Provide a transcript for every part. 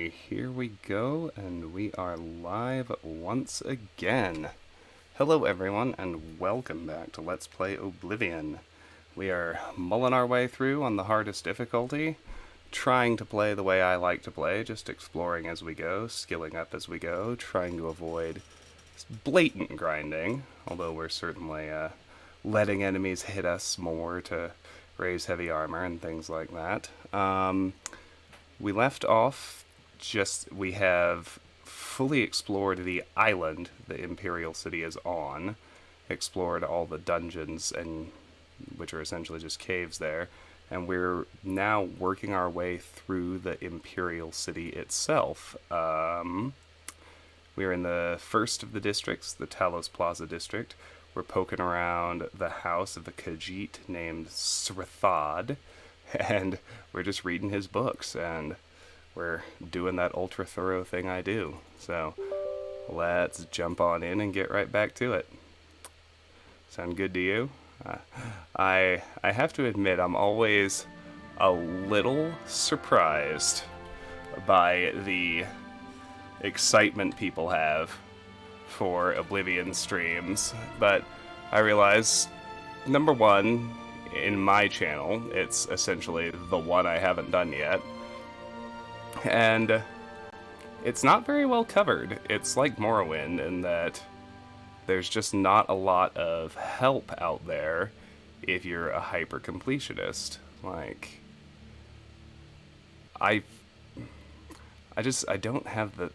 Alrighty, here we go, and we are live once again. Hello everyone, and welcome back to Let's Play Oblivion. We are mulling our way through on the hardest difficulty, trying to play the way I like to play, just exploring as we go, skilling up as we go, trying to avoid blatant grinding, although we're certainly letting enemies hit us more to raise heavy armor and things like that. We left off we have fully explored the island the Imperial City is on, explored all the dungeons, and which are essentially just caves there, and we're now working our way through the Imperial City itself. We're in the first of the districts, the Talos Plaza district. We're poking around the house of a Khajiit named Srathad, and we're just reading his books, and we're doing that ultra thorough thing I do. So let's jump on in and get right back to it. Sound good to you? I have to admit, I'm always a little surprised by the excitement people have for Oblivion streams, but I realize, number one, in my channel, it's essentially the one I haven't done yet, and it's not very well covered. It's like Morrowind in that there's just not a lot of help out there if you're a hyper-completionist. Like, I don't have the...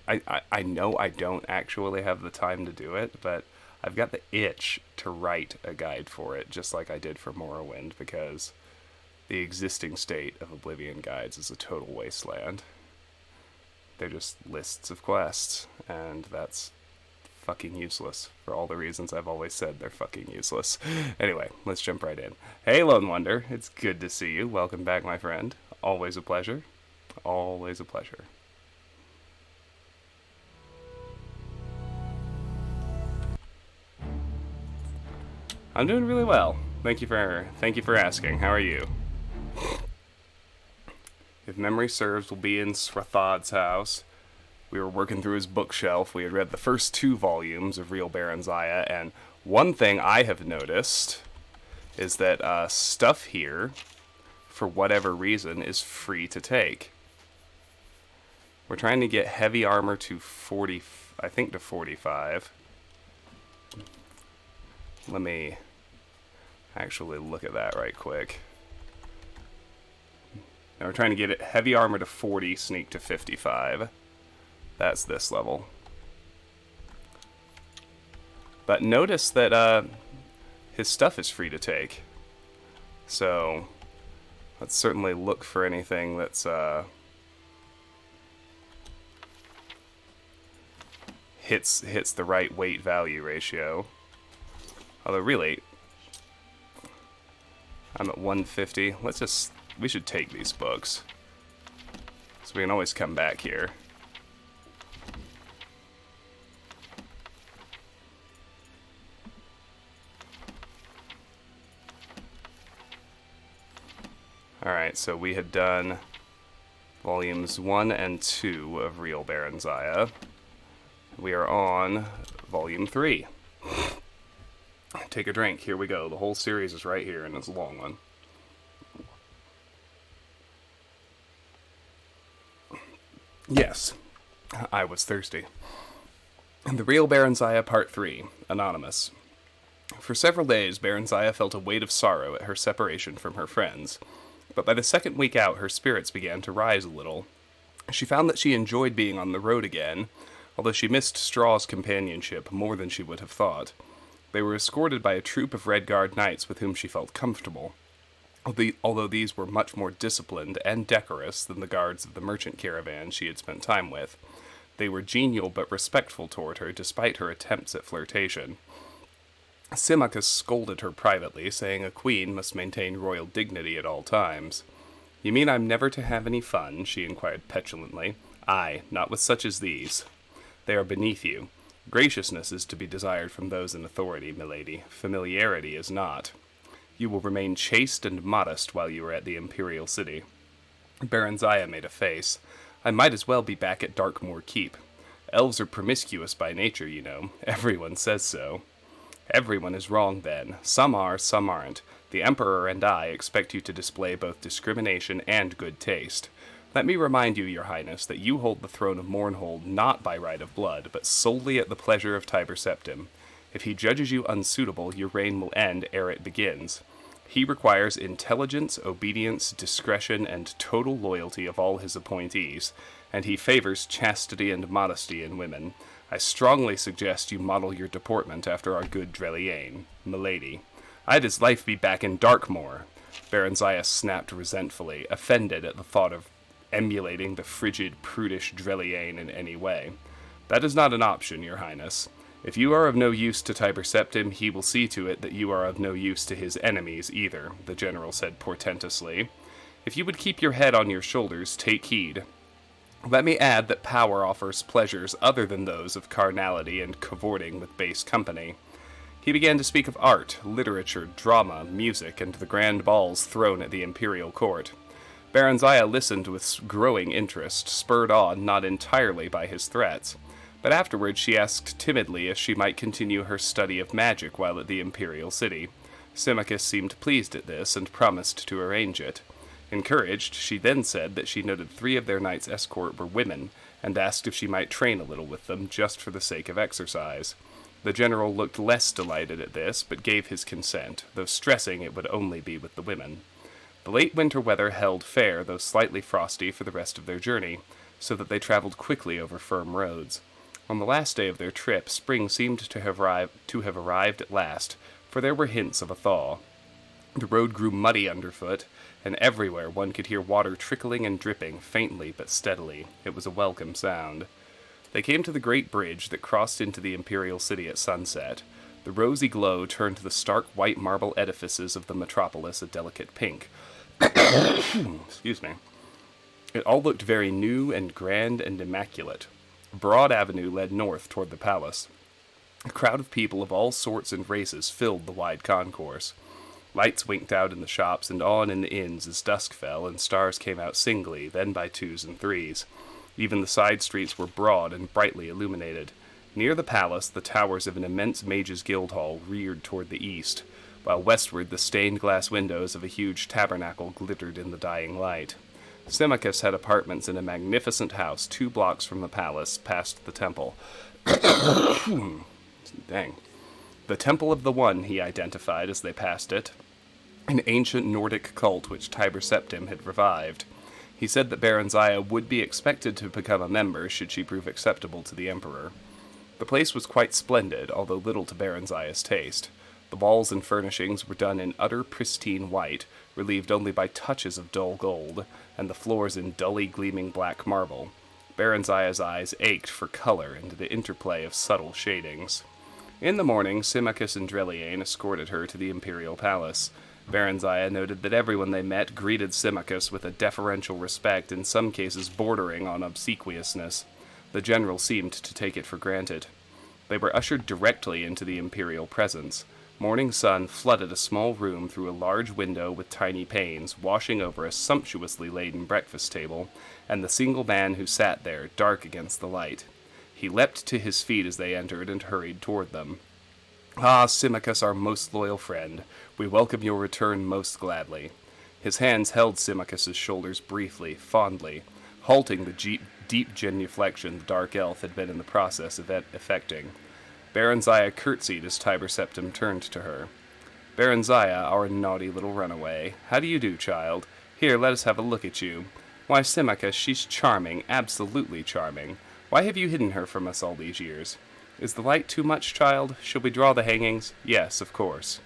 I know I don't actually have the time to do it, but I've got the itch to write a guide for it, just like I did for Morrowind, because the existing state of Oblivion guides is a total wasteland. They're just lists of quests, and that's fucking useless, for all the reasons I've always said they're fucking useless. Anyway, let's jump right in. Hey, Lone Wonder, it's good to see you. Welcome back, my friend. Always a pleasure. Always a pleasure. I'm doing really well. Thank you for asking. How are you? If memory serves, we'll be in Srathad's house. We were working through his bookshelf. We had read the first 2 volumes of Real Baron Zaya, and one thing I have noticed is that stuff here, for whatever reason, is free to take. We're trying to get heavy armor to 40, I think to 45. Let me actually look at that right quick. Now we're trying to get it heavy armor to 40, sneak to 55. That's this level. But notice that his stuff is free to take. So let's certainly look for anything that's hits the right weight value ratio. Although really, I'm at 150. We should take these books, so we can always come back here. Alright, so we had done volumes 1 and 2 of Real Baron Zaya. We are on volume 3. Take a drink. Here we go. The whole series is right here, and it's a long one. Yes, I was thirsty. The Real Baron Zaya Part 3, Anonymous. For several days, Baron Zaya felt a weight of sorrow at her separation from her friends, but by the second week out, her spirits began to rise a little. She found that she enjoyed being on the road again, although she missed Straw's companionship more than she would have thought. They were escorted by a troop of Red Guard knights with whom she felt comfortable, although these were much more disciplined and decorous than the guards of the merchant caravan she had spent time with. They were genial but respectful toward her, despite her attempts at flirtation. Symmachus scolded her privately, saying a queen must maintain royal dignity at all times. "You mean I'm never to have any fun?" she inquired petulantly. "Aye, not with such as these. They are beneath you. Graciousness is to be desired from those in authority, milady. Familiarity is not. You will remain chaste and modest while you are at the Imperial City." Baron Zaya made a face. I might as well be back at Darkmoor Keep. Elves are promiscuous by nature, you know. Everyone says so. Everyone is wrong, then. Some are, some aren't. The Emperor and I expect you to display both discrimination and good taste. Let me remind you, Your Highness, that you hold the throne of Mournhold not by right of blood, but solely at the pleasure of Tiber Septim. If he judges you unsuitable, your reign will end ere it begins. He requires intelligence, obedience, discretion, and total loyalty of all his appointees, and he favors chastity and modesty in women. I strongly suggest you model your deportment after our good Dreliane, milady. I'd as lief be back in Darkmoor. Baronziah snapped resentfully, offended at the thought of emulating the frigid, prudish Dreliane in any way. That is not an option, Your Highness. If you are of no use to Tiber Septim, he will see to it that you are of no use to his enemies either, the general said portentously. If you would keep your head on your shoulders, take heed. Let me add that power offers pleasures other than those of carnality and cavorting with base company. He began to speak of art, literature, drama, music, and the grand balls thrown at the imperial court. Baronziah listened with growing interest, spurred on not entirely by his threats. But afterwards she asked timidly if she might continue her study of magic while at the Imperial City. Symmachus seemed pleased at this and promised to arrange it. Encouraged, she then said that she noted 3 of their knights' escort were women, and asked if she might train a little with them, just for the sake of exercise. The general looked less delighted at this, but gave his consent, though stressing it would only be with the women. The late winter weather held fair, though slightly frosty, for the rest of their journey, so that they traveled quickly over firm roads. On the last day of their trip, spring seemed to have arrived at last, for there were hints of a thaw. The road grew muddy underfoot, and everywhere one could hear water trickling and dripping, faintly but steadily. It was a welcome sound. They came to the great bridge that crossed into the Imperial City at sunset. The rosy glow turned the stark white marble edifices of the metropolis a delicate pink. Excuse me. It all looked very new and grand and immaculate. A broad avenue led north toward the palace. A crowd of people of all sorts and races filled the wide concourse. Lights winked out in the shops and on in the inns as dusk fell, and stars came out singly, then by 2s and 3s. Even the side streets were broad and brightly illuminated. Near the palace, the towers of an immense mage's guild hall reared toward the east, while westward the stained glass windows of a huge tabernacle glittered in the dying light. Symmachus had apartments in a magnificent house 2 blocks from the palace, past the temple. Dang. The Temple of the One, he identified as they passed it, an ancient Nordic cult which Tiber Septim had revived. He said that Baronziah would be expected to become a member should she prove acceptable to the Emperor. The place was quite splendid, although little to Baronziah's taste. The walls and furnishings were done in utter pristine white, relieved only by touches of dull gold, and the floors in dully gleaming black marble. Baronziah's eyes ached for color and the interplay of subtle shadings. In the morning, Symmachus and Dreliane escorted her to the imperial palace. Baronziah noted that everyone they met greeted Symmachus with a deferential respect, in some cases bordering on obsequiousness. The general seemed to take it for granted. They were ushered directly into the imperial presence. Morning sun flooded a small room through a large window with tiny panes, washing over a sumptuously laden breakfast table, and the single man who sat there, dark against the light. He leapt to his feet as they entered and hurried toward them. "Ah, Symmachus, our most loyal friend, we welcome your return most gladly." His hands held Symmachus's shoulders briefly, fondly, halting the deep genuflection the dark elf had been in the process of effecting. Baronziah curtsied as Tiber Septim turned to her. "Baronziah, our naughty little runaway. How do you do, child? Here, let us have a look at you. Why, Symmachus, she's charming, absolutely charming. Why have you hidden her from us all these years? Is the light too much, child? Shall we draw the hangings? Yes, of course."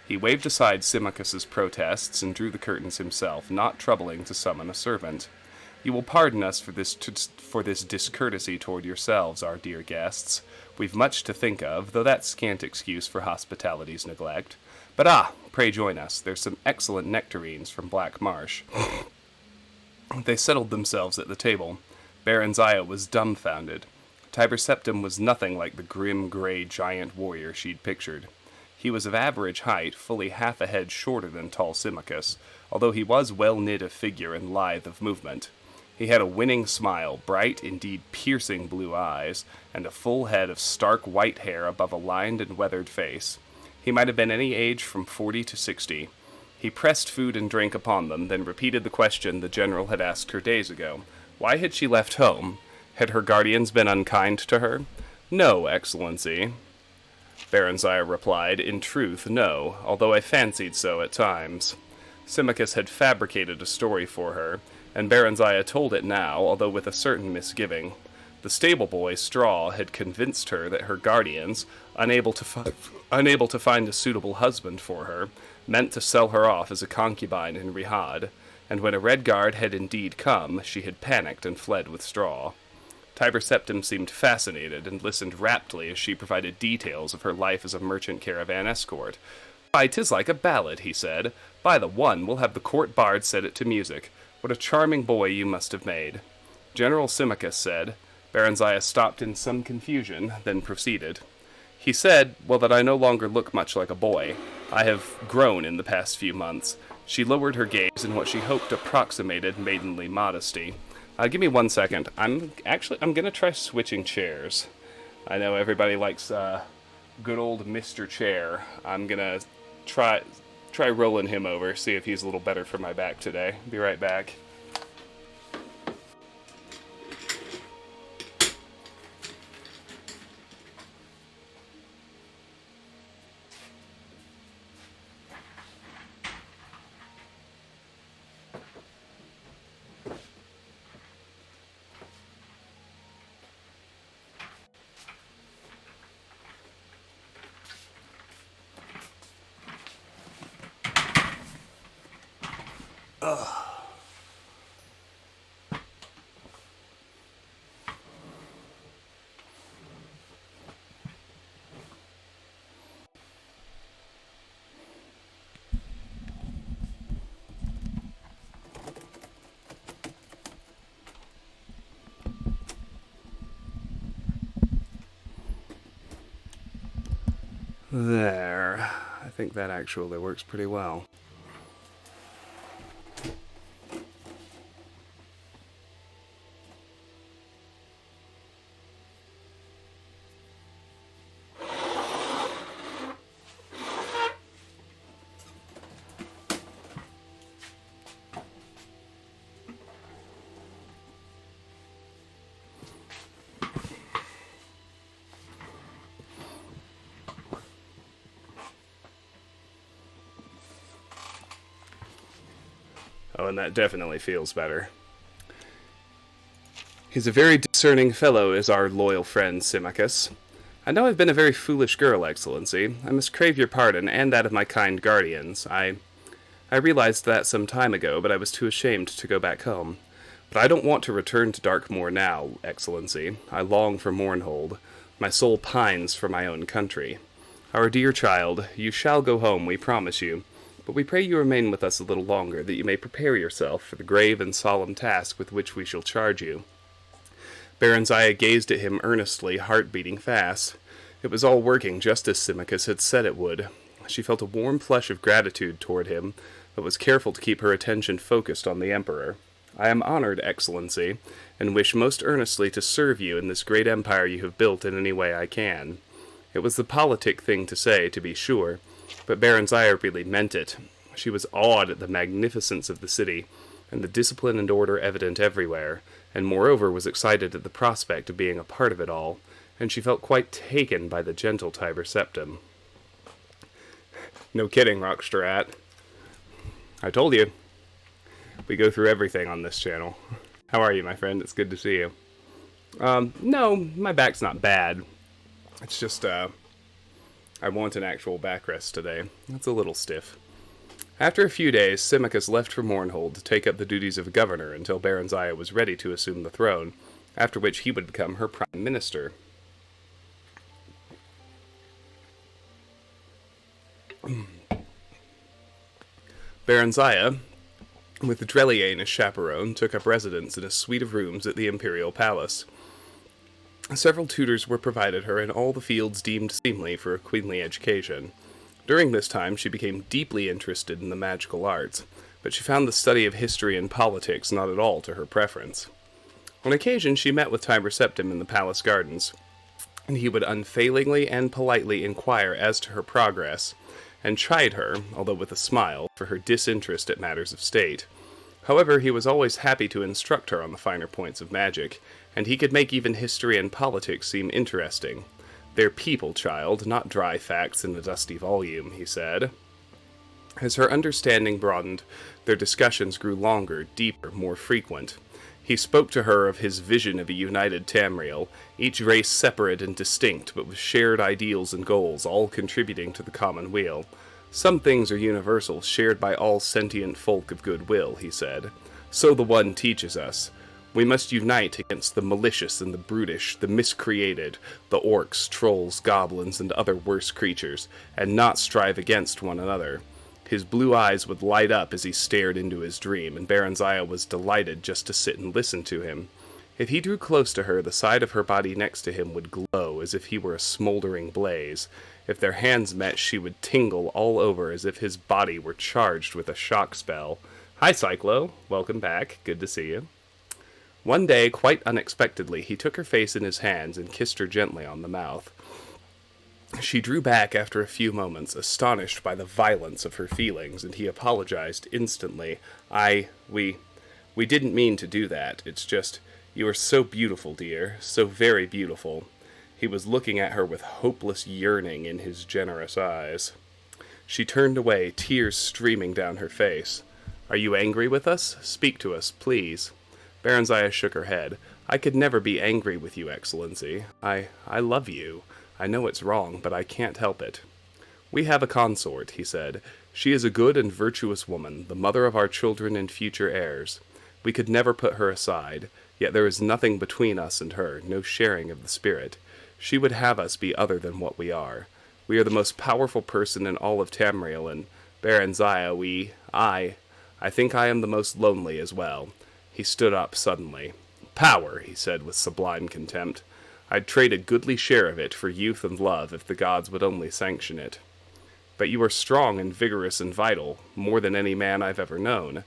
He waved aside Symmachus's protests and drew the curtains himself, not troubling to summon a servant. "You will pardon us for this discourtesy toward yourselves, our dear guests. We've much to think of, though that's scant excuse for hospitality's neglect. But pray join us. There's some excellent nectarines from Black Marsh." They settled themselves at the table. Baronziah was dumbfounded. Tiber Septim was nothing like the grim, gray giant warrior she'd pictured. He was of average height, fully half a head shorter than tall Symmachus, although he was well knit of figure and lithe of movement. He had a winning smile, bright, indeed piercing blue eyes, and a full head of stark white hair above a lined and weathered face. He might have been any age from 40 to 60. He pressed food and drink upon them, then repeated the question the general had asked her days ago. Why had she left home? Had her guardians been unkind to her? No, Excellency. Baronzaya replied, in truth, no, although I fancied so at times. Symmachus had fabricated a story for her, and Baronzaya told it now, although with a certain misgiving. The stable boy, Straw, had convinced her that her guardians, unable to find a suitable husband for her, meant to sell her off as a concubine in Rihad, and when a red guard had indeed come, she had panicked and fled with Straw. Tiber Septim seemed fascinated and listened raptly as she provided details of her life as a merchant caravan escort. Why, 'tis like a ballad, he said. By the one, we'll have the court bard set it to music. What a charming boy you must have made. General Symmachus said. Baronzaya stopped in some confusion, then proceeded. He said, well, that I no longer look much like a boy. I have grown in the past few months. She lowered her gaze in what she hoped approximated maidenly modesty. Give me 1 second. I'm gonna try switching chairs. I know everybody likes good old Mr. Chair. I'm gonna try rolling him over, see if he's a little better for my back today. Be right back. There. I think that actually works pretty well. Oh, and that definitely feels better. He's a very discerning fellow, is our loyal friend Symmachus. I know I've been a very foolish girl, Excellency. I must crave your pardon, and that of my kind guardians. I realized that some time ago, but I was too ashamed to go back home. But I don't want to return to Darkmoor now, Excellency. I long for Mournhold. My soul pines for my own country. Our dear child, you shall go home, we promise you. But we pray you remain with us a little longer, that you may prepare yourself for the grave and solemn task with which we shall charge you. Baronzaya gazed at him earnestly, heart beating fast. It was all working just as Symmachus had said it would. She felt a warm flush of gratitude toward him, but was careful to keep her attention focused on the Emperor. I am honored, Excellency, and wish most earnestly to serve you in this great empire you have built in any way I can. It was the politic thing to say, to be sure, but Baronzaya really meant it. She was awed at the magnificence of the city, and the discipline and order evident everywhere, and moreover was excited at the prospect of being a part of it all, and she felt quite taken by the gentle Tiber Septim. No kidding, Rockstrat. I told you. We go through everything on this channel. How are you, my friend? It's good to see you. No, my back's not bad. It's just, I want an actual backrest today. It's a little stiff. After a few days, Symmachus left for Mournhold to take up the duties of governor until Baronzaya was ready to assume the throne, after which he would become her prime minister. Baronzaya, with Dreliane as chaperone, took up residence in a suite of rooms at the Imperial Palace. Several tutors were provided her in all the fields deemed seemly for a queenly education. During this time she became deeply interested in the magical arts, but she found the study of history and politics not at all to her preference. On occasion, she met with Tiber Septim in the palace gardens, and he would unfailingly and politely inquire as to her progress, and chide her, although with a smile, for her disinterest at matters of state. However, he was always happy to instruct her on the finer points of magic, and he could make even history and politics seem interesting. "They're people, child, not dry facts in a dusty volume," he said. As her understanding broadened, their discussions grew longer, deeper, more frequent. He spoke to her of his vision of a united Tamriel, each race separate and distinct, but with shared ideals and goals, all contributing to the common weal. "Some things are universal, shared by all sentient folk of goodwill," he said. "So the one teaches us. We must unite against the malicious and the brutish, the miscreated, the orcs, trolls, goblins, and other worse creatures, and not strive against one another." His blue eyes would light up as he stared into his dream, and Barenziah was delighted just to sit and listen to him. If he drew close to her, the side of her body next to him would glow as if he were a smoldering blaze. If their hands met, she would tingle all over as if his body were charged with a shock spell. "Hi, Cyclo. Welcome back. Good to see you." One day, quite unexpectedly, he took her face in his hands and kissed her gently on the mouth. She drew back after a few moments, astonished by the violence of her feelings, and he apologized instantly. We didn't mean to do that. It's just, you are so beautiful, dear, so very beautiful." He was looking at her with hopeless yearning in his generous eyes. She turned away, tears streaming down her face. "Are you angry with us? Speak to us, please." Barenziah shook her head. "I could never be angry with you, Excellency. I love you. I know it's wrong, but I can't help it." "We have a consort," he said. "She is a good and virtuous woman, the mother of our children and future heirs. We could never put her aside, yet there is nothing between us and her, no sharing of the spirit. She would have us be other than what we are. We are the most powerful person in all of Tamriel, and Barenziah, I think I am the most lonely as well." He stood up suddenly. "Power," he said with sublime contempt. "I'd trade a goodly share of it for youth and love if the gods would only sanction it." "But you are strong and vigorous and vital, more than any man I've ever known."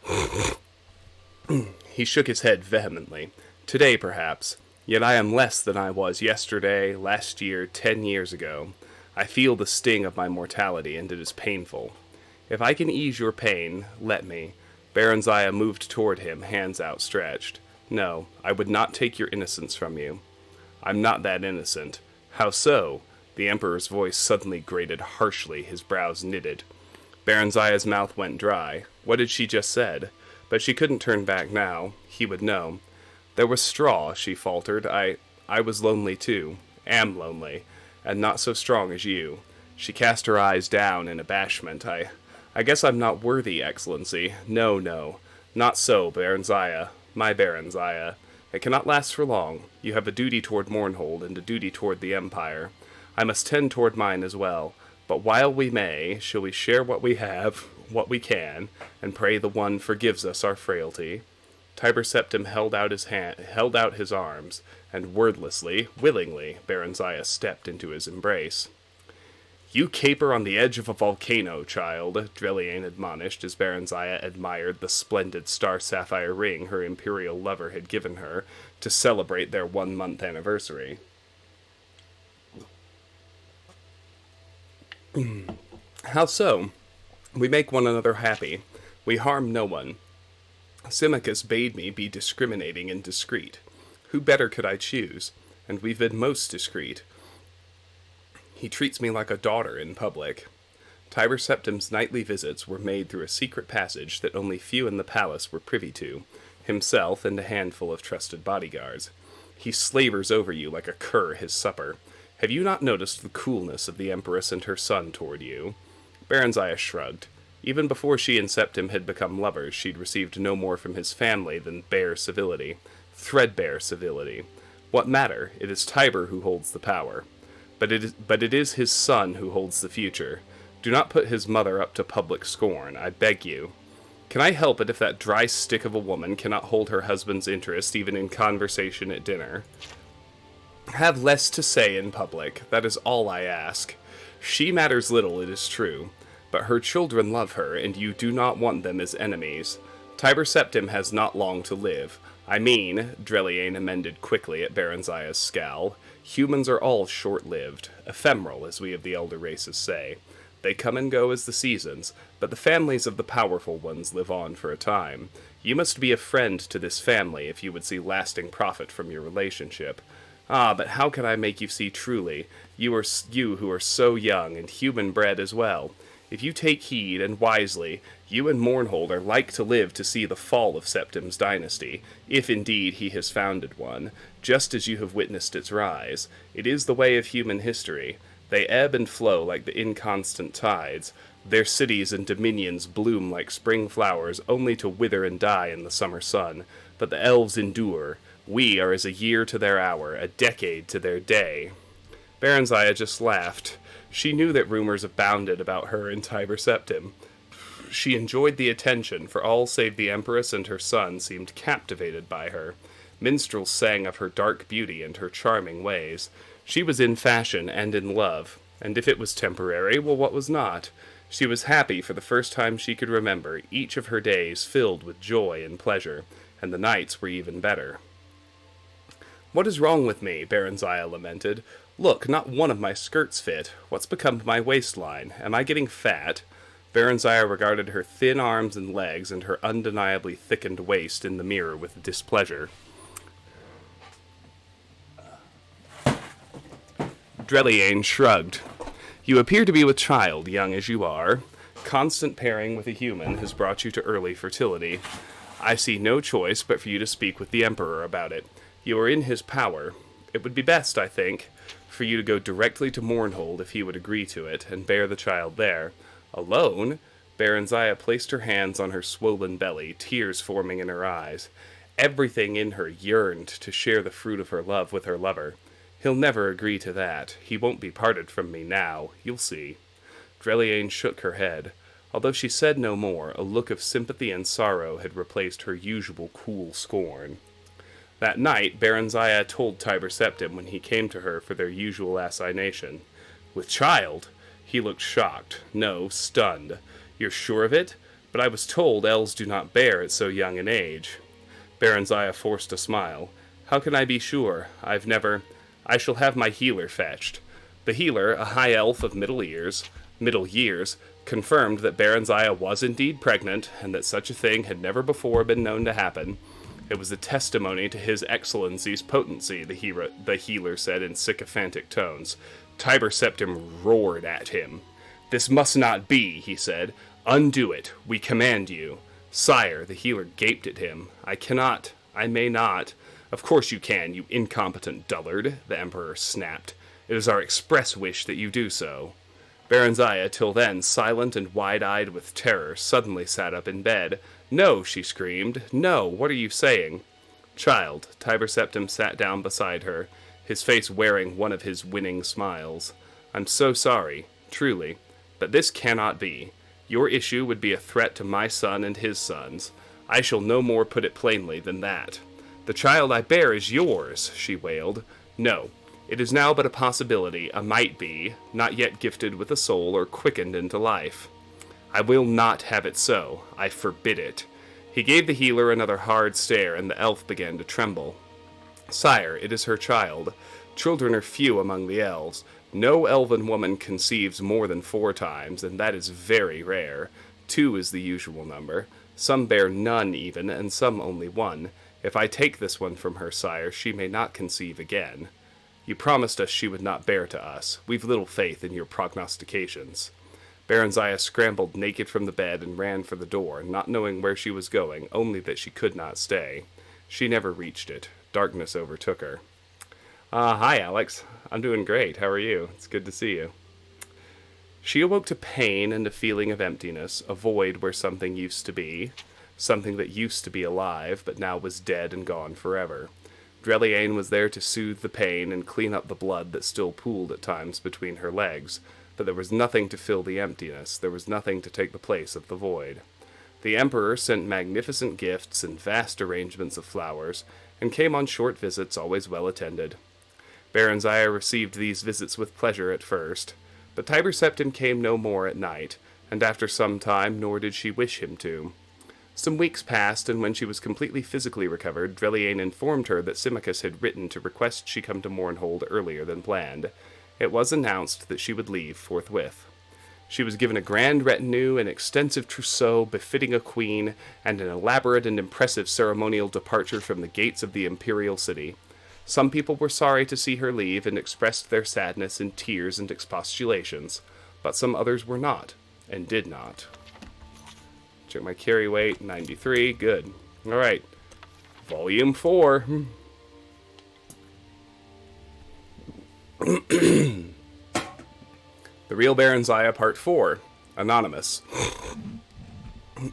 He shook his head vehemently. "Today, perhaps. Yet I am less than I was yesterday, last year, 10 years ago. I feel the sting of my mortality, and it is painful. If I can ease your pain, let me." Barenziah moved toward him, hands outstretched. "No, I would not take your innocence from you." "I'm not that innocent." "How so?" The Emperor's voice suddenly grated harshly, his brows knitted. Barenziah's mouth went dry. What had she just said? But she couldn't turn back now. He would know. "There was straw," she faltered. I was lonely too. Am lonely. And not so strong as you." She cast her eyes down in abashment. I guess I'm not worthy, Excellency. No. Not so, Barenziah. My Barenziah. It cannot last for long. You have a duty toward Mournhold, and a duty toward the Empire. I must tend toward mine as well. But while we may, shall we share what we have, what we can, and pray the One forgives us our frailty?" Tiber Septim held out his arms, and wordlessly, willingly, Barenziah stepped into his embrace. "You caper on the edge of a volcano, child," Dreliane admonished as Barenziah admired the splendid star-sapphire ring her imperial lover had given her to celebrate their 1-month anniversary. "How so?" "We make one another happy. We harm no one. Symmachus bade me be discriminating and discreet. Who better could I choose? And we've been most discreet. He treats me like a daughter in public." Tiber Septim's nightly visits were made through a secret passage that only few in the palace were privy to, himself and a handful of trusted bodyguards. "He slavers over you like a cur his supper. Have you not noticed the coolness of the Empress and her son toward you?" Barenziah shrugged. Even before she and Septim had become lovers, she'd received no more from his family than bare civility. Threadbare civility. What matter? It is Tiber who holds the power. But it is his son who holds the future. Do not put his mother up to public scorn, I beg you. Can I help it if that dry stick of a woman cannot hold her husband's interest even in conversation at dinner? Have less to say in public, that is all I ask. She matters little, it is true, but her children love her, and you do not want them as enemies. Tiber Septim has not long to live. I mean, Dreliane amended quickly at Baronzia's scowl, humans are all short-lived, ephemeral, as we of the elder races say. They come and go as the seasons, but the families of the powerful ones live on for a time. You must be a friend to this family if you would see lasting profit from your relationship. Ah, but how can I make you see truly, you who are so young and human-bred as well? If you take heed, and wisely, you and Mournhold are like to live to see the fall of Septim's dynasty, if indeed he has founded one, just as you have witnessed its rise. It is the way of human history. They ebb and flow like the inconstant tides. Their cities and dominions bloom like spring flowers, only to wither and die in the summer sun. But the elves endure. We are as a year to their hour, a decade to their day. Baronzia just laughed. She knew that rumors abounded about her and Tiber Septim. She enjoyed the attention, for all save the Empress and her son seemed captivated by her. Minstrels sang of her dark beauty and her charming ways. She was in fashion and in love, and if it was temporary, well, what was not? She was happy for the first time she could remember, each of her days filled with joy and pleasure, and the nights were even better. "What is wrong with me?" Baronzia lamented. "Look, not one of my skirts fit. What's become of my waistline? Am I getting fat?" Baronzia regarded her thin arms and legs and her undeniably thickened waist in the mirror with displeasure. Dreliane shrugged. "You appear to be with child, young as you are. Constant pairing with a human has brought you to early fertility. I see no choice but for you to speak with the Emperor about it. You are in his power. It would be best, I think, for you to go directly to Mournhold if he would agree to it, and bear the child there. Alone?" Baronzia placed her hands on her swollen belly, tears forming in her eyes. Everything in her yearned to share the fruit of her love with her lover. "He'll never agree to that. He won't be parted from me now. You'll see." Dreliane shook her head. Although she said no more, a look of sympathy and sorrow had replaced her usual cool scorn. That night, Baronzia told Tiber Septim when he came to her for their usual assignation. "With child?" He looked shocked. No, stunned. "You're sure of it? But I was told elves do not bear at so young an age." Baronzia forced a smile. "How can I be sure? I shall have my healer fetched." The healer, a high elf of middle years, confirmed that Baronzia was indeed pregnant, and that such a thing had never before been known to happen. It was a testimony to his excellency's potency, the healer said in sycophantic tones. Tiber Septim roared at him. "This must not be," he said. "Undo it. We command you." "Sire," the healer gaped at him. I may not." "Of course you can, you incompetent dullard," the Emperor snapped. "It is our express wish that you do so." Baronzia, till then silent and wide-eyed with terror, suddenly sat up in bed. "No," she screamed. "No, what are you saying?" "Child," Tiber Septim sat down beside her, his face wearing one of his winning smiles. "I'm so sorry, truly, but this cannot be. Your issue would be a threat to my son and his sons. I shall no more put it plainly than that." "The child I bear is yours," she wailed. "No. It is now but a possibility, a might-be, not yet gifted with a soul or quickened into life. I will not have it so. I forbid it." He gave the healer another hard stare, and the elf began to tremble. "Sire, it is her child. Children are few among the elves. No elven woman conceives more than 4 times, and that is very rare. 2 is the usual number. Some bear none even, and some only 1. If I take this one from her, sire, she may not conceive again. You promised us she would not bear to us. We've little faith in your prognostications." Baronzia scrambled naked from the bed and ran for the door, not knowing where she was going, only that she could not stay. She never reached it. Darkness overtook her. Hi, Alex. I'm doing great. How are you? It's good to see you." She awoke to pain and a feeling of emptiness, a void where something used to be, something that used to be alive, but now was dead and gone forever. Dreliane was there to soothe the pain and clean up the blood that still pooled at times between her legs, but there was nothing to fill the emptiness, there was nothing to take the place of the void. The Emperor sent magnificent gifts and vast arrangements of flowers, and came on short visits, always well attended. Baronzia received these visits with pleasure at first, but Tiber Septim came no more at night. and after some time, nor did she wish him to. Some weeks passed, and when she was completely physically recovered, Dreliane informed her that Symmachus had written to request she come to Mournhold earlier than planned. It was announced that she would leave forthwith. She was given a grand retinue, an extensive trousseau befitting a queen, and an elaborate and impressive ceremonial departure from the gates of the Imperial City. Some people were sorry to see her leave and expressed their sadness in tears and expostulations, but some others were not, and did not. Check my carry weight, 93, good. Alright, Volume 4. The Real Baronzaya Part 4, Anonymous.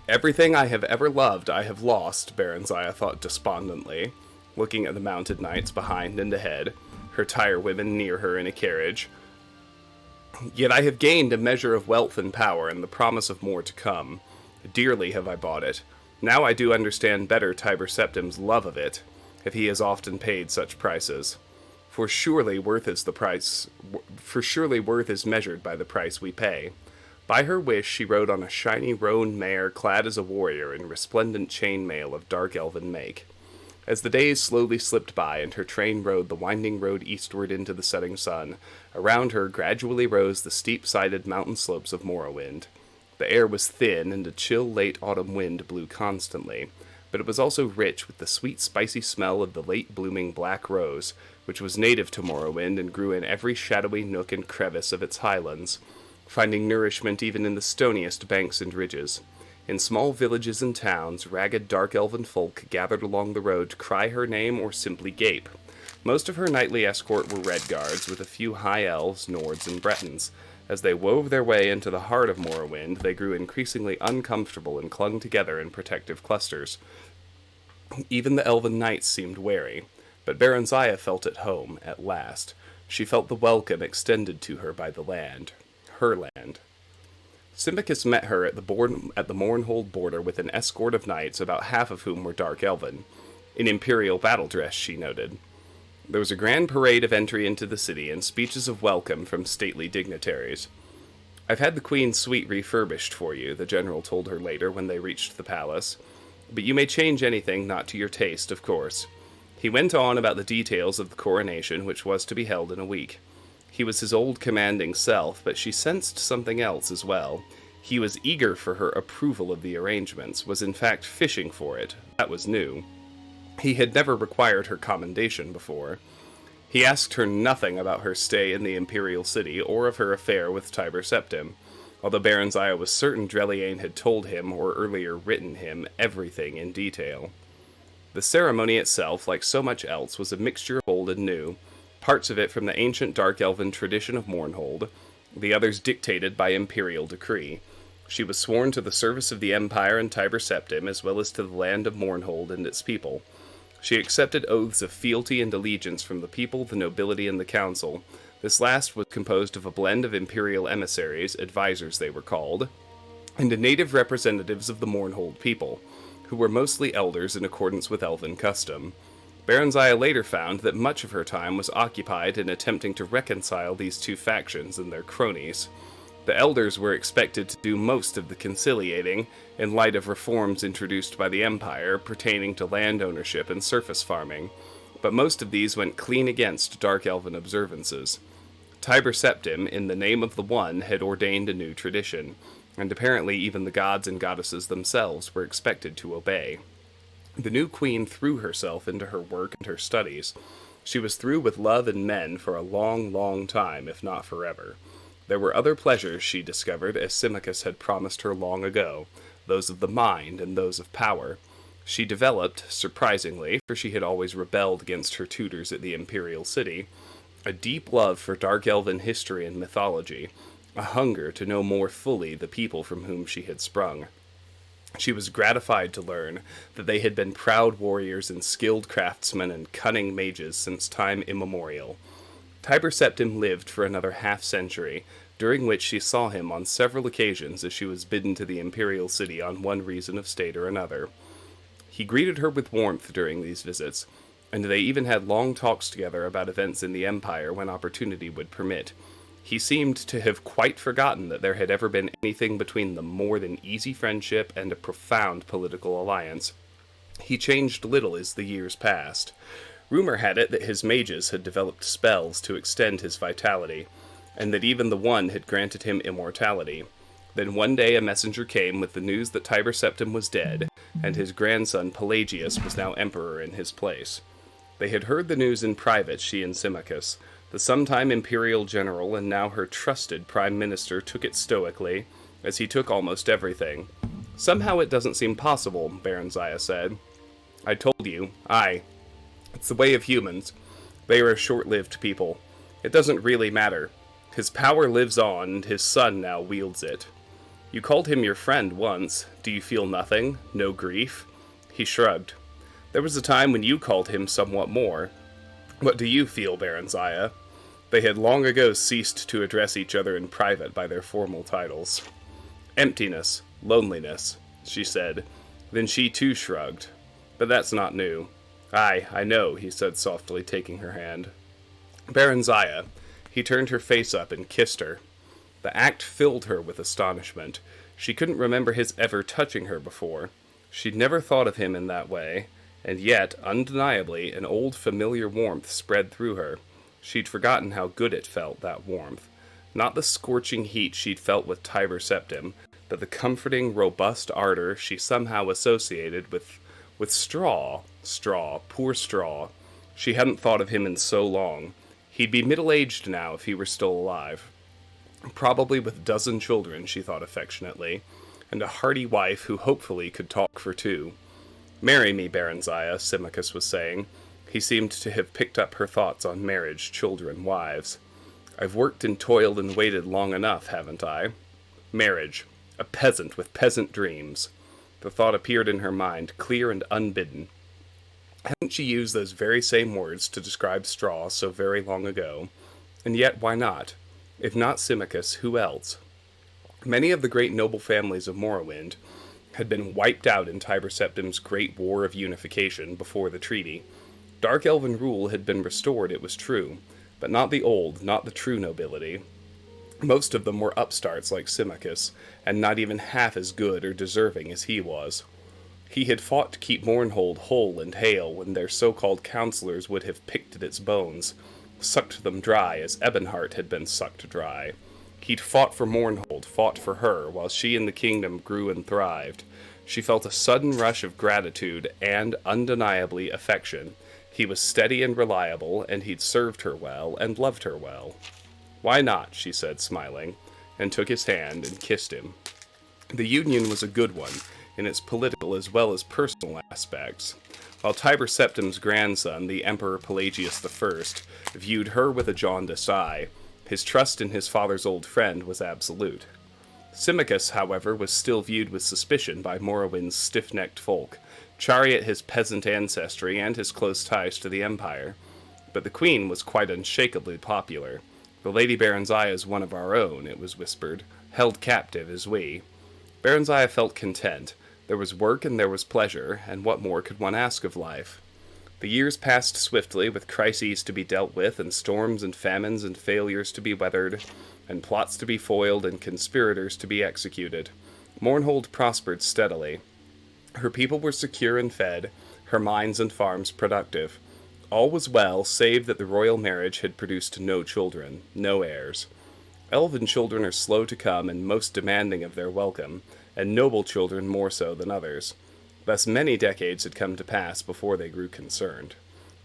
Everything I have ever loved I have lost, Baronzaya thought despondently, looking at the mounted knights behind and ahead, her tire women near her in a carriage. Yet I have gained a measure of wealth and power and the promise of more to come. Dearly have I bought it. Now I do understand better Tiber Septim's love of it, if he has often paid such prices. For surely worth is measured by the price we pay. By her wish she rode on a shiny roan mare clad as a warrior in resplendent chainmail of dark elven make. As the days slowly slipped by and her train rode the winding road eastward into the setting sun, around her gradually rose the steep-sided mountain slopes of Morrowind. The air was thin, and a chill late autumn wind blew constantly, but it was also rich with the sweet spicy smell of the late-blooming black rose, which was native to Morrowind and grew in every shadowy nook and crevice of its highlands, finding nourishment even in the stoniest banks and ridges. In small villages and towns, ragged dark elven folk gathered along the road to cry her name or simply gape. Most of her knightly escort were red guards, with a few high elves, Nords, and Bretons. As they wove their way into the heart of Morrowind, they grew increasingly uncomfortable and clung together in protective clusters. Even the elven knights seemed wary, but Baronzaya felt at home, at last. She felt the welcome extended to her by the land. Her land. Symmachus met her at the Mournhold border with an escort of knights, about half of whom were dark elven. In imperial battle dress, she noted. There was a grand parade of entry into the city and speeches of welcome from stately dignitaries. "I've had the Queen's suite refurbished for you," the general told her later when they reached the palace. "But you may change anything not to your taste, of course." He went on about the details of the coronation, which was to be held in a week. He was his old commanding self, but she sensed something else as well. He was eager for her approval of the arrangements, was in fact fishing for it. That was new. He had never required her commendation before. He asked her nothing about her stay in the Imperial City or of her affair with Tiber Septim, although Baronzaya was certain Dreliane had told him, or earlier written him, everything in detail. The ceremony itself, like so much else, was a mixture of old and new, parts of it from the ancient dark elven tradition of Mournhold, the others dictated by imperial decree. She was sworn to the service of the Empire and Tiber Septim, as well as to the land of Mournhold and its people. She accepted oaths of fealty and allegiance from the people, the nobility, and the council. This last was composed of a blend of imperial emissaries, advisors they were called, and the native representatives of the Mournhold people, who were mostly elders in accordance with elven custom. Baronzaya later found that much of her time was occupied in attempting to reconcile these two factions and their cronies. The elders were expected to do most of the conciliating, in light of reforms introduced by the Empire pertaining to land ownership and surface farming, but most of these went clean against dark elven observances. Tiber Septim, in the name of the One, had ordained a new tradition, and apparently even the gods and goddesses themselves were expected to obey. The new queen threw herself into her work and her studies. She was through with love and men for a long, long time, if not forever. There were other pleasures, she discovered, as Symmachus had promised her long ago, those of the mind and those of power. She developed, surprisingly, for she had always rebelled against her tutors at the Imperial City, a deep love for dark elven history and mythology, a hunger to know more fully the people from whom she had sprung. She was gratified to learn that they had been proud warriors and skilled craftsmen and cunning mages since time immemorial. Tiber Septim lived for another half-century, during which she saw him on several occasions as she was bidden to the Imperial City on one reason of state or another. He greeted her with warmth during these visits, and they even had long talks together about events in the Empire when opportunity would permit. He seemed to have quite forgotten that there had ever been anything between them more than easy friendship and a profound political alliance. He changed little as the years passed. Rumor had it that his mages had developed spells to extend his vitality, and that even the one had granted him immortality. Then one day a messenger came with the news that Tiber Septim was dead, and his grandson Pelagius was now emperor in his place. They had heard the news in private, she and Symmachus. The sometime imperial general and now her trusted prime minister took it stoically, as he took almost everything. Somehow it doesn't seem possible, Baronziah said. I told you, it's the way of humans. They are a short-lived people. It doesn't really matter. His power lives on, and his son now wields it. You called him your friend once. Do you feel nothing? No grief? He shrugged. There was a time when you called him somewhat more. What do you feel, Baronziah? They had long ago ceased to address each other in private by their formal titles. Emptiness, loneliness, she said. Then she too shrugged. But that's not new. Aye, I know, he said softly, taking her hand. Baronziah, he turned her face up and kissed her. The act filled her with astonishment. She couldn't remember his ever touching her before. She'd never thought of him in that way, and yet, undeniably, an old familiar warmth spread through her. She'd forgotten how good it felt, that warmth. Not the scorching heat she'd felt with Tiber Septim, but the comforting, robust ardor she somehow associated with Straw. Straw, poor Straw. She hadn't thought of him in so long. He'd be middle-aged now if he were still alive. Probably with a dozen children, she thought affectionately, and a hearty wife who hopefully could talk for two. Marry me, Baronziah, Symmachus was saying. He seemed to have picked up her thoughts on marriage, children, wives. I've worked and toiled and waited long enough, haven't I? Marriage. A peasant with peasant dreams. The thought appeared in her mind, clear and unbidden. Hadn't she used those very same words to describe Straw so very long ago? And yet, why not? If not Symmachus, who else? Many of the great noble families of Morrowind had been wiped out in Tiber Septim's Great War of Unification before the treaty. Dark Elven rule had been restored, it was true, but not the old, not the true nobility. Most of them were upstarts like Symmachus, and not even half as good or deserving as he was. He had fought to keep Mournhold whole and hale when their so-called counselors would have picked at its bones, sucked them dry as Ebonheart had been sucked dry. He'd fought for Mournhold, fought for her, while she and the kingdom grew and thrived. She felt a sudden rush of gratitude and, undeniably, affection. He was steady and reliable, and he'd served her well and loved her well. Why not, she said, smiling, and took his hand and kissed him. The union was a good one, in its political as well as personal aspects. While Tiber Septim's grandson, the Emperor Pelagius I, viewed her with a jaundiced eye, his trust in his father's old friend was absolute. Symmachus, however, was still viewed with suspicion by Morrowind's stiff-necked folk, chariot his peasant ancestry and his close ties to the Empire. But the Queen was quite unshakably popular. The Lady Baronziah is one of our own, it was whispered, held captive as we. Baronziah felt content. There was work and there was pleasure, and what more could one ask of life? The years passed swiftly, with crises to be dealt with, and storms and famines and failures to be weathered, and plots to be foiled and conspirators to be executed. Mournhold prospered steadily. Her people were secure and fed, her mines and farms productive. All was well, save that the royal marriage had produced no children, no heirs. Elven children are slow to come and most demanding of their welcome, and noble children more so than others. Thus many decades had come to pass before they grew concerned.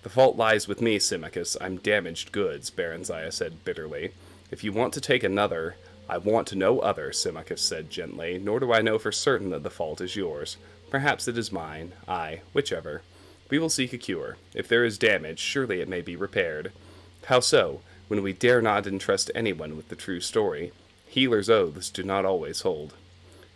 The fault lies with me, Symmachus. I'm damaged goods, Baronziah said bitterly. If you want to take another, I want to know other, Symmachus said gently, nor do I know for certain that the fault is yours. Perhaps it is mine. Aye, whichever. We will seek a cure. If there is damage, surely it may be repaired. How so, when we dare not entrust anyone with the true story? Healers' oaths do not always hold.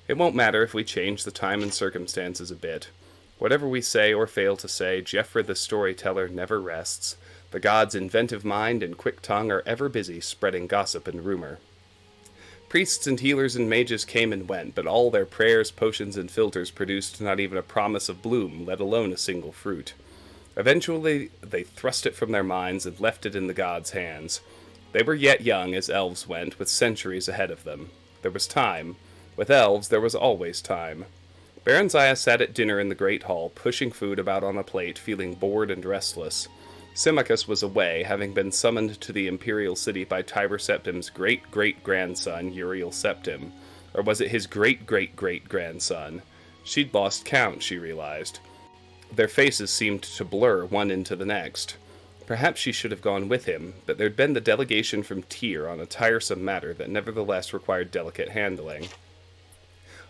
It won't matter if we change the time and circumstances a bit. Whatever we say or fail to say, Jeffrey the storyteller never rests. The god's inventive mind and quick tongue are ever busy spreading gossip and rumor. Priests and healers and mages came and went, but all their prayers, potions, and philters produced not even a promise of bloom, let alone a single fruit. Eventually, they thrust it from their minds and left it in the gods' hands. They were yet young as elves went, with centuries ahead of them. There was time. With elves, there was always time. Baranziah sat at dinner in the great hall, pushing food about on a plate, feeling bored and restless. Symmachus was away, having been summoned to the Imperial City by Tiber Septim's great-great-grandson, Uriel Septim. Or was it his great-great-great-grandson? She'd lost count, she realized. Their faces seemed to blur one into the next. Perhaps she should have gone with him, but there'd been the delegation from Tyr on a tiresome matter that nevertheless required delicate handling.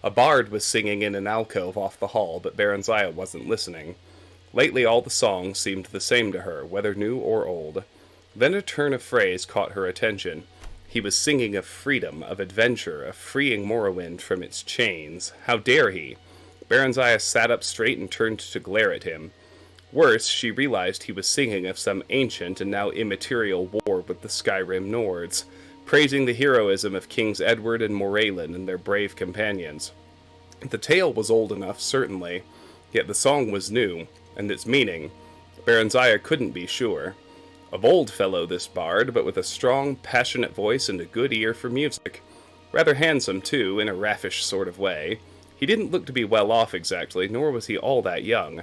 A bard was singing in an alcove off the hall, but Baranziah wasn't listening. Lately all the songs seemed the same to her, whether new or old. Then a turn of phrase caught her attention. He was singing of freedom, of adventure, of freeing Morrowind from its chains. How dare he? Baranziah sat up straight and turned to glare at him. Worse, she realized he was singing of some ancient and now immaterial war with the Skyrim Nords, praising the heroism of Kings Edward and Morelin and their brave companions. The tale was old enough, certainly, yet the song was new, and its meaning, Baranziah couldn't be sure. Of old fellow this bard, but with a strong, passionate voice and a good ear for music. Rather handsome, too, in a raffish sort of way. He didn't look to be well off exactly, nor was he all that young.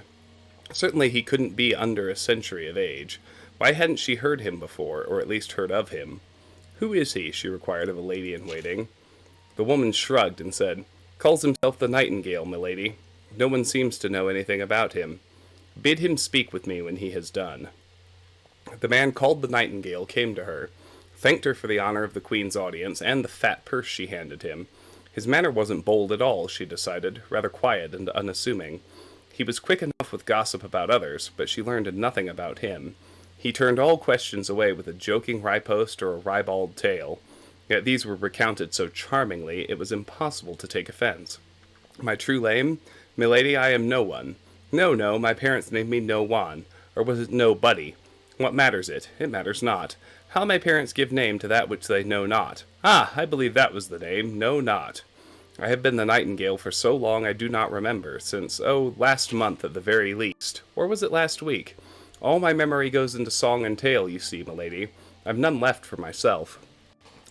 Certainly he couldn't be under a century of age. Why hadn't she heard him before, or at least heard of him? "Who is he?" she required of a lady-in-waiting. The woman shrugged and said, "Calls himself the Nightingale, milady. No one seems to know anything about him. Bid him speak with me when he has done." The man called the Nightingale came to her, thanked her for the honor of the Queen's audience and the fat purse she handed him. His manner wasn't bold at all, she decided, rather quiet and unassuming. He was quick enough with gossip about others, but she learned nothing about him. He turned all questions away with a joking riposte or a ribald tale. Yet these were recounted so charmingly it was impossible to take offense. "My true name? Milady, I am no one. No, my parents named me No One. Or was it Nobody? What matters it? It matters not. How my parents give name to that which they know not. Ah, I believe that was the name, Know Not. I have been the Nightingale for so long I do not remember, since, last month at the very least. Or was it last week? All my memory goes into song and tale, you see, milady. I've none left for myself.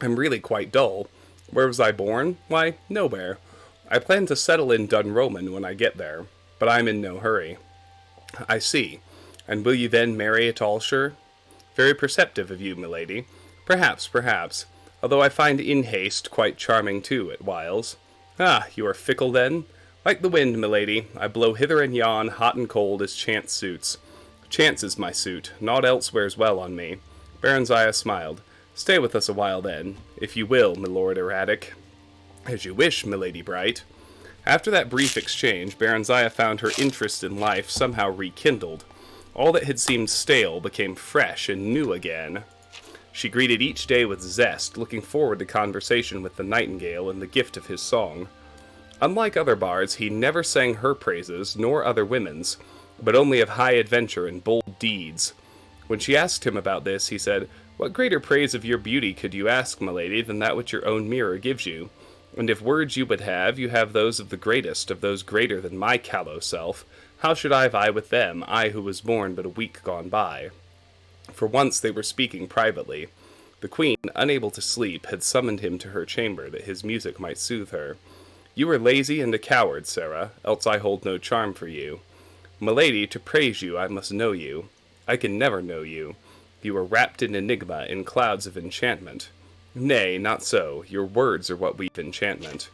I'm really quite dull. Where was I born? Why, nowhere. I plan to settle in Dunroman when I get there, but I'm in no hurry." "I see. And will you then marry at all, sure?" "Very perceptive of you, milady. Perhaps. Although I find in haste quite charming too, at whiles." "Ah, you are fickle then?" "Like the wind, milady. I blow hither and yon, hot and cold, as chance suits." "Chance is my suit. Naught else wears well on me." Baranziah smiled. "Stay with us a while then, if you will, milord erratic." "As you wish, milady bright." After that brief exchange, Baranziah found her interest in life somehow rekindled. All that had seemed stale became fresh and new again. She greeted each day with zest, looking forward to conversation with the Nightingale and the gift of his song. Unlike other bards, he never sang her praises, nor other women's, but only of high adventure and bold deeds. When she asked him about this, he said, "What greater praise of your beauty could you ask, milady, than that which your own mirror gives you? And if words you would have, you have those of the greatest, of those greater than my callow self. How should I vie with them, I who was born but a week gone by?" For once they were speaking privately. The Queen, unable to sleep, had summoned him to her chamber that his music might soothe her. "You are lazy and a coward, Sarah, else I hold no charm for you. Milady, to praise you I must know you. I can never know you. You are wrapped in enigma, in clouds of enchantment. Nay, not so. Your words are what weave enchantment.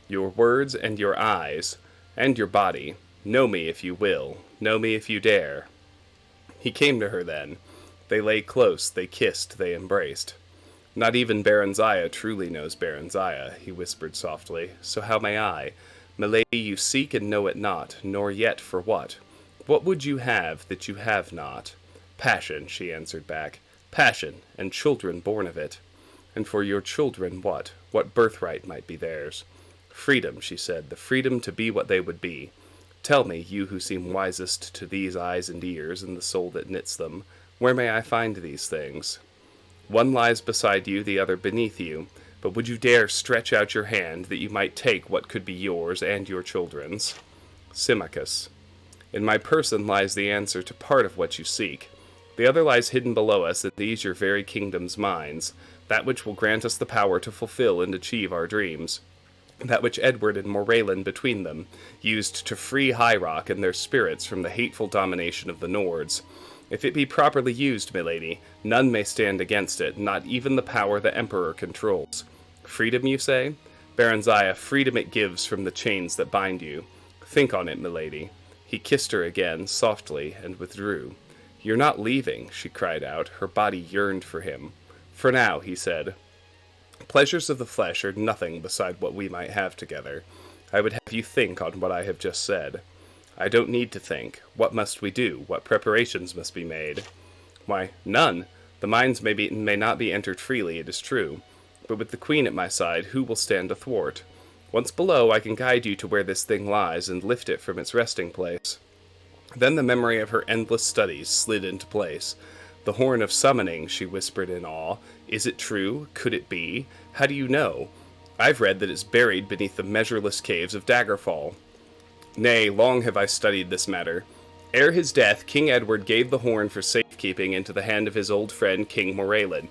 Your words and your eyes, and your body. Know me if you will. Know me if you dare." He came to her then. They lay close, they kissed, they embraced. "Not even Baranziah truly knows Baranziah," he whispered softly. "So how may I? Milady, you seek and know it not, nor yet for what. What would you have that you have not?" "Passion," she answered back. "Passion, and children born of it." "And for your children what? What birthright might be theirs?" "Freedom," she said, "the freedom to be what they would be. Tell me, you who seem wisest to these eyes and ears and the soul that knits them, where may I find these things? One lies beside you, the other beneath you, but would you dare stretch out your hand that you might take what could be yours and your children's?" Symmachus. "In my person lies the answer to part of what you seek. The other lies hidden below us, and these your very kingdom's mines, that which will grant us the power to fulfill and achieve our dreams. That which Edward and Morayland between them used to free High Rock and their spirits from the hateful domination of the Nords. If it be properly used, milady, none may stand against it, not even the power the Emperor controls. Freedom, you say? Baronzaya, freedom it gives from the chains that bind you. Think on it, milady. He kissed her again, softly, and withdrew. You're not leaving, she cried out. Her body yearned for him. For now, he said. Pleasures of the flesh are nothing beside what we might have together. I would have you think on what I have just said. I don't need to think. What must we do? What preparations must be made? Why, none. The mines may not be entered freely, it is true. But with the Queen at my side, who will stand athwart? Once below, I can guide you to where this thing lies and lift it from its resting place. Then the memory of her endless studies slid into place. The horn of summoning, she whispered in awe. Is it true? Could it be? How do you know? I've read that it's buried beneath the measureless caves of Daggerfall. Nay, long have I studied this matter. Ere his death, King Edward gave the horn for safekeeping into the hand of his old friend King Morayland.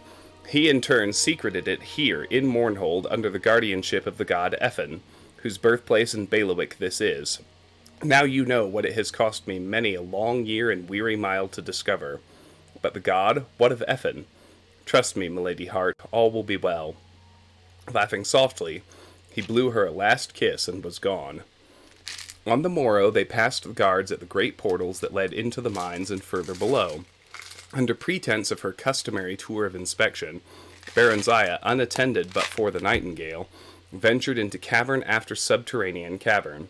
He in turn secreted it here, in Mournhold, under the guardianship of the god Effin, whose birthplace and bailiwick this is. Now you know what it has cost me many a long year and weary mile to discover. But the god, what of Effin? Trust me, milady heart, all will be well. Laughing softly, he blew her a last kiss and was gone. On the morrow they passed the guards at the great portals that led into the mines and further below. Under pretense of her customary tour of inspection, Baronzaya, unattended but for the nightingale, ventured into cavern after subterranean cavern.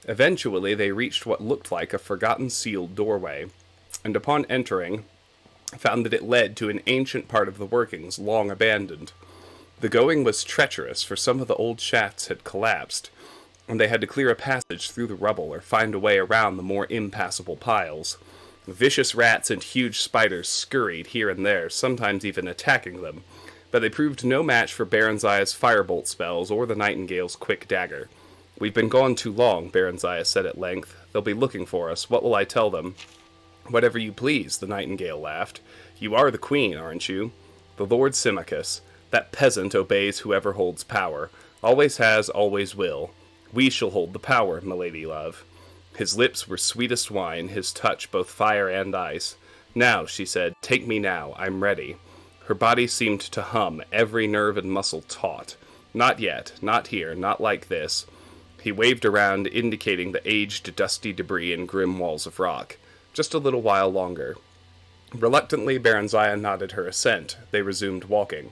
Eventually they reached what looked like a forgotten sealed doorway, and upon entering, found that it led to an ancient part of the workings long abandoned. The going was treacherous, for some of the old shafts had collapsed, and they had to clear a passage through the rubble or find a way around the more impassable piles. Vicious rats and huge spiders scurried here and there, sometimes even attacking them, but they proved no match for Baronzaya's firebolt spells or the Nightingale's quick dagger. We've been gone too long, Baronzaya said at length. They'll be looking for us. What will I tell them? Whatever you please, the Nightingale laughed. You are the queen, aren't you? The Lord Symmachus. That peasant obeys whoever holds power. Always has, always will. We shall hold the power, milady love. His lips were sweetest wine, his touch both fire and ice. Now, she said, take me now, I'm ready. Her body seemed to hum, every nerve and muscle taut. Not yet, not here, not like this. He waved around, indicating the aged, dusty debris and grim walls of rock. Just a little while longer. Reluctantly, Baronzaya nodded her assent. They resumed walking.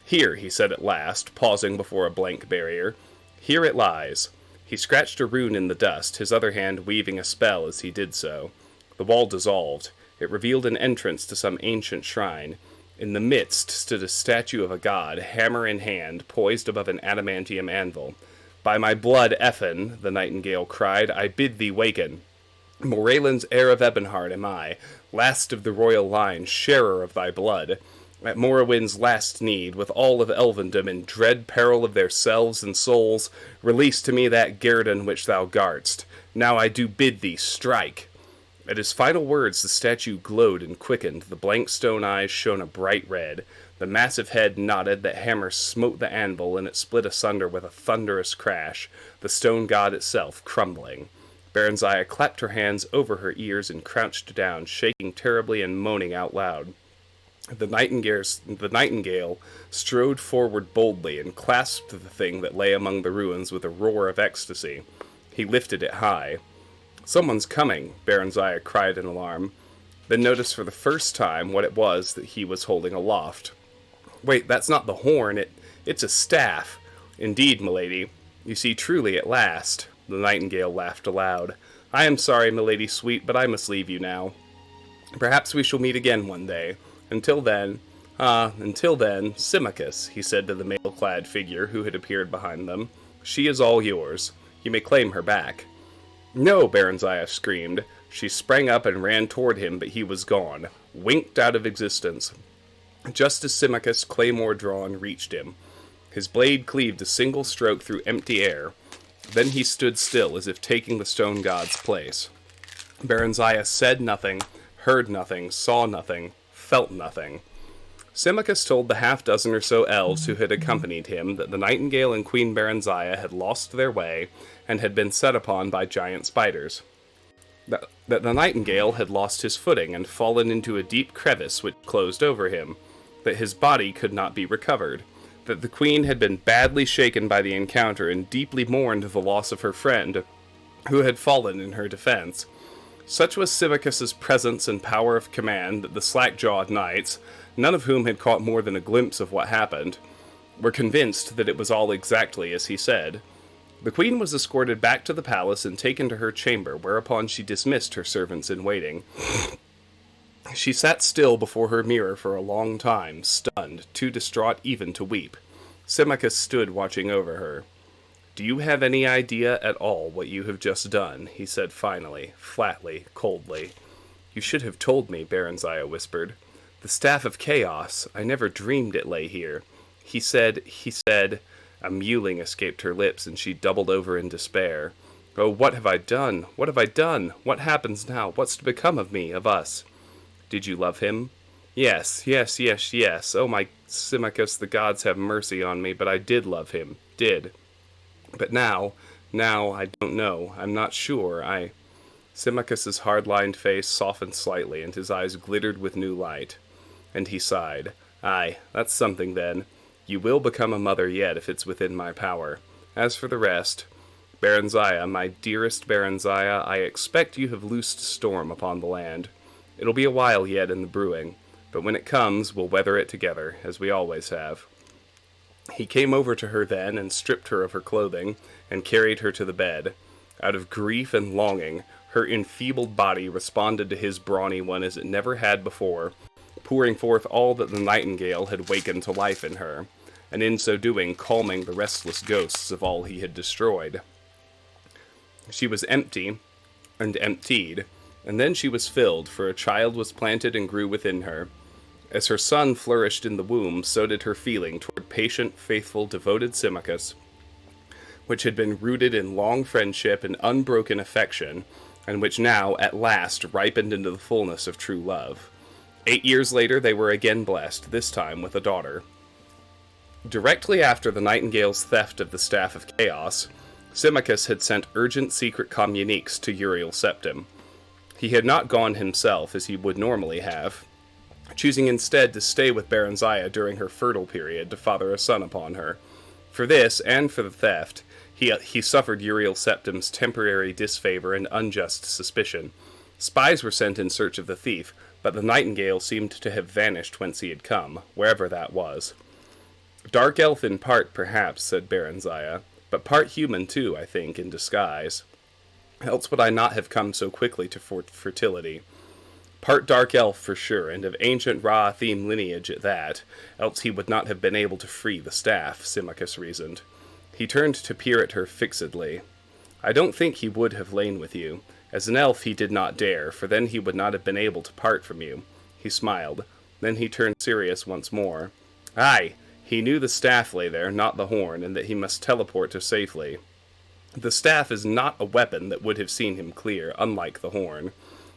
Here, he said at last, pausing before a blank barrier. Here it lies. He scratched a rune in the dust, his other hand weaving a spell as he did so. The wall dissolved. It revealed an entrance to some ancient shrine. In the midst stood a statue of a god, hammer in hand, poised above an adamantium anvil. By my blood, Effin, the Nightingale cried, I bid thee waken. Morayland's heir of Ebonheart am I, last of the royal line, sharer of thy blood. At Morrowind's last need, with all of Elvendom in dread peril of their selves and souls, release to me that guerdon which thou guardst. Now I do bid thee, strike. At his final words the statue glowed and quickened, the blank stone eyes shone a bright red. The massive head nodded, the hammer smote the anvil, and it split asunder with a thunderous crash, the stone god itself crumbling. Baronzaya clapped her hands over her ears and crouched down, shaking terribly and moaning out loud. The Nightingale strode forward boldly and clasped the thing that lay among the ruins with a roar of ecstasy. He lifted it high. Someone's coming, Baronzaya cried in alarm, then noticed for the first time what it was that he was holding aloft. Wait, that's not the horn, it's a staff. Indeed, milady. You see truly at last. The Nightingale laughed aloud. I am sorry, milady sweet, but I must leave you now. Perhaps we shall meet again one day. Until then, Symmachus, he said to the mail-clad figure who had appeared behind them. She is all yours. You may claim her back. No, Baronzaya screamed. She sprang up and ran toward him, but he was gone, winked out of existence. Just as Symmachus, claymore drawn, reached him. His blade cleaved a single stroke through empty air. Then he stood still, as if taking the stone god's place. Baronzaya said nothing. heard nothing, saw nothing, felt nothing. Symmachus told the half-dozen or so elves who had accompanied him that the Nightingale and Queen Berenziah had lost their way and had been set upon by giant spiders. That the Nightingale had lost his footing and fallen into a deep crevice which closed over him, that his body could not be recovered, that the Queen had been badly shaken by the encounter and deeply mourned the loss of her friend, who had fallen in her defense. Such was Symmachus's presence and power of command that the slack-jawed knights, none of whom had caught more than a glimpse of what happened, were convinced that it was all exactly as he said. The queen was escorted back to the palace and taken to her chamber, whereupon she dismissed her servants in waiting. She sat still before her mirror for a long time, stunned, too distraught even to weep. Symmachus stood watching over her. "Do you have any idea at all what you have just done?" he said finally, flatly, coldly. "You should have told me," Berenziah whispered. "The Staff of Chaos, I never dreamed it lay here. He said... A mewling escaped her lips, and she doubled over in despair. "Oh, what have I done? What have I done? What happens now? What's to become of me, of us?" "Did you love him?" Yes. Oh, my Symmachus, the gods have mercy on me, but I did love him. Did. But now, I don't know. I'm not sure. Symmachus's hard-lined face softened slightly, and his eyes glittered with new light. And he sighed. "Aye, that's something then. You will become a mother yet if it's within my power. As for the rest, Berenziah, my dearest Berenziah, I expect you have loosed a storm upon the land. It'll be a while yet in the brewing, but when it comes, we'll weather it together, as we always have." He came over to her then and stripped her of her clothing and carried her to the bed. Out of grief and longing, her enfeebled body responded to his brawny one as it never had before, pouring forth all that the Nightingale had wakened to life in her, and in so doing calming the restless ghosts of all he had destroyed. She was empty, and emptied, and then she was filled, for a child was planted and grew within her. As her son flourished in the womb, so did her feeling toward patient, faithful, devoted Symmachus, which had been rooted in long friendship and unbroken affection, and which now, at last, ripened into the fullness of true love. 8 years later, they were again blessed, this time with a daughter. Directly after the Nightingale's theft of the Staff of Chaos, Symmachus had sent urgent secret communiques to Uriel Septim. He had not gone himself, as he would normally have, choosing instead to stay with Berenziah during her fertile period to father a son upon her. For this, and for the theft, he suffered Uriel Septim's temporary disfavor and unjust suspicion. Spies were sent in search of the thief, but the Nightingale seemed to have vanished whence he had come, wherever that was. "Dark elf in part, perhaps," said Berenziah, "but part human too, I think, in disguise. Else would I not have come so quickly to fertility. Part dark elf for sure, and of ancient Ra-Atheme lineage at that, else he would not have been able to free the staff," Symmachus reasoned. He turned to peer at her fixedly. "I don't think he would have lain with you. As an elf he did not dare, for then he would not have been able to part from you." He smiled. Then he turned serious once more. "Aye, he knew the staff lay there, not the horn, and that he must teleport to safely. The staff is not a weapon that would have seen him clear, unlike the horn.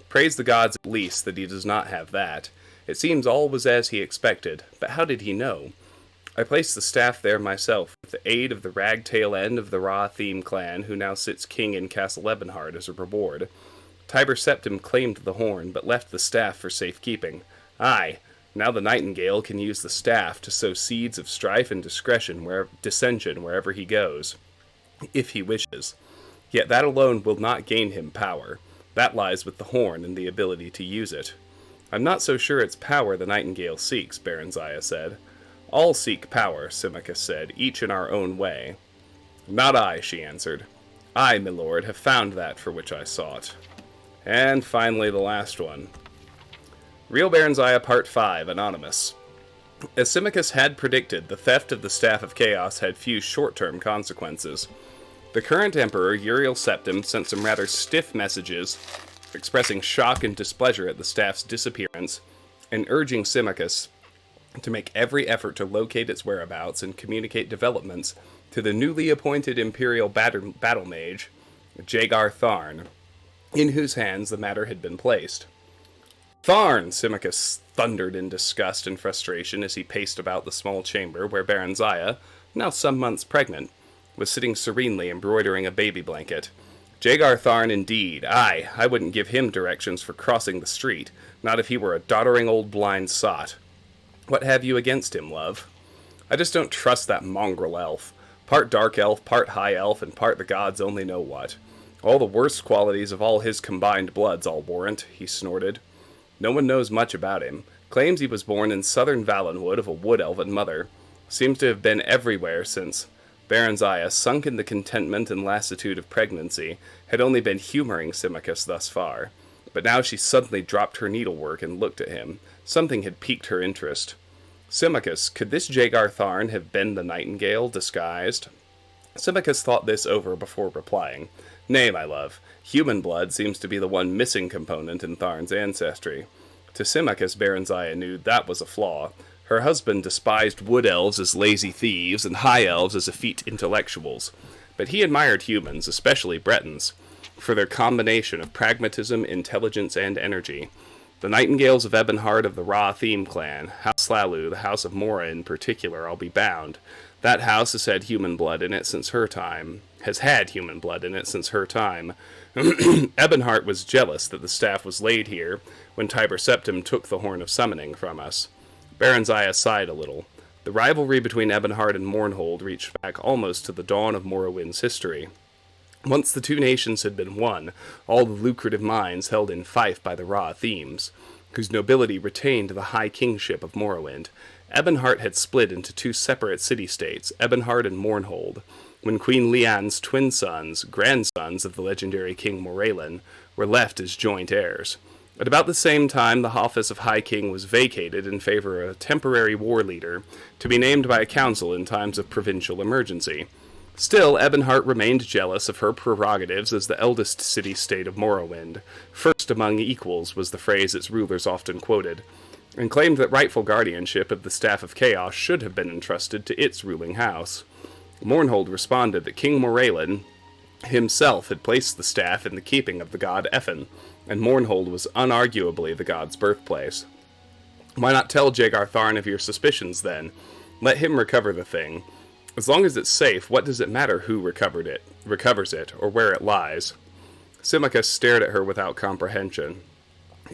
Praise the gods at least that he does not have that. It seems all was as he expected, but how did he know? I placed the staff there myself, with the aid of the ragtail end of the Ra-Atheme clan, who now sits king in Castle Ebonhard as a reward. Tiber Septim claimed the horn, but left the staff for safekeeping. Aye, now the Nightingale can use the staff to sow seeds of strife and dissension wherever he goes, if he wishes. Yet that alone will not gain him power. That lies with the horn and the ability to use it." "I'm not so sure it's power the Nightingale seeks," Berenziah said. "All seek power," Symmachus said, "each in our own way." "Not I," she answered. "I, my lord, have found that for which I sought." And finally the last one. Real Berenziah Part 5, Anonymous. As Symmachus had predicted, the theft of the Staff of Chaos had few short-term consequences. The current emperor, Uriel Septim, sent some rather stiff messages expressing shock and displeasure at the staff's disappearance, and urging Symmachus to make every effort to locate its whereabouts and communicate developments to the newly appointed Imperial battle mage, Jagar Tharn, in whose hands the matter had been placed. Tharn! Symmachus thundered in disgust and frustration as he paced about the small chamber where Baron Zaya, now some months pregnant, was sitting serenely embroidering a baby blanket. Jagar Tharn indeed. Aye, I wouldn't give him directions for crossing the street, not if he were a doddering old blind sot. What have you against him, love? I just don't trust that mongrel elf. Part dark elf, part high elf, and part the gods only know what. All the worst qualities of all his combined bloods, I'll warrant, he snorted. No one knows much about him. Claims he was born in southern Valenwood of a wood-elven mother. Seems to have been everywhere since. Baron Zaya, sunk in the contentment and lassitude of pregnancy, had only been humoring Symmachus thus far. But now she suddenly dropped her needlework and looked at him. Something had piqued her interest. Symmachus, could this Jagar Tharn have been the nightingale, disguised? Symmachus thought this over before replying. Nay, my love, human blood seems to be the one missing component in Tharn's ancestry. To Symmachus, Baron Zaya knew that was a flaw. Her husband despised wood elves as lazy thieves and high elves as effete intellectuals. But he admired humans, especially Bretons, for their combination of pragmatism, intelligence, and energy. The Nightingales of Ebonheart of the Ra Theme clan, House Slalu, the House of Mora in particular, I'll be bound. That house has had human blood in it since her time. Ebonheart was jealous that the staff was laid here when Tiber Septim took the Horn of Summoning from us. Baron Zaya sighed a little. The rivalry between Ebonheart and Mournhold reached back almost to the dawn of Morrowind's history. Once the two nations had been one, all the lucrative mines held in fief by the Ra Themes, whose nobility retained the high kingship of Morrowind. Ebonheart had split into two separate city-states, Ebonheart and Mournhold, when Queen Leanne's twin sons, grandsons of the legendary King Morelin, were left as joint heirs. At about the same time, the office of High King was vacated in favor of a temporary war leader, to be named by a council in times of provincial emergency. Still, Ebonheart remained jealous of her prerogatives as the eldest city-state of Morrowind. First among equals was the phrase its rulers often quoted, and claimed that rightful guardianship of the Staff of Chaos should have been entrusted to its ruling house. Mournhold responded that King Morelin himself had placed the staff in the keeping of the god Effin, and Mournhold was unarguably the god's birthplace. Why not tell Jagar Tharn of your suspicions, then? Let him recover the thing. As long as it's safe, what does it matter who recovers it, or where it lies? Symmachus stared at her without comprehension.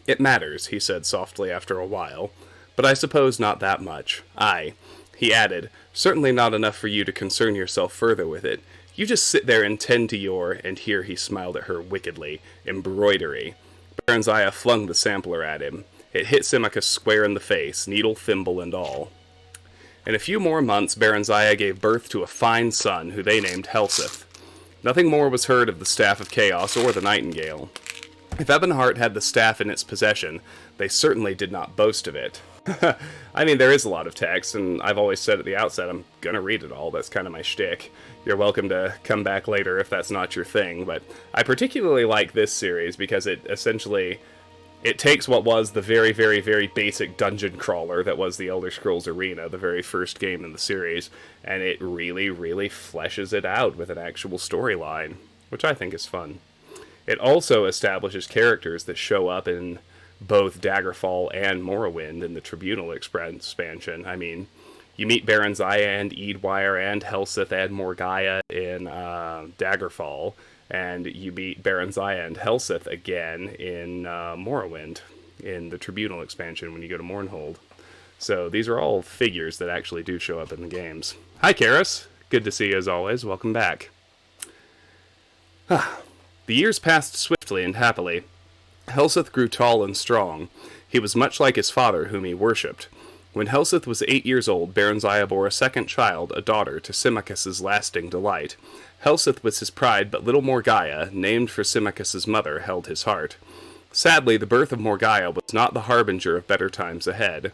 It matters, he said softly after a while, but I suppose not that much. Aye, he added, certainly not enough for you to concern yourself further with it. You just sit there and tend to your, and here he smiled at her wickedly, embroidery. Baron Zaya flung the sampler at him. It hit Symmachus square in the face, needle, thimble, and all. In a few more months, Baron Zaya gave birth to a fine son, who they named Helseth. Nothing more was heard of the Staff of Chaos or the Nightingale. If Ebonheart had the staff in its possession, they certainly did not boast of it. I mean, there is a lot of text, and I've always said at the outset, I'm gonna read it all. That's kind of my shtick. You're welcome to come back later if that's not your thing, but I particularly like this series because it essentially... It takes what was the very, very, very basic dungeon crawler that was the Elder Scrolls Arena, the very first game in the series, and it really, really fleshes it out with an actual storyline, which I think is fun. It also establishes characters that show up in both Daggerfall and Morrowind in the Tribunal expansion. I mean, you meet Baron Zaya and Eadwire and Helseth and Morgaya in Daggerfall, and you meet Baron Zaya and Helseth again in Morrowind, in the Tribunal expansion when you go to Mournhold. So these are all figures that actually do show up in the games. Hi, Karis. Good to see you as always. Welcome back. The years passed swiftly and happily. Helseth grew tall and strong. He was much like his father, whom he worshipped. When Helseth was 8 years old, Baron Zaya bore a second child, a daughter, to Symmachus's lasting delight. Helseth was his pride, but little Morgaya, named for Symmachus's mother, held his heart. Sadly, the birth of Morgaya was not the harbinger of better times ahead.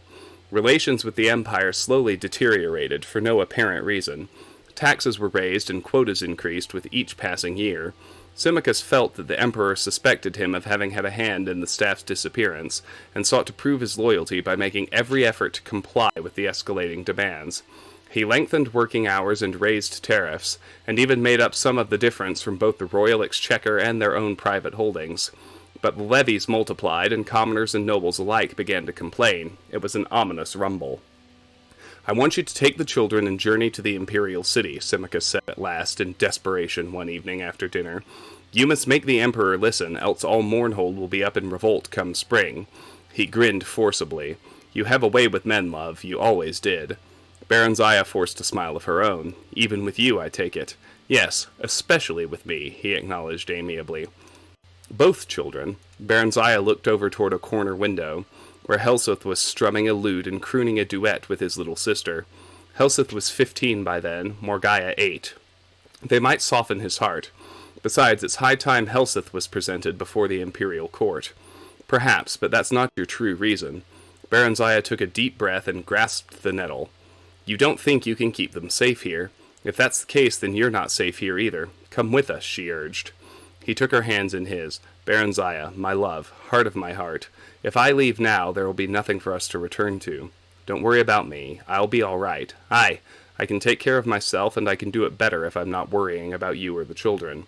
Relations with the Empire slowly deteriorated, for no apparent reason. Taxes were raised and quotas increased with each passing year. Symmachus felt that the Emperor suspected him of having had a hand in the staff's disappearance, and sought to prove his loyalty by making every effort to comply with the escalating demands. He lengthened working hours and raised tariffs, and even made up some of the difference from both the royal exchequer and their own private holdings. But the levies multiplied, and commoners and nobles alike began to complain. It was an ominous rumble. "I want you to take the children and journey to the Imperial City," Symmachus said at last, in desperation, one evening after dinner. "You must make the Emperor listen, else all Mournhold will be up in revolt come spring." He grinned forcibly. "You have a way with men, love. You always did." Baronziah forced a smile of her own. "Even with you, I take it." "Yes, especially with me," he acknowledged amiably. Both children. Baronziah looked over toward a corner window, where Helseth was strumming a lute and crooning a duet with his little sister. Helseth was 15 by then, Morgaya 8. They might soften his heart. Besides, it's high time Helseth was presented before the imperial court. Perhaps, but that's not your true reason. Baronziah took a deep breath and grasped the nettle. "You don't think you can keep them safe here? If that's the case, then you're not safe here either. Come with us," she urged. He took her hands in his. "Baronziah, my love, heart of my heart, if I leave now, there will be nothing for us to return to. Don't worry about me. I'll be all right. Aye, I can take care of myself, and I can do it better if I'm not worrying about you or the children."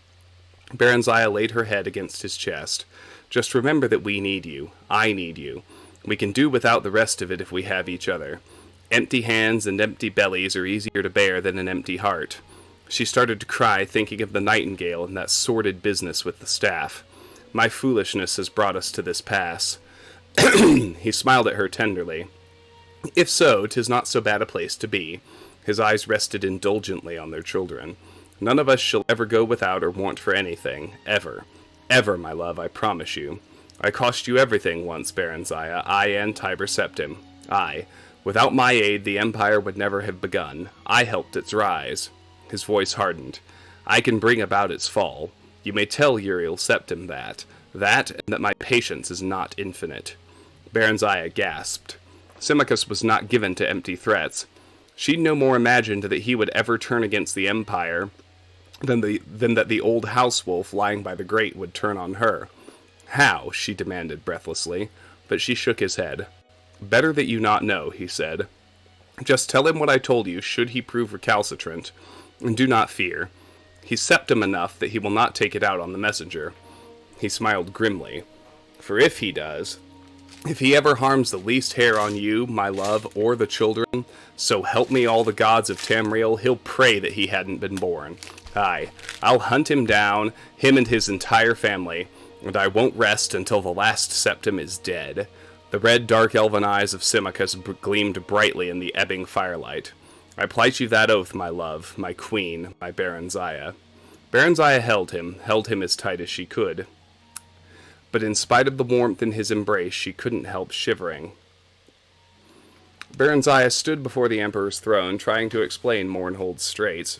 Baronziah laid her head against his chest. "Just remember that we need you. I need you. We can do without the rest of it if we have each other. Empty hands and empty bellies are easier to bear than an empty heart." She started to cry, thinking of the nightingale and that sordid business with the staff. "My foolishness has brought us to this pass." He smiled at her tenderly. "If so, 'tis not so bad a place to be." His eyes rested indulgently on their children. "None of us shall ever go without or want for anything. Ever. Ever, my love, I promise you. I cost you everything once, Baronziah, I and Tiber Septim. Aye. Without my aid, the Empire would never have begun. I helped its rise." His voice hardened. "I can bring about its fall. You may tell Uriel Septim that. That, and that my patience is not infinite." Baronziah gasped. Symmachus was not given to empty threats. She'd no more imagined that he would ever turn against the Empire than that the old house wolf lying by the grate would turn on her. "How?" she demanded breathlessly, but she shook his head. "Better that you not know," he said. "Just tell him what I told you should he prove recalcitrant. And do not fear. He's septum enough that he will not take it out on the messenger." He smiled grimly. "For if he does, if he ever harms the least hair on you, my love, or the children, so help me all the gods of Tamriel, he'll pray that he hadn't been born. Aye, I'll hunt him down, him and his entire family, and I won't rest until the last septum is dead." The red, dark elven eyes of Symmachus gleamed brightly in the ebbing firelight. "I plight you that oath, my love, my queen, my Baronziah." Baronziah held him as tight as she could. But in spite of the warmth in his embrace, she couldn't help shivering. Baronziah stood before the Emperor's throne, trying to explain Mournhold's straits.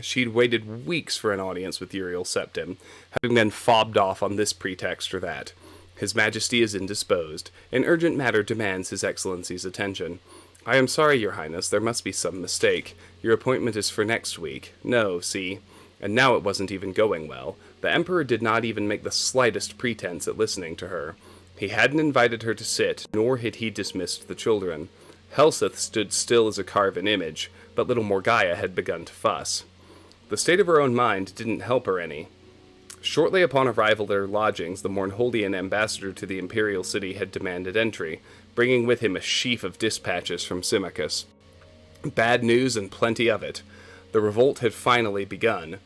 She'd waited weeks for an audience with Uriel Septim, having been fobbed off on this pretext or that. His Majesty is indisposed. An urgent matter demands His Excellency's attention. "I am sorry, Your Highness, there must be some mistake. Your appointment is for next week." No, see. And now it wasn't even going well. The Emperor did not even make the slightest pretense at listening to her. He hadn't invited her to sit, nor had he dismissed the children. Helseth stood still as a carven image, but little Morgaya had begun to fuss. The state of her own mind didn't help her any. Shortly upon arrival at her lodgings, the Mournholdian ambassador to the Imperial City had demanded entry, bringing with him a sheaf of dispatches from Symmachus. Bad news and plenty of it. The revolt had finally begun.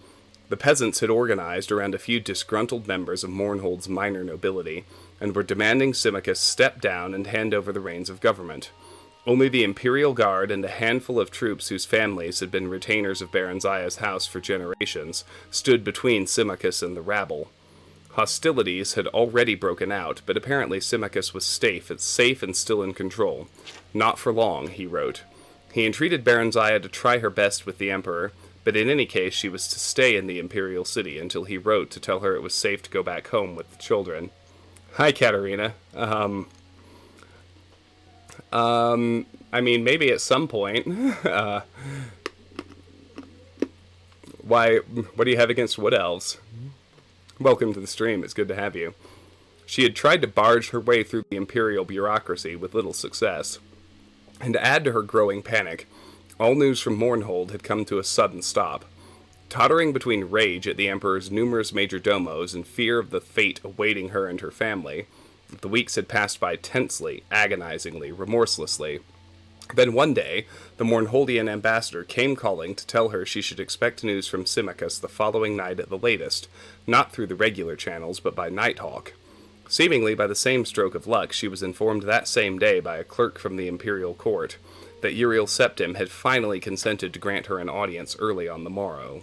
The peasants had organized around a few disgruntled members of Mournhold's minor nobility, and were demanding Symmachus step down and hand over the reins of government. Only the Imperial Guard and a handful of troops whose families had been retainers of Baronziah's house for generations stood between Symmachus and the rabble. Hostilities had already broken out, but apparently Symmachus was safe and still in control. "Not for long," he wrote. He entreated Baronziah to try her best with the Emperor, but in any case she was to stay in the Imperial City until he wrote to tell her it was safe to go back home with the children. "Hi, Katerina. I mean, maybe at some point. Why, what do you have against wood elves? Welcome to the stream, it's good to have you." She had tried to barge her way through the imperial bureaucracy with little success. And to add to her growing panic, all news from Mournhold had come to a sudden stop. Tottering between rage at the Emperor's numerous major domos and fear of the fate awaiting her and her family, the weeks had passed by tensely, agonizingly, remorselessly. Then one day, the Mournholdian ambassador came calling to tell her she should expect news from Symmachus the following night at the latest, not through the regular channels, but by Nighthawk. Seemingly by the same stroke of luck, she was informed that same day by a clerk from the imperial court that Uriel Septim had finally consented to grant her an audience early on the morrow.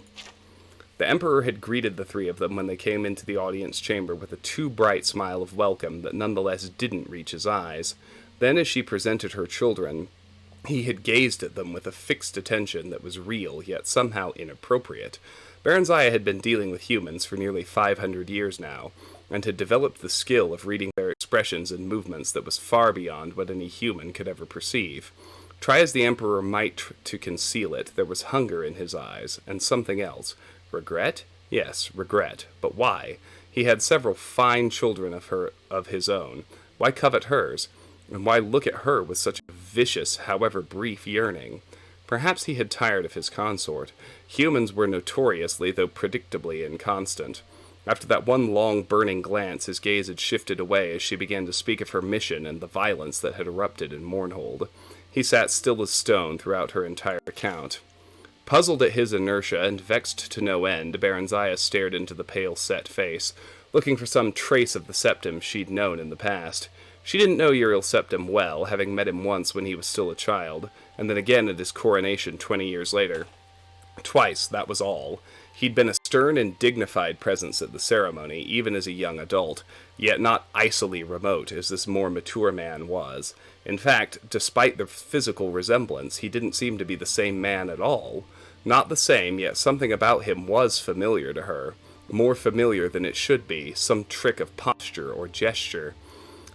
The Emperor had greeted the three of them when they came into the audience chamber with a too bright smile of welcome that nonetheless didn't reach his eyes. Then, as she presented her children, he had gazed at them with a fixed attention that was real, yet somehow inappropriate. Baranziah had been dealing with humans for nearly 500 years now, and had developed the skill of reading their expressions and movements that was far beyond what any human could ever perceive. Try as the Emperor might to conceal it, there was hunger in his eyes, and something else. Regret? Yes, regret. But why? He had several fine children of his own. Why covet hers? And why look at her with such a vicious, however brief, yearning? Perhaps he had tired of his consort. Humans were notoriously, though predictably, inconstant. After that one long, burning glance, his gaze had shifted away as she began to speak of her mission and the violence that had erupted in Mournhold. He sat still as stone throughout her entire account. Puzzled at his inertia and vexed to no end, Baranziah stared into the pale, set face, looking for some trace of the Septim she'd known in the past. She didn't know Uriel Septim well, having met him once when he was still a child, and then again at his coronation 20 years later. Twice, that was all. He'd been a stern and dignified presence at the ceremony, even as a young adult, yet not icily remote as this more mature man was. In fact, despite the physical resemblance, he didn't seem to be the same man at all. Not the same, yet something about him was familiar to her. More familiar than it should be, some trick of posture or gesture.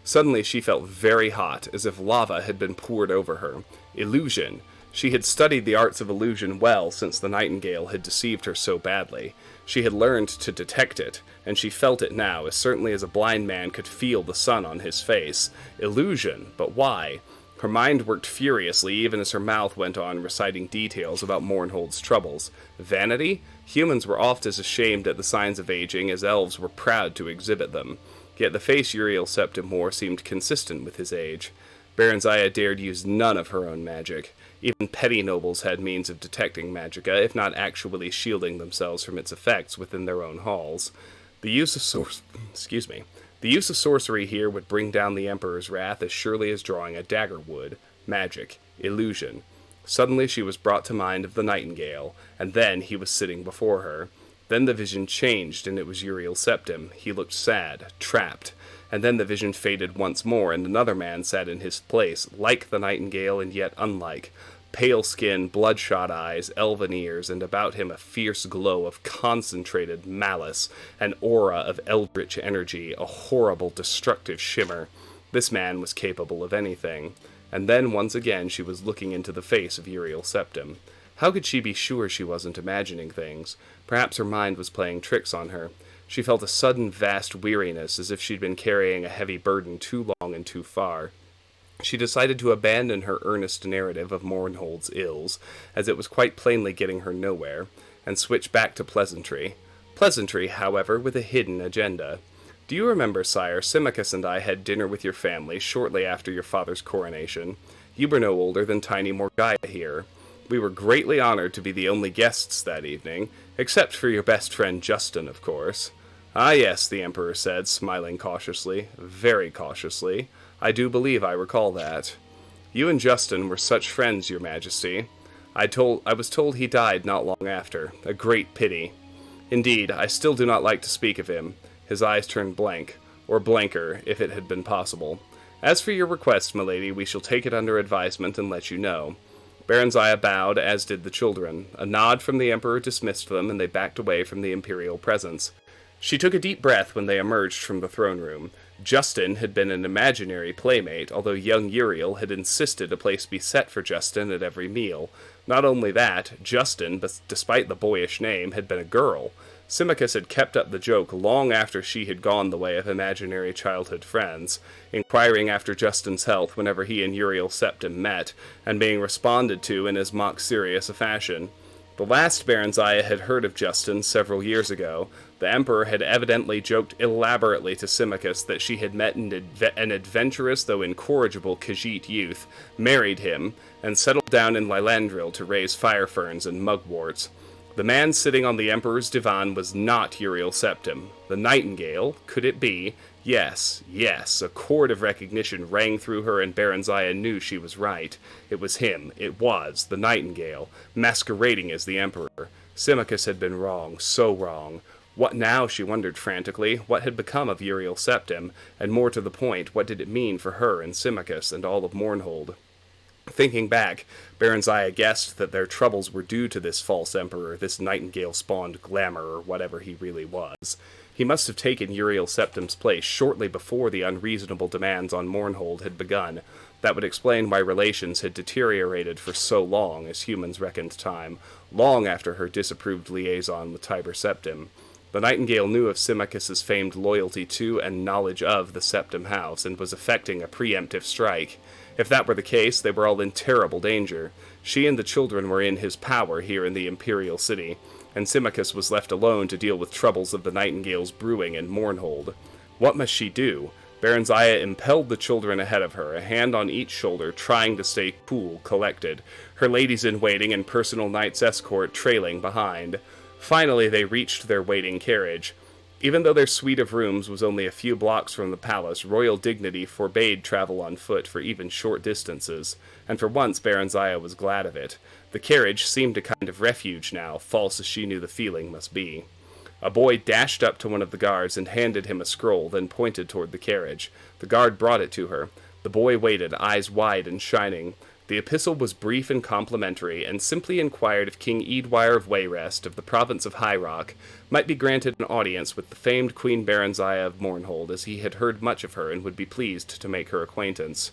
Suddenly she felt very hot, as if lava had been poured over her. Illusion. She had studied the arts of illusion well since the nightingale had deceived her so badly. She had learned to detect it, and she felt it now as certainly as a blind man could feel the sun on his face. Illusion, but why? Her mind worked furiously even as her mouth went on reciting details about Mournhold's troubles. Vanity? Humans were oft as ashamed at the signs of aging as elves were proud to exhibit them. Yet the face Uriel Septim wore seemed consistent with his age. Baranziah dared use none of her own magic. Even petty nobles had means of detecting magicka, if not actually shielding themselves from its effects within their own halls. The use of sorcery here would bring down the Emperor's wrath as surely as drawing a dagger would. Magic. Illusion. Suddenly she was brought to mind of the nightingale, and then he was sitting before her. Then the vision changed, and it was Uriel Septim. He looked sad, trapped. And then the vision faded once more, and another man sat in his place, like the nightingale and yet unlike. Pale skin, bloodshot eyes, elven ears, and about him a fierce glow of concentrated malice, an aura of eldritch energy, a horrible, destructive shimmer. This man was capable of anything. And then, once again, she was looking into the face of Uriel Septim. How could she be sure she wasn't imagining things? Perhaps her mind was playing tricks on her. She felt a sudden vast weariness, as if she'd been carrying a heavy burden too long and too far. She decided to abandon her earnest narrative of Mournhold's ills, as it was quite plainly getting her nowhere, and switch back to pleasantry. Pleasantry, however, with a hidden agenda. Do you remember, sire, Symmachus and I had dinner with your family shortly after your father's coronation? You were no older than tiny Morgaya here. We were greatly honored to be the only guests that evening, except for your best friend Justin, of course. Ah, yes, the Emperor said, smiling cautiously, very cautiously. I do believe I recall that. You and Justin were such friends, your majesty. I was told he died not long after. A great pity. Indeed, I still do not like to speak of him. His eyes turned blank, or blanker, if it had been possible. As for your request, milady, we shall take it under advisement and let you know. Baranziah bowed, as did the children. A nod from the Emperor dismissed them, and they backed away from the imperial presence. She took a deep breath when they emerged from the throne room. Justin had been an imaginary playmate, although young Uriel had insisted a place be set for Justin at every meal. Not only that, Justin, despite the boyish name, had been a girl. Symmachus had kept up the joke long after she had gone the way of imaginary childhood friends, inquiring after Justin's health whenever he and Uriel Septim met, and being responded to in as mock-serious a fashion. The last Baronzaya had heard of Justin several years ago. The Emperor had evidently joked elaborately to Symmachus that she had met an adventurous though incorrigible Khajiit youth, married him, and settled down in Lilandril to raise fire ferns and mugworts. The man sitting on the Emperor's divan was not Uriel Septim. The Nightingale, could it be? Yes, yes, a chord of recognition rang through her, and Baronzaya knew she was right. It was him. It was the Nightingale, masquerading as the Emperor. Symmachus had been wrong, so wrong. What now, she wondered frantically? What had become of Uriel Septim? And more to the point, what did it mean for her and Symmachus and all of Mournhold? Thinking back, Baronzaya guessed that their troubles were due to this false emperor, this nightingale-spawned glamour, or whatever he really was. He must have taken Uriel Septim's place shortly before the unreasonable demands on Mournhold had begun. That would explain why relations had deteriorated for so long, as humans reckoned time, long after her disapproved liaison with Tiber Septim. The Nightingale knew of Symmachus's famed loyalty to and knowledge of the Septim House, and was effecting a preemptive strike. If that were the case, they were all in terrible danger. She and the children were in his power here in the Imperial City, and Symmachus was left alone to deal with troubles of the Nightingale's brewing in Mournhold. What must she do? Baronzaya impelled the children ahead of her, a hand on each shoulder, trying to stay cool, collected, her ladies-in-waiting and personal knight's escort trailing behind. Finally, they reached their waiting carriage. Even though their suite of rooms was only a few blocks from the palace, royal dignity forbade travel on foot for even short distances, and for once Baronzaya was glad of it. The carriage seemed a kind of refuge now, false as she knew the feeling must be. A boy dashed up to one of the guards and handed him a scroll, then pointed toward the carriage. The guard brought it to her. The boy waited, eyes wide and shining. The epistle was brief and complimentary, and simply inquired if King Eadwire of Wayrest, of the province of High Rock, might be granted an audience with the famed Queen Baronzaya of Mournhold, as he had heard much of her and would be pleased to make her acquaintance.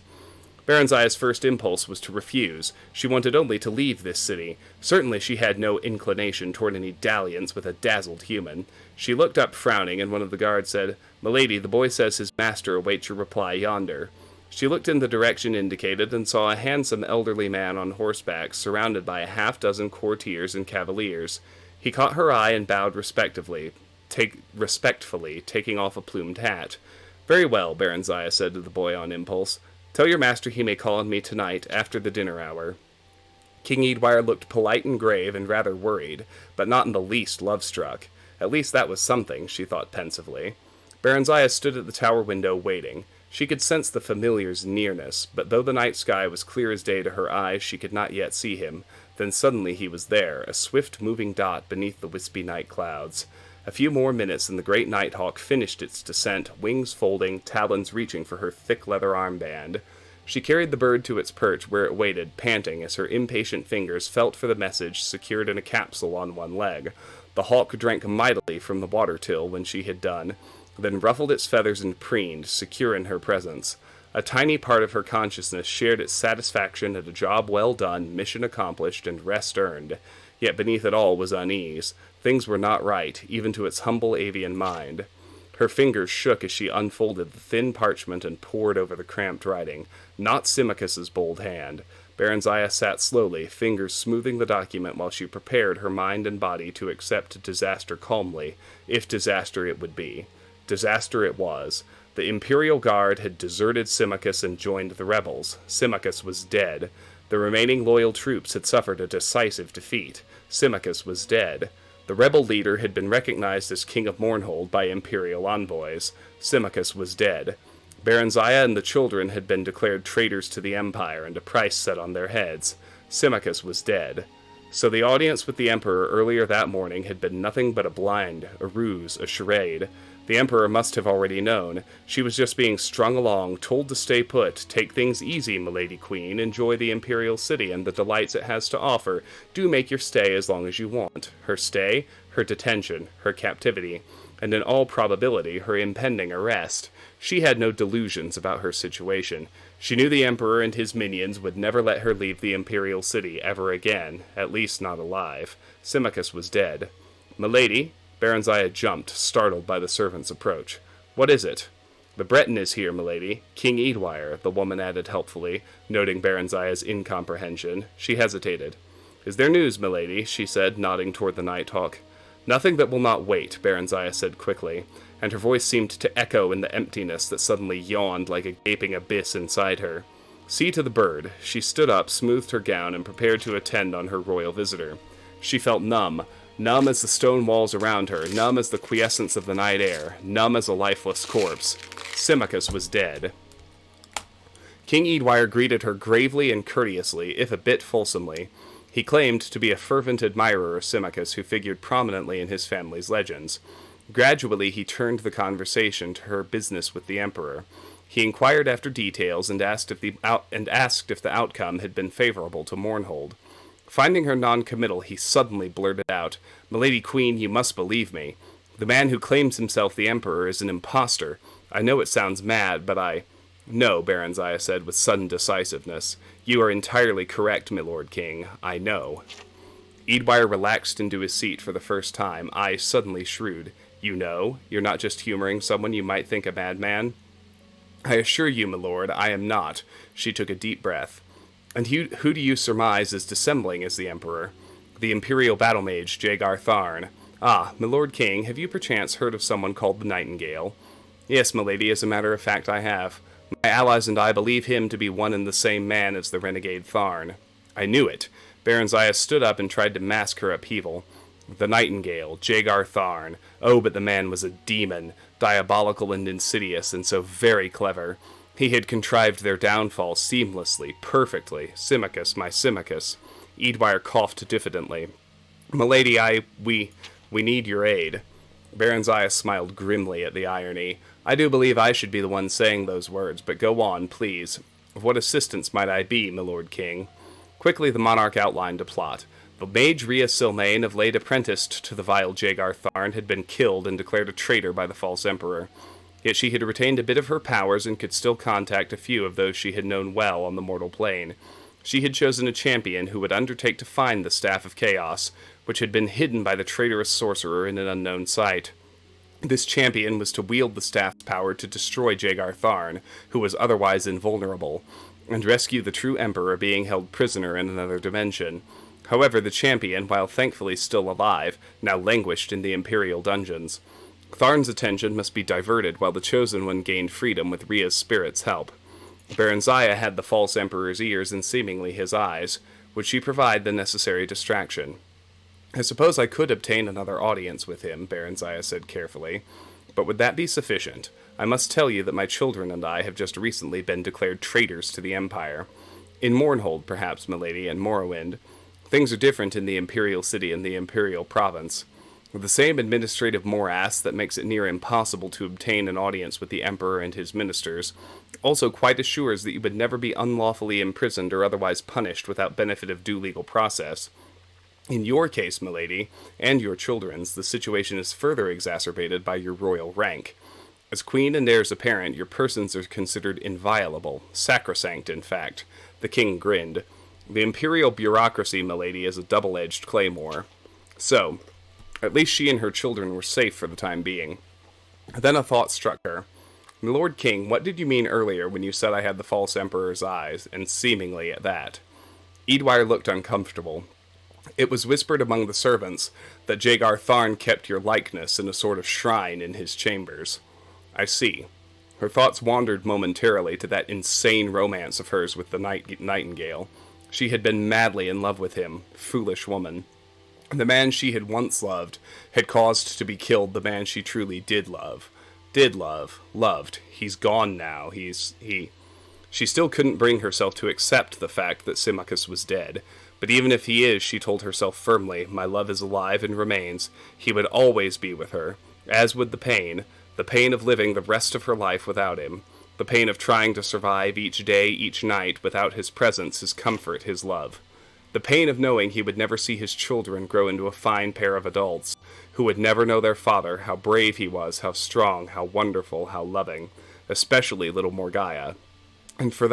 Baronzaya's first impulse was to refuse. She wanted only to leave this city. Certainly she had no inclination toward any dalliance with a dazzled human. She looked up frowning, and one of the guards said, "Milady, the boy says his master awaits your reply yonder." She looked in the direction indicated and saw a handsome elderly man on horseback, surrounded by a half-dozen courtiers and cavaliers. He caught her eye and bowed respectfully, taking off a plumed hat. "Very well," Baronzaya said to the boy on impulse. "Tell your master he may call on me tonight, after the dinner hour." King Eadwire looked polite and grave and rather worried, but not in the least love-struck. At least that was something, she thought pensively. Baronzaya stood at the tower window waiting. She could sense the familiar's nearness, but though the night sky was clear as day to her eyes, she could not yet see him. Then suddenly he was there, a swift-moving dot beneath the wispy night clouds. A few more minutes and the great nighthawk finished its descent, wings folding, talons reaching for her thick leather armband. She carried the bird to its perch, where it waited, panting, as her impatient fingers felt for the message secured in a capsule on one leg. The hawk drank mightily from the water-till when she had done, then ruffled its feathers and preened, secure in her presence. A tiny part of her consciousness shared its satisfaction at a job well done, mission accomplished, and rest earned. Yet beneath it all was unease. Things were not right, even to its humble avian mind. Her fingers shook as she unfolded the thin parchment and pored over the cramped writing. Not Symmachus's bold hand. Baronzaya sat slowly, fingers smoothing the document while she prepared her mind and body to accept disaster calmly, if disaster it would be. Disaster it was. The Imperial Guard had deserted Symmachus and joined the rebels. Symmachus was dead. The remaining loyal troops had suffered a decisive defeat. Symmachus was dead. The rebel leader had been recognized as King of Mournhold by Imperial envoys. Symmachus was dead. Baronzaya and the children had been declared traitors to the Empire and a price set on their heads. Symmachus was dead. So the audience with the Emperor earlier that morning had been nothing but a blind, a ruse, a charade. The Emperor must have already known. She was just being strung along, told to stay put, take things easy, milady queen, enjoy the Imperial City and the delights it has to offer. Do make your stay as long as you want. Her stay, her detention, her captivity, and in all probability her impending arrest. She had no delusions about her situation. She knew the Emperor and his minions would never let her leave the Imperial City ever again, at least not alive. Symmachus was dead. "Milady?" Baronzaya jumped, startled by the servant's approach. "What is it?" "The Breton is here, milady. King Eadwire," the woman added helpfully, noting Baronzaya's incomprehension. She hesitated. "Is there news, milady?" she said, nodding toward the Nighthawk. "Nothing that will not wait," Baronziah said quickly, and her voice seemed to echo in the emptiness that suddenly yawned like a gaping abyss inside her. "See to the bird." She stood up, smoothed her gown, and prepared to attend on her royal visitor. She felt numb as the stone walls around her, numb as the quiescence of the night air, numb as a lifeless corpse. Symmachus was dead. King Eadwire greeted her gravely and courteously, if a bit fulsomely. He claimed to be a fervent admirer of Symmachus, who figured prominently in his family's legends. Gradually he turned the conversation to her business with the Emperor. He inquired after details and asked if the outcome had been favorable to Mournhold. Finding her non-committal, he suddenly blurted out, "Milady Queen, you must believe me. The man who claims himself the Emperor is an impostor. I know it sounds mad, but "No," Baronziah said with sudden decisiveness. "You are entirely correct, my Lord King. I know." Eadwire relaxed into his seat for the first time, eyes suddenly shrewd. "You know? You're not just humoring someone you might think a madman?" "I assure you, my lord, I am not." She took a deep breath. "And who do you surmise is dissembling as the Emperor?" "The Imperial battle mage, Jagar Tharn." "Ah, my Lord King, have you perchance heard of someone called the Nightingale?" "Yes, milady, as a matter of fact I have. My allies and I believe him to be one and the same man as the renegade Tharn." "I knew it." Baronziah stood up and tried to mask her upheaval. The Nightingale, Jagar Tharn. Oh, but the man was a demon, diabolical and insidious, and so very clever. He had contrived their downfall seamlessly, perfectly. Symmachus, my Symmachus. Eadwire coughed diffidently. "Milady, we need your aid." Baronziah smiled grimly at the irony. "I do believe I should be the one saying those words, but go on, please. Of what assistance might I be, my Lord King?" Quickly the monarch outlined a plot. The mage Rhea Silmain, of late apprenticed to the vile Jagar Tharn, had been killed and declared a traitor by the false emperor. Yet she had retained a bit of her powers and could still contact a few of those she had known well on the mortal plane. She had chosen a champion who would undertake to find the Staff of Chaos, which had been hidden by the traitorous sorcerer in an unknown site. This champion was to wield the staff's power to destroy Jagar Tharn, who was otherwise invulnerable, and rescue the true emperor being held prisoner in another dimension. However, the champion, while thankfully still alive, now languished in the Imperial dungeons. Tharn's attention must be diverted while the Chosen One gained freedom with Rhea's spirit's help. Baronziah had the false emperor's ears and seemingly his eyes. Would she provide the necessary distraction? "I suppose I could obtain another audience with him," Baronziah said carefully. "But would that be sufficient? I must tell you that my children and I have just recently been declared traitors to the Empire. In Mournhold, perhaps, milady, and Morrowind. Things are different in the Imperial City and the Imperial Province. The same administrative morass that makes it near impossible to obtain an audience with the Emperor and his ministers also quite assures that you would never be unlawfully imprisoned or otherwise punished without benefit of due legal process. In your case, milady, and your children's, the situation is further exacerbated by your royal rank. As queen and heirs apparent, your persons are considered inviolable, sacrosanct, in fact." The king grinned. "The imperial bureaucracy, milady, is a double-edged claymore." So, at least she and her children were safe for the time being. Then a thought struck her. "My Lord King, what did you mean earlier when you said I had the false emperor's eyes, and seemingly at that?" Eadwire looked uncomfortable. "It was whispered among the servants that Jagar Tharn kept your likeness in a sort of shrine in his chambers." "I see." Her thoughts wandered momentarily to that insane romance of hers with the Nightingale. She had been madly in love with him, foolish woman. The man she had once loved had caused to be killed the man she truly did love. Loved. He's gone now. She still couldn't bring herself to accept the fact that Symmachus was dead. But even if he is, she told herself firmly, my love is alive and remains. He would always be with her, as would the pain of living the rest of her life without him, the pain of trying to survive each day, each night, without his presence, his comfort, his love. The pain of knowing he would never see his children grow into a fine pair of adults, who would never know their father, how brave he was, how strong, how wonderful, how loving, especially little Morgaya. And for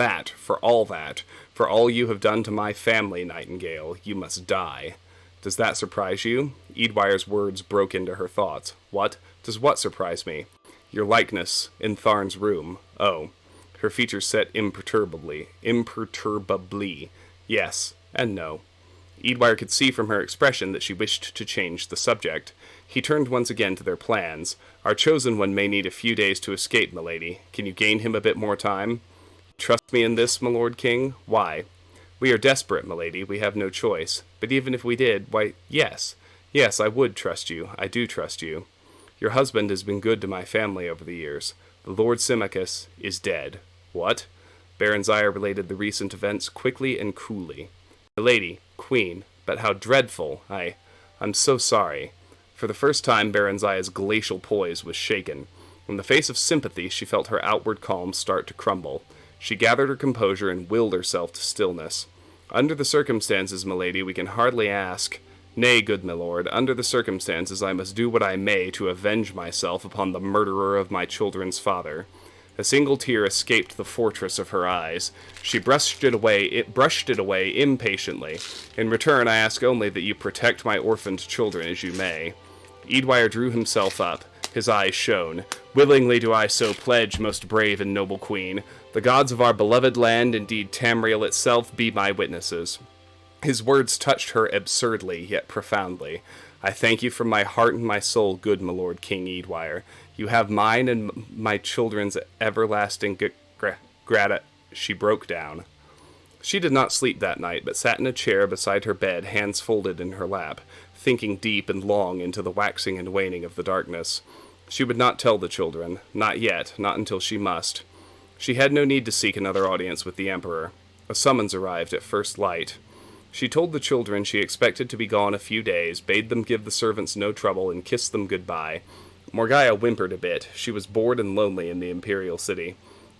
all you have done to my family, Nightingale, you must die. Does that surprise you?" Eadwire's words broke into her thoughts. "What? Does what surprise me?" "Your likeness in Tharn's room." "Oh." Her features set imperturbably. Yes, and no. Eadwire could see from her expression that she wished to change the subject. He turned once again to their plans. Our chosen one may need a few days to escape, milady. Can you gain him a bit more time? Trust me in this, my lord king? Why? We are desperate, milady. We have no choice. But even if we did, why, yes. Yes, I would trust you. I do trust you. Your husband has been good to my family over the years. The Lord Symmachus is dead. What? Baron Zaya related the recent events quickly and coolly. Milady, queen, but how dreadful. I'm so sorry. For the first time, Baron Zaya's glacial poise was shaken. In the face of sympathy, she felt her outward calm start to crumble. She gathered her composure and willed herself to stillness. Under the circumstances, milady, we can hardly ask. Nay, good my lord, under the circumstances I must do what I may to avenge myself upon the murderer of my children's father. A single tear escaped the fortress of her eyes. She brushed it away impatiently. In return, I ask only that you protect my orphaned children as you may. Eadwire drew himself up. His eyes shone. Willingly do I so pledge, most brave and noble queen. The gods of our beloved land, indeed Tamriel itself, be my witnesses. His words touched her absurdly, yet profoundly. I thank you from my heart and my soul, good my lord King Eadwire. You have mine and my children's everlasting gratitude. She broke down. She did not sleep that night, but sat in a chair beside her bed, hands folded in her lap, thinking deep and long into the waxing and waning of the darkness. She would not tell the children, not yet, not until she must. She had no need to seek another audience with the Emperor. A summons arrived at first light. She told the children she expected to be gone a few days, bade them give the servants no trouble, and kissed them goodbye. Morgaya whimpered a bit. She was bored and lonely in the Imperial City.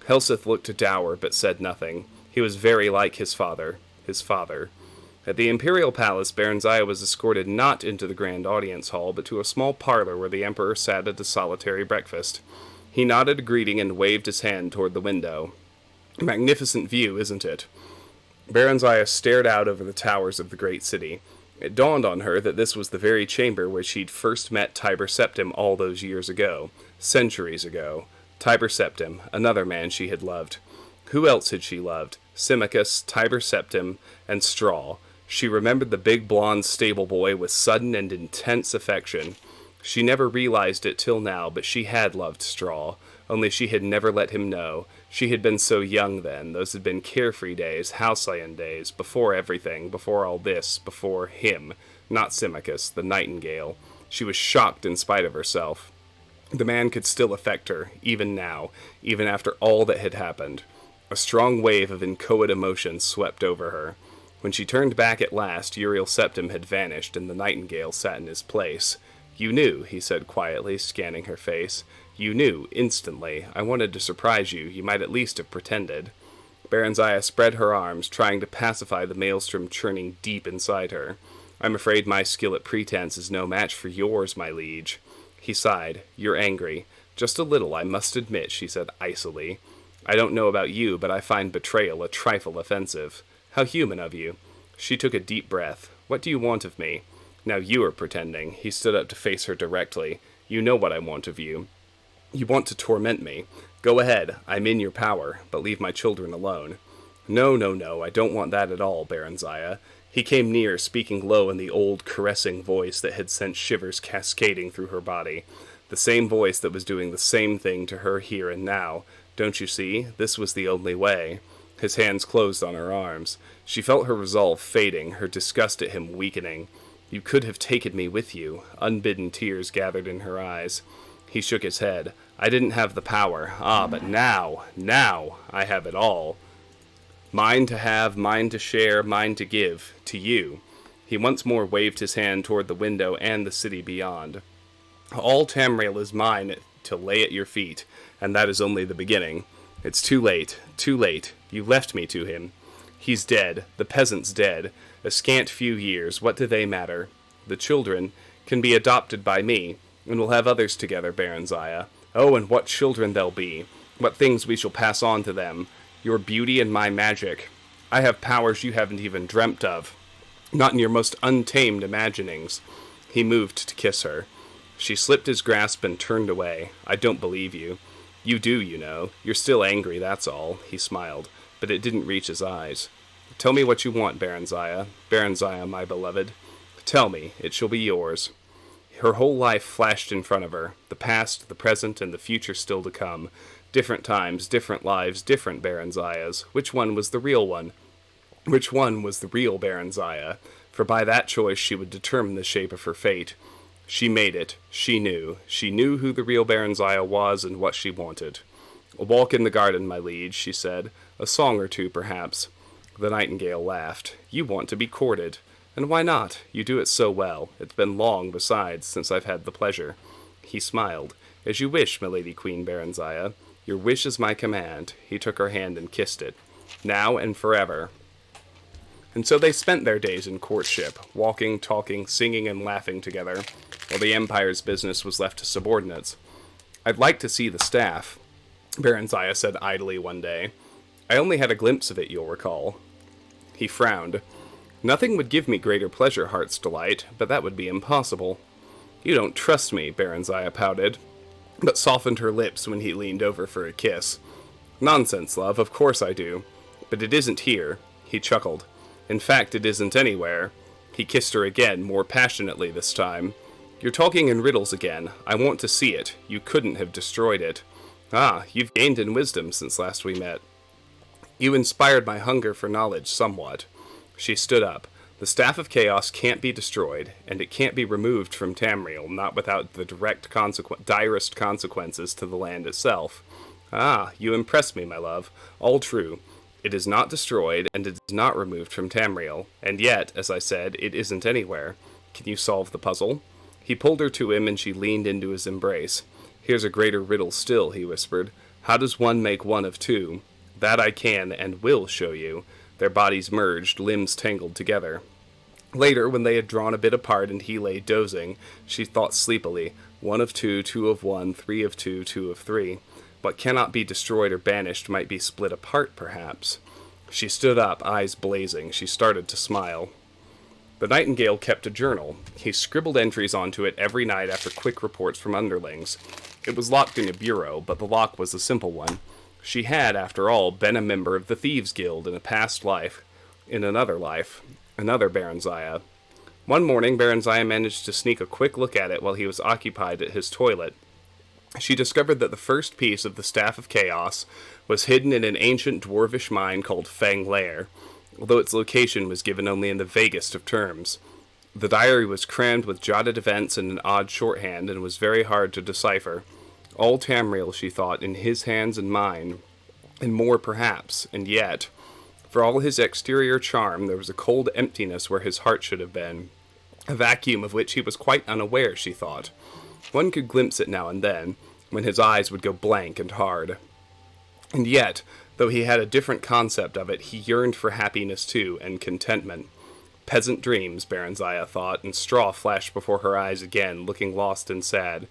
Helseth looked dour, but said nothing. He was very like his father. His father. At the Imperial Palace, Baron Zaya was escorted not into the Grand Audience Hall, but to a small parlor where the Emperor sat at a solitary breakfast. He nodded a greeting and waved his hand toward the window. Magnificent view, isn't it? Baron Zaya stared out over the towers of the great city. It dawned on her that this was the very chamber where she'd first met Tiber Septim all those years ago. Centuries ago. Tiber Septim, another man she had loved. Who else had she loved? Symmachus, Tiber Septim, and Straw. She remembered the big blonde stable boy with sudden and intense affection. She never realized it till now, but she had loved Straw, only she had never let him know. She had been so young then. Those had been carefree days, halcyon days, before everything, before all this, before him. Not Symmachus, the nightingale. She was shocked in spite of herself. The man could still affect her, even now, even after all that had happened. A strong wave of inchoate emotion swept over her. When she turned back at last, Uriel Septim had vanished, and the nightingale sat in his place. You knew, he said quietly, scanning her face. You knew, instantly. I wanted to surprise you. You might at least have pretended. Baron Zaya spread her arms, trying to pacify the maelstrom churning deep inside her. I'm afraid my skill at pretense is no match for yours, my liege. He sighed. You're angry. Just a little, I must admit, she said icily. I don't know about you, but I find betrayal a trifle offensive. How human of you. She took a deep breath. What do you want of me? Now you are pretending. He stood up to face her directly. You know what I want of you. You want to torment me. Go ahead. I'm in your power, but leave my children alone. No, I don't want that at all, Baron Zaya. He came near, speaking low in the old, caressing voice that had sent shivers cascading through her body. The same voice that was doing the same thing to her here and now. Don't you see? This was the only way. His hands closed on her arms. She felt her resolve fading, her disgust at him weakening. You could have taken me with you. Unbidden tears gathered in her eyes. He shook his head. I didn't have the power. But now, I have it all. Mine to have, mine to share, mine to give, to you. He once more waved his hand toward the window and the city beyond. All Tamriel is mine to lay at your feet, and that is only the beginning. It's too late. You left me to him. He's dead. The peasant's dead. A scant few years. What do they matter? The children can be adopted by me, and we'll have others together, Baron Zaya. Oh, and what children they'll be. What things we shall pass on to them. Your beauty and my magic. I have powers you haven't even dreamt of. Not in your most untamed imaginings. He moved to kiss her. She slipped his grasp and turned away. I don't believe you. You do, you know. You're still angry, that's all. He smiled, but it didn't reach his eyes. Tell me what you want, Baronzaya, my beloved. Tell me, it shall be yours. Her whole life flashed in front of her, the past, the present, and the future still to come. Different times, different lives, different Baronzayas. Which one was the real one? Which one was the real Baronzaya? For by that choice she would determine the shape of her fate. She made it. She knew. She knew who the real Baronzaya was and what she wanted. A walk in the garden, my liege, she said. A song or two, perhaps. The nightingale laughed. You want to be courted. And why not? You do it so well. It's been long, besides, since I've had the pleasure. He smiled. As you wish, my lady Queen Baronzaya. Your wish is my command. He took her hand and kissed it. Now and forever. And so they spent their days in courtship, walking, talking, singing, and laughing together, while the Empire's business was left to subordinates. I'd like to see the staff, Baronzaya said idly one day. I only had a glimpse of it, you'll recall. He frowned. Nothing would give me greater pleasure, Heart's Delight, but that would be impossible. You don't trust me, Baronzaya pouted, but softened her lips when he leaned over for a kiss. Nonsense, love, of course I do. But it isn't here. He chuckled. In fact, it isn't anywhere. He kissed her again, more passionately this time. You're talking in riddles again. I want to see it. You couldn't have destroyed it. Ah, you've gained in wisdom since last we met. You inspired my hunger for knowledge somewhat. She stood up. The Staff of Chaos can't be destroyed, and it can't be removed from Tamriel, not without the direst consequences to the land itself. Ah, you impress me, my love. All true. It is not destroyed, and it is not removed from Tamriel, and yet, as I said, it isn't anywhere. Can you solve the puzzle? He pulled her to him, and she leaned into his embrace. Here's a greater riddle still, he whispered. How does one make one of two? That I can and will show you. Their bodies merged, limbs tangled together. Later, when they had drawn a bit apart and he lay dozing, she thought sleepily, 1 of 2, 2 of 1, 3 of 2, 2 of 3. What cannot be destroyed or banished might be split apart, perhaps. She stood up, eyes blazing. She started to smile. The Nightingale kept a journal. He scribbled entries onto it every night after quick reports from underlings. It was locked in a bureau, but the lock was a simple one. She had, after all, been a member of the Thieves' Guild in a past life. In another life. Another Baronzaya. One morning, Baronzaya managed to sneak a quick look at it while he was occupied at his toilet. She discovered that the first piece of the Staff of Chaos was hidden in an ancient dwarvish mine called Fang Lair, although its location was given only in the vaguest of terms. The diary was crammed with jotted events in an odd shorthand and was very hard to decipher. All Tamriel, she thought, in his hands and mine, and more perhaps, and yet, for all his exterior charm, there was a cold emptiness where his heart should have been, a vacuum of which he was quite unaware, she thought. One could glimpse it now and then, when his eyes would go blank and hard. And yet, though he had a different concept of it, he yearned for happiness too, and contentment. Peasant dreams, Baronzaya thought, and straw flashed before her eyes again, looking lost and sad.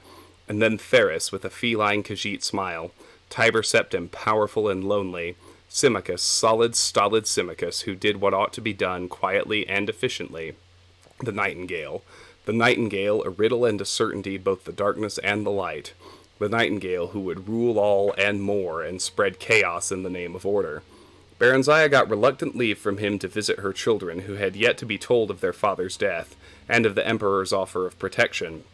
And then Theris, with a feline Khajiit smile, Tiber Septim, powerful and lonely, Symmachus, solid, stolid Symmachus, who did what ought to be done quietly and efficiently. The Nightingale, a riddle and a certainty, both the darkness and the light. The Nightingale who would rule all and more, and spread chaos in the name of order. Baronzaya got reluctant leave from him to visit her children, who had yet to be told of their father's death, and of the Emperor's offer of protection.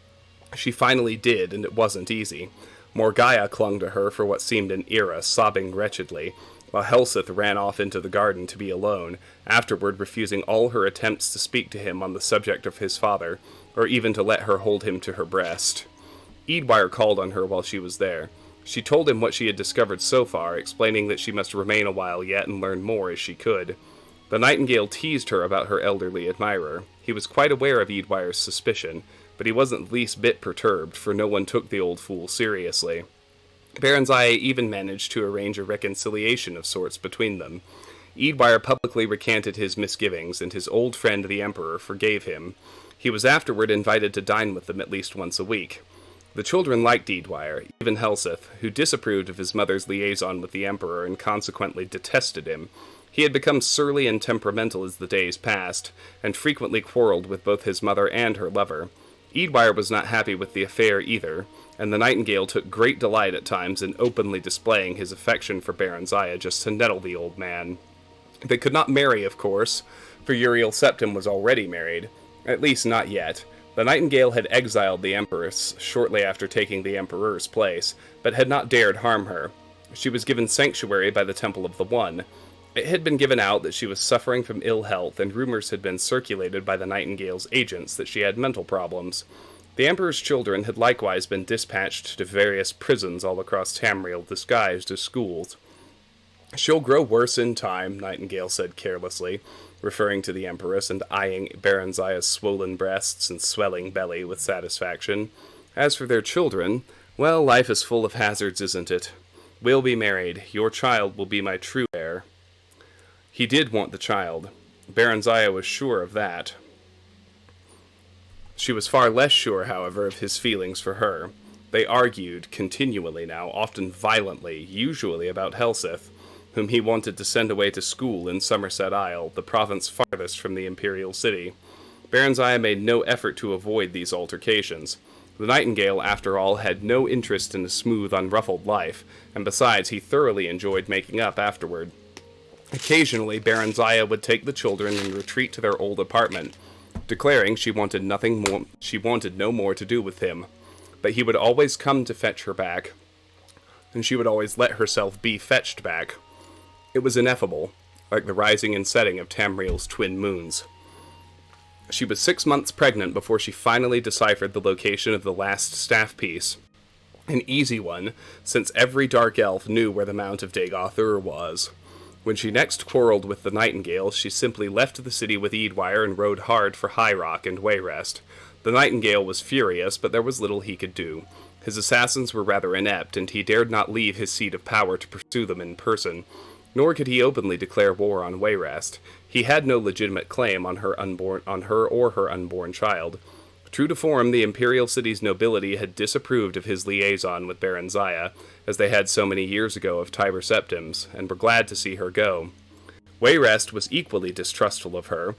She finally did, and it wasn't easy. Morgaya clung to her for what seemed an era, sobbing wretchedly, while Helseth ran off into the garden to be alone, afterward refusing all her attempts to speak to him on the subject of his father, or even to let her hold him to her breast. Eadwire called on her while she was there. She told him what she had discovered so far, explaining that she must remain a while yet and learn more as she could. The Nightingale teased her about her elderly admirer. He was quite aware of Eadwire's suspicion, but he wasn't the least bit perturbed, for no one took the old fool seriously. Baronzaya even managed to arrange a reconciliation of sorts between them. Eadwire publicly recanted his misgivings, and his old friend the Emperor forgave him. He was afterward invited to dine with them at least once a week. The children liked Eadwire, even Helseth, who disapproved of his mother's liaison with the Emperor and consequently detested him. He had become surly and temperamental as the days passed, and frequently quarreled with both his mother and her lover. Eadwire was not happy with the affair either, and the Nightingale took great delight at times in openly displaying his affection for Baronzaya just to nettle the old man. They could not marry, of course, for Uriel Septim was already married, at least not yet. The Nightingale had exiled the Empress shortly after taking the Emperor's place, but had not dared harm her. She was given sanctuary by the Temple of the One. It had been given out that she was suffering from ill health, and rumors had been circulated by the Nightingale's agents that she had mental problems. The Emperor's children had likewise been dispatched to various prisons all across Tamriel, disguised as schools. "She'll grow worse in time," Nightingale said carelessly, referring to the Empress and eyeing Baranzia's swollen breasts and swelling belly with satisfaction. "As for their children, well, life is full of hazards, isn't it? We'll be married. Your child will be my true heir." He did want the child. Baranzia was sure of that. She was far less sure, however, of his feelings for her. They argued continually now, often violently, usually about Helseth, whom he wanted to send away to school in Somerset Isle, the province farthest from the Imperial City. Baranzia made no effort to avoid these altercations. The Nightingale, after all, had no interest in a smooth, unruffled life, and besides, he thoroughly enjoyed making up afterward. Occasionally, Baranzia would take the children and retreat to their old apartment, declaring she wanted no more to do with him. But he would always come to fetch her back, and she would always let herself be fetched back. It was ineffable, like the rising and setting of Tamriel's twin moons. She was 6 months pregnant before she finally deciphered the location of the last staff piece. An easy one, since every dark elf knew where the Mount of Dagoth was. When she next quarreled with the Nightingale, she simply left the city with Eadwire and rode hard for High Rock and Wayrest. The Nightingale was furious, but there was little he could do. His assassins were rather inept, and he dared not leave his seat of power to pursue them in person. Nor could he openly declare war on Wayrest. He had no legitimate claim on her or her unborn child. True to form, the Imperial City's nobility had disapproved of his liaison with Baranzia, as they had so many years ago of Tiber Septim's, and were glad to see her go. Wayrest was equally distrustful of her,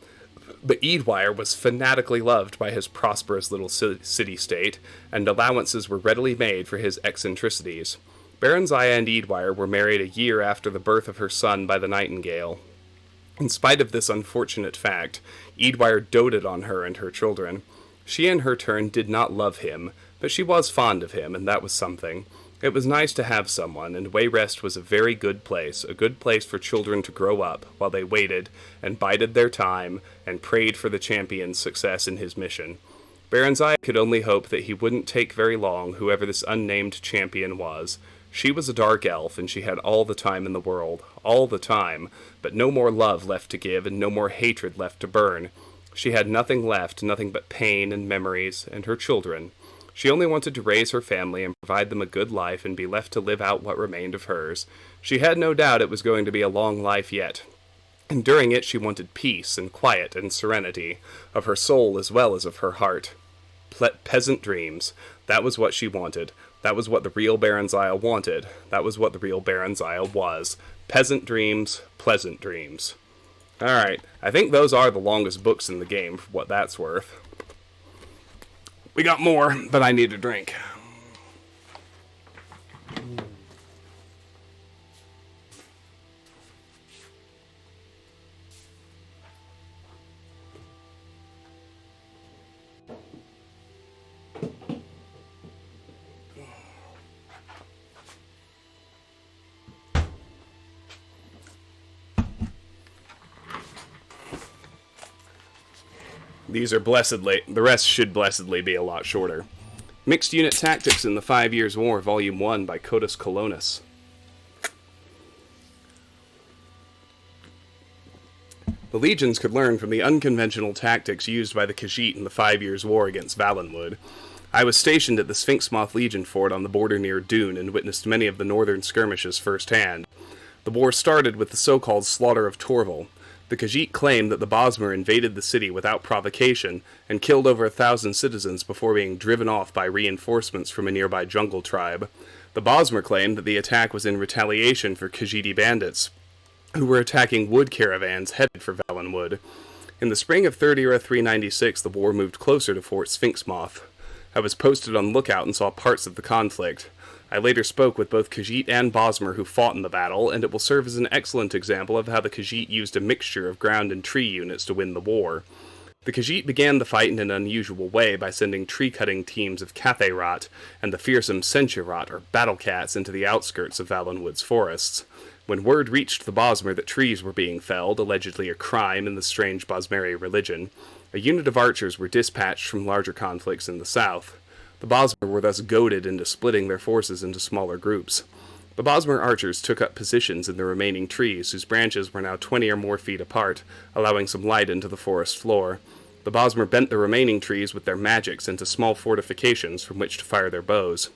but Eadwire was fanatically loved by his prosperous little city-state, and allowances were readily made for his eccentricities. Baranzia and Eadwire were married a year after the birth of her son by the Nightingale. In spite of this unfortunate fact, Eadwire doted on her and her children. She in her turn did not love him, but she was fond of him, and that was something. It was nice to have someone, and Wayrest was a very good place, a good place for children to grow up, while they waited, and bided their time, and prayed for the champion's success in his mission. Baranzia could only hope that he wouldn't take very long, whoever this unnamed champion was. She was a dark elf, and she had all the time in the world, all the time, but no more love left to give, and no more hatred left to burn. She had nothing left, nothing but pain and memories, and her children. She only wanted to raise her family and provide them a good life and be left to live out what remained of hers. She had no doubt it was going to be a long life yet. And during it she wanted peace and quiet and serenity, of her soul as well as of her heart. Peasant dreams. That was what she wanted. That was what the real Baranzia wanted. That was what the real Baranzia was. Peasant dreams, pleasant dreams. Alright, I think those are the longest books in the game, for what that's worth. We got more, but I need a drink. These are the rest should blessedly be a lot shorter. Mixed Unit Tactics in the 5 Years' War, Volume 1 by Codus Colonus. The legions could learn from the unconventional tactics used by the Khajiit in the 5 Years' War against Valenwood. I was stationed at the Sphinxmoth Legion fort on the border near Dune and witnessed many of the northern skirmishes firsthand. The war started with the so-called slaughter of Torval. The Khajiit claimed that the Bosmer invaded the city without provocation and killed over 1,000 citizens before being driven off by reinforcements from a nearby jungle tribe. The Bosmer claimed that the attack was in retaliation for Khajiiti bandits, who were attacking wood caravans headed for Valenwood. In the spring of 3rd Era 396, the war moved closer to Fort Sphinxmoth. I was posted on lookout and saw parts of the conflict. I later spoke with both Khajiit and Bosmer who fought in the battle, and it will serve as an excellent example of how the Khajiit used a mixture of ground and tree units to win the war. The Khajiit began the fight in an unusual way by sending tree-cutting teams of Cathay-Rat and the fearsome Senshi-Rat, or Battle Cats, into the outskirts of Valenwood's forests. When word reached the Bosmer that trees were being felled, allegedly a crime in the strange Bosmeri religion, a unit of archers were dispatched from larger conflicts in the south. The Bosmer were thus goaded into splitting their forces into smaller groups. The Bosmer archers took up positions in the remaining trees, whose branches were now 20 or more feet apart, allowing some light into the forest floor. The Bosmer bent the remaining trees with their magics into small fortifications from which to fire their bows.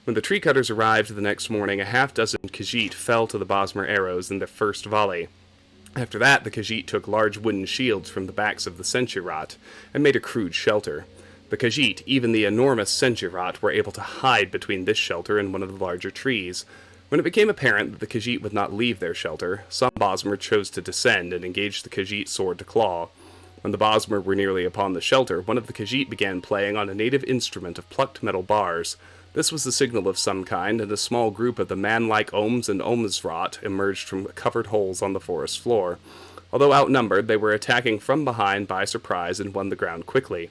When the tree cutters arrived the next morning, a half-dozen Khajiit fell to the Bosmer arrows in their first volley. After that, the Khajiit took large wooden shields from the backs of the Senshi-Rat and made a crude shelter. The Khajiit, even the enormous Senshi-Rat, were able to hide between this shelter and one of the larger trees. When it became apparent that the Khajiit would not leave their shelter, some Bosmer chose to descend and engage the Khajiit sword to claw. When the Bosmer were nearly upon the shelter, one of the Khajiit began playing on a native instrument of plucked metal bars. This was the signal of some kind, and a small group of the man-like Ohms and Ohmsrat emerged from covered holes on the forest floor. Although outnumbered, they were attacking from behind by surprise and won the ground quickly.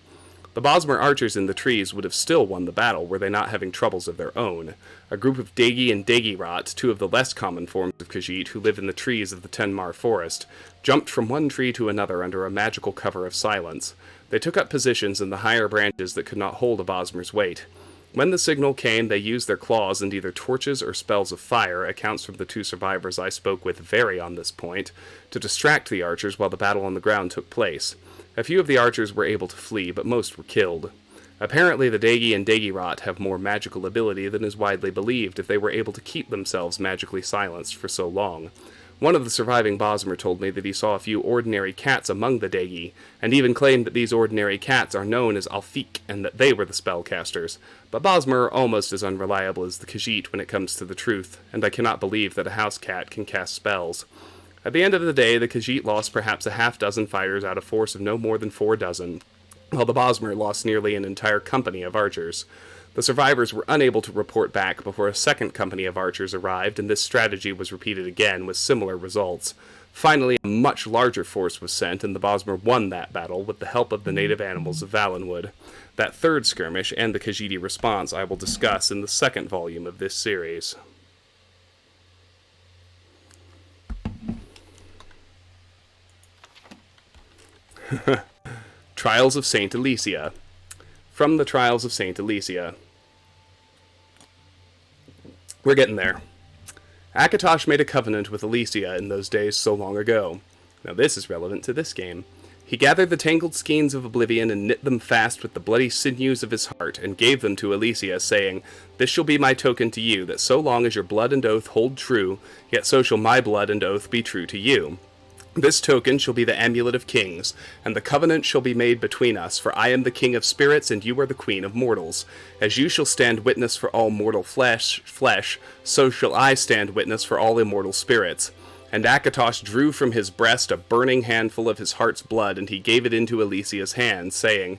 The Bosmer archers in the trees would have still won the battle were they not having troubles of their own. A group of Degi and Degi-Rat, two of the less common forms of Khajiit who live in the trees of the Tenmar forest, jumped from one tree to another under a magical cover of silence. They took up positions in the higher branches that could not hold a Bosmer's weight. When the signal came, they used their claws and either torches or spells of fire, accounts from the two survivors I spoke with vary on this point, to distract the archers while the battle on the ground took place. A few of the archers were able to flee, but most were killed. Apparently the Degi and Degi-Rat have more magical ability than is widely believed if they were able to keep themselves magically silenced for so long. One of the surviving Bosmer told me that he saw a few ordinary cats among the Degi, and even claimed that these ordinary cats are known as Alfik and that they were the spellcasters. But Bosmer are almost as unreliable as the Khajiit when it comes to the truth, and I cannot believe that a house cat can cast spells. At the end of the day, the Khajiit lost perhaps a half-dozen fighters out of force of no more than 4 dozen, while the Bosmer lost nearly an entire company of archers. The survivors were unable to report back before a second company of archers arrived, and this strategy was repeated again with similar results. Finally, a much larger force was sent, and the Bosmer won that battle with the help of the native animals of Valenwood. That third skirmish and the Khajiiti response I will discuss in the second volume of this series. Trials of Saint Alicia. From the Trials of Saint Alicia. We're getting there. Akatosh made a covenant with Alicia in those days so long ago. Now this is relevant to this game. He gathered the tangled skeins of Oblivion and knit them fast with the bloody sinews of his heart, and gave them to Alicia, saying, "This shall be my token to you, that so long as your blood and oath hold true, yet so shall my blood and oath be true to you. This token shall be the Amulet of Kings, and the covenant shall be made between us, for I am the King of Spirits, and you are the Queen of Mortals. As you shall stand witness for all mortal flesh, so shall I stand witness for all immortal spirits." And Akatosh drew from his breast a burning handful of his heart's blood, and he gave it into Alicia's hand, saying,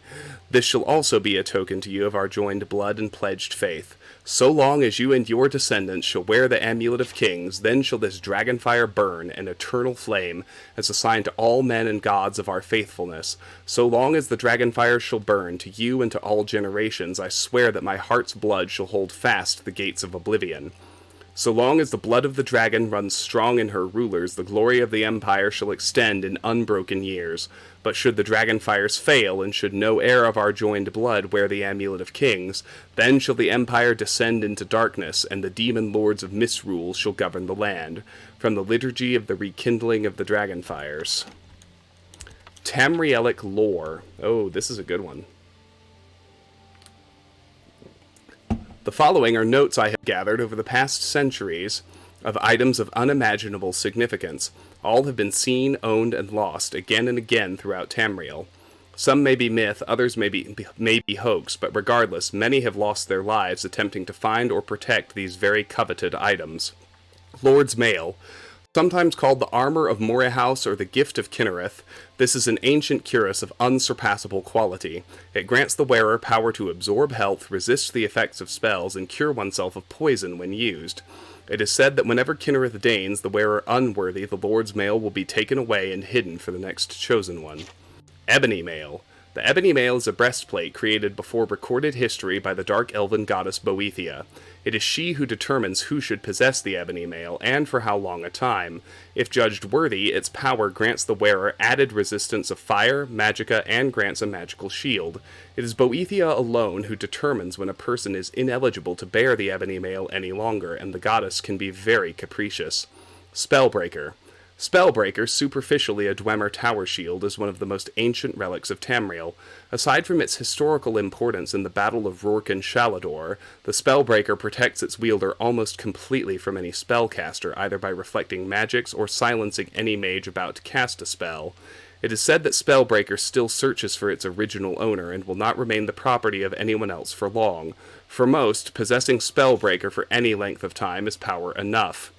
"This shall also be a token to you of our joined blood and pledged faith. So long as you and your descendants shall wear the Amulet of Kings, then shall this dragonfire burn, an eternal flame, as a sign to all men and gods of our faithfulness. So long as the dragonfire shall burn, to you and to all generations, I swear that my heart's blood shall hold fast the gates of Oblivion. So long as the blood of the dragon runs strong in her rulers, the glory of the empire shall extend in unbroken years. But should the dragonfires fail, and should no heir of our joined blood wear the Amulet of Kings, then shall the empire descend into darkness, and the demon lords of misrule shall govern the land." From the Liturgy of the Rekindling of the Dragonfires. Tamrielic lore. Oh, this is a good one. The following are notes I have gathered over the past centuries of items of unimaginable significance. All have been seen, owned, and lost again and again throughout Tamriel. Some may be myth, others may be hoax, but regardless, many have lost their lives attempting to find or protect these very coveted items. Lord's Mail. Sometimes called the Armor of Morehouse or the Gift of Kinnereth, this is an ancient cuirass of unsurpassable quality. It grants the wearer power to absorb health, resist the effects of spells, and cure oneself of poison when used. It is said that whenever Kinnereth deigns the wearer unworthy, the Lord's mail will be taken away and hidden for the next chosen one. Ebony Mail. The Ebony Mail is a breastplate created before recorded history by the dark elven goddess Boethia. It is she who determines who should possess the Ebony Mail, and for how long a time. If judged worthy, its power grants the wearer added resistance of fire, magicka, and grants a magical shield. It is Boethia alone who determines when a person is ineligible to bear the Ebony Mail any longer, and the goddess can be very capricious. Spellbreaker. Spellbreaker, superficially a Dwemer tower shield, is one of the most ancient relics of Tamriel. Aside from its historical importance in the Battle of Rourke and Shalador, the Spellbreaker protects its wielder almost completely from any spellcaster, either by reflecting magics or silencing any mage about to cast a spell. It is said that Spellbreaker still searches for its original owner and will not remain the property of anyone else for long. For most, possessing Spellbreaker for any length of time is power enough.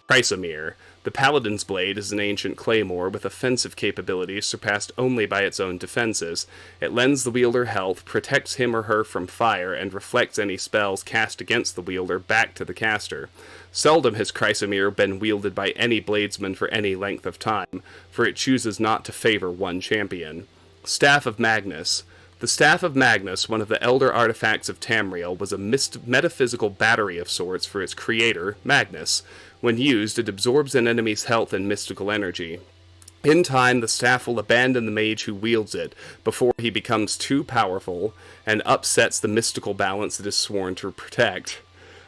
Chrysamere. The Paladin's Blade is an ancient claymore with offensive capabilities surpassed only by its own defenses. It lends the wielder health, protects him or her from fire, and reflects any spells cast against the wielder back to the caster. Seldom has Chrysamere been wielded by any bladesman for any length of time, for it chooses not to favor one champion. Staff of Magnus. The Staff of Magnus, one of the elder artifacts of Tamriel, was a metaphysical battery of sorts for its creator, Magnus. When used, it absorbs an enemy's health and mystical energy. In time, the staff will abandon the mage who wields it before he becomes too powerful and upsets the mystical balance it is sworn to protect.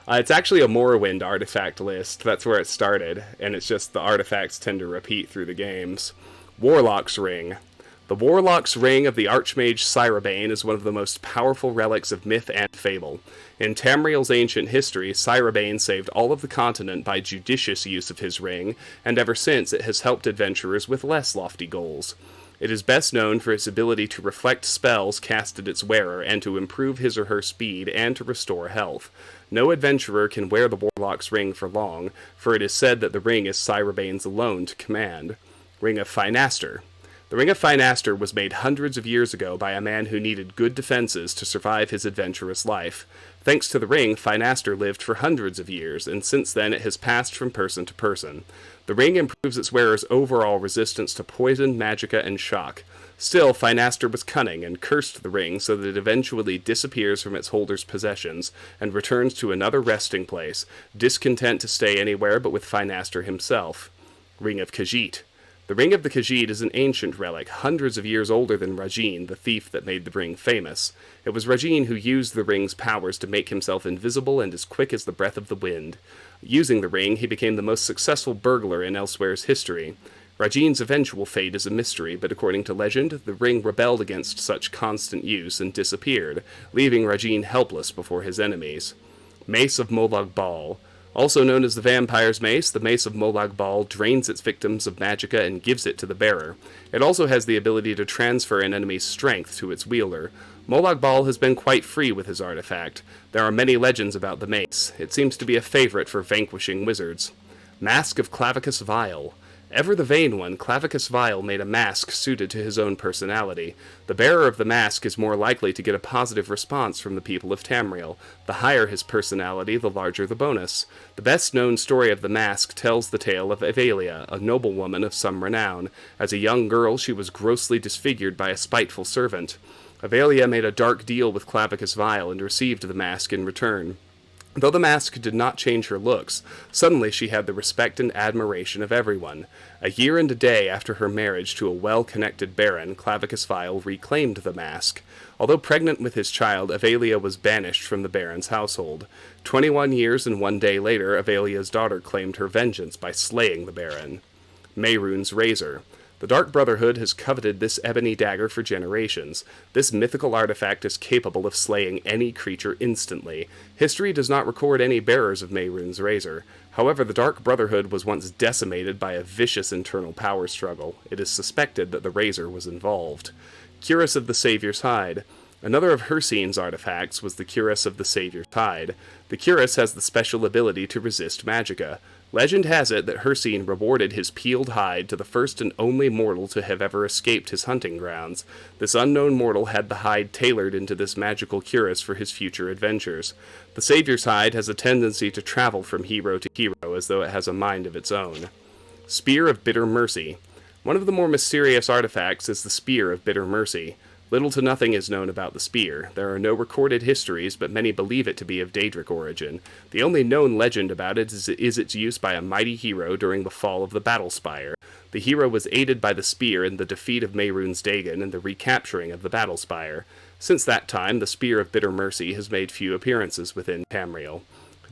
It's actually a Morrowind artifact list. That's where it started, and it's just the artifacts tend to repeat through the games. Warlock's Ring. The Warlock's Ring of the Archmage Cyrabane is one of the most powerful relics of myth and fable. In Tamriel's ancient history, Cyrabane saved all of the continent by judicious use of his ring, and ever since it has helped adventurers with less lofty goals. It is best known for its ability to reflect spells cast at its wearer and to improve his or her speed and to restore health. No adventurer can wear the Warlock's Ring for long, for it is said that the ring is Cyrabane's alone to command. Ring of Finaster. The Ring of Finaster was made hundreds of years ago by a man who needed good defenses to survive his adventurous life. Thanks to the ring, Finaster lived for hundreds of years, and since then it has passed from person to person. The ring improves its wearer's overall resistance to poison, magicka, and shock. Still, Finaster was cunning and cursed the ring so that it eventually disappears from its holder's possessions and returns to another resting place, discontent to stay anywhere but with Finaster himself. Ring of Khajiit. The Ring of the Khajiit is an ancient relic, hundreds of years older than Rajin, the thief that made the ring famous. It was Rajin who used the ring's powers to make himself invisible and as quick as the breath of the wind. Using the ring, he became the most successful burglar in Elswere's history. Rajin's eventual fate is a mystery, but according to legend, the ring rebelled against such constant use and disappeared, leaving Rajin helpless before his enemies. Mace of Molag Bal. Also known as the Vampire's Mace, the Mace of Molag Bal drains its victims of magicka and gives it to the bearer. It also has the ability to transfer an enemy's strength to its wielder. Molag Bal has been quite free with his artifact. There are many legends about the mace. It seems to be a favorite for vanquishing wizards. Mask of Clavicus Vile. Ever the vain one, Clavicus Vile made a mask suited to his own personality. The bearer of the mask is more likely to get a positive response from the people of Tamriel. The higher his personality, the larger the bonus. The best-known story of the mask tells the tale of Avelia, a noblewoman of some renown. As a young girl, she was grossly disfigured by a spiteful servant. Avelia made a dark deal with Clavicus Vile and received the mask in return. Though the mask did not change her looks, suddenly she had the respect and admiration of everyone. A year and a day after her marriage to a well-connected baron, Clavicus Vile reclaimed the mask. Although pregnant with his child, Avelia was banished from the baron's household. 21 years and 1 day later, Avelia's daughter claimed her vengeance by slaying the baron. Mehrunes Razor. The Dark Brotherhood has coveted this ebony dagger for generations. This mythical artifact is capable of slaying any creature instantly. History does not record any bearers of Mehrunes Razor. However, the Dark Brotherhood was once decimated by a vicious internal power struggle. It is suspected that the Razor was involved. Cuirass of the Savior's Hide. Another of Hircine's artifacts was the Cuirass of the Savior's Hide. The Cuirass has the special ability to resist magicka. Legend has it that Hircine rewarded his peeled hide to the first and only mortal to have ever escaped his hunting grounds. This unknown mortal had the hide tailored into this magical cuirass for his future adventures. The Savior's hide has a tendency to travel from hero to hero as though it has a mind of its own. Spear of Bitter Mercy. One of the more mysterious artifacts is the Spear of Bitter Mercy. Little to nothing is known about the spear. There are no recorded histories, but many believe it to be of Daedric origin. The only known legend about it is its use by a mighty hero during the fall of the battle spire. The hero was aided by the spear in the defeat of Mehrunes Dagon and the recapturing of the battle spire. Since that time, the Spear of Bitter Mercy has made few appearances within Tamriel.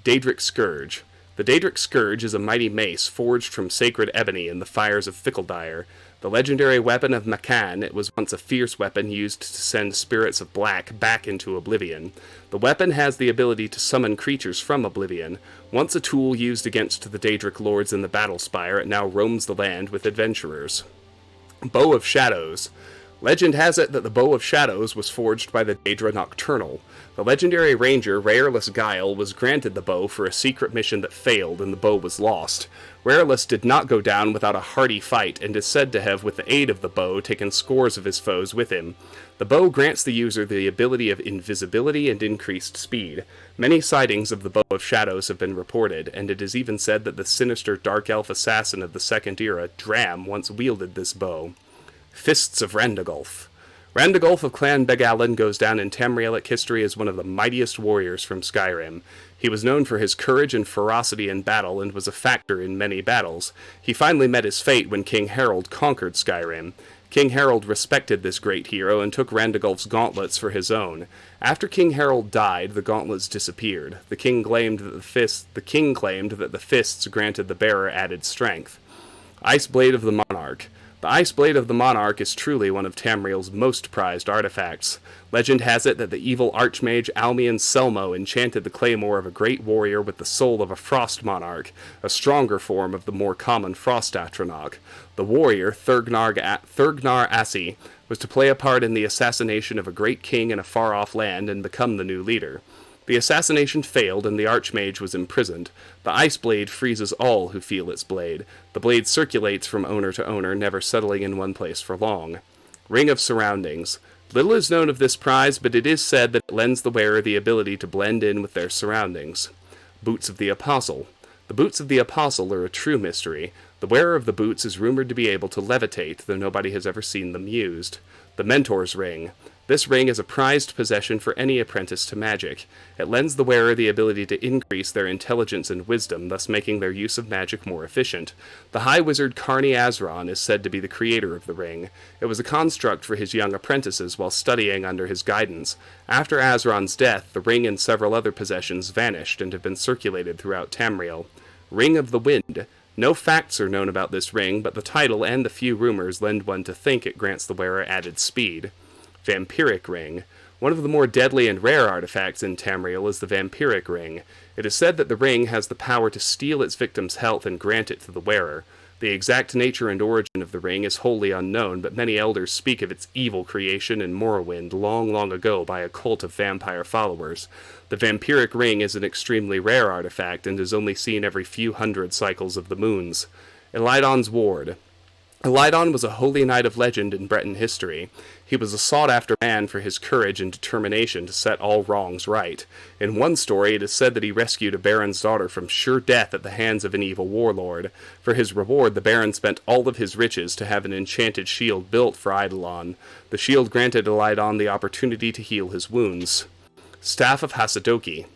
Daedric Scourge. The Daedric Scourge is a mighty mace forged from sacred ebony in the fires of Fickledire. The legendary weapon of Makan, it was once a fierce weapon used to send spirits of black back into Oblivion. The weapon has the ability to summon creatures from Oblivion. Once a tool used against the Daedric lords in the battle spire, it now roams the land with adventurers. Bow of Shadows. Legend has it that the Bow of Shadows was forged by the Daedra Nocturnal. The legendary ranger Rareless Guile was granted the bow for a secret mission that failed and the bow was lost. Rareless did not go down without a hearty fight and is said to have, with the aid of the bow, taken scores of his foes with him. The bow grants the user the ability of invisibility and increased speed. Many sightings of the Bow of Shadows have been reported, and it is even said that the sinister Dark Elf assassin of the Second Era, Dram, once wielded this bow. Fists of Randagulf. Randagulf of Clan Begalin goes down in Tamrielic history as one of the mightiest warriors from Skyrim. He was known for his courage and ferocity in battle and was a factor in many battles. He finally met his fate when King Harold conquered Skyrim. King Harold respected this great hero and took Randagulf's gauntlets for his own. After King Harold died, the gauntlets disappeared. The king claimed that the fists granted the bearer added strength. Ice Blade of the Monarch. The Ice Blade of the Monarch is truly one of Tamriel's most prized artifacts. Legend has it that the evil archmage Almian Selmo enchanted the claymore of a great warrior with the soul of a frost monarch, a stronger form of the more common frost atronach. The warrior, Thurgnar Assi, was to play a part in the assassination of a great king in a far-off land and become the new leader. The assassination failed and the Archmage was imprisoned. The Ice Blade freezes all who feel its blade. The blade circulates from owner to owner, never settling in one place for long. Ring of Surroundings. Little is known of this prize, but it is said that it lends the wearer the ability to blend in with their surroundings. Boots of the Apostle. The boots of the Apostle are a true mystery. The wearer of the boots is rumored to be able to levitate, though nobody has ever seen them used. The Mentor's Ring. This ring is a prized possession for any apprentice to magic. It lends the wearer the ability to increase their intelligence and wisdom, thus making their use of magic more efficient. The High Wizard Carni Azron is said to be the creator of the ring. It was a construct for his young apprentices while studying under his guidance. After Azron's death, the ring and several other possessions vanished and have been circulated throughout Tamriel. Ring of the Wind. No facts are known about this ring, but the title and the few rumors lend one to think it grants the wearer added speed. Vampiric Ring. One of the more deadly and rare artifacts in Tamriel is the Vampiric Ring. It is said that the ring has the power to steal its victim's health and grant it to the wearer. The exact nature and origin of the ring is wholly unknown, but many elders speak of its evil creation in Morrowind long, long ago by a cult of vampire followers. The Vampiric Ring is an extremely rare artifact and is only seen every few hundred cycles of the moons. Elidon's Ward. Elidon was a holy knight of legend in Breton history. He was a sought-after man for his courage and determination to set all wrongs right. In one story, it is said that he rescued a baron's daughter from sure death at the hands of an evil warlord. For his reward, the baron spent all of his riches to have an enchanted shield built for Eidolon. The shield granted Elidon the opportunity to heal his wounds. Staff of Hasadoki.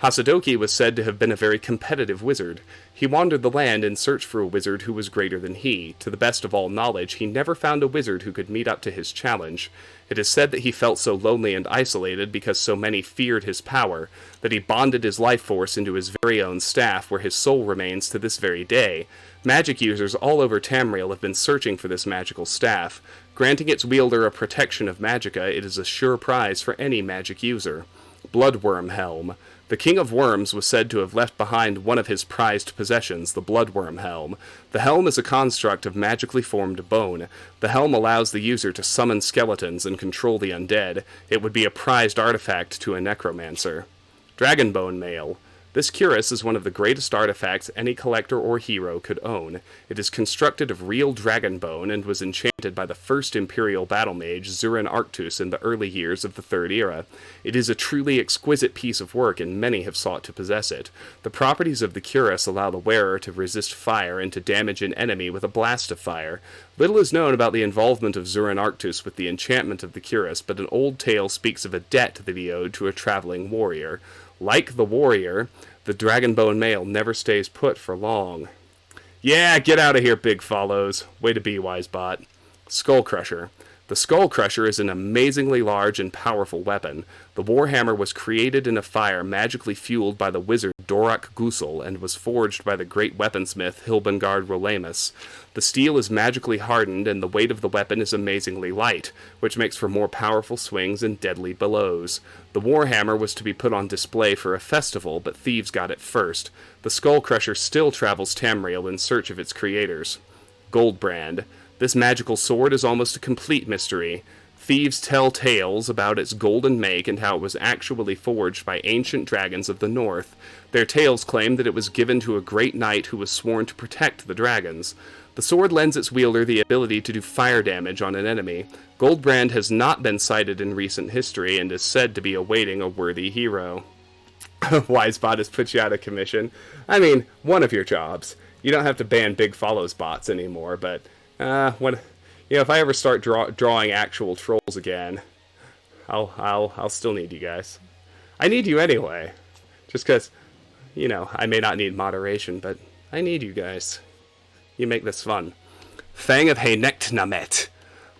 Hasadoki was said to have been a very competitive wizard. He wandered the land in search for a wizard who was greater than he. To the best of all knowledge, he never found a wizard who could meet up to his challenge. It is said that he felt so lonely and isolated because so many feared his power, that he bonded his life force into his very own staff, where his soul remains to this very day. Magic users all over Tamriel have been searching for this magical staff. Granting its wielder a protection of magicka, it is a sure prize for any magic user. Bloodworm Helm. The King of Worms was said to have left behind one of his prized possessions, the Bloodworm Helm. The helm is a construct of magically formed bone. The helm allows the user to summon skeletons and control the undead. It would be a prized artifact to a necromancer. Dragonbone Mail. This cuirass is one of the greatest artifacts any collector or hero could own. It is constructed of real dragon bone and was enchanted by the first Imperial battle mage, Zurin Arctus, in the early years of the Third Era. It is a truly exquisite piece of work, and many have sought to possess it. The properties of the cuirass allow the wearer to resist fire and to damage an enemy with a blast of fire. Little is known about the involvement of Zurin Arctus with the enchantment of the cuirass, but an old tale speaks of a debt that he owed to a traveling warrior. Like the warrior, the Dragonbone male never stays put for long. Yeah, get out of here, big follows. Way to be, Wisebot. Skull Crusher. The Skull Crusher is an amazingly large and powerful weapon. The Warhammer was created in a fire magically fueled by the wizard Dorak Gusel and was forged by the great weaponsmith Hilbengard Rolamus. The steel is magically hardened and the weight of the weapon is amazingly light, which makes for more powerful swings and deadly blows. The Warhammer was to be put on display for a festival, but thieves got it first. The Skull Crusher still travels Tamriel in search of its creators. Goldbrand. This magical sword is almost a complete mystery. Thieves tell tales about its golden make and how it was actually forged by ancient dragons of the north. Their tales claim that it was given to a great knight who was sworn to protect the dragons. The sword lends its wielder the ability to do fire damage on an enemy. Goldbrand has not been cited in recent history and is said to be awaiting a worthy hero. Wisebot has put you out of commission. I mean, one of your jobs. You don't have to ban big follows bots anymore, but if I ever start drawing actual trolls again, I'll still need you guys. I need you anyway, just because, I may not need moderation, but I need you guys. You make this fun. Fang of Haenechtnamet.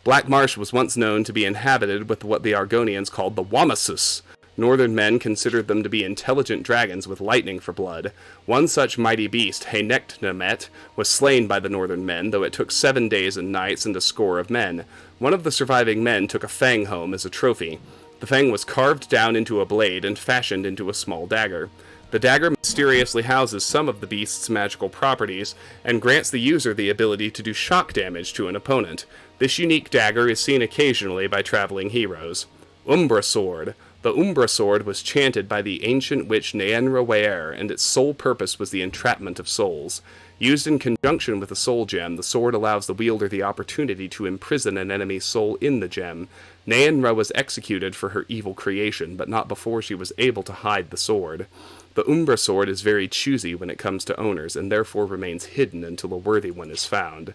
Black Marsh was once known to be inhabited with what the Argonians called the Wamasus. Northern men considered them to be intelligent dragons with lightning for blood. One such mighty beast, Haenechtnamet, was slain by the northern men, though it took 7 days and nights and a score of men. One of the surviving men took a fang home as a trophy. The fang was carved down into a blade and fashioned into a small dagger. The dagger mysteriously houses some of the beast's magical properties, and grants the user the ability to do shock damage to an opponent. This unique dagger is seen occasionally by traveling heroes. Umbra Sword. The Umbra Sword was chanted by the ancient witch Naenra Weir, and its sole purpose was the entrapment of souls. Used in conjunction with a soul gem, the sword allows the wielder the opportunity to imprison an enemy's soul in the gem. Naenra was executed for her evil creation, but not before she was able to hide the sword. The Umbra Sword is very choosy when it comes to owners, and therefore remains hidden until a worthy one is found.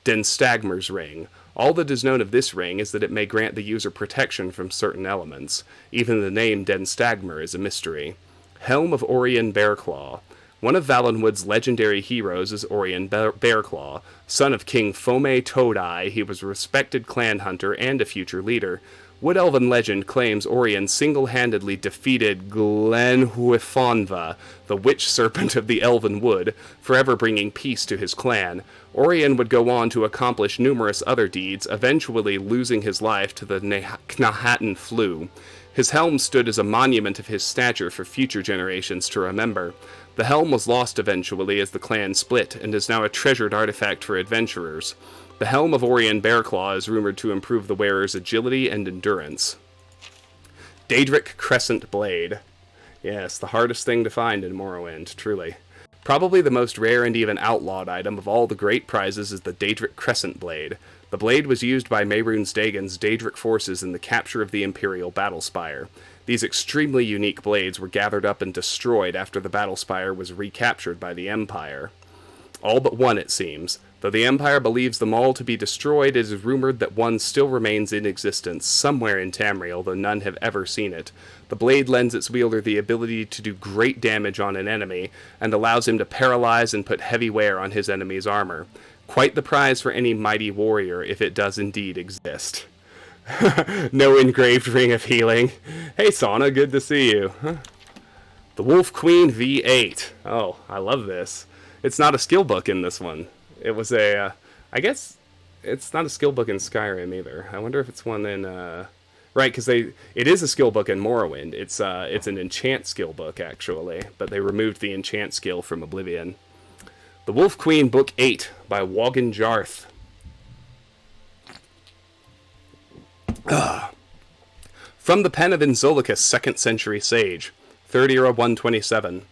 Denstagmer's Ring. All that is known of this ring is that it may grant the user protection from certain elements. Even the name Denstagmer is a mystery. Helm of Orien Bearclaw. One of Valenwood's legendary heroes is Orien Bearclaw. Son of King Fome Todai, he was a respected clan hunter and a future leader. Wood Elven legend claims Orien single-handedly defeated Glenhuifonva, the witch serpent of the Elven Wood, forever bringing peace to his clan. Orien would go on to accomplish numerous other deeds, eventually losing his life to the Knahatan Flu. His helm stood as a monument of his stature for future generations to remember. The helm was lost eventually as the clan split, and is now a treasured artifact for adventurers. The helm of Orien Bearclaw is rumored to improve the wearer's agility and endurance. Daedric Crescent Blade. Yes, the hardest thing to find in Morrowind, truly. Probably the most rare and even outlawed item of all the great prizes is the Daedric Crescent Blade. The blade was used by Mehrunes Dagon's Daedric forces in the capture of the Imperial Battlespire. These extremely unique blades were gathered up and destroyed after the Battlespire was recaptured by the Empire. All but one, it seems. Though the Empire believes them all to be destroyed, it is rumored that one still remains in existence, somewhere in Tamriel, though none have ever seen it. The blade lends its wielder the ability to do great damage on an enemy, and allows him to paralyze and put heavy wear on his enemy's armor. Quite the prize for any mighty warrior, if it does indeed exist. No engraved ring of healing. Hey Sauna, good to see you. The Wolf Queen V8. Oh, I love this. It's not a skill book in this one. It was I guess it's not a skill book in Skyrim either. I wonder if it's one in, right, because it is a skill book in Morrowind. It's an enchant skill book, actually, but they removed the enchant skill from Oblivion. The Wolf Queen Book 8 by Wogan Jarth. From the pen of Inzolicus, 2nd century sage, 3rd era 127.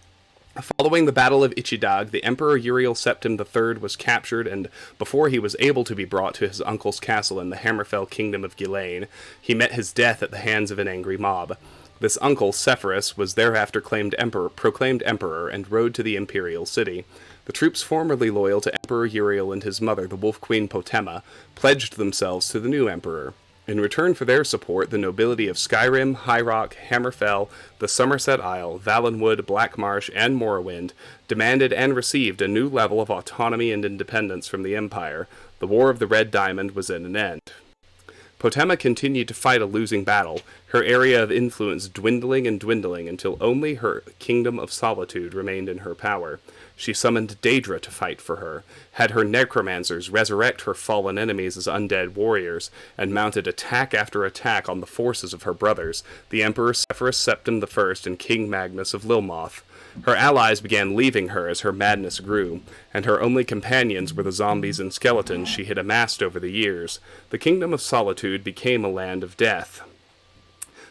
Following the Battle of Ichidag, the Emperor Uriel Septim III was captured, and before he was able to be brought to his uncle's castle in the Hammerfell kingdom of Ghislaine, he met his death at the hands of an angry mob. This uncle, Sepphoris, was thereafter proclaimed emperor and rode to the Imperial City. The troops formerly loyal to Emperor Uriel and his mother, the Wolf Queen Potema, pledged themselves to the new emperor. In return for their support, the nobility of Skyrim, High Rock, Hammerfell, the Somerset Isle, Valenwood, Blackmarsh, and Morrowind demanded and received a new level of autonomy and independence from the Empire. The War of the Red Diamond was at an end. Potema continued to fight a losing battle, her area of influence dwindling and dwindling until only her kingdom of solitude remained in her power. She summoned Daedra to fight for her, had her necromancers resurrect her fallen enemies as undead warriors, and mounted attack after attack on the forces of her brothers, the Emperor Sepphoris Septim I and King Magnus of Lilmoth. Her allies began leaving her as her madness grew, and her only companions were the zombies and skeletons she had amassed over the years. The Kingdom of Solitude became a land of death.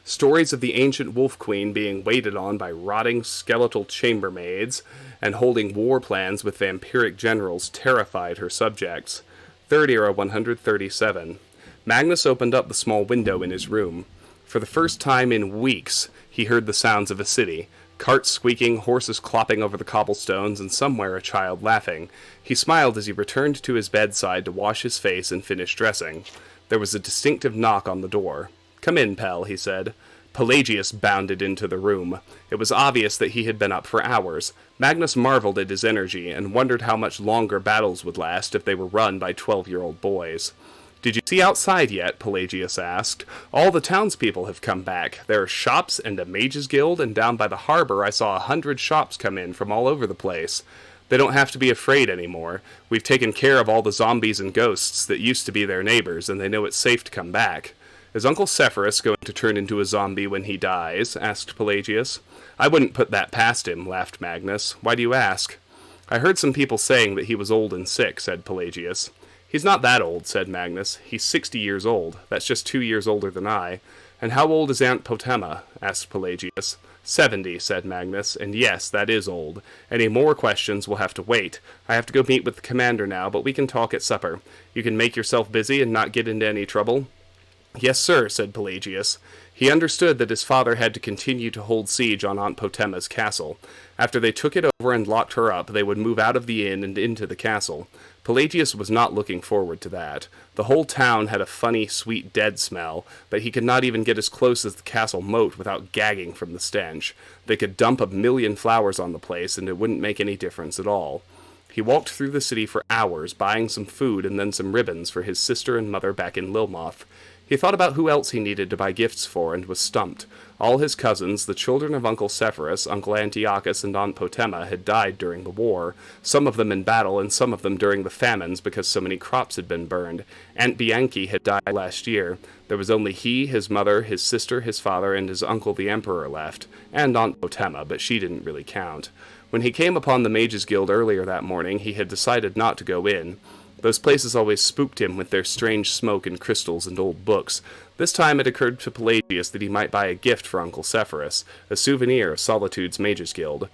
Stories of the ancient Wolf Queen being waited on by rotting skeletal chambermaids and holding war plans with vampiric generals terrified her subjects. 3rd Era 137. Magnus opened up the small window in his room. For the first time in weeks, he heard the sounds of a city. Carts squeaking, horses clopping over the cobblestones, and somewhere a child laughing. He smiled as he returned to his bedside to wash his face and finish dressing. There was a distinctive knock on the door. "Come in, Pell," he said. Pelagius bounded into the room. It was obvious that he had been up for hours. Magnus marveled at his energy, and wondered how much longer battles would last if they were run by 12-year-old boys. "Did you see outside yet?" Pelagius asked. "All the townspeople have come back. There are shops and a mages guild, and down by the harbor I saw 100 shops come in from all over the place. They don't have to be afraid anymore. We've taken care of all the zombies and ghosts that used to be their neighbors, and they know it's safe to come back." "Is Uncle Sepphoris going to turn into a zombie when he dies?" asked Pelagius. "I wouldn't put that past him," laughed Magnus. "Why do you ask?" "I heard some people saying that he was old and sick," said Pelagius. "He's not that old," said Magnus. "He's 60 years old. That's just 2 years older than I." "And how old is Aunt Potema?" asked Pelagius. 70, said Magnus, "and yes, that is old. Any more questions will have to wait. I have to go meet with the commander now, but we can talk at supper. You can make yourself busy and not get into any trouble?" "Yes, sir," said Pelagius. He understood that his father had to continue to hold siege on Aunt Potema's castle. After they took it over and locked her up, they would move out of the inn and into the castle. Pelagius was not looking forward to that. The whole town had a funny, sweet, dead smell, but he could not even get as close as the castle moat without gagging from the stench. They could dump 1,000,000 flowers on the place, and it wouldn't make any difference at all. He walked through the city for hours, buying some food and then some ribbons for his sister and mother back in Lilmoth. He thought about who else he needed to buy gifts for, and was stumped. All his cousins, the children of Uncle Sepphoris, Uncle Antiochus, and Aunt Potema, had died during the war, some of them in battle and some of them during the famines because so many crops had been burned. Aunt Bianchi had died last year. There was only he, his mother, his sister, his father, and his uncle the Emperor left, and Aunt Potema, but she didn't really count. When he came upon the Mages Guild earlier that morning, he had decided not to go in. Those places always spooked him with their strange smoke and crystals and old books. This time it occurred to Pelagius that he might buy a gift for Uncle Sepphoris, a souvenir of Solitude's Mages Guild.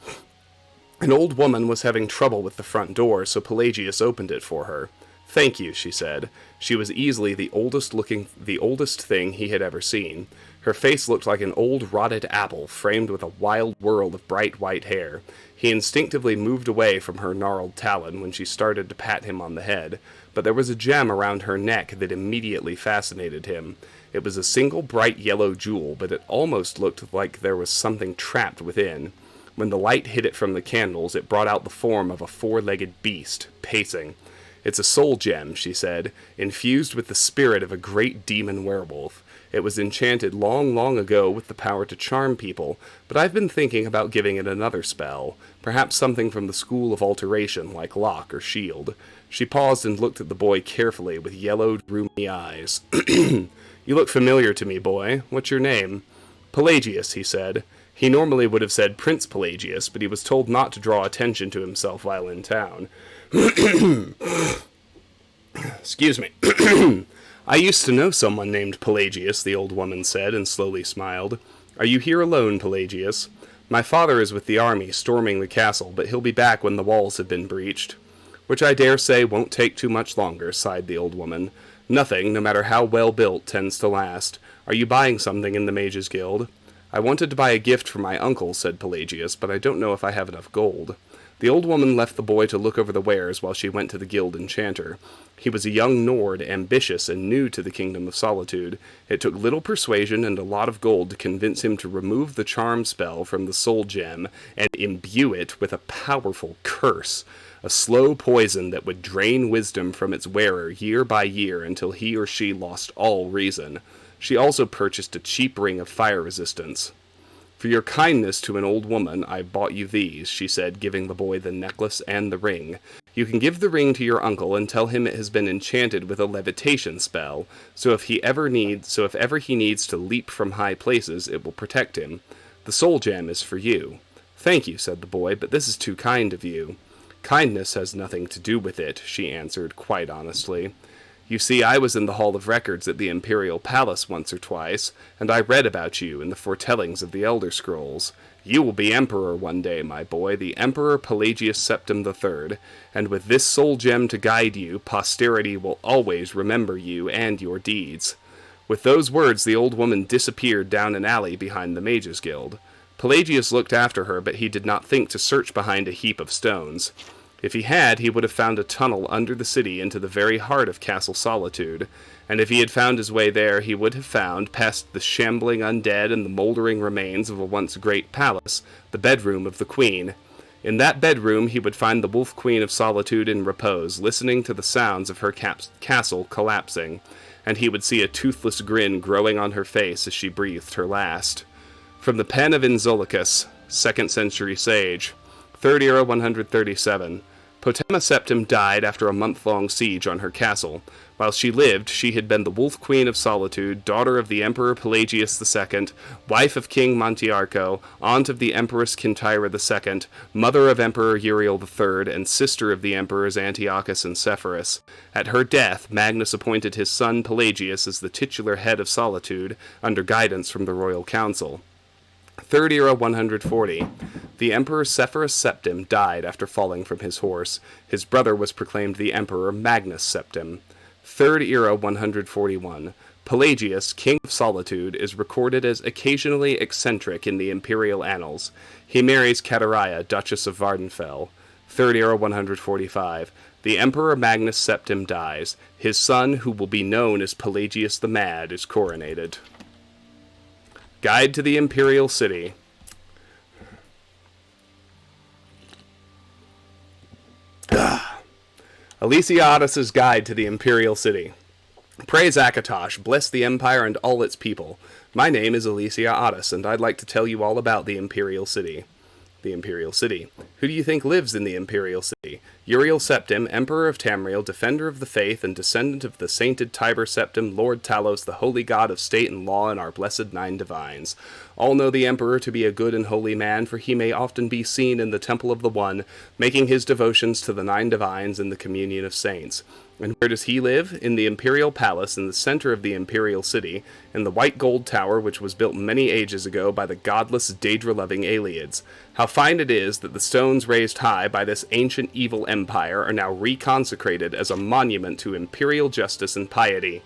An old woman was having trouble with the front door, so Pelagius opened it for her. "Thank you," she said. She was easily the oldest thing he had ever seen. Her face looked like an old rotted apple, framed with a wild whirl of bright white hair. He instinctively moved away from her gnarled talon when she started to pat him on the head, but there was a gem around her neck that immediately fascinated him. It was a single bright yellow jewel, but it almost looked like there was something trapped within. When the light hit it from the candles, it brought out the form of a four-legged beast, pacing. "It's a soul gem," she said, "infused with the spirit of a great demon werewolf. It was enchanted long, long ago with the power to charm people, but I've been thinking about giving it another spell, perhaps something from the school of alteration like lock or shield." She paused and looked at the boy carefully with yellowed, rheumy eyes. "You look familiar to me, boy. What's your name?" "Pelagius," he said. He normally would have said Prince Pelagius, but he was told not to draw attention to himself while in town. "Excuse me. I used to know someone named Pelagius," the old woman said, and slowly smiled. "Are you here alone, Pelagius?" My father is with the army storming the castle, but he'll be back when the walls have been breached. Which I dare say won't take too much longer, sighed the old woman. Nothing, no matter how well built, tends to last. Are you buying something in the Mages Guild? I wanted to buy a gift for my uncle, said Pelagius, but I don't know if I have enough gold. The old woman left the boy to look over the wares while she went to the guild enchanter. He was a young Nord, ambitious and new to the Kingdom of Solitude. It took little persuasion and a lot of gold to convince him to remove the charm spell from the soul gem and imbue it with a powerful curse, a slow poison that would drain wisdom from its wearer year by year until he or she lost all reason. She also purchased a cheap ring of fire resistance. For your kindness to an old woman, I bought you these, she said, giving the boy the necklace and the ring. You can give the ring to your uncle and tell him it has been enchanted with a levitation spell, so if ever he needs to leap from high places, it will protect him. The soul gem is for you. Thank you, said the boy, but this is too kind of you. Kindness has nothing to do with it, she answered, quite honestly. You see, I was in the Hall of Records at the Imperial Palace once or twice, and I read about you in the foretellings of the Elder Scrolls. You will be Emperor one day, my boy, the Emperor Pelagius Septim III, and with this soul gem to guide you, posterity will always remember you and your deeds. With those words, the old woman disappeared down an alley behind the Mages Guild. Pelagius looked after her, but he did not think to search behind a heap of stones. If he had, he would have found a tunnel under the city into the very heart of Castle Solitude, and if he had found his way there, he would have found, past the shambling undead and the mouldering remains of a once great palace, the bedroom of the Queen. In that bedroom he would find the Wolf Queen of Solitude in repose, listening to the sounds of her castle collapsing, and he would see a toothless grin growing on her face as she breathed her last. From the pen of Inzolicus, 2nd century sage, 3rd era 137. Potema Septim died after a month-long siege on her castle. While she lived, she had been the Wolf Queen of Solitude, daughter of the Emperor Pelagius II, wife of King Montiarco, aunt of the Empress Kintyra II, mother of Emperor Uriel III, and sister of the Emperors Antiochus and Sepphoris. At her death, Magnus appointed his son Pelagius as the titular head of Solitude, under guidance from the royal council. 3rd era 140. The Emperor Sepphoris Septim died after falling from his horse. His brother was proclaimed the Emperor Magnus Septim. 3rd era 141. Pelagius, King of Solitude, is recorded as occasionally eccentric in the imperial annals. He marries Kataraya, Duchess of Vardenfell. 3rd era 145. The Emperor Magnus Septim dies. His son, who will be known as Pelagius the Mad, is coronated. Guide to the Imperial City. Elysiadis' Guide to the Imperial City. Praise Akatosh, bless the Empire and all its people. My name is Elysiadis, and I'd like to tell you all about the Imperial City. The Imperial City. Who do you think lives in the Imperial City? Uriel Septim, Emperor of Tamriel, Defender of the Faith, and descendant of the sainted Tiber Septim, Lord Talos, the holy god of state and law, and our blessed 9 divines. All know the Emperor to be a good and holy man, for he may often be seen in the Temple of the One, making his devotions to the 9 divines and the communion of saints. And where does he live? In the Imperial Palace, in the center of the Imperial City, in the white gold tower which was built many ages ago by the godless, Daedra-loving Aelids. How fine it is that the stones raised high by this ancient evil empire are now reconsecrated as a monument to imperial justice and piety.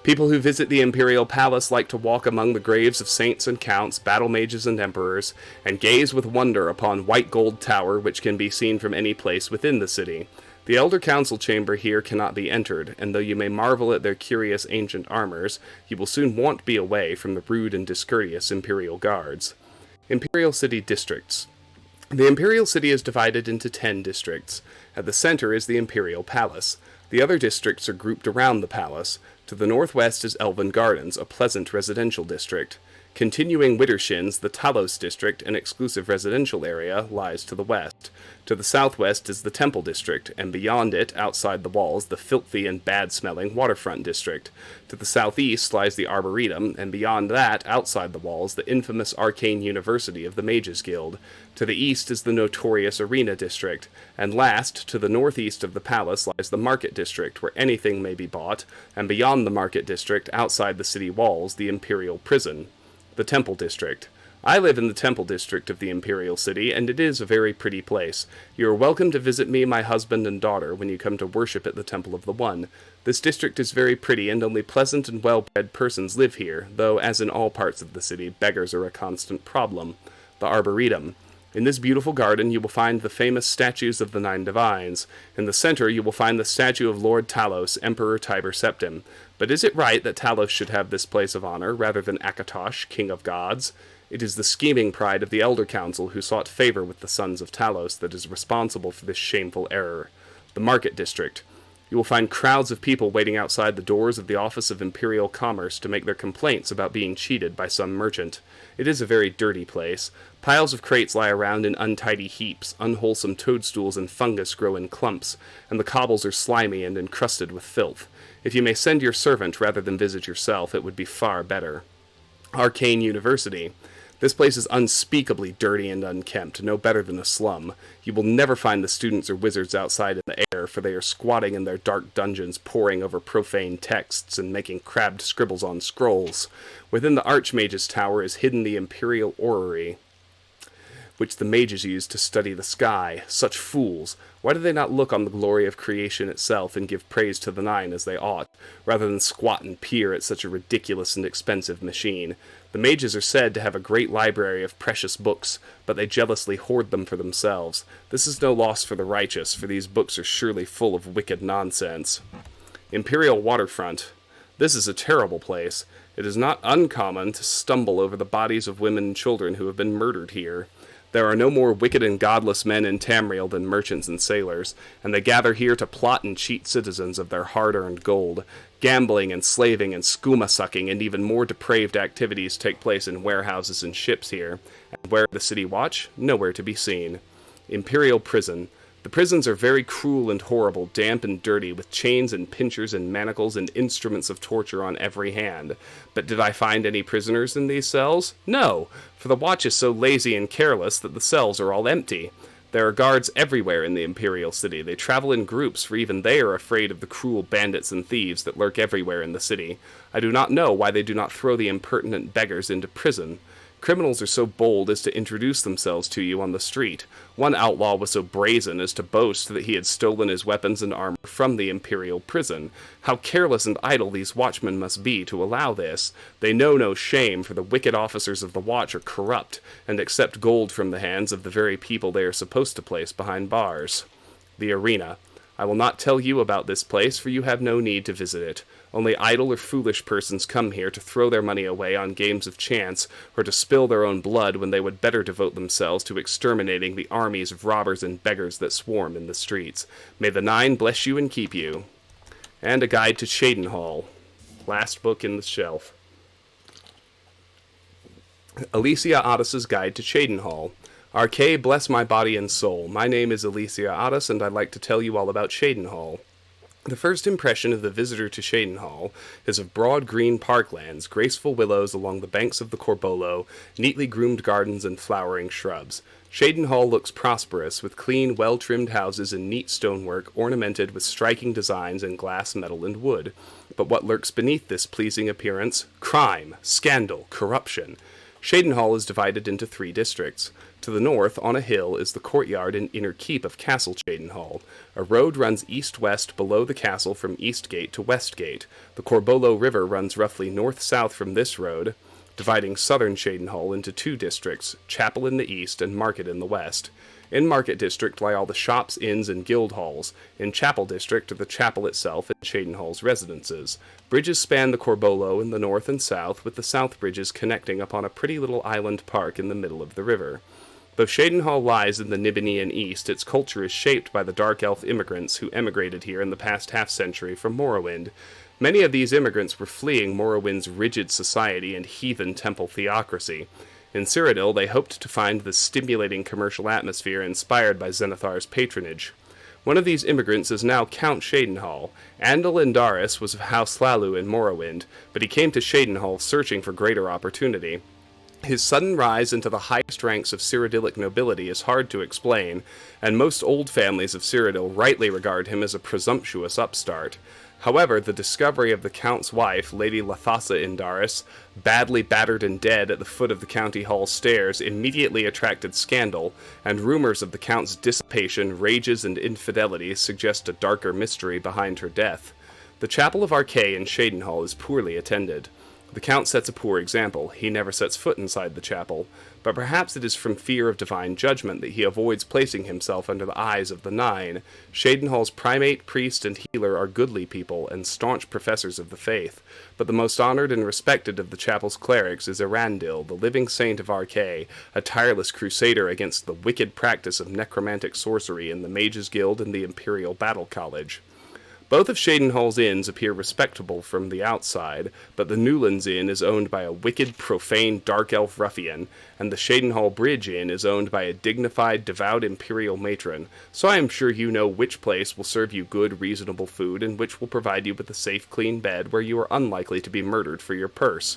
People who visit the Imperial Palace like to walk among the graves of saints and counts, battle mages and emperors, and gaze with wonder upon white gold tower which can be seen from any place within the city. The Elder Council Chamber here cannot be entered, and though you may marvel at their curious ancient armors, you will soon want to be away from the rude and discourteous Imperial Guards. Imperial City Districts. The Imperial City is divided into 10 districts. At the center is the Imperial Palace. The other districts are grouped around the palace. To the northwest is Elven Gardens, a pleasant residential district. Continuing Widdershins, the Talos district, an exclusive residential area, lies to the west. To the southwest is the Temple district, and beyond it, outside the walls, the filthy and bad-smelling Waterfront district. To the southeast lies the Arboretum, and beyond that, outside the walls, the infamous arcane university of the Mages Guild. To the east is the notorious Arena district, and last, to the northeast of the palace lies the Market district, where anything may be bought, and beyond the Market district, outside the city walls, the Imperial Prison. The Temple district. I live in the Temple District of the Imperial City, and it is a very pretty place. You are welcome to visit me, my husband, and daughter when you come to worship at the Temple of the One. This district is very pretty, and only pleasant and well-bred persons live here, though, as in all parts of the city, beggars are a constant problem. The Arboretum. In this beautiful garden you will find the famous statues of the Nine Divines. In the center you will find the statue of Lord Talos, Emperor Tiber Septim. But is it right that Talos should have this place of honor, rather than Akatosh, King of Gods? It is the scheming pride of the Elder Council who sought favor with the sons of Talos that is responsible for this shameful error. The Market District. You will find crowds of people waiting outside the doors of the Office of Imperial Commerce to make their complaints about being cheated by some merchant. It is a very dirty place. Piles of crates lie around in untidy heaps, unwholesome toadstools and fungus grow in clumps, and the cobbles are slimy and encrusted with filth. If you may send your servant rather than visit yourself, it would be far better. Arcane University. This place is unspeakably dirty and unkempt, no better than a slum. You will never find the students or wizards outside in the air, for they are squatting in their dark dungeons, poring over profane texts and making crabbed scribbles on scrolls. Within the Archmage's Tower is hidden the Imperial Orrery, which the mages use to study the sky. Such fools! Why do they not look on the glory of creation itself and give praise to the Nine as they ought, rather than squat and peer at such a ridiculous and expensive machine? The mages are said to have a great library of precious books, but they jealously hoard them for themselves. This is no loss for the righteous, for these books are surely full of wicked nonsense. Imperial Waterfront. This is a terrible place. It is not uncommon to stumble over the bodies of women and children who have been murdered here. There are no more wicked and godless men in Tamriel than merchants and sailors, and they gather here to plot and cheat citizens of their hard-earned gold. Gambling and slaving and skooma-sucking and even more depraved activities take place in warehouses and ships here. And where the city watch? Nowhere to be seen. Imperial Prison. The prisons are very cruel and horrible, damp and dirty, with chains and pincers and manacles and instruments of torture on every hand. But did I find any prisoners in these cells? No, for the watch is so lazy and careless that the cells are all empty. There are guards everywhere in the Imperial City. They travel in groups, for even they are afraid of the cruel bandits and thieves that lurk everywhere in the city. I do not know why they do not throw the impertinent beggars into prison. Criminals are so bold as to introduce themselves to you on the street. One outlaw was so brazen as to boast that he had stolen his weapons and armor from the Imperial prison. How careless and idle these watchmen must be to allow this. They know no shame, for the wicked officers of the watch are corrupt, and accept gold from the hands of the very people they are supposed to place behind bars. The Arena. I will not tell you about this place, for you have no need to visit it. Only idle or foolish persons come here to throw their money away on games of chance, or to spill their own blood when they would better devote themselves to exterminating the armies of robbers and beggars that swarm in the streets. May the Nine bless you and keep you. And a guide to Cheydinhal. Last book in the shelf. Alicia Otis's Guide to Cheydinhal. Arcade, bless my body and soul. My name is Alicia Otis, and I'd like to tell you all about Cheydinhal. The first impression of the visitor to Cheydinhal is of broad green parklands, graceful willows along the banks of the Corbolo, neatly groomed gardens and flowering shrubs. Cheydinhal looks prosperous, with clean, well-trimmed houses and neat stonework ornamented with striking designs in glass, metal, and wood. But what lurks beneath this pleasing appearance? Crime, scandal, corruption. Cheydinhal is divided into 3 districts. To the north, on a hill, is the courtyard and inner keep of Castle Cheydinhal. A road runs east-west below the castle from Eastgate to Westgate. The Corbolo River runs roughly north-south from this road, dividing southern Cheydinhal into 2 districts, Chapel in the east and Market in the west. In Market District lie all the shops, inns, and guild halls. In Chapel District are the chapel itself and Cheydinhal's residences. Bridges span the Corbolo in the north and south, with the south bridges connecting upon a pretty little island park in the middle of the river. Though Cheydinhal lies in the Nibinian East, its culture is shaped by the dark elf immigrants who emigrated here in the past half-century from Morrowind. Many of these immigrants were fleeing Morrowind's rigid society and heathen temple theocracy. In Cyrodiil, they hoped to find the stimulating commercial atmosphere inspired by Zenithar's patronage. One of these immigrants is now Count Cheydinhal. Andal Indaris was of House Hlalu in Morrowind, but he came to Cheydinhal searching for greater opportunity. His sudden rise into the highest ranks of Cyrodiilic nobility is hard to explain, and most old families of Cyrodiil rightly regard him as a presumptuous upstart. However, the discovery of the Count's wife, Lady Lathasa Indaris, badly battered and dead at the foot of the county hall stairs, immediately attracted scandal, and rumors of the Count's dissipation, rages, and infidelity suggest a darker mystery behind her death. The Chapel of Arkay in Shadenhall is poorly attended. The Count sets a poor example. He never sets foot inside the chapel, but perhaps it is from fear of divine judgment that he avoids placing himself under the eyes of the Nine. Shadenhall's primate, priest, and healer are goodly people and staunch professors of the faith, but the most honored and respected of the chapel's clerics is Erandil, the living saint of Arkay, a tireless crusader against the wicked practice of necromantic sorcery in the Mages Guild and the Imperial Battle College. Both of Shadenhall's inns appear respectable from the outside, but the Newlands Inn is owned by a wicked, profane, dark elf ruffian, and the Shadenhall Bridge Inn is owned by a dignified, devout imperial matron, so I am sure you know which place will serve you good, reasonable food, and which will provide you with a safe, clean bed where you are unlikely to be murdered for your purse.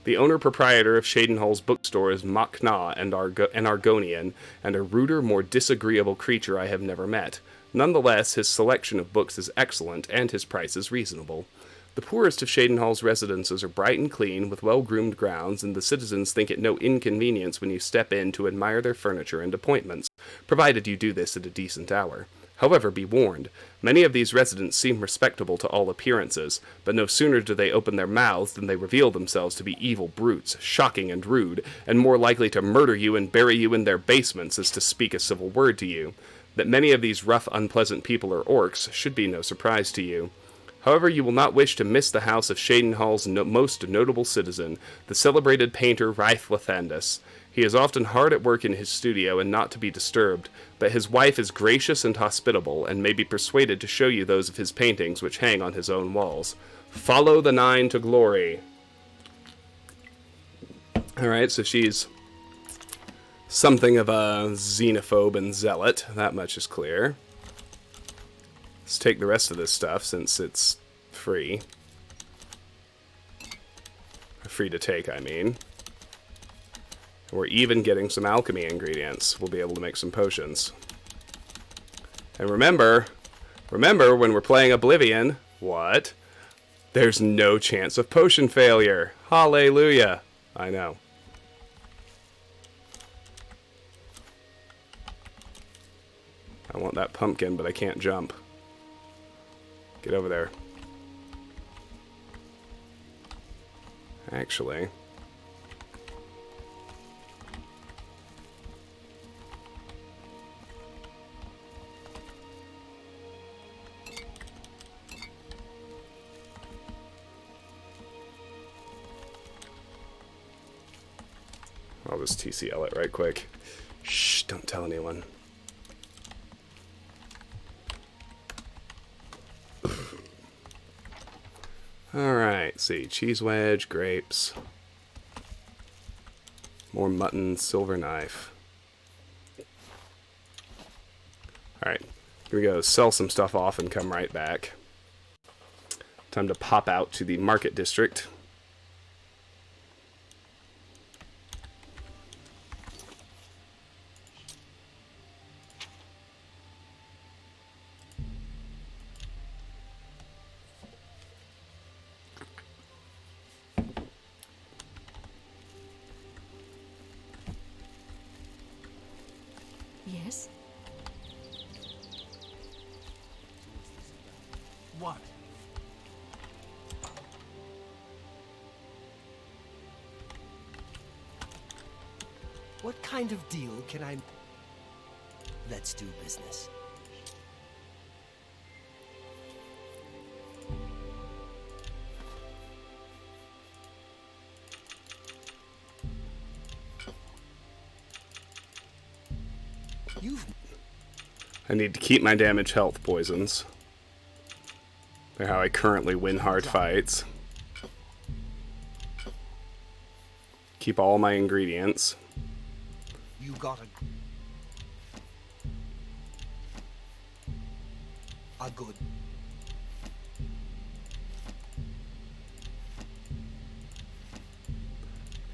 The owner-proprietor of Shadenhall's bookstore is Machna an Argonian, and a ruder, more disagreeable creature I have never met. Nonetheless, his selection of books is excellent, and his prices reasonable. The poorest of Shadenhall's residences are bright and clean, with well-groomed grounds, and the citizens think it no inconvenience when you step in to admire their furniture and appointments, provided you do this at a decent hour. However, be warned, many of these residents seem respectable to all appearances, but no sooner do they open their mouths than they reveal themselves to be evil brutes, shocking and rude, and more likely to murder you and bury you in their basements as to speak a civil word to you. That many of these rough, unpleasant people are orcs should be no surprise to you. However, you will not wish to miss the house of Shadenhall's most notable citizen, the celebrated painter Raith Lathandus. He is often hard at work in his studio and not to be disturbed, but his wife is gracious and hospitable, and may be persuaded to show you those of his paintings which hang on his own walls. Follow the Nine to glory. Alright, so she's something of a xenophobe and zealot, that much is clear. Let's take the rest of this stuff since it's free. Free to take, I mean. We're even getting some alchemy ingredients. We'll be able to make some potions. And remember when we're playing Oblivion, what? There's no chance of potion failure. Hallelujah. I know. I want that pumpkin, but I can't jump. Get over there. Actually. I'll just TCL it right quick. Shh, don't tell anyone. Alright, see. Cheese wedge, grapes. More mutton, silver knife. Alright, here we go. Sell some stuff off and come right back. Time to pop out to the market district. Yes? What? What kind of deal can I... Let's do business. I need to keep my damage health poisons. They're how I currently win hard fights. Keep all my ingredients. You got a good...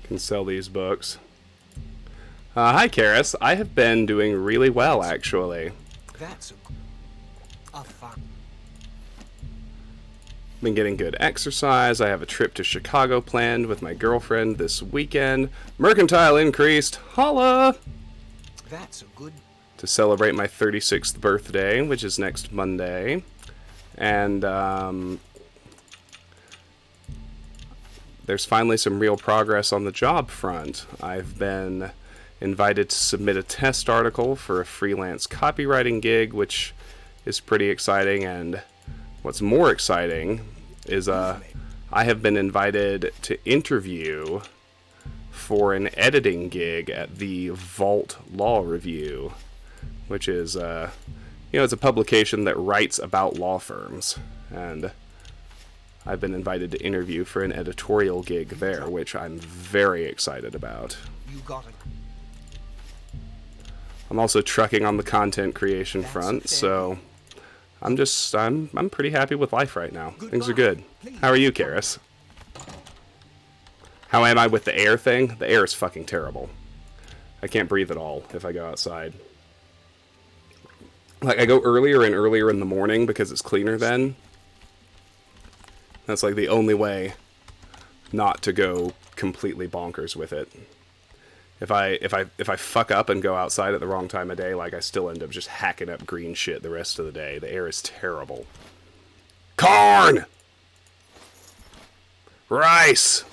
Can sell these books. Hi, Karis. I have been doing really well, actually. That's a fun. Been getting good exercise. I have a trip to Chicago planned with my girlfriend this weekend. Mercantile increased. Holla! That's a good. To celebrate my 36th birthday, which is next Monday. And, there's finally some real progress on the job front. I've been invited to submit a test article for a freelance copywriting gig, which is pretty exciting. And what's more exciting is I have been invited to interview for an editing gig at the Vault Law Review, which is, it's a publication that writes about law firms. And I've been invited to interview for an editorial gig there, which I'm very excited about. You got it. I'm also trucking on the content creation front, so I'm pretty happy with life right now. Things are good. How are you, Karis? How am I with the air thing? The air is fucking terrible. I can't breathe at all if I go outside. Like, I go earlier and earlier in the morning because it's cleaner then. That's like the only way not to go completely bonkers with it. If I fuck up and go outside at the wrong time of day, like, I still end up just hacking up green shit the rest of the day. The air is terrible. Corn! Rice!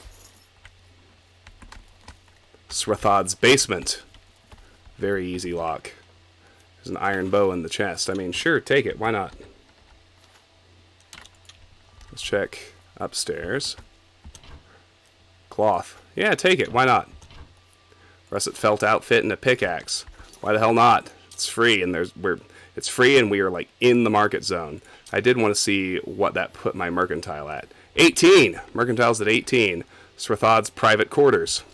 Srathad's basement. Very easy lock. There's an iron bow in the chest. I mean, sure, take it. Why not? Let's check upstairs. Cloth. Yeah, take it. Why not? Russet felt outfit and a pickaxe. Why the hell not? It's free, and it's free, and we are like in the market zone. I did want to see what that put my mercantile at. 18. Mercantile's at 18. Srathad's private quarters.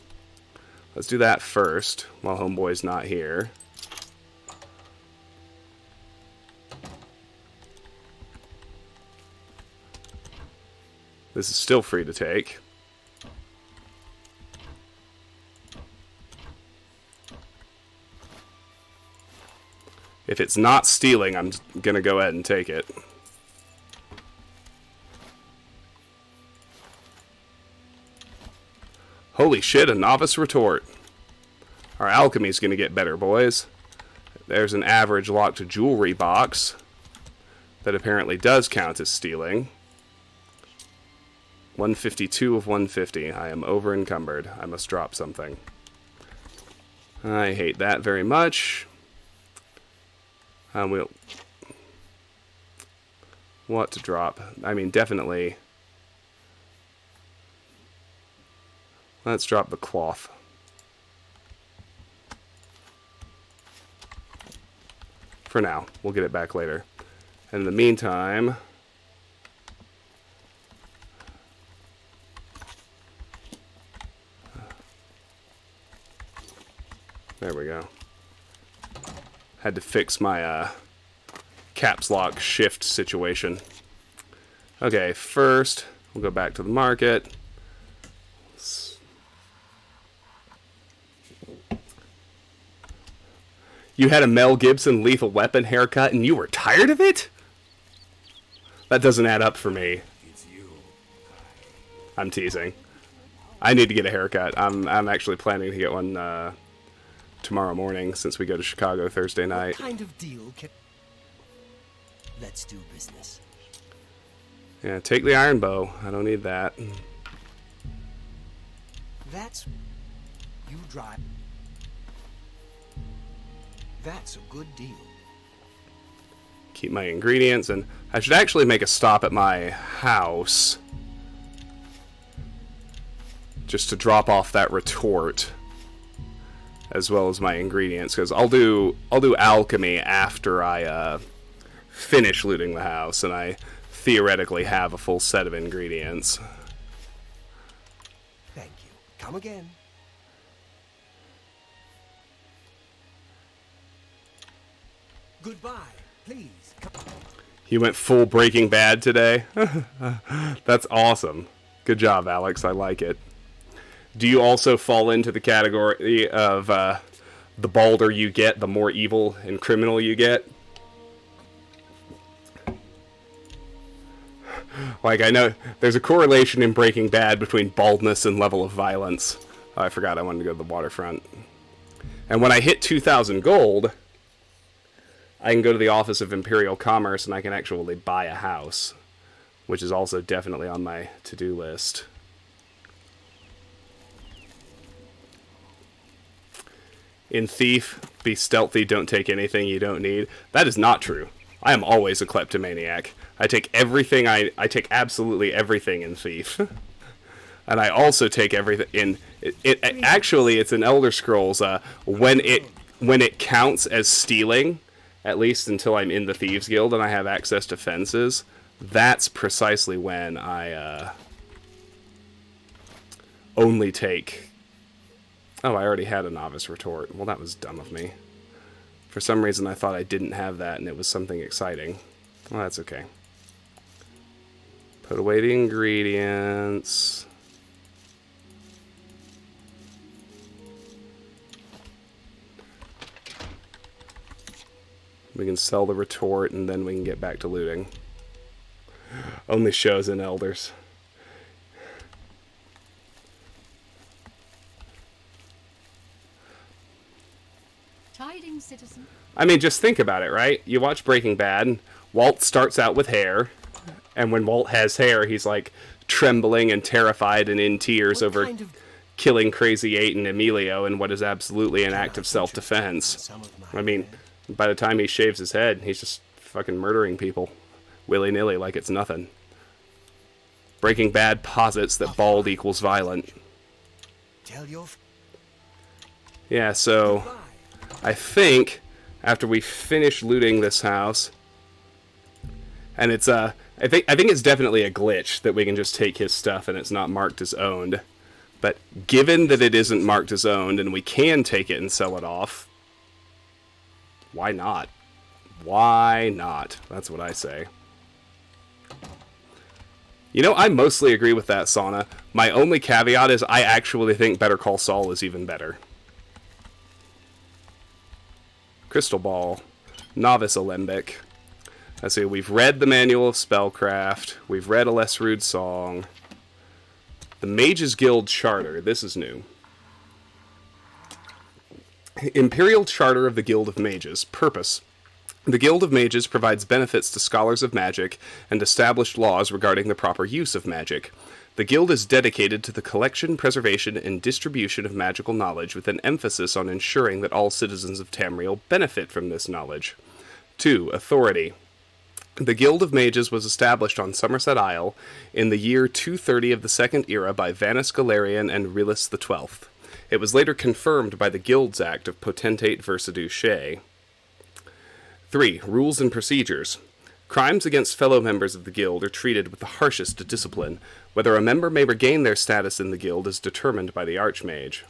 Let's do that first while homeboy's not here. This is still free to take. If it's not stealing, I'm going to go ahead and take it. Holy shit, a novice retort. Our alchemy's going to get better, boys. There's an average locked jewelry box that apparently does count as stealing. 152 of 150. I am over encumbered. I must drop something. I hate that very much. What to drop? I mean, definitely. Let's drop the cloth. For now. We'll get it back later. In the meantime, there we go. Had to fix my caps lock shift situation. Okay, first we'll go back to the market. You had a Mel Gibson Lethal Weapon haircut and you were tired of it? That doesn't add up for me. I'm teasing. I need to get a haircut. I'm actually planning to get one tomorrow morning since we go to Chicago Thursday night. What kind of deal can... Let's do business. Yeah, take the iron bow. I don't need that. That's... You drive... That's a good deal. Keep my ingredients, and I should actually make a stop at my house just to drop off that retort as well as my ingredients, because I'll do alchemy after I finish looting the house and I theoretically have a full set of ingredients. Thank you. Come again. Goodbye, please. You went full Breaking Bad today? That's awesome. Good job, Alex. I like it. Do you also fall into the category of the balder you get, the more evil and criminal you get? Like, I know there's a correlation in Breaking Bad between baldness and level of violence. Oh, I forgot I wanted to go to the waterfront. And when I hit 2,000 gold, I can go to the Office of Imperial Commerce and I can actually buy a house, which is also definitely on my to-do list. In Thief, be stealthy, don't take anything you don't need. That is not true. I am always a kleptomaniac. I take everything, I take absolutely everything in Thief. And I also take everything in... Actually, it's in Elder Scrolls, when it counts as stealing, at least until I'm in the Thieves Guild and I have access to fences, that's precisely when I only take... Oh, I already had a Novice Retort. Well, that was dumb of me. For some reason, I thought I didn't have that, and it was something exciting. Well, that's okay. Put away the ingredients. We can sell the retort, and then we can get back to looting. Only shows in Elders. Tidings, citizen. I mean, just think about it, right? You watch Breaking Bad, Walt starts out with hair, and when Walt has hair, he's like trembling and terrified and in tears over killing Crazy 8 and Emilio in what is absolutely an act of self-defense. I mean, by the time he shaves his head, he's just fucking murdering people willy-nilly like it's nothing. Breaking Bad posits that bald equals violent. Yeah, so I think after we finish looting this house, and it's I think it's definitely a glitch that we can just take his stuff and it's not marked as owned. But given that it isn't marked as owned and we can take it and sell it off, why not? Why not? That's what I say. You know, I mostly agree with that, Sauna. My only caveat is I actually think Better Call Saul is even better. Crystal Ball. Novice Alembic. Let's see, we've read the Manual of Spellcraft. We've read a Less Rude Song. The Mages Guild Charter. This is new. Imperial Charter of the Guild of Mages. Purpose. The Guild of Mages provides benefits to scholars of magic and established laws regarding the proper use of magic. The Guild is dedicated to the collection, preservation, and distribution of magical knowledge with an emphasis on ensuring that all citizens of Tamriel benefit from this knowledge. 2. Authority. The Guild of Mages was established on Somerset Isle in the year 230 of the Second Era by Vanus Galerian and Relis XII. It was later confirmed by the Guilds Act of Potentate Versidue Shea. 3. Rules and Procedures. Crimes against fellow members of the Guild are treated with the harshest discipline. Whether a member may regain their status in the Guild is determined by the Archmage.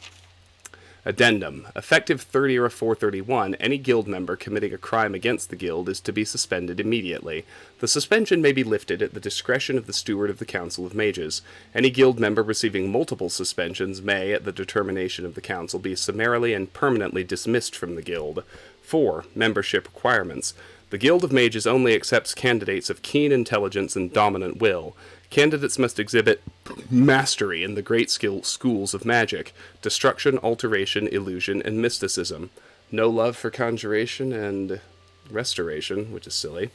Addendum. Effective 3rd Era 431, any Guild member committing a crime against the Guild is to be suspended immediately. The suspension may be lifted at the discretion of the Steward of the Council of Mages. Any Guild member receiving multiple suspensions may, at the determination of the Council, be summarily and permanently dismissed from the Guild. 4. Membership requirements. The Guild of Mages only accepts candidates of keen intelligence and dominant will. Candidates must exhibit mastery in the great schools of magic, destruction, alteration, illusion, and mysticism. No love for conjuration and restoration, which is silly.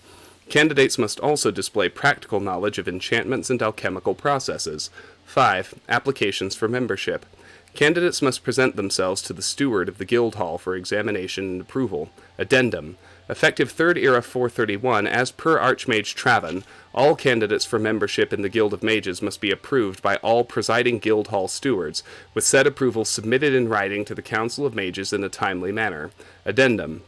Candidates must also display practical knowledge of enchantments and alchemical processes. 5. Applications for membership. Candidates must present themselves to the steward of the guild hall for examination and approval. Addendum. Effective 3rd Era 431, as per Archmage Traven, all candidates for membership in the Guild of Mages must be approved by all presiding guild hall stewards, with said approval submitted in writing to the Council of Mages in a timely manner. Addendum.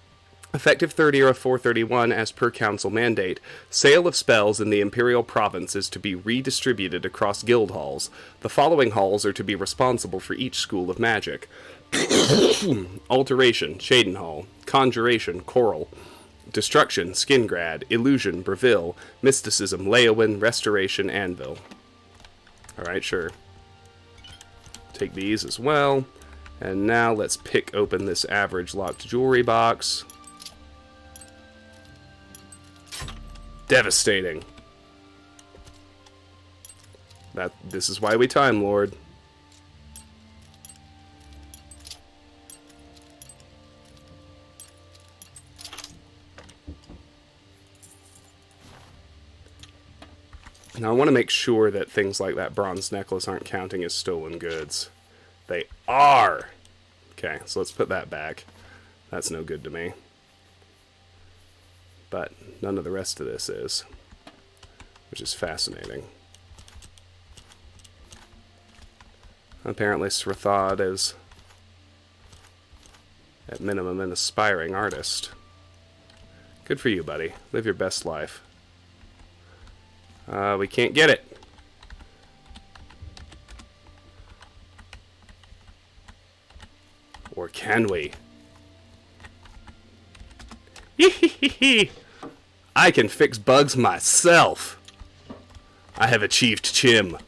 Effective 3rd Era 431, as per Council mandate, sale of spells in the Imperial Province is to be redistributed across guild halls. The following halls are to be responsible for each school of magic. Alteration, Shaden Hall. Conjuration, Coral. Destruction, Skingrad. Illusion, Breville. Mysticism, Leowin. Restoration, Anvil. Alright, sure. Take these as well. And now let's pick open this average locked jewelry box. Devastating. This is why we Time Lord. Now I want to make sure that things like that bronze necklace aren't counting as stolen goods. They are! Okay, so let's put that back. That's no good to me. But none of the rest of this is, which is fascinating. Apparently Srathod is, at minimum, an aspiring artist. Good for you, buddy. Live your best life. We can't get it. Or can we? I can fix bugs myself. I have achieved Chim.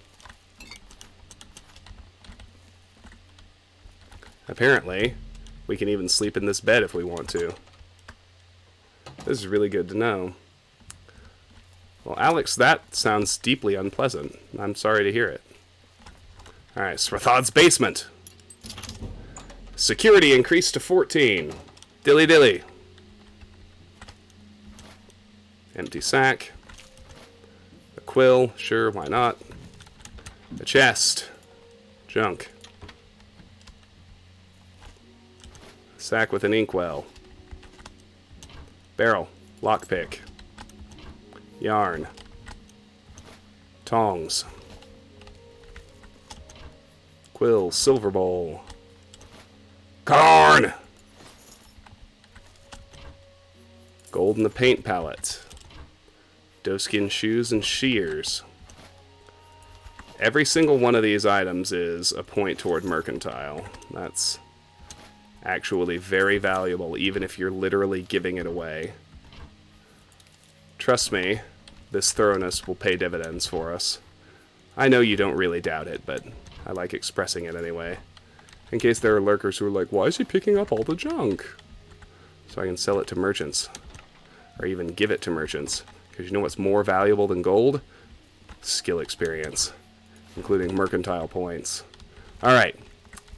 Apparently, we can even sleep in this bed if we want to. This is really good to know. Well, Alex, that sounds deeply unpleasant. I'm sorry to hear it. Alright, Srathod's basement. Security increased to 14. Dilly dilly. Empty sack. A quill, sure, why not? A chest. Junk. Sack with an inkwell. Barrel. Lockpick. Yarn. Tongs. Quill. Silver bowl. Corn! Gold in the paint palette. Doeskin shoes and shears. Every single one of these items is a point toward mercantile. That's actually very valuable, even if you're literally giving it away. Trust me, this thoroughness will pay dividends for us. I know you don't really doubt it, but I like expressing it anyway. In case there are lurkers who are like, why is he picking up all the junk? So I can sell it to merchants. Or even give it to merchants. Because you know what's more valuable than gold? Skill experience. Including mercantile points. Alright.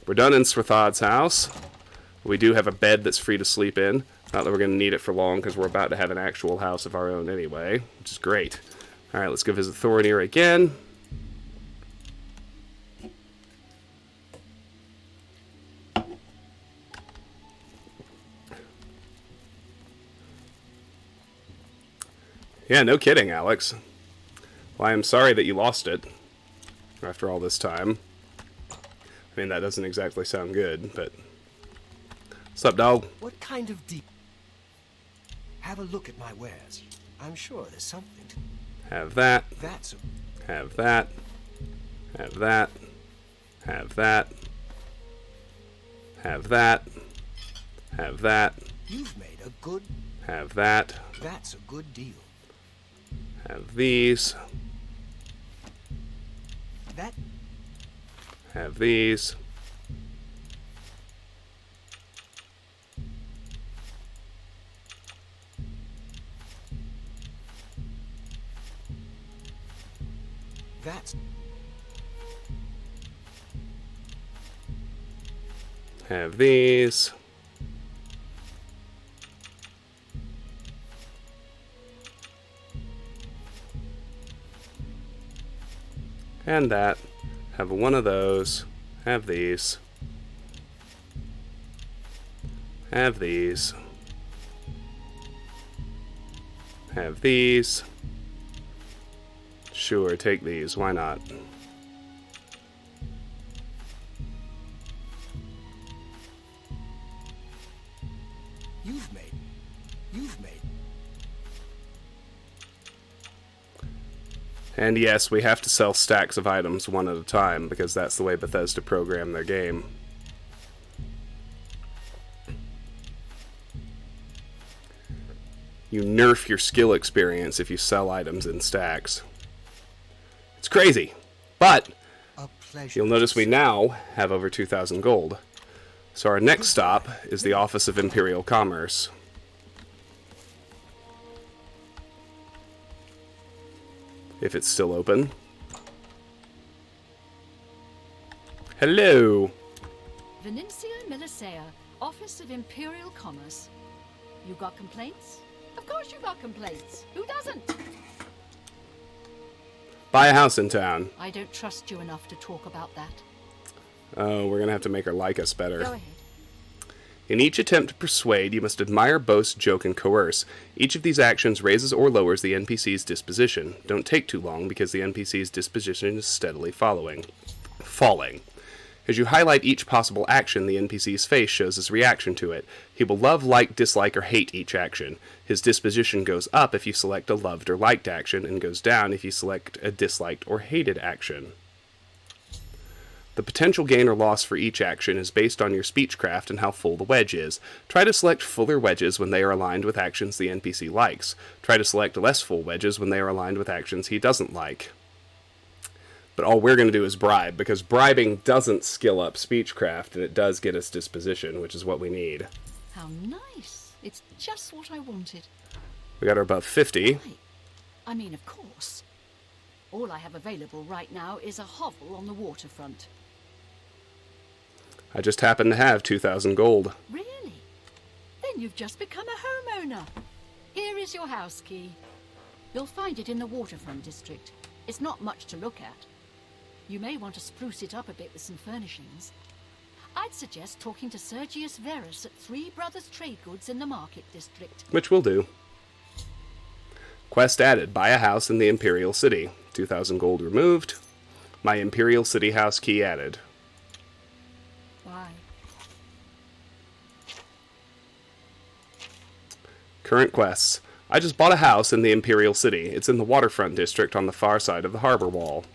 We're done in Srathod's house. We do have a bed that's free to sleep in. Not that we're going to need it for long, because we're about to have an actual house of our own anyway. Which is great. Alright, let's go visit Thorinir again. Yeah, no kidding, Alex. Well, I am sorry that you lost it. After all this time. I mean, that doesn't exactly sound good, but... What's up, dog? What kind of deep... Have a look at my wares. I'm sure there's something to... Have that. That's a... Have that. Have that. Have that. Have that. Have that. You've made a good... Have that. That's a good deal. Have these. That... Have these. That's... Have these. And that. Have one of those. Have these. Have these. Have these. Sure, take these. Why not? You've made... And yes, we have to sell stacks of items one at a time, because that's the way Bethesda programmed their game. You nerf your skill experience if you sell items in stacks. It's crazy, but pleasure. You'll notice we now have over 2,000 gold. So our next stop is the Office of Imperial Commerce. If it's still open. Hello! Venencia Milicea, Office of Imperial Commerce. You got complaints? Of course you got complaints. Who doesn't? Buy a house in town. I don't trust you enough to talk about that. Oh, we're gonna have to make her like us better. Go ahead. In each attempt to persuade, you must admire, boast, joke, and coerce. Each of these actions raises or lowers the NPC's disposition. Don't take too long, because the NPC's disposition is steadily falling. As you highlight each possible action, the NPC's face shows his reaction to it. He will love, like, dislike, or hate each action. His disposition goes up if you select a loved or liked action, and goes down if you select a disliked or hated action. The potential gain or loss for each action is based on your speechcraft and how full the wedge is. Try to select fuller wedges when they are aligned with actions the NPC likes. Try to select less full wedges when they are aligned with actions he doesn't like. But all we're going to do is bribe, because bribing doesn't skill up speechcraft, and it does get us disposition, which is what we need. How nice. It's just what I wanted. We got her above 50. Right. I mean, of course. All I have available right now is a hovel on the waterfront. I just happen to have 2,000 gold. Really? Then you've just become a homeowner. Here is your house key. You'll find it in the waterfront district. It's not much to look at. You may want to spruce it up a bit with some furnishings. I'd suggest talking to Sergius Verus at Three Brothers Trade Goods in the Market District. Which we'll do. Quest added. Buy a house in the Imperial City. 2,000 gold removed. My Imperial City house key added. Why? Current quests. I just bought a house in the Imperial City. It's in the Waterfront district on the far side of the harbor wall.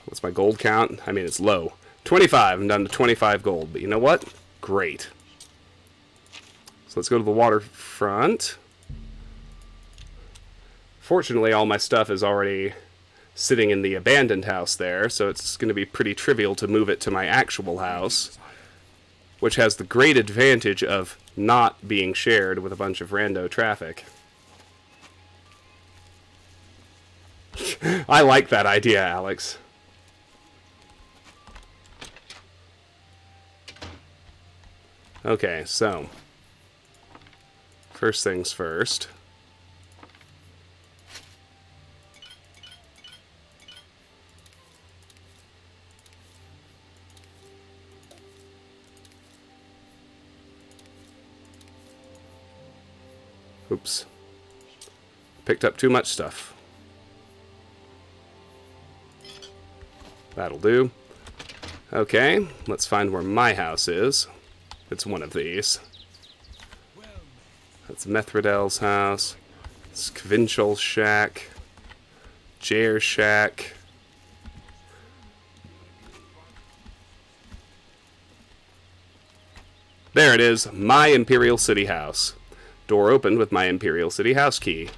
What's my gold count? I mean, it's low. 25. I'm down to 25 gold. But you know what? Great. So let's go to the waterfront. Fortunately, all my stuff is already sitting in the abandoned house there, so it's going to be pretty trivial to move it to my actual house, which has the great advantage of not being shared with a bunch of rando traffic. I like that idea, Alex. Okay, so first things first. Oops. Picked up too much stuff. That'll do. Okay, let's find where my house is. It's one of these. That's Methridel's house. It's Kvinchel's shack. Jair's shack. There it is, my Imperial City house. Door opened with my Imperial City house key.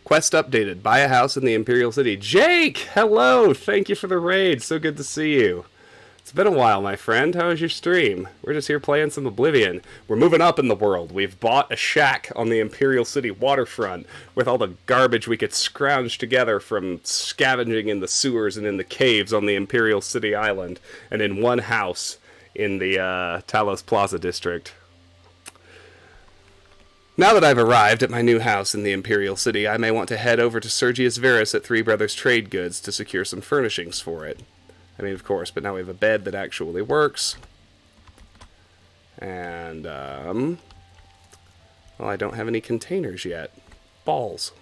Quest updated. Buy a house in the Imperial City. Jake! Hello! Thank you for the raid. So good to see you. It's been a while, my friend. How was your stream? We're just here playing some Oblivion. We're moving up in the world. We've bought a shack on the Imperial City waterfront with all the garbage we could scrounge together from scavenging in the sewers and in the caves on the Imperial City island, and in one house in the Talos Plaza district. Now that I've arrived at my new house in the Imperial City, I may want to head over to Sergius Verus at Three Brothers Trade Goods to secure some furnishings for it. I mean, of course, but now we have a bed that actually works. And, well, I don't have any containers yet. Balls.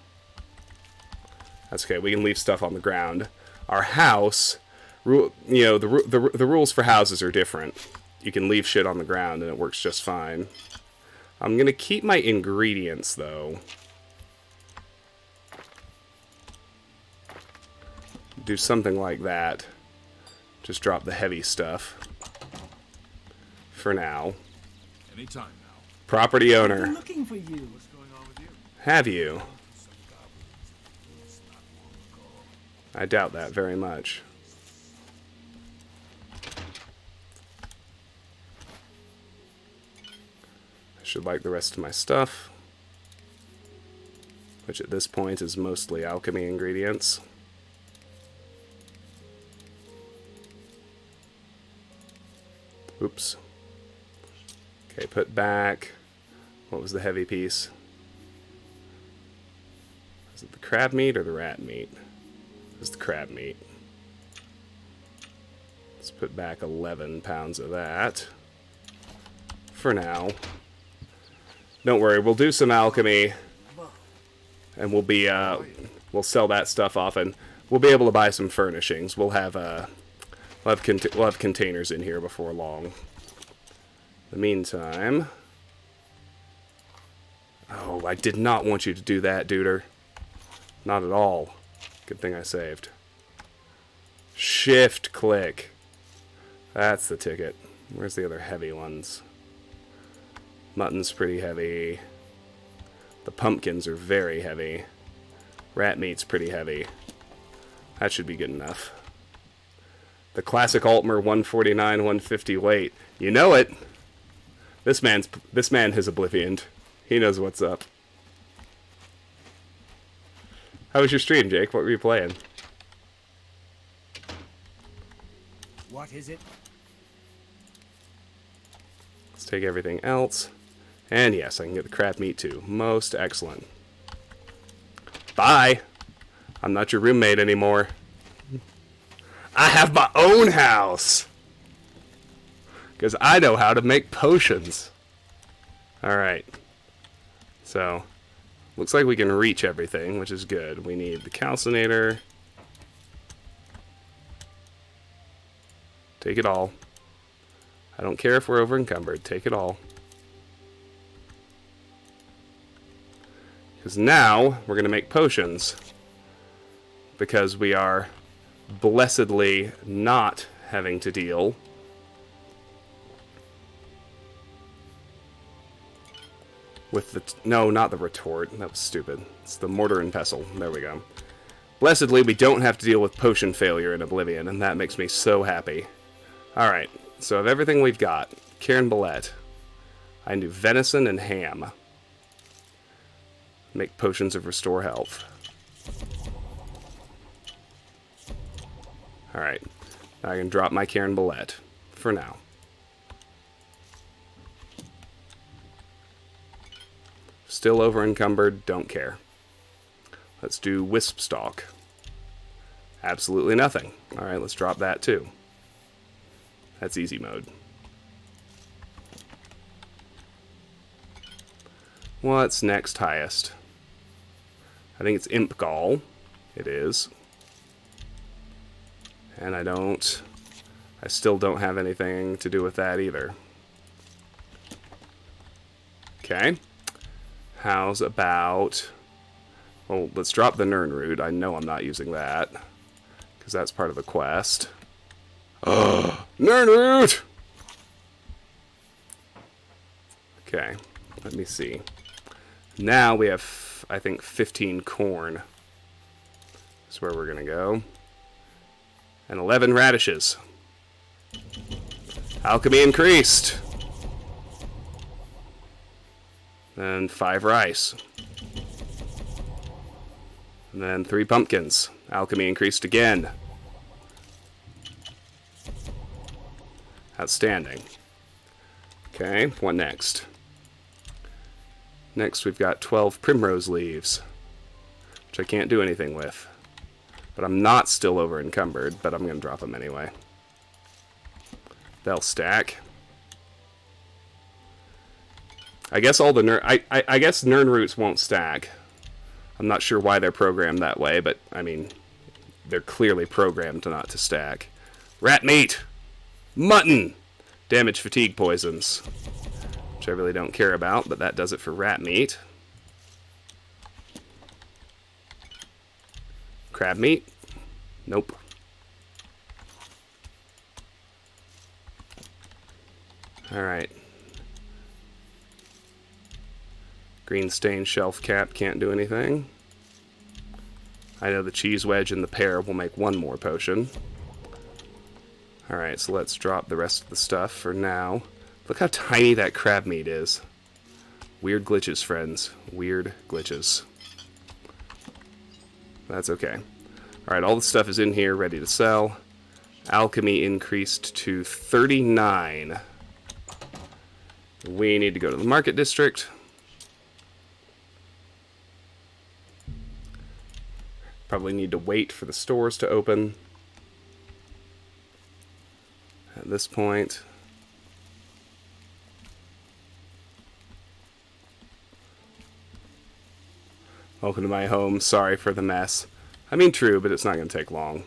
That's okay, we can leave stuff on the ground. Our house, you know, the rules for houses are different. You can leave shit on the ground and it works just fine. I'm gonna keep my ingredients, though. Do something like that. Just drop the heavy stuff. For now. Anytime now. Property owner. I'm looking for you. What's going on with you? Have you? I doubt that very much. I should like the rest of my stuff, which at this point is mostly alchemy ingredients. Oops. Okay, put back. What was the heavy piece? Is it the crab meat or the rat meat? It was the crab meat. Let's put back 11 pounds of that. For now. Don't worry, we'll do some alchemy. And we'll sell that stuff off, and we'll be able to buy some furnishings. We'll have containers in here before long. In the meantime... Oh, I did not want you to do that, duder. Not at all. Good thing I saved. Shift click. That's the ticket. Where's the other heavy ones? Mutton's pretty heavy. The pumpkins are very heavy. Rat meat's pretty heavy. That should be good enough. The classic Altmer 149, 150 weight. You know it. This man has Oblivioned. He knows what's up. How was your stream, Jake? What were you playing? What is it? Let's take everything else. And yes, I can get the crab meat too. Most excellent. Bye! I'm not your roommate anymore. I have my own house! Because I know how to make potions. Alright. So, looks like we can reach everything, which is good. We need the calcinator. Take it all. I don't care if we're over encumbered. Take it all. Because now we're going to make potions. Because we are blessedly not having to deal with the... No, not the retort. That was stupid. It's the mortar and pestle. There we go. Blessedly, we don't have to deal with potion failure in Oblivion, and that makes me so happy. Alright, so of everything we've got, Karen Billette. I can do venison and ham. Make potions of restore health. Alright, now I can drop my Karen Billette. For now. Still over encumbered, don't care. Let's do Wisp Stalk. Absolutely nothing. Alright, let's drop that too. That's easy mode. What's next highest? I think it's Imp Gall. It is. And I still don't have anything to do with that either. Okay. How's about... Well, let's drop the Nirnroot. I know I'm not using that, because that's part of the quest. Oh, Nirnroot! Okay, let me see. Now we have, I think, 15 corn. That's where we're going to go. And 11 radishes. Alchemy increased. And 5 rice. And then 3 pumpkins. Alchemy increased again. Outstanding. Okay, what next? Next we've got 12 primrose leaves, which I can't do anything with. But I'm not still over encumbered, but I'm going to drop them anyway. They'll stack. I guess all the I guess Nirnroots won't stack. I'm not sure why they're programmed that way, but I mean, they're clearly programmed not to stack. Rat meat! Mutton! Damage fatigue poisons. Which I really don't care about, but that does it for rat meat. Crab meat? Nope. Alright. Green stain shelf cap can't do anything. I know the cheese wedge and the pear will make one more potion. Alright, so let's drop the rest of the stuff for now. Look how tiny that crab meat is. Weird glitches, friends. Weird glitches. That's okay. Alright, all the stuff is in here, ready to sell. Alchemy increased to 39. We need to go to the market district. Probably need to wait for the stores to open. At this point. Welcome to my home. Sorry for the mess. I mean, true, but it's not going to take long.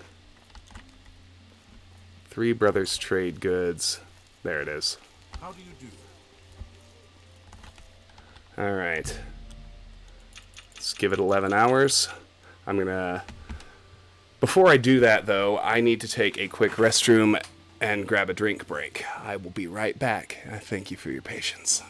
Three Brothers Trade Goods. There it is. How do you do that? Alright. Let's give it 11 hours. I'm gonna... Before I do that, though, I need to take a quick restroom and grab a drink break. I will be right back. I thank you for your patience.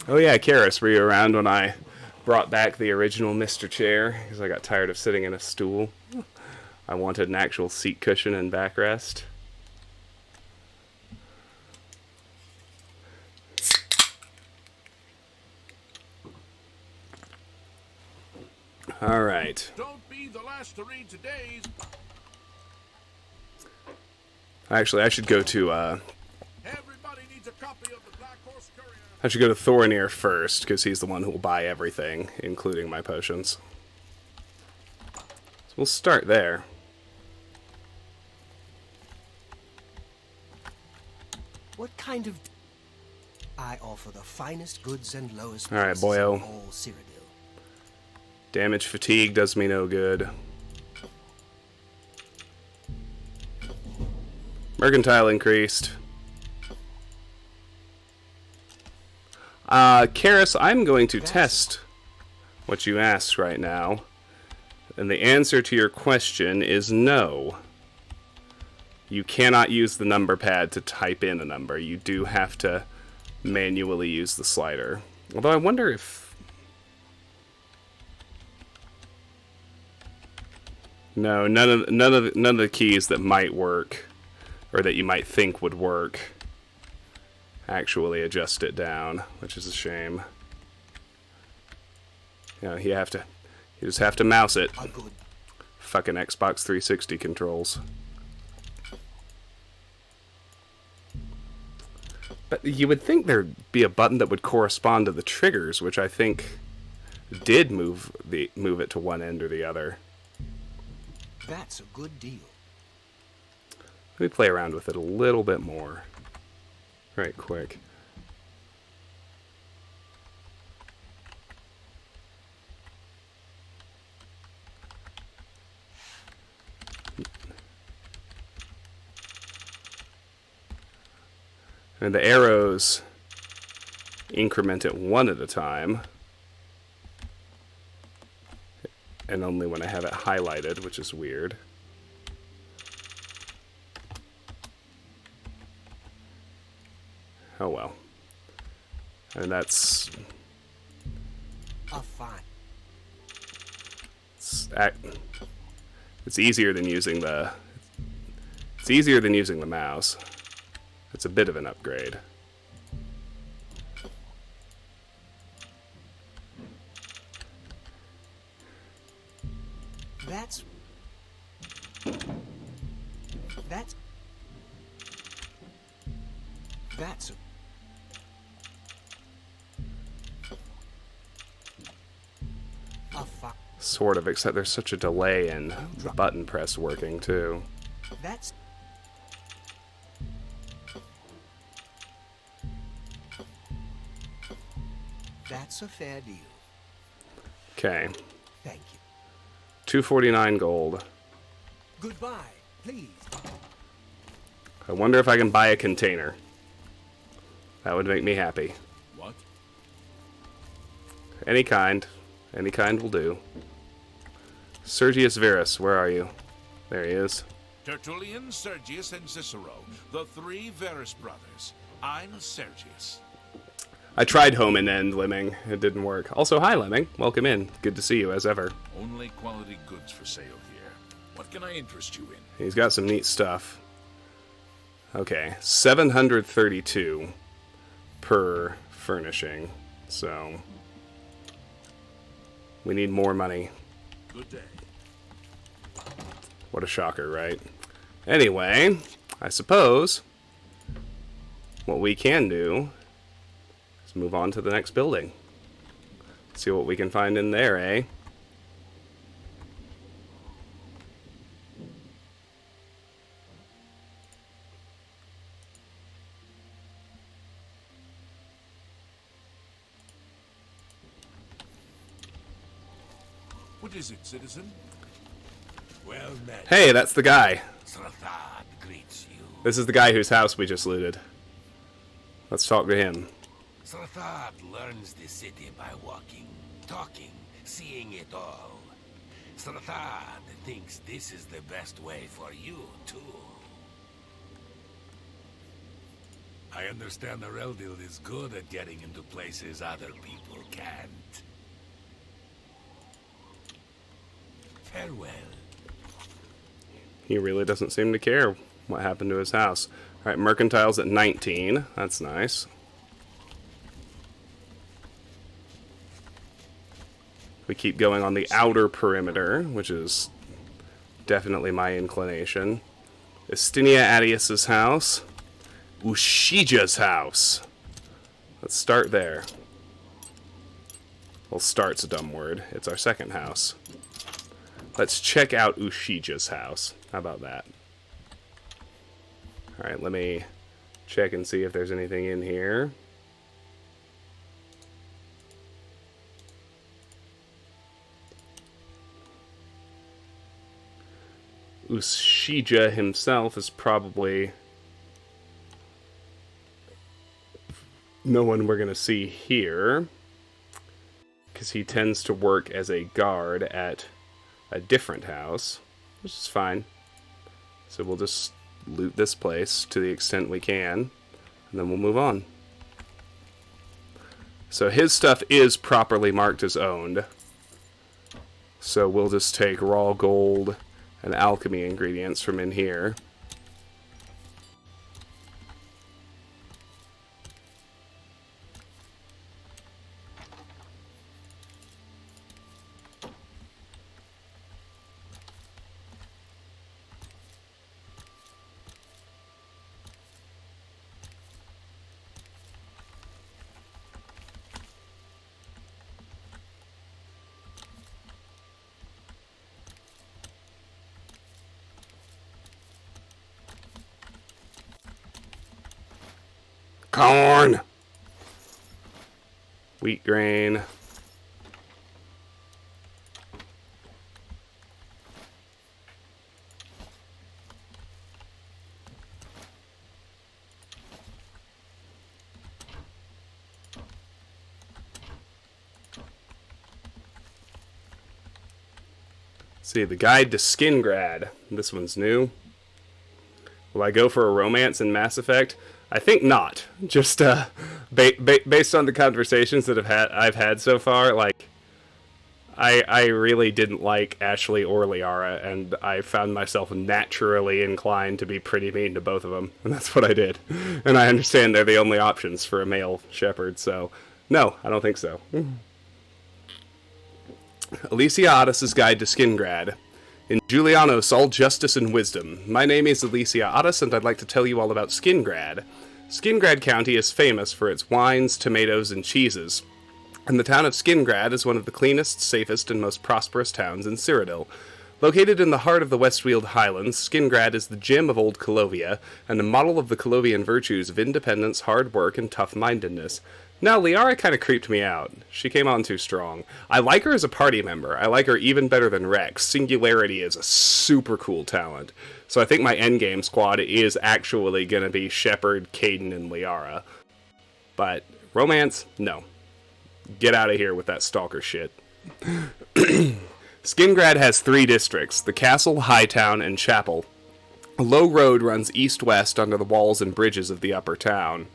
Oh yeah, Karis, were you around when I brought back the original Mr. Chair? Because I got tired of sitting in a stool. I wanted an actual seat cushion and backrest. Alright. Don't be the last to read today's. Actually, I should go to, Everybody needs a copy of the Black Horse Courier. I should go to Thorinir first, because he's the one who will buy everything, including my potions. So we'll start there. What kind of... I offer the finest goods and lowest All right, prices boyo. in all Cyrodiil. Damage fatigue does me no good. Mercantile increased. Karis, I'm going to test what you asked right now. And the answer to your question is no. You cannot use the number pad to type in a number. You do have to manually use the slider. Although I wonder if... No, none of the keys that might work, or that you might think would work, actually adjust it down, which is a shame. You know, you just have to mouse it. A good... Fucking Xbox 360 controls. But you would think there'd be a button that would correspond to the triggers, which I think did move it to one end or the other. That's a good deal. Let me play around with it a little bit more. Right quick. And the arrows increment it one at a time. And only when I have it highlighted, which is weird. Oh well. And that's... A fine. It's easier than using the... It's easier than using the mouse. It's a bit of an upgrade. That's a... A fine. Sort of, except there's such a delay in the button press working, too. That's... That's a fair deal. Okay. Thank you. 249 gold. Goodbye, please. I wonder if I can buy a container. That would make me happy. What? Any kind. Any kind will do. Sergius Verus, where are you? There he is. Tertullian, Sergius, and Cicero, the three Verus brothers. I'm Sergius. I tried home and end, Lemming. It didn't work. Also, hi, Lemming. Welcome in. Good to see you, as ever. Only quality goods for sale here. What can I interest you in? He's got some neat stuff. Okay, 732 per furnishing. So, we need more money. Good day. What a shocker, right? Anyway, I suppose what we can do is move on to the next building. See what we can find in there, eh? What is it, citizen? Well met. Hey, that's the guy. Srathad greets you. This is the guy whose house we just looted. Let's talk to him. Srathad learns the city by walking, talking, seeing it all. Srathad thinks this is the best way for you, too. I understand the Reldil is good at getting into places other people can't. Farewell. He really doesn't seem to care what happened to his house. Alright, mercantile's at 19. That's nice. We keep going on the outer perimeter, which is definitely my inclination. Estinia Attius's house. Ushija's house. Let's start there. Well, start's a dumb word. It's our second house. Let's check out Ushija's house. How about that? Alright, let me check and see if there's anything in here. Ushija himself is probably no one we're going to see here, because he tends to work as a guard at a different house, which is fine. So we'll just loot this place to the extent we can, and then we'll move on. So his stuff is properly marked as owned. So we'll just take raw gold and alchemy ingredients from in here. Corn! Wheat grain. See, the guide to Skingrad. This one's new. Will I go for a romance in Mass Effect? I think not. Just based on the conversations that I've had so far, like I really didn't like Ashley or Liara, and I found myself naturally inclined to be pretty mean to both of them, and that's what I did. And I understand they're the only options for a male shepherd, so no, I don't think so. Alicia Otis's Guide to Skingrad. In Julianos, all justice and wisdom. My name is Alicia Otis, and I'd like to tell you all about Skingrad. Skingrad County is famous for its wines, tomatoes, and cheeses, and the town of Skingrad is one of the cleanest, safest, and most prosperous towns in Cyrodiil. Located in the heart of the Westweald Highlands, Skingrad is the gem of old Colovia, and a model of the Colovian virtues of independence, hard work, and tough-mindedness. Now, Liara kind of creeped me out. She came on too strong. I like her as a party member. I like her even better than Rex. Singularity is a super cool talent. So I think my endgame squad is actually going to be Shepard, Caden, and Liara. But romance? No. Get out of here with that stalker shit. Skingrad has 3 districts, the Castle, Hightown, and Chapel. A low road runs east-west under the walls and bridges of the upper town.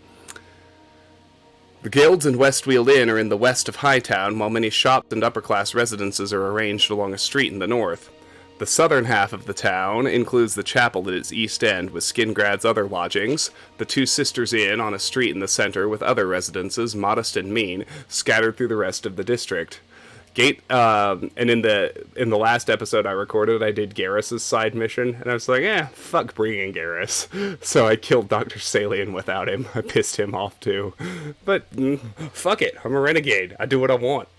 The guilds and Westweald Inn are in the west of Hightown, while many shops and upper-class residences are arranged along a street in the north. The southern half of the town includes the chapel at its east end with Skingrad's other lodgings, the Two Sisters Inn on a street in the center with other residences, modest and mean, scattered through the rest of the district. And in the last episode I recorded, I did Garrus's side mission, and I was like, fuck bringing Garrus. So I killed Dr. Salian without him. I pissed him off too. But, fuck it. I'm a renegade. I do what I want.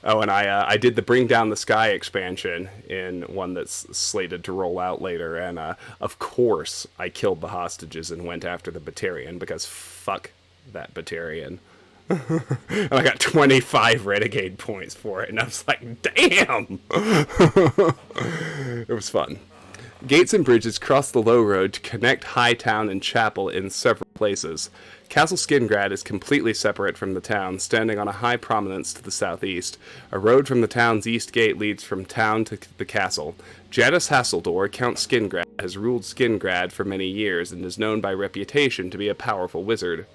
Oh, and I did the Bring Down the Sky expansion in one that's slated to roll out later, and of course I killed the hostages and went after the Batarian, because fuck that Batarian. And I got 25 renegade points for it, and I was like, damn! It was fun. Gates and bridges cross the low road to connect Hightown and Chapel in several places. Castle Skingrad is completely separate from the town, standing on a high prominence to the southeast. A road from the town's east gate leads from town to the castle. Jadis Hasseldor, Count Skingrad, has ruled Skingrad for many years and is known by reputation to be a powerful wizard.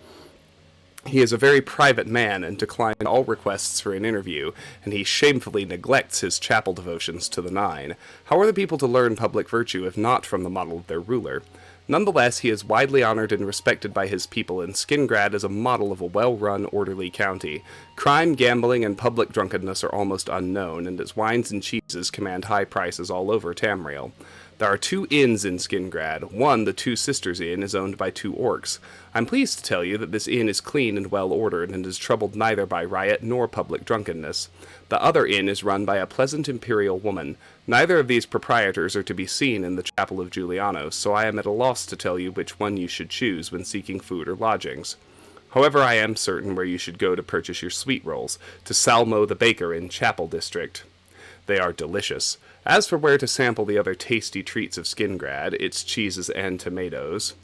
He is a very private man and declines all requests for an interview, and he shamefully neglects his chapel devotions to the Nine. How are the people to learn public virtue if not from the model of their ruler? Nonetheless, he is widely honored and respected by his people, and Skingrad is a model of a well-run, orderly county. Crime, gambling, and public drunkenness are almost unknown, and its wines and cheeses command high prices all over Tamriel. There are 2 inns in Skingrad. One, the Two Sisters Inn, is owned by 2 orcs. I'm pleased to tell you that this inn is clean and well ordered, and is troubled neither by riot nor public drunkenness. The other inn is run by a pleasant imperial woman. Neither of these proprietors are to be seen in the Chapel of Julianos, so I am at a loss to tell you which one you should choose when seeking food or lodgings. However, I am certain where you should go to purchase your sweet rolls, to Salmo the Baker in Chapel District. They are delicious. As for where to sample the other tasty treats of Skingrad, its cheeses and tomatoes,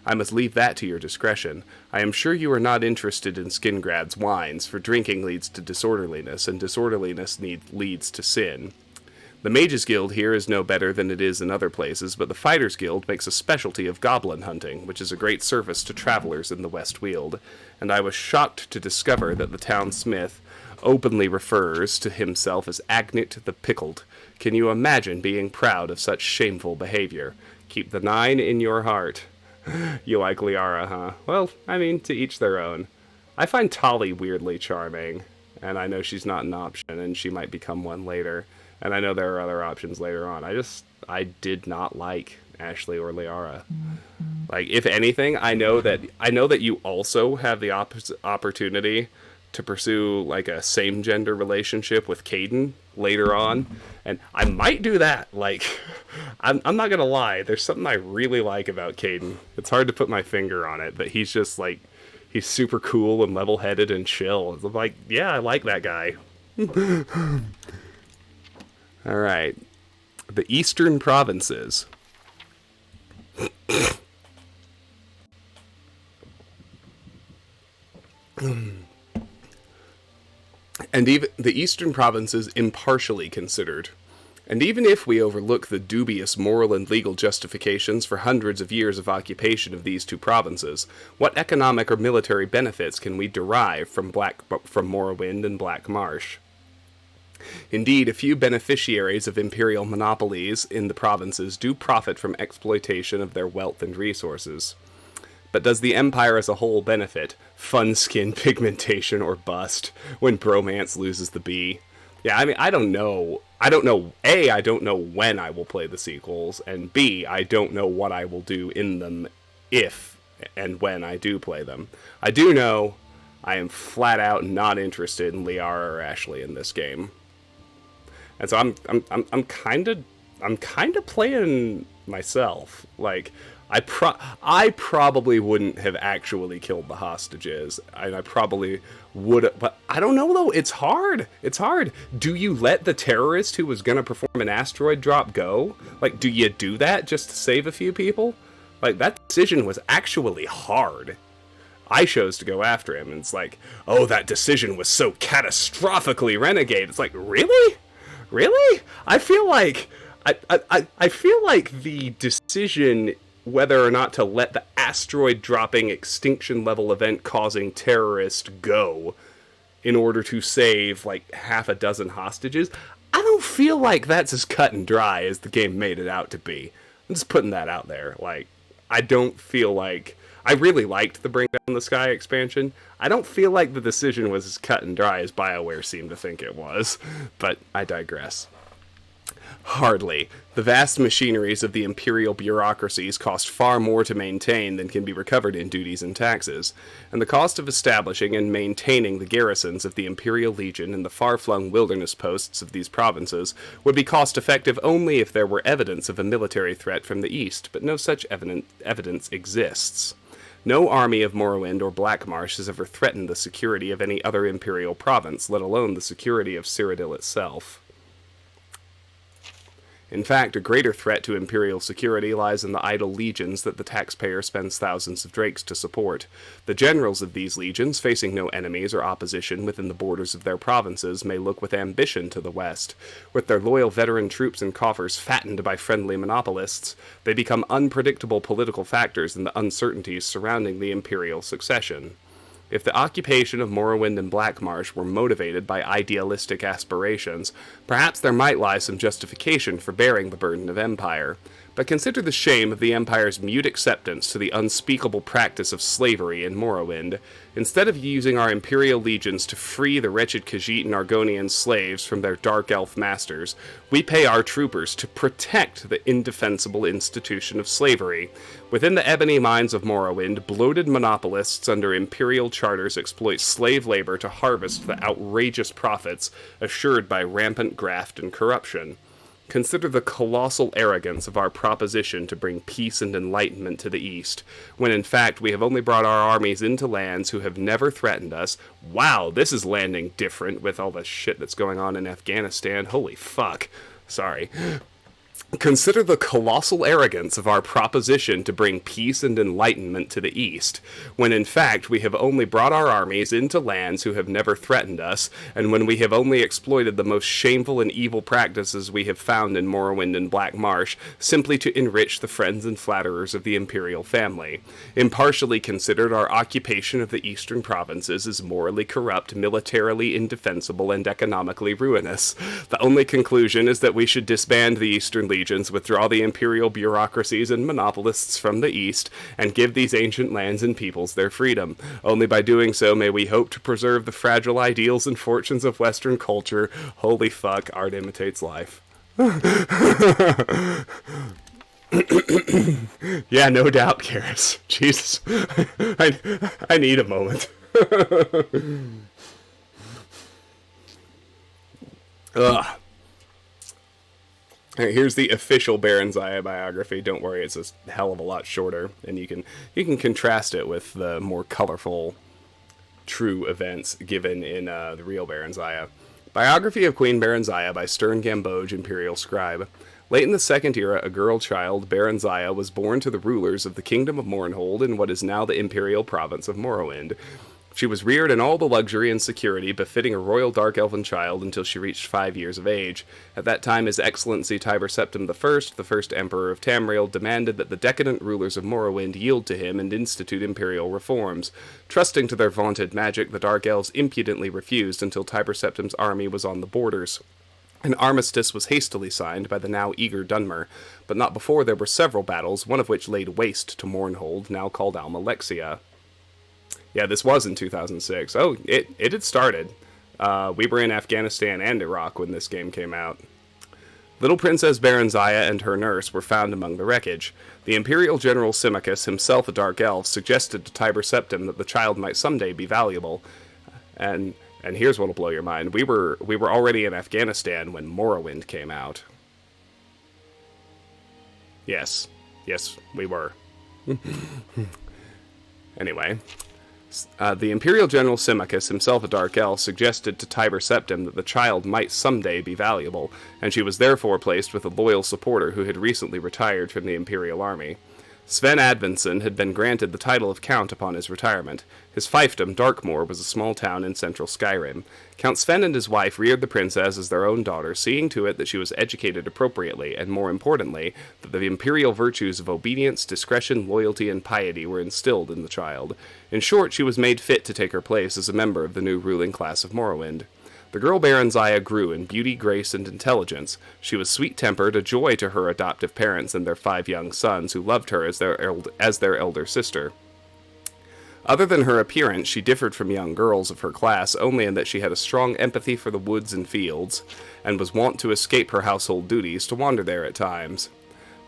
I must leave that to your discretion. I am sure you are not interested in Skingrad's wines, for drinking leads to disorderliness, and disorderliness leads to sin. The Mages Guild here is no better than it is in other places, but the Fighters Guild makes a specialty of goblin hunting, which is a great service to travelers in the Westweald, and I was shocked to discover that the town smith openly refers to himself as Agnit the Pickled. Can you imagine being proud of such shameful behavior? Keep the 9 in your heart. You like Liara, huh? Well, I mean, to each their own. I find Tali weirdly charming, and I know she's not an option, and she might become one later. And I know there are other options later on. I did not like Ashley or Liara. Like, if anything, I know that you also have the opportunity to pursue like a same gender relationship with Caden later on, and I might do that. Like, I'm not gonna lie. There's something I really like about Caden. It's hard to put my finger on it, but he's just like, he's super cool and level-headed and chill. I'm like, yeah, I like that guy. All right, the Eastern Provinces. And even the Eastern Provinces impartially considered. And even if we overlook the dubious moral and legal justifications for hundreds of years of occupation of these two provinces, what economic or military benefits can we derive from Morrowind and Black Marsh? Indeed, a few beneficiaries of imperial monopolies in the provinces do profit from exploitation of their wealth and resources. But does the Empire as a whole benefit? Fun skin pigmentation or bust when bromance loses the bee? Yeah, I mean, I don't know. A, I don't know when I will play the sequels, and B, I don't know what I will do in them if and when I do play them. I do know I am flat out not interested in Liara or Ashley in this game. And so I'm kind of playing myself. Like, I probably wouldn't have actually killed the hostages, and I probably would, but I don't know though. It's hard. It's hard. Do you let the terrorist who was gonna perform an asteroid drop go? Like, do you do that just to save a few people? Like, that decision was actually hard. I chose to go after him, and it's like, oh, that decision was so catastrophically renegade. It's like, really? Really? I feel like I feel like the decision whether or not to let the asteroid dropping extinction level event causing terrorist go in order to save like half a dozen hostages, I don't feel like that's as cut and dry as the game made it out to be. I'm just putting that out there. Like, I don't feel like, I really liked the Bring Down the Sky expansion. I don't feel like the decision was as cut and dry as BioWare seemed to think it was, but I digress. Hardly. The vast machineries of the imperial bureaucracies cost far more to maintain than can be recovered in duties and taxes, and the cost of establishing and maintaining the garrisons of the Imperial Legion in the far-flung wilderness posts of these provinces would be cost-effective only if there were evidence of a military threat from the east, but no such evidence exists. No army of Morrowind or Black Marsh has ever threatened the security of any other imperial province, let alone the security of Cyrodiil itself. In fact, a greater threat to imperial security lies in the idle legions that the taxpayer spends thousands of drakes to support. The generals of these legions, facing no enemies or opposition within the borders of their provinces, may look with ambition to the west. With their loyal veteran troops and coffers fattened by friendly monopolists, they become unpredictable political factors in the uncertainties surrounding the imperial succession. If the occupation of Morrowind and Black Marsh were motivated by idealistic aspirations, perhaps there might lie some justification for bearing the burden of empire. But consider the shame of the Empire's mute acceptance to the unspeakable practice of slavery in Morrowind. Instead of using our Imperial legions to free the wretched Khajiit and Argonian slaves from their Dark Elf masters, we pay our troopers to protect the indefensible institution of slavery. Within the ebony mines of Morrowind, bloated monopolists under Imperial charters exploit slave labor to harvest the outrageous profits assured by rampant graft and corruption. Consider the colossal arrogance of our proposition to bring peace and enlightenment to the East, when in fact we have only brought our armies into lands who have never threatened us. Wow, this is landing different with all the shit that's going on in Afghanistan. Holy fuck. Sorry. Consider the colossal arrogance of our proposition to bring peace and enlightenment to the East, when in fact we have only brought our armies into lands who have never threatened us, and when we have only exploited the most shameful and evil practices we have found in Morrowind and Black Marsh, simply to enrich the friends and flatterers of the Imperial family. Impartially considered, our occupation of the Eastern provinces is morally corrupt, militarily indefensible, and economically ruinous. The only conclusion is that we should disband the Eastern legions, withdraw the imperial bureaucracies and monopolists from the east, and give these ancient lands and peoples their freedom. Only by doing so may we hope to preserve the fragile ideals and fortunes of Western culture. Holy fuck, art imitates life. Yeah, no doubt, Karis. Jesus. I need a moment. Ugh. Alright, here's the official Barenziah biography. Don't worry, it's a hell of a lot shorter, and you can contrast it with the more colorful, true events given in the real Barenziah. Biography of Queen Barenziah by Stern Gamboge, Imperial Scribe. Late in the Second Era, a girl child, Barenziah, was born to the rulers of the Kingdom of Mournhold in what is now the Imperial Province of Morrowind. She was reared in all the luxury and security befitting a royal dark elven child until she reached 5 years of age. At that time, His Excellency Tiber Septim I, the first Emperor of Tamriel, demanded that the decadent rulers of Morrowind yield to him and institute imperial reforms. Trusting to their vaunted magic, the Dark Elves impudently refused until Tiber Septim's army was on the borders. An armistice was hastily signed by the now eager Dunmer, but not before there were several battles, one of which laid waste to Mournhold, now called Almalexia. Yeah, this was in 2006. Oh, it had started. We were in Afghanistan and Iraq when this game came out. Little Princess Barenziah and her nurse were found among the wreckage. The Imperial General Symmachus, himself a Dark Elf, suggested to Tiber Septim that the child might someday be valuable. And here's what'll blow your mind. We were already in Afghanistan when Morrowind came out. Yes, we were. Anyway, the Imperial General Symmachus, himself a Dark Elf, suggested to Tiber Septim that the child might someday be valuable, and she was therefore placed with a loyal supporter who had recently retired from the Imperial Army. Sven Advinson had been granted the title of Count upon his retirement. His fiefdom, Darkmoor, was a small town in central Skyrim. Count Sven and his wife reared the princess as their own daughter, seeing to it that she was educated appropriately, and more importantly, that the imperial virtues of obedience, discretion, loyalty, and piety were instilled in the child. In short, she was made fit to take her place as a member of the new ruling class of Morrowind. The girl Barenziah grew in beauty, grace, and intelligence. She was sweet-tempered, a joy to her adoptive parents and their 5 young sons, who loved her as their elder sister. Other than her appearance, she differed from young girls of her class only in that she had a strong empathy for the woods and fields, and was wont to escape her household duties to wander there at times.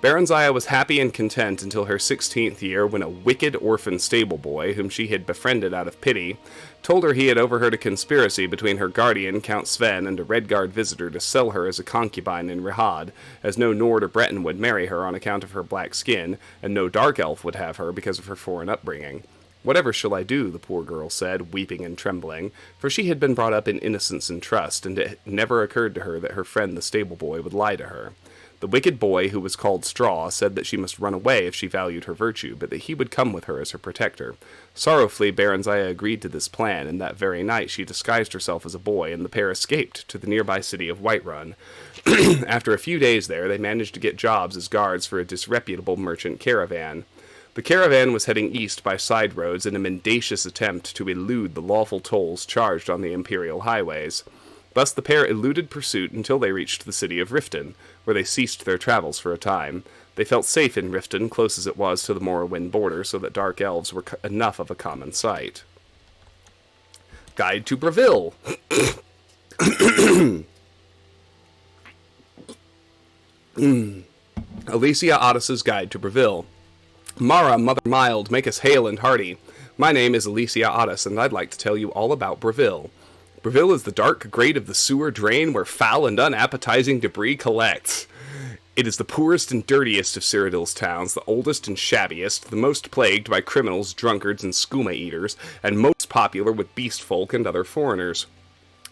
Barenziah was happy and content until her 16th year when a wicked orphan stable boy, whom she had befriended out of pity, told her he had overheard a conspiracy between her guardian, Count Sven, and a Redguard visitor to sell her as a concubine in Rihad, as no Nord or Breton would marry her on account of her black skin, and no Dark Elf would have her because of her foreign upbringing. "Whatever shall I do?" the poor girl said, weeping and trembling, for she had been brought up in innocence and trust, and it never occurred to her that her friend the stable boy would lie to her. The wicked boy, who was called Straw, said that she must run away if she valued her virtue, but that he would come with her as her protector. Sorrowfully, Barenziah agreed to this plan, and that very night she disguised herself as a boy, and the pair escaped to the nearby city of Whiterun. After a few days there, they managed to get jobs as guards for a disreputable merchant caravan. The caravan was heading east by side roads in a mendacious attempt to elude the lawful tolls charged on the imperial highways. Thus the pair eluded pursuit until they reached the city of Riften, where they ceased their travels for a time. They felt safe in Riften, close as it was to the Morrowind border, so that Dark Elves were enough of a common sight. Guide to Breville. Alicia Otis's Guide to Breville. Mara, Mother Mild, make us hale and hearty. My name is Alicia Otis, and I'd like to tell you all about Breville. Breville is the dark grate of the sewer drain where foul and unappetizing debris collects. It is the poorest and dirtiest of Cyrodiil's towns, the oldest and shabbiest, the most plagued by criminals, drunkards, and skooma eaters, and most popular with beast folk and other foreigners.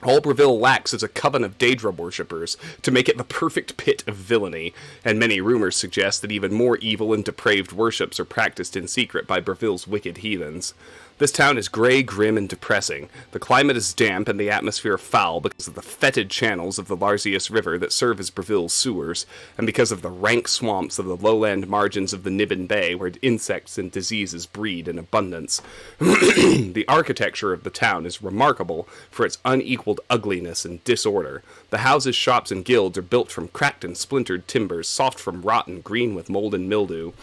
All Breville lacks is a coven of Daedra worshippers to make it the perfect pit of villainy, and many rumors suggest that even more evil and depraved worships are practiced in secret by Breville's wicked heathens. This town is grey, grim, and depressing. The climate is damp and the atmosphere foul because of the fetid channels of the Larzius River that serve as Breville's sewers, and because of the rank swamps of the lowland margins of the Niben Bay where insects and diseases breed in abundance. The architecture of the town is remarkable for its unequaled ugliness and disorder. The houses, shops, and guilds are built from cracked and splintered timbers, soft from rot and green with mold and mildew.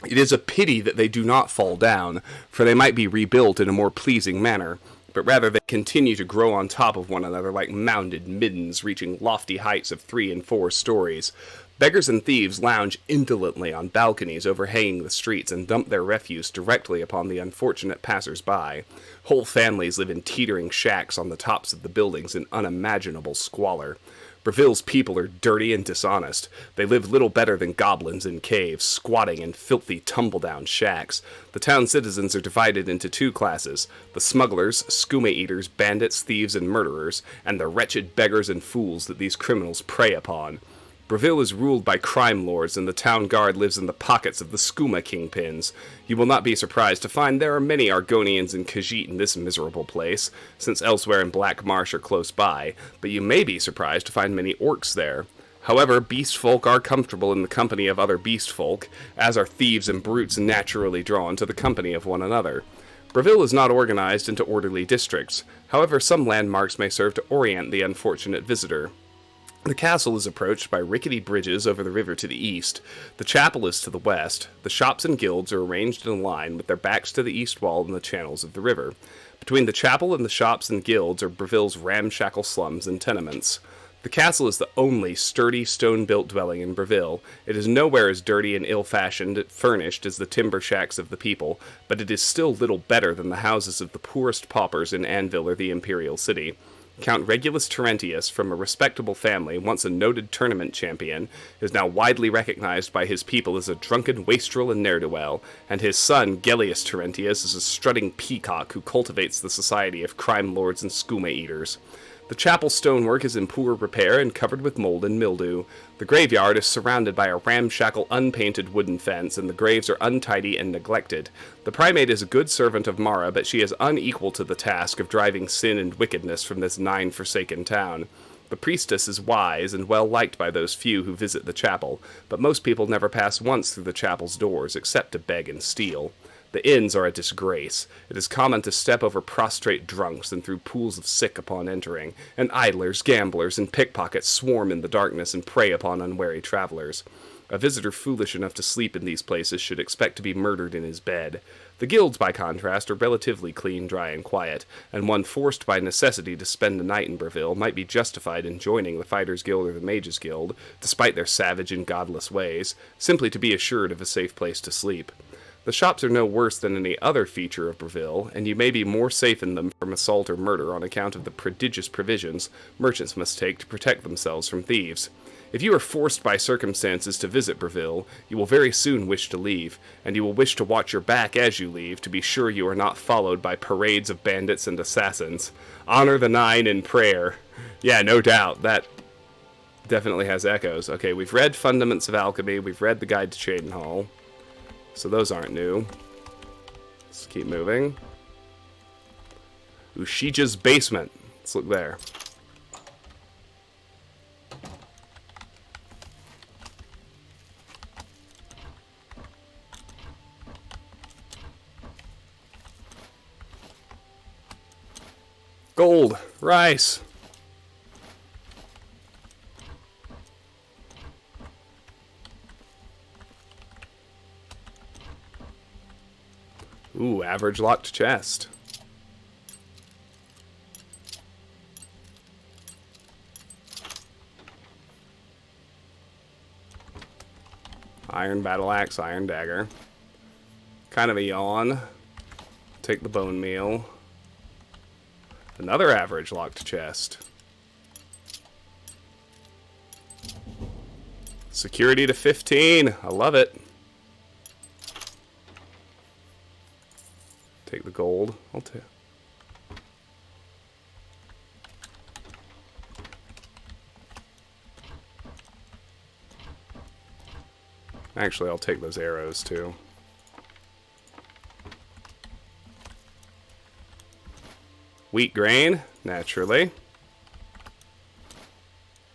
It is a pity that they do not fall down, for they might be rebuilt in a more pleasing manner, but rather they continue to grow on top of one another like mounded middens reaching lofty heights of 3 and 4 stories. Beggars and thieves lounge indolently on balconies overhanging the streets and dump their refuse directly upon the unfortunate passers-by. Whole families live in teetering shacks on the tops of the buildings in unimaginable squalor. Breville's people are dirty and dishonest. They live little better than goblins in caves, squatting in filthy tumble-down shacks. The town citizens are divided into two classes: the smugglers, skooma eaters, bandits, thieves, and murderers, and the wretched beggars and fools that these criminals prey upon. Breville is ruled by crime lords, and the town guard lives in the pockets of the skooma kingpins. You will not be surprised to find there are many Argonians and Khajiit in this miserable place, since elsewhere in Black Marsh are close by, but you may be surprised to find many orcs there. However, beast folk are comfortable in the company of other beast folk, as are thieves and brutes naturally drawn to the company of one another. Breville is not organized into orderly districts. However, some landmarks may serve to orient the unfortunate visitor. The castle is approached by rickety bridges over the river to the east. The chapel is to the west. The shops and guilds are arranged in a line with their backs to the east wall and the channels of the river. Between the chapel and the shops and guilds are Breville's ramshackle slums and tenements. The castle is the only sturdy, stone-built dwelling in Breville. It is nowhere as dirty and ill-fashioned, furnished as the timber shacks of the people, but it is still little better than the houses of the poorest paupers in Anvil or the Imperial City. Count Regulus Terentius, from a respectable family, once a noted tournament champion, is now widely recognized by his people as a drunken wastrel and ne'er-do-well, and his son, Gellius Terentius, is a strutting peacock who cultivates the society of crime lords and skooma eaters. The chapel stonework is in poor repair and covered with mold and mildew. The graveyard is surrounded by a ramshackle, unpainted wooden fence, and the graves are untidy and neglected. The primate is a good servant of Mara, but she is unequal to the task of driving sin and wickedness from this nine-forsaken town. The priestess is wise and well liked by those few who visit the chapel, but most people never pass once through the chapel's doors, except to beg and steal. The inns are a disgrace. It is common to step over prostrate drunks and through pools of sick upon entering, and idlers, gamblers, and pickpockets swarm in the darkness and prey upon unwary travelers. A visitor foolish enough to sleep in these places should expect to be murdered in his bed. The guilds, by contrast, are relatively clean, dry, and quiet, and one forced by necessity to spend the night in Breville might be justified in joining the Fighters' Guild or the Mages' Guild, despite their savage and godless ways, simply to be assured of a safe place to sleep. The shops are no worse than any other feature of Breville, and you may be more safe in them from assault or murder on account of the prodigious provisions merchants must take to protect themselves from thieves. If you are forced by circumstances to visit Breville, you will very soon wish to leave, and you will wish to watch your back as you leave to be sure you are not followed by parades of bandits and assassins. Honor the Nine in prayer. Yeah, no doubt, that definitely has echoes. Okay, we've read Fundaments of Alchemy, we've read The Guide to Cheydinhal. So those aren't new. Let's keep moving. Ushija's basement. Let's look there. Gold. Rice. Ooh, average locked chest. Iron battle axe, iron dagger. Kind of a yawn. Take the bone meal. Another average locked chest. Security to 15. I love it. Take the gold. I'll take. Actually, I'll take those arrows too. Wheat grain, naturally.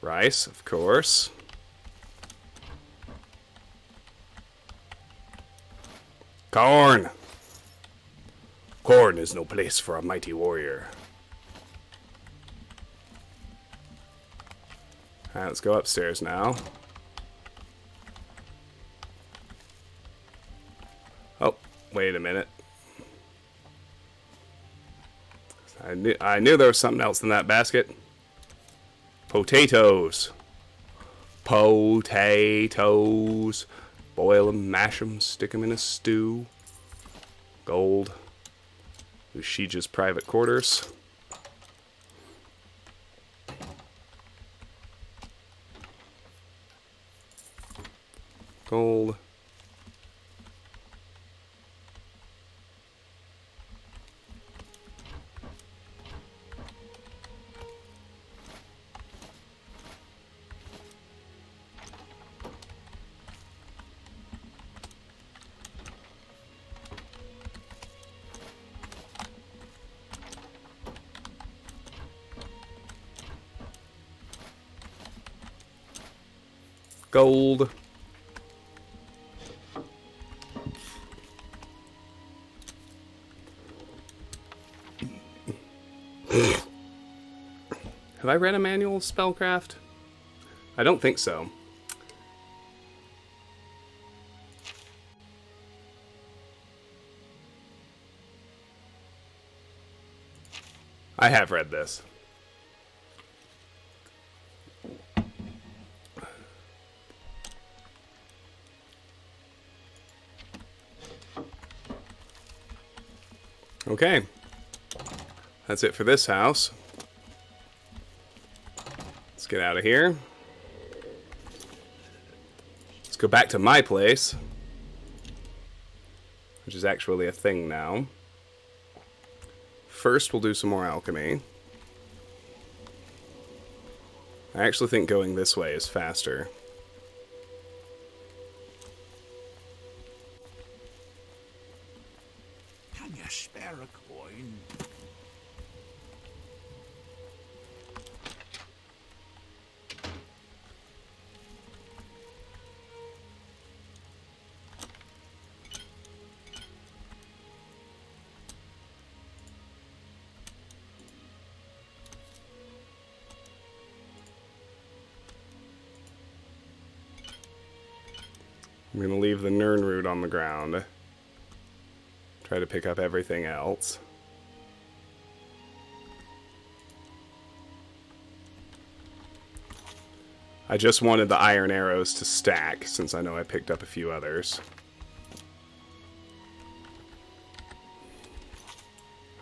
Rice, of course. Corn. Corn is no place for a mighty warrior. Alright, let's go upstairs now. Oh, wait a minute. I knew there was something else in that basket. Potatoes. Potatoes. Boil 'em, mash 'em, stick 'em in a stew. Gold. Ushija's private quarters. Gold. Gold. Have I read a manual of spellcraft? I don't think so. I have read this. Okay. That's it for this house. Let's get out of here. Let's go back to my place, which is actually a thing now. First, we'll do some more alchemy. I actually think going this way is faster. Can you spare a coin? I'm going to leave the Nern root on the ground. Try to pick up everything else. I just wanted the iron arrows to stack, since I know I picked up a few others.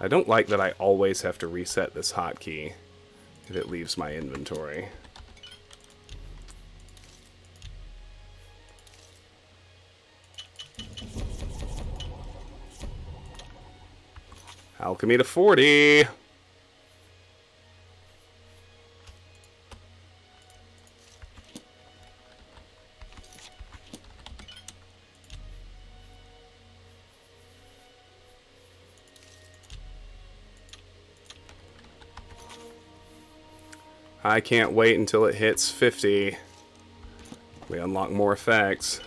I don't like that I always have to reset this hotkey if it leaves my inventory. Alchemy to 40. I can't wait until it hits 50. We unlock more effects.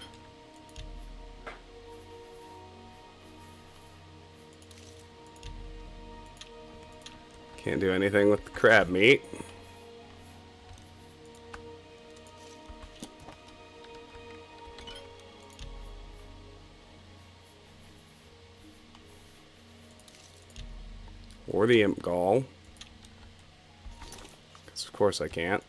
Can't do anything with the crab meat. Or the imp gall. Because of course I can't.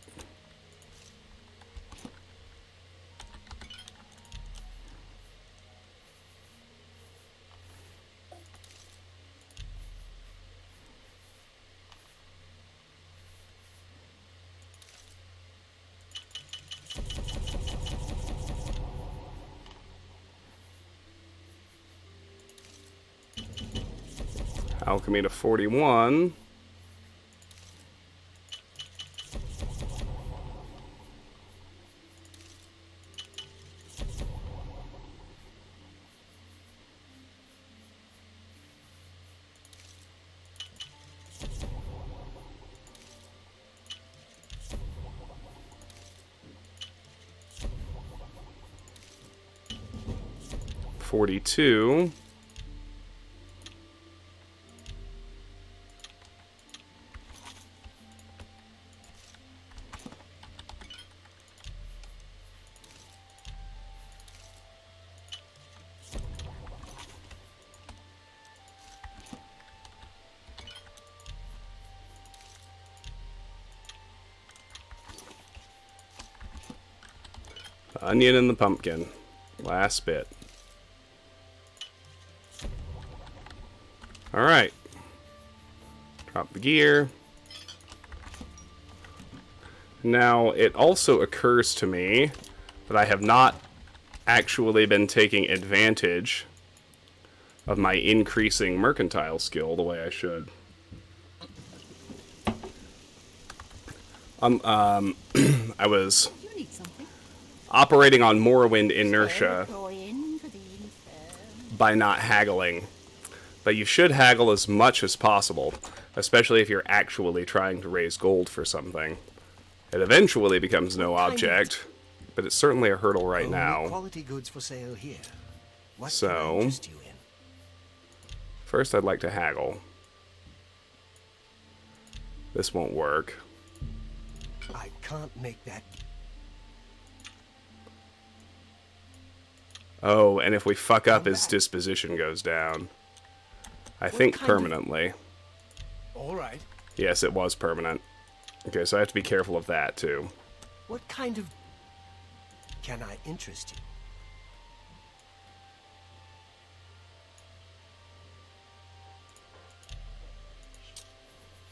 Alchemy to 41. $42. Onion and the pumpkin. Last bit. Alright. Drop the gear. Now, it also occurs to me that I have not actually been taking advantage of my increasing mercantile skill the way I should. I was You need something. operating on Morrowind inertia Going for the infirm. by not haggling. But you should haggle as much as possible, especially if you're actually trying to raise gold for something. It eventually becomes no object, but it's certainly a hurdle right Only now. quality goods for sale here. What So- can I interest you in? First, I'd like to haggle. This won't work. I can't make that. Oh, and if we fuck up, Come his back. disposition goes down. I think kind of- permanently. All right. Yes, it was permanent. Okay, so I have to be careful of that, too. What kind of can I interest you?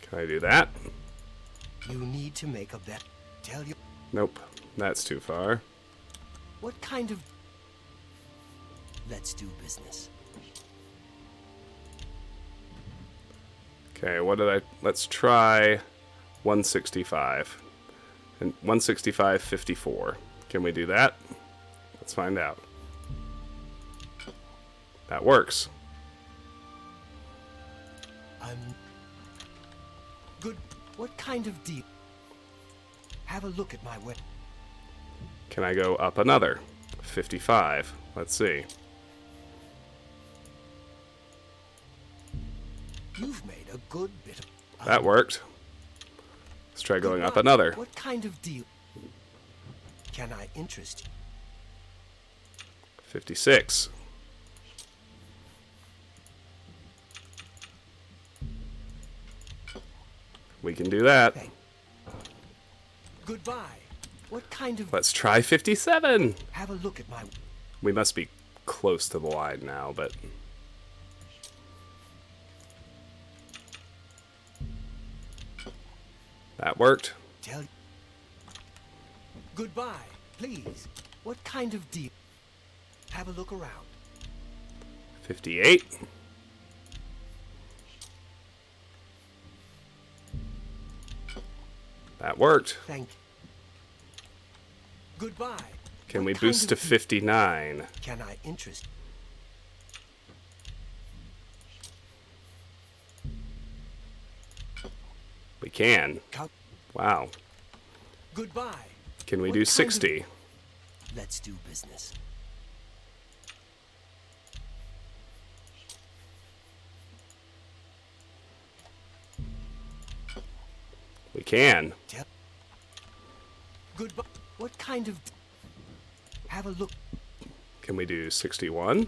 Can I do that? You need to make a bet. Tell you Nope, that's too far. what kind of. Let's do business. Okay, what did I... Let's try 165. And 165.54. Can we do that? Let's find out. That works. I'm good. What kind of deal? Have a look at my web. Can I go up another? 55. Let's see. You've made a good bit of. That worked. Let's try going up Goodbye. another. What kind of deal can I interest you? 56. We can do that. Thank. Goodbye. What kind of. Let's try 57. Have a look at my. We must be close to the line now, but... That worked. Tell. Goodbye, please. What kind of deal? Have a look around. 58. That worked. Thank you. Goodbye. Can What we kind boost of to deal 59? Can I interest? We can. Come. Wow. Goodbye. Can we What do kind of- 60? Let's do business. We can. Tell. Goodbye. What kind of? Have a look. Can we do 61?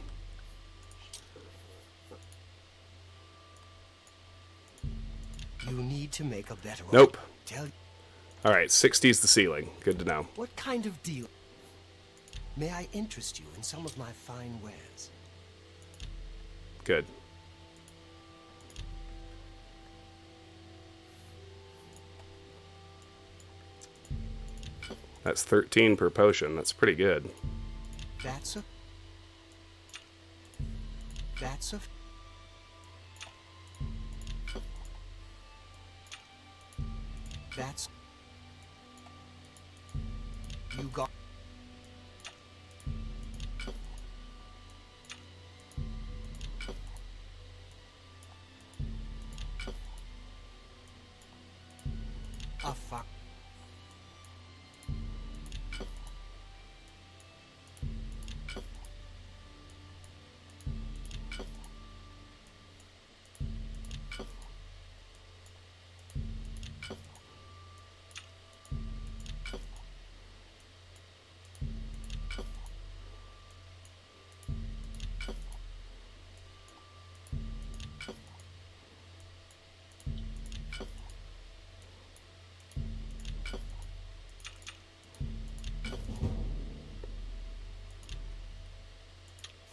You need to make a better. Nope. Tell. Alright, 60 is the ceiling. Good to know. What kind of deal? May I interest you in some of my fine wares? Good. That's 13 per potion. That's pretty good. That's a. That's a. That's. You got. A fuck.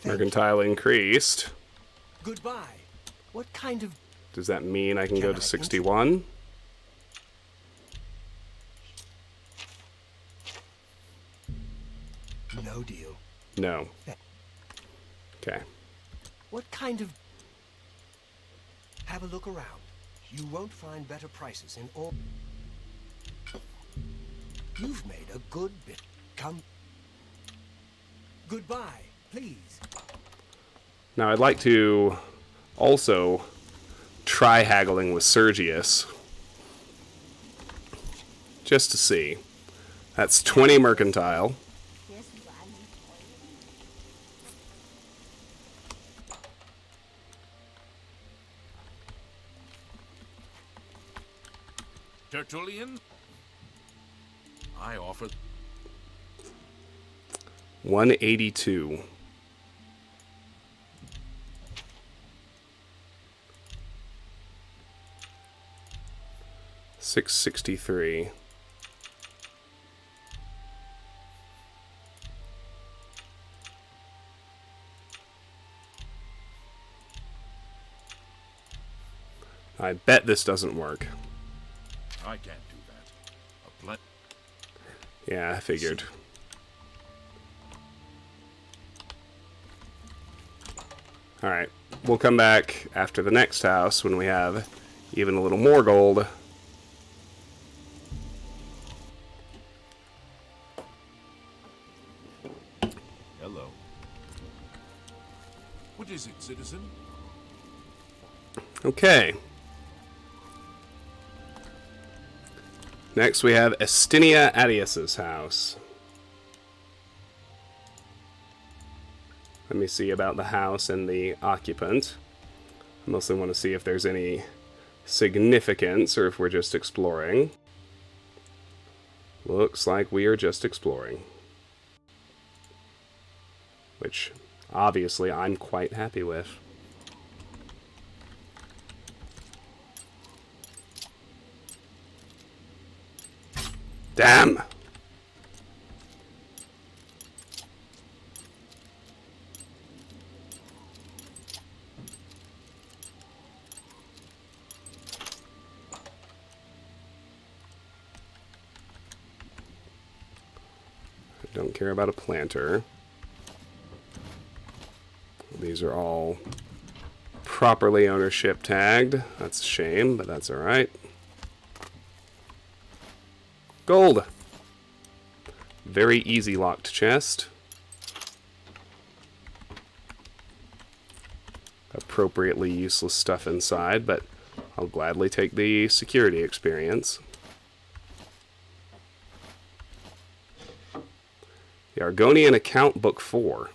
Mercantile increased. Goodbye. What kind of... Does that mean I can go Can to I 61? No deal. No. Okay. What kind of... Have a look around. You won't find better prices in all... You've made a good bit. Come. Goodbye, please. Now I'd like to also try haggling with Sergius. Just to see. That's 20 mercantile. Tertullian? I offer... 182. $663. I bet this doesn't work. I can't do that. A plen... Yeah, I figured. Alright, we'll come back after the next house when we have even a little more gold. Hello. What is it, citizen? Okay. Next we have Estinia Adius's house. Let me see about the house and the occupant. I mostly want to see if there's any significance or if we're just exploring. Looks like we are just exploring. Which, obviously, I'm quite happy with. Damn! I don't care about a planter. These are all properly ownership tagged. That's a shame, but that's alright. Gold! Very easy locked chest. Appropriately useless stuff inside, but I'll gladly take the security experience. The Argonian Account Book 4.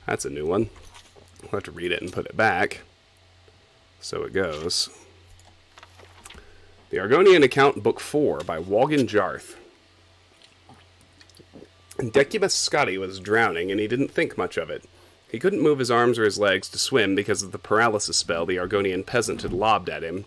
That's a new one. We'll have to read it and put it back. So it goes. The Argonian Account Book 4 by Wogan Jarth. Decubus Scotti was drowning, and he didn't think much of it. He couldn't move his arms or his legs to swim because of the paralysis spell the Argonian peasant had lobbed at him,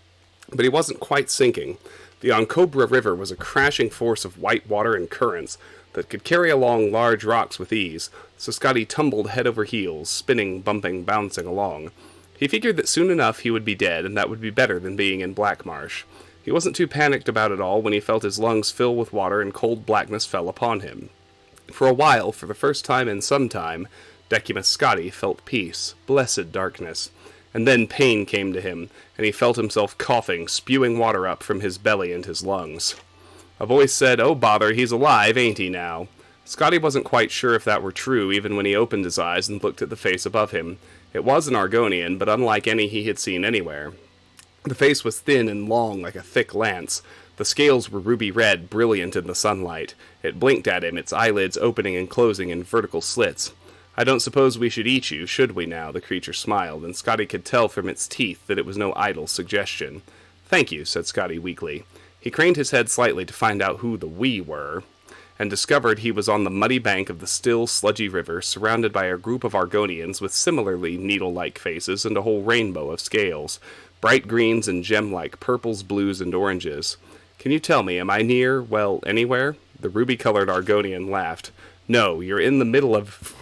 but he wasn't quite sinking. The Oncobra River was a crashing force of white water and currents that could carry along large rocks with ease, so Scotti tumbled head over heels, spinning, bumping, bouncing along. He figured that soon enough he would be dead, and that would be better than being in Black Marsh. He wasn't too panicked about it all when he felt his lungs fill with water and cold blackness fell upon him. For a while, for the first time in some time, Decimus Scotti felt peace, blessed darkness. And then pain came to him, and he felt himself coughing, spewing water up from his belly and his lungs. A voice said, "Oh bother, he's alive, ain't he now?" Scotti wasn't quite sure if that were true even when he opened his eyes and looked at the face above him. It was an Argonian, but unlike any he had seen anywhere. The face was thin and long like a thick lance. The scales were ruby red, brilliant in the sunlight. It blinked at him, its eyelids opening and closing in vertical slits. "I don't suppose we should eat you, should we now?" the creature smiled, and Scotti could tell from its teeth that it was no idle suggestion. "Thank you," said Scotti weakly. He craned his head slightly to find out who the "we" were, and discovered he was on the muddy bank of the still, sludgy river, surrounded by a group of Argonians with similarly needle-like faces and a whole rainbow of scales, bright greens and gem-like purples, blues, and oranges. "Can you tell me, am I near, well, anywhere?" The ruby-colored Argonian laughed. "No, you're in the middle of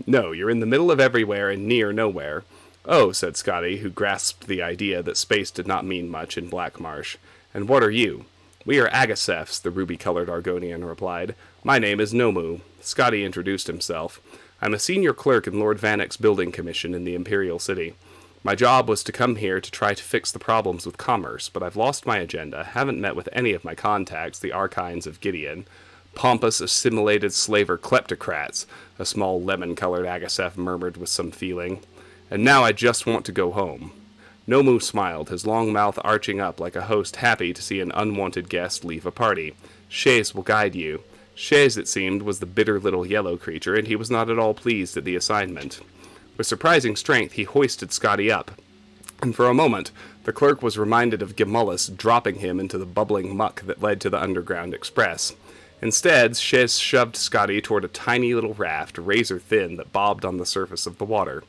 No, you're in the middle of everywhere and near nowhere. Oh, said Scotty, who grasped the idea that space did not mean much in Black Marsh. And what are you? We are Agacephs, the ruby-colored Argonian replied. My name is Nomu. Scotty introduced himself. I'm a senior clerk in Lord Vanek's building commission in the Imperial City. My job was to come here to try to fix the problems with commerce, but I've lost my agenda, haven't met with any of my contacts, the Archines of Gideon. Pompous, assimilated slaver kleptocrats, a small lemon-colored Agaseph murmured with some feeling. And now I just want to go home. Nomu smiled, his long mouth arching up like a host happy to see an unwanted guest leave a party. Shays will guide you. Shays, it seemed, was the bitter little yellow creature, and he was not at all pleased at the assignment. With surprising strength, he hoisted Scotty up, and for a moment, the clerk was reminded of Gemullis dropping him into the bubbling muck that led to the Underground Express. Instead, Shays shoved Scotty toward a tiny little raft, razor-thin, that bobbed on the surface of the water.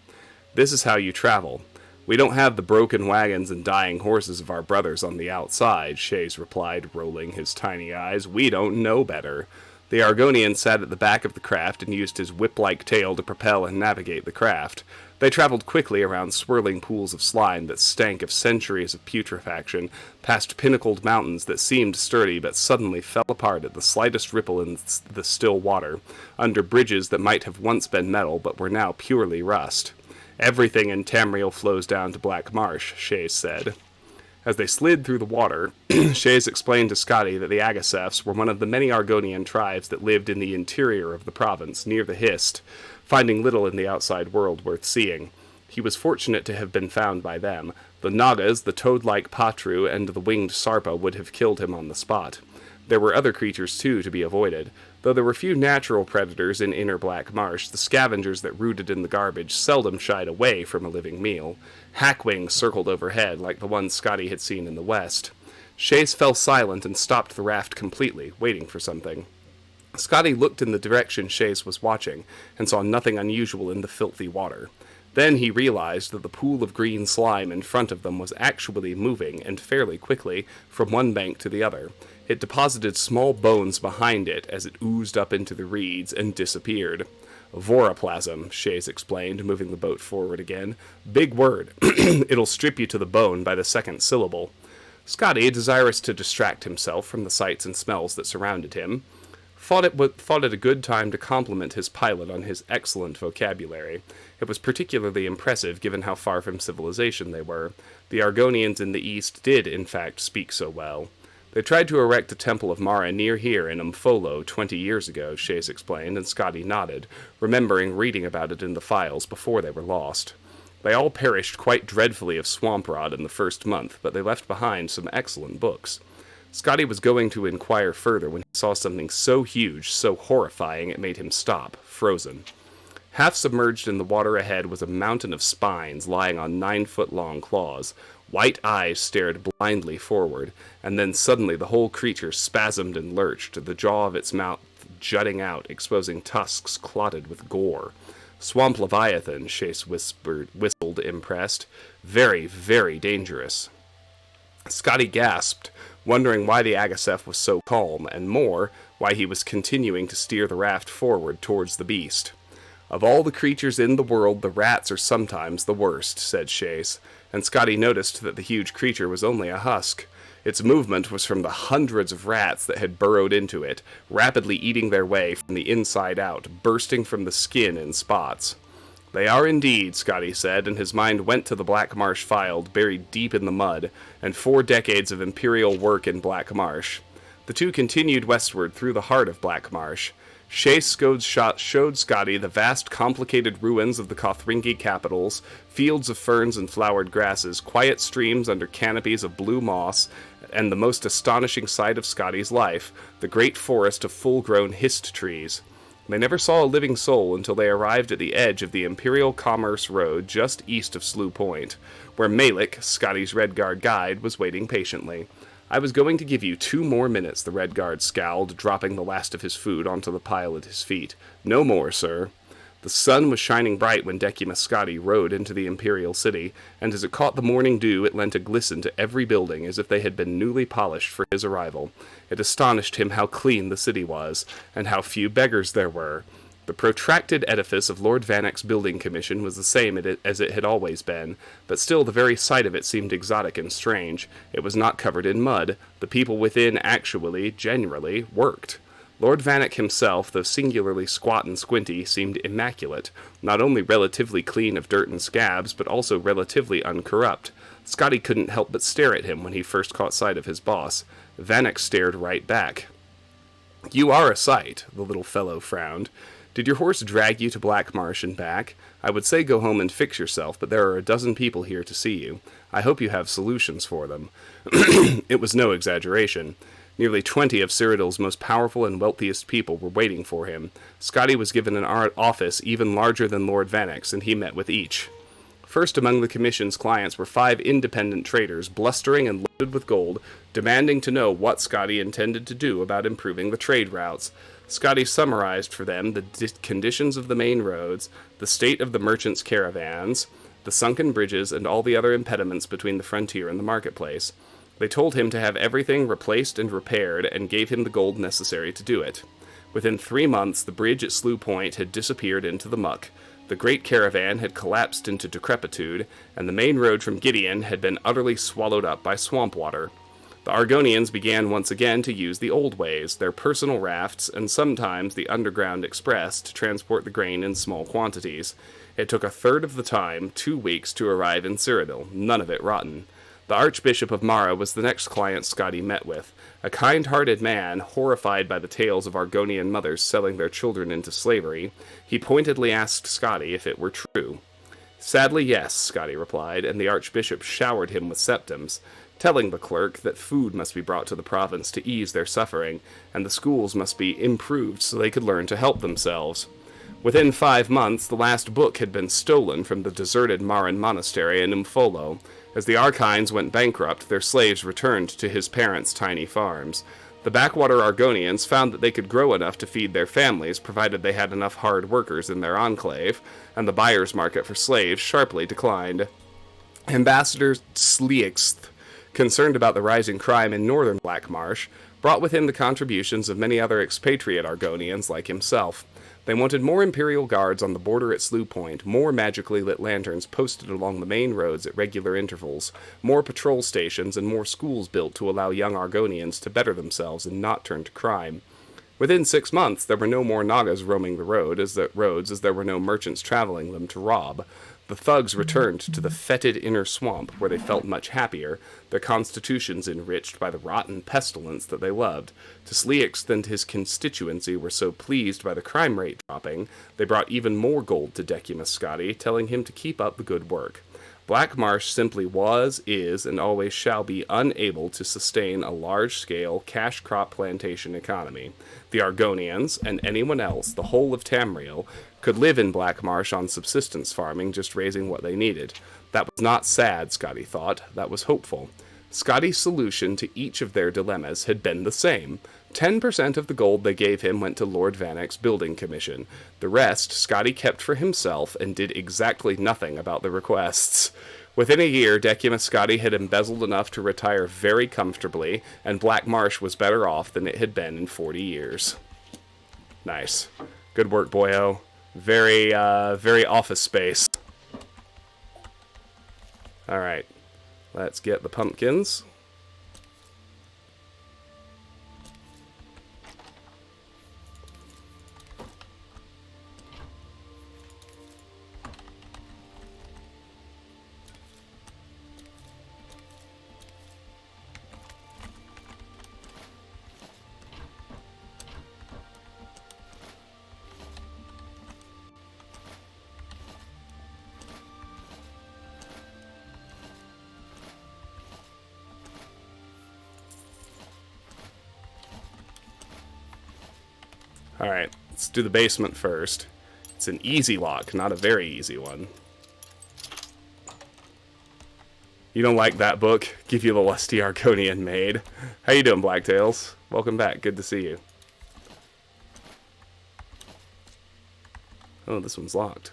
This is how you travel. We don't have the broken wagons and dying horses of our brothers on the outside, Shays replied, rolling his tiny eyes. We don't know better. The Argonian sat at the back of the craft and used his whip-like tail to propel and navigate the craft. They traveled quickly around swirling pools of slime that stank of centuries of putrefaction, past pinnacled mountains that seemed sturdy but suddenly fell apart at the slightest ripple in the still water, under bridges that might have once been metal but were now purely rust. Everything in Tamriel flows down to Black Marsh, Shays said. As they slid through the water, Shays explained to Scotty that the Agacephs were one of the many Argonian tribes that lived in the interior of the province, near the Hist, finding little in the outside world worth seeing. He was fortunate to have been found by them. The Nagas, the toad-like Patru, and the winged Sarpa would have killed him on the spot. There were other creatures, too, to be avoided. Though there were few natural predators in Inner Black Marsh, the scavengers that rooted in the garbage seldom shied away from a living meal. Hackwings circled overhead, like the ones Scotty had seen in the west. Shays fell silent and stopped the raft completely, waiting for something. Scotty looked in the direction Shays was watching, and saw nothing unusual in the filthy water. Then he realized that the pool of green slime in front of them was actually moving, and fairly quickly, from one bank to the other. It deposited small bones behind it as it oozed up into the reeds and disappeared. Voroplasm, Shays explained, moving the boat forward again. Big word. It'll strip you to the bone by the second syllable. Scotty, desirous to distract himself from the sights and smells that surrounded him, thought it a good time to compliment his pilot on his excellent vocabulary. It was particularly impressive given how far from civilization they were. The Argonians in the east did, in fact, speak so well. They tried to erect a temple of Mara near here in Umfolo 20 years ago, Shays explained, and Scotty nodded, remembering reading about it in the files before they were lost. They all perished quite dreadfully of swamp rot in the first month, but they left behind some excellent books. Scotty was going to inquire further when he saw something so huge, so horrifying, it made him stop, frozen. Half submerged in the water ahead was a mountain of spines lying on 9-foot-long claws. White eyes stared blindly forward, and then suddenly the whole creature spasmed and lurched, the jaw of its mouth jutting out, exposing tusks clotted with gore. Swamp Leviathan, Shays whistled, impressed. Very, very dangerous. Scotty gasped, wondering why the Agaseph was so calm, and more, why he was continuing to steer the raft forward towards the beast. Of all the creatures in the world, the rats are sometimes the worst, said Shays, and Scotty noticed that the huge creature was only a husk. Its movement was from the hundreds of rats that had burrowed into it, rapidly eating their way from the inside out, bursting from the skin in spots. They are indeed, Scotty said, and his mind went to the Black Marsh file buried deep in the mud, and 4 decades of Imperial work in Black Marsh. The two continued westward through the heart of Black Marsh. Shays showed Scotty the vast, complicated ruins of the Kothringi capitals, fields of ferns and flowered grasses, quiet streams under canopies of blue moss, and the most astonishing sight of Scotty's life, the great forest of full-grown hist trees. They never saw a living soul until they arrived at the edge of the Imperial Commerce Road just east of Slough Point, where Malik, Scotty's Redguard guide, was waiting patiently. I was going to give you 2 more minutes, the Redguard scowled, dropping the last of his food onto the pile at his feet. No more, sir. The sun was shining bright when Decimus Scotty rode into the Imperial City, and as it caught the morning dew it lent a glisten to every building as if they had been newly polished for his arrival. It astonished him how clean the city was, and how few beggars there were. The protracted edifice of Lord Vanek's building commission was the same as it had always been, but still the very sight of it seemed exotic and strange. It was not covered in mud. The people within actually, generally, worked. Lord Vanek himself, though singularly squat and squinty, seemed immaculate, not only relatively clean of dirt and scabs, but also relatively uncorrupt. Scotty couldn't help but stare at him when he first caught sight of his boss. Vanek stared right back. "You are a sight," the little fellow frowned. "Did your horse drag you to Black Marsh and back? I would say go home and fix yourself, but there are a dozen people here to see you. I hope you have solutions for them." It was no exaggeration. Nearly 20 of Cyrodiil's most powerful and wealthiest people were waiting for him. Scotty was given an office even larger than Lord Vanek's, and he met with each. First among the Commission's clients were 5 independent traders, blustering and loaded with gold, demanding to know what Scotty intended to do about improving the trade routes. Scotty summarized for them the conditions of the main roads, the state of the merchants' caravans, the sunken bridges, and all the other impediments between the frontier and the marketplace. They told him to have everything replaced and repaired, and gave him the gold necessary to do it. Within 3 months, the bridge at Slough Point had disappeared into the muck. The great caravan had collapsed into decrepitude, and the main road from Gideon had been utterly swallowed up by swamp water. The Argonians began once again to use the old ways, their personal rafts, and sometimes the underground express to transport the grain in small quantities. It took a third of the time, 2 weeks, to arrive in Cyrodiil, none of it rotten. The Archbishop of Mara was the next client Scotty met with. A kind-hearted man, horrified by the tales of Argonian mothers selling their children into slavery, he pointedly asked Scotty if it were true. "Sadly, yes," Scotty replied, and the Archbishop showered him with septums, telling the clerk that food must be brought to the province to ease their suffering, and the schools must be improved so they could learn to help themselves. Within 5 months, the last book had been stolen from the deserted Maran monastery in Umfolo. As the Archines went bankrupt, their slaves returned to his parents' tiny farms. The backwater Argonians found that they could grow enough to feed their families, provided they had enough hard workers in their enclave, and the buyer's market for slaves sharply declined. Ambassador Sleixth, concerned about the rising crime in northern Black Marsh, brought with him the contributions of many other expatriate Argonians like himself. They wanted more Imperial guards on the border at Slough Point, more magically lit lanterns posted along the main roads at regular intervals, more patrol stations, and more schools built to allow young Argonians to better themselves and not turn to crime. Within 6 months, there were no more Nagas roaming the roads as there were no merchants traveling them to rob. The thugs returned to the fetid inner swamp, where they felt much happier, their constitutions enriched by the rotten pestilence that they loved. To Sleixth and his constituency were so pleased by the crime rate dropping, they brought even more gold to Decimus Scotty, telling him to keep up the good work. Black Marsh simply was, is, and always shall be unable to sustain a large-scale cash crop plantation economy. The Argonians, and anyone else, the whole of Tamriel, could live in Black Marsh on subsistence farming, just raising what they needed. That was not sad, Scotty thought. That was hopeful. Scotty's solution to each of their dilemmas had been the same. 10% of the gold they gave him went to Lord Vanek's building commission. The rest Scotty kept for himself and did exactly nothing about the requests. Within a year, Decimus Scotty had embezzled enough to retire very comfortably, and Black Marsh was better off than it had been in 40 years. Nice. Good work, boyo. Very Office Space. Alright. Let's get the pumpkins. Alright, let's do the basement first. It's an easy lock, not a very easy one. You don't like that book? Give you the lusty Argonian maid. How you doing, Blacktails? Welcome back, good to see you. Oh, this one's locked.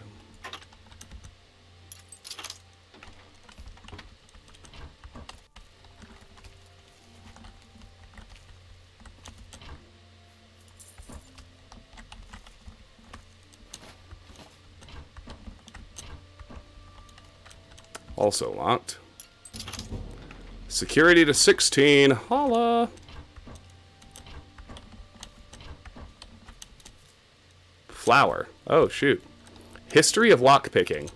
Also locked. Security to 16. Holla! Flower. Oh, shoot. History of lockpicking.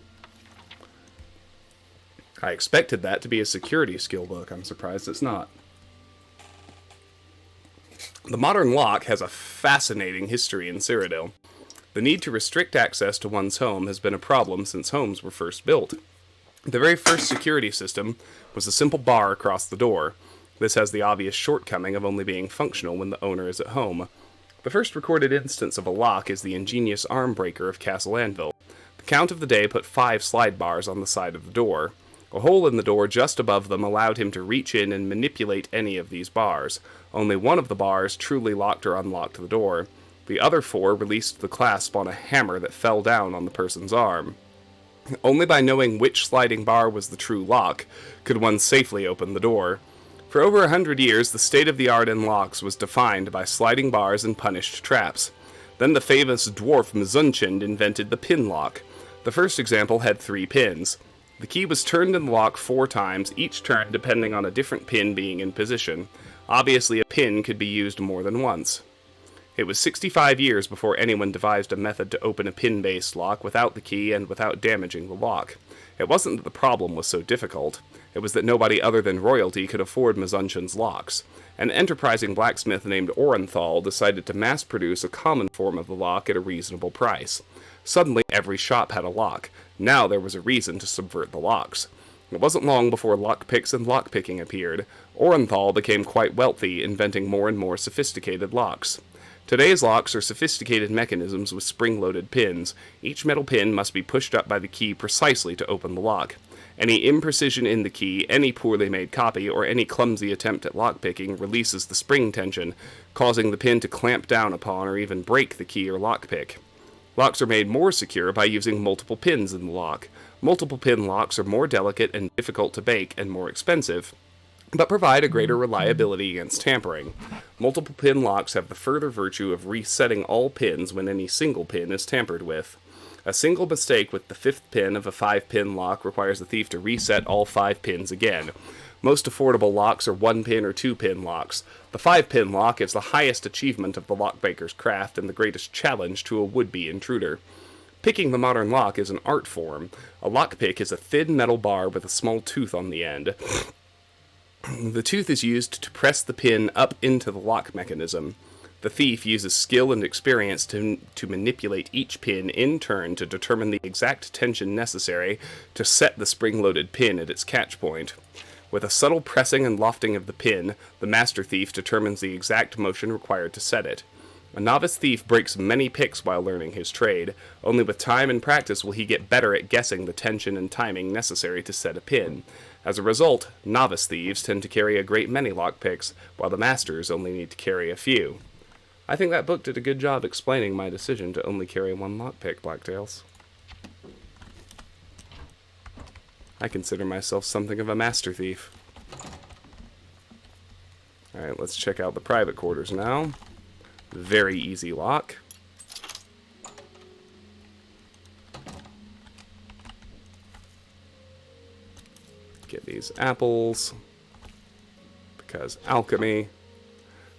I expected that to be a security skill book. I'm surprised it's not. The modern lock has a fascinating history in Cyrodiil. The need to restrict access to one's home has been a problem since homes were first built. The very first security system was a simple bar across the door. This has the obvious shortcoming of only being functional when the owner is at home. The first recorded instance of a lock is the ingenious arm breaker of Castle Anvil. The Count of the Day put 5 slide bars on the side of the door. A hole in the door just above them allowed him to reach in and manipulate any of these bars. Only one of the bars truly locked or unlocked the door. The other 4 released the clasp on a hammer that fell down on the person's arm. Only by knowing which sliding bar was the true lock could one safely open the door. For over 100 years, the state-of-the-art in locks was defined by sliding bars and punished traps. Then the famous dwarf Mzunchind invented the pin lock. The first example had 3 pins. The key was turned in the lock 4 times, each turn depending on a different pin being in position. Obviously, a pin could be used more than once. It was 65 years before anyone devised a method to open a pin-based lock without the key and without damaging the lock. It wasn't that the problem was so difficult. It was that nobody other than royalty could afford Mzunchind's locks. An enterprising blacksmith named Orenthal decided to mass-produce a common form of the lock at a reasonable price. Suddenly, every shop had a lock. Now there was a reason to subvert the locks. It wasn't long before lockpicks and lockpicking appeared. Orenthal became quite wealthy, inventing more and more sophisticated locks. Today's locks are sophisticated mechanisms with spring-loaded pins. Each metal pin must be pushed up by the key precisely to open the lock. Any imprecision in the key, any poorly made copy, or any clumsy attempt at lockpicking releases the spring tension, causing the pin to clamp down upon or even break the key or lockpick. Locks are made more secure by using multiple pins in the lock. Multiple pin locks are more delicate and difficult to bake and more expensive, but provide a greater reliability against tampering. Multiple pin locks have the further virtue of resetting all pins when any single pin is tampered with. A single mistake with the 5th pin of a 5-pin lock requires the thief to reset all 5 pins again. Most affordable locks are 1-pin or 2-pin locks. The 5-pin lock is the highest achievement of the lockmaker's craft and the greatest challenge to a would-be intruder. Picking the modern lock is an art form. A lockpick is a thin metal bar with a small tooth on the end. The tooth is used to press the pin up into the lock mechanism. The thief uses skill and experience to manipulate each pin in turn to determine the exact tension necessary to set the spring-loaded pin at its catch point. With a subtle pressing and lofting of the pin, the master thief determines the exact motion required to set it. A novice thief breaks many picks while learning his trade. Only with time and practice will he get better at guessing the tension and timing necessary to set a pin. As a result, novice thieves tend to carry a great many lockpicks, while the masters only need to carry a few. I think that book did a good job explaining my decision to only carry 1 lockpick, Blacktails. I consider myself something of a master thief. Alright, let's check out the private quarters now. Very easy lock. Get these apples. Because alchemy.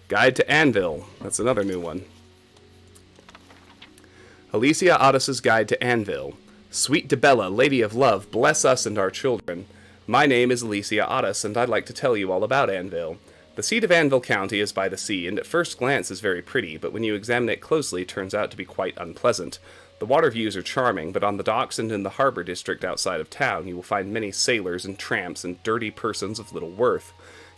Guide to Anvil. That's another new one. Alicia Otis's Guide to Anvil. Sweet Debella, Lady of Love, bless us and our children. My name is Alicia Otis, and I'd like to tell you all about Anvil. The seat of Anvil County is by the sea, and at first glance is very pretty, but when you examine it closely, it turns out to be quite unpleasant. The water views are charming, but on the docks and in the harbor district outside of town, you will find many sailors and tramps and dirty persons of little worth.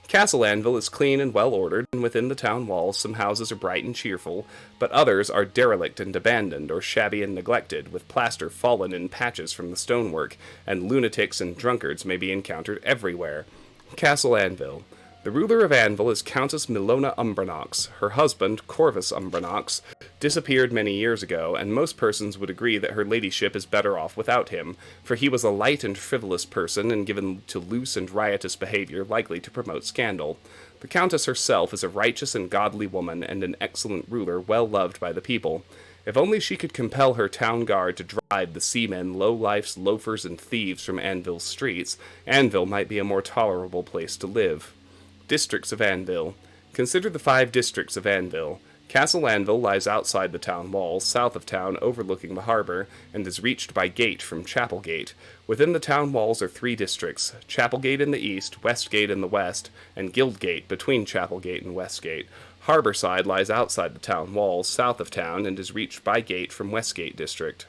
Castle Anvil is clean and well-ordered, and within the town walls some houses are bright and cheerful, but others are derelict and abandoned, or shabby and neglected, with plaster fallen in patches from the stonework, and lunatics and drunkards may be encountered everywhere. Castle Anvil. The ruler of Anvil is Countess Milona Umbranox. Her husband, Corvus Umbranox, disappeared many years ago, and most persons would agree that her ladyship is better off without him, for he was a light and frivolous person and given to loose and riotous behavior likely to promote scandal. The Countess herself is a righteous and godly woman and an excellent ruler well loved by the people. If only she could compel her town guard to drive the seamen, lowlifes, loafers, and thieves from Anvil's streets, Anvil might be a more tolerable place to live. Districts of Anvil. Consider the 5 districts of Anvil. Castle Anvil lies outside the town walls, south of town, overlooking the harbor, and is reached by gate from Chapelgate. Within the town walls are 3 districts: Chapelgate in the east, Westgate in the west, and Guildgate between Chapelgate and Westgate. Harborside lies outside the town walls, south of town, and is reached by gate from Westgate district.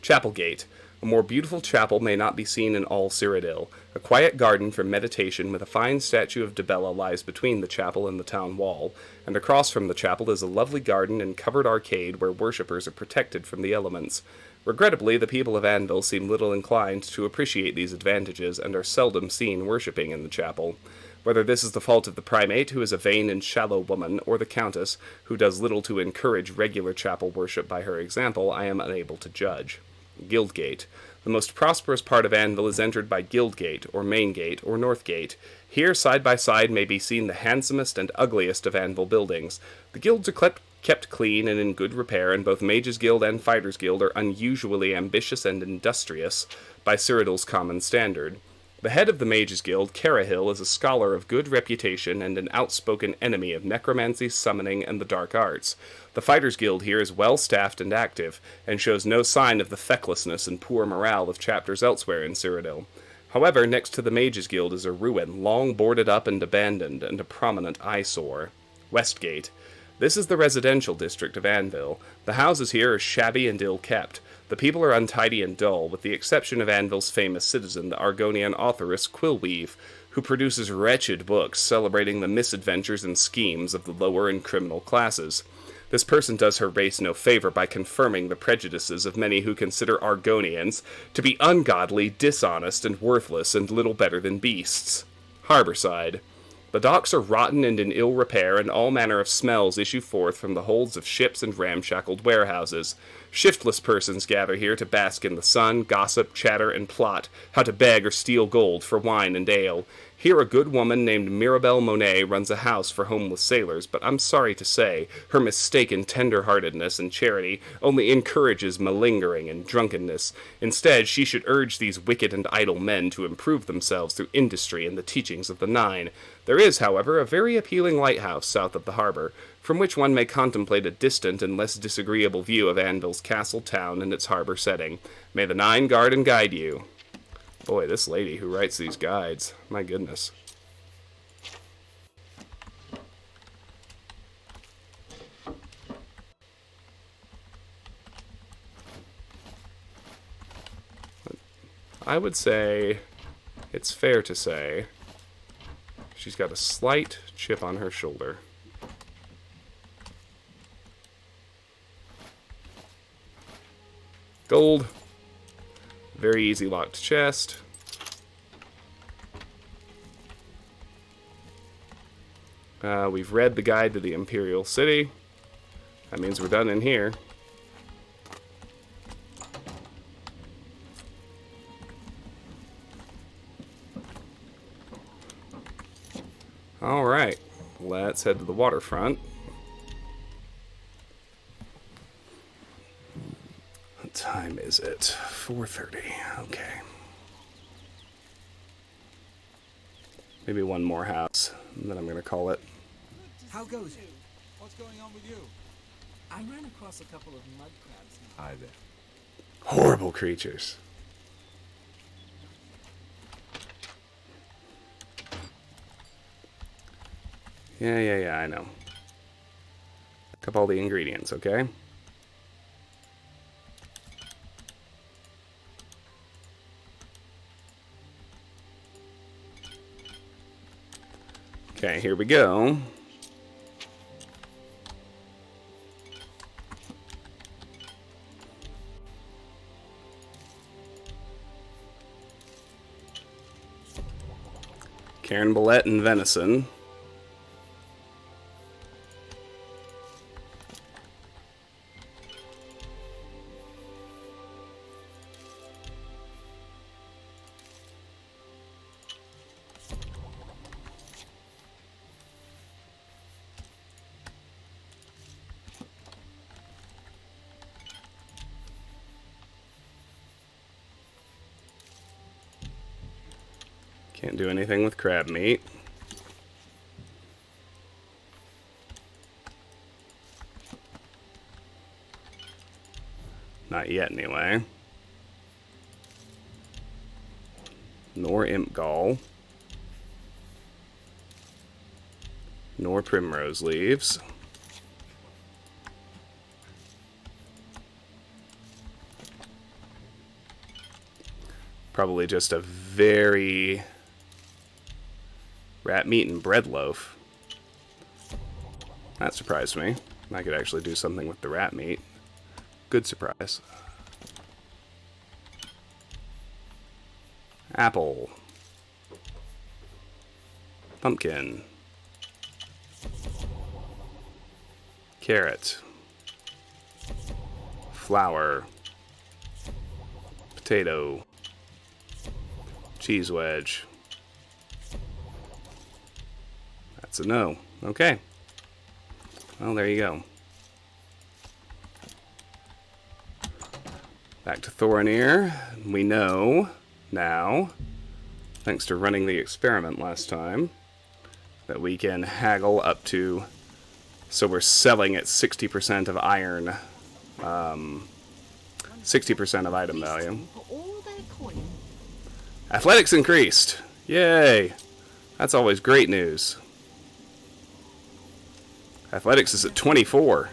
Chapelgate. A more beautiful chapel may not be seen in all Cyrodiil. A quiet garden for meditation with a fine statue of Dibella lies between the chapel and the town wall, and across from the chapel is a lovely garden and covered arcade where worshippers are protected from the elements. Regrettably, the people of Anvil seem little inclined to appreciate these advantages and are seldom seen worshipping in the chapel. Whether this is the fault of the primate, who is a vain and shallow woman, or the countess, who does little to encourage regular chapel worship by her example, I am unable to judge. Guildgate. The most prosperous part of Anvil is entered by Guildgate, or Main Gate, or North Gate. Here, side by side, may be seen the handsomest and ugliest of Anvil buildings. The guilds are kept clean and in good repair, and both Mages' Guild and Fighters' Guild are unusually ambitious and industrious by Cyrodiil's common standard. The head of the Mages' Guild, Carahil, is a scholar of good reputation and an outspoken enemy of necromancy, summoning, and the dark arts. The Fighters' Guild here is well staffed and active, and shows no sign of the fecklessness and poor morale of chapters elsewhere in Cyrodiil. However, next to the Mages' Guild is a ruin, long boarded up and abandoned, and a prominent eyesore. Westgate. This is the residential district of Anvil. The houses here are shabby and ill-kept. The people are untidy and dull, with the exception of Anvil's famous citizen, the Argonian authoress Quillweave, who produces wretched books celebrating the misadventures and schemes of the lower and criminal classes. This person does her race no favor by confirming the prejudices of many who consider Argonians to be ungodly, dishonest, and worthless, and little better than beasts. Harborside. The docks are rotten and in ill repair, and all manner of smells issue forth from the holds of ships and ramshackled warehouses. Shiftless persons gather here to bask in the sun, gossip, chatter, and plot how to beg or steal gold for wine and ale. Here a good woman named Mirabelle Monet runs a house for homeless sailors, but I'm sorry to say, her mistaken tender-heartedness and charity only encourages malingering and drunkenness. Instead, she should urge these wicked and idle men to improve themselves through industry and the teachings of the Nine. There is, however, a very appealing lighthouse south of the harbor, from which one may contemplate a distant and less disagreeable view of Anvil's castle town and its harbor setting. May the Nine guard and guide you. Boy, this lady who writes these guides, my goodness. I would say, it's fair to say, she's got a slight chip on her shoulder. Gold. Very easy locked chest. We've read the guide to the Imperial City. That means we're done in here. Alright, let's head to the waterfront. What time is it? 4:30. Okay. Maybe one more house, and then I'm going to call it. How goes it? What's going on with you? I ran across a couple of mud crabs. Hi there. Horrible creatures. Yeah, I know. Look up all the ingredients, okay? Okay, here we go. Karen Bullet and venison. Can't do anything with crab meat. Not yet, anyway. Nor imp gall. Nor primrose leaves. Probably just a very rat meat and bread loaf. That surprised me. I could actually do something with the rat meat. Good surprise. Apple. Pumpkin. Carrot. Flour. Potato. Cheese wedge. That's a no. Okay. Well, there you go. Back to Thorinir. We know now, thanks to running the experiment last time, that we can haggle up to... So we're selling at 60% of iron, 60% of item value. For all their coin. Athletics increased! Yay! That's always great news. Athletics is at 24.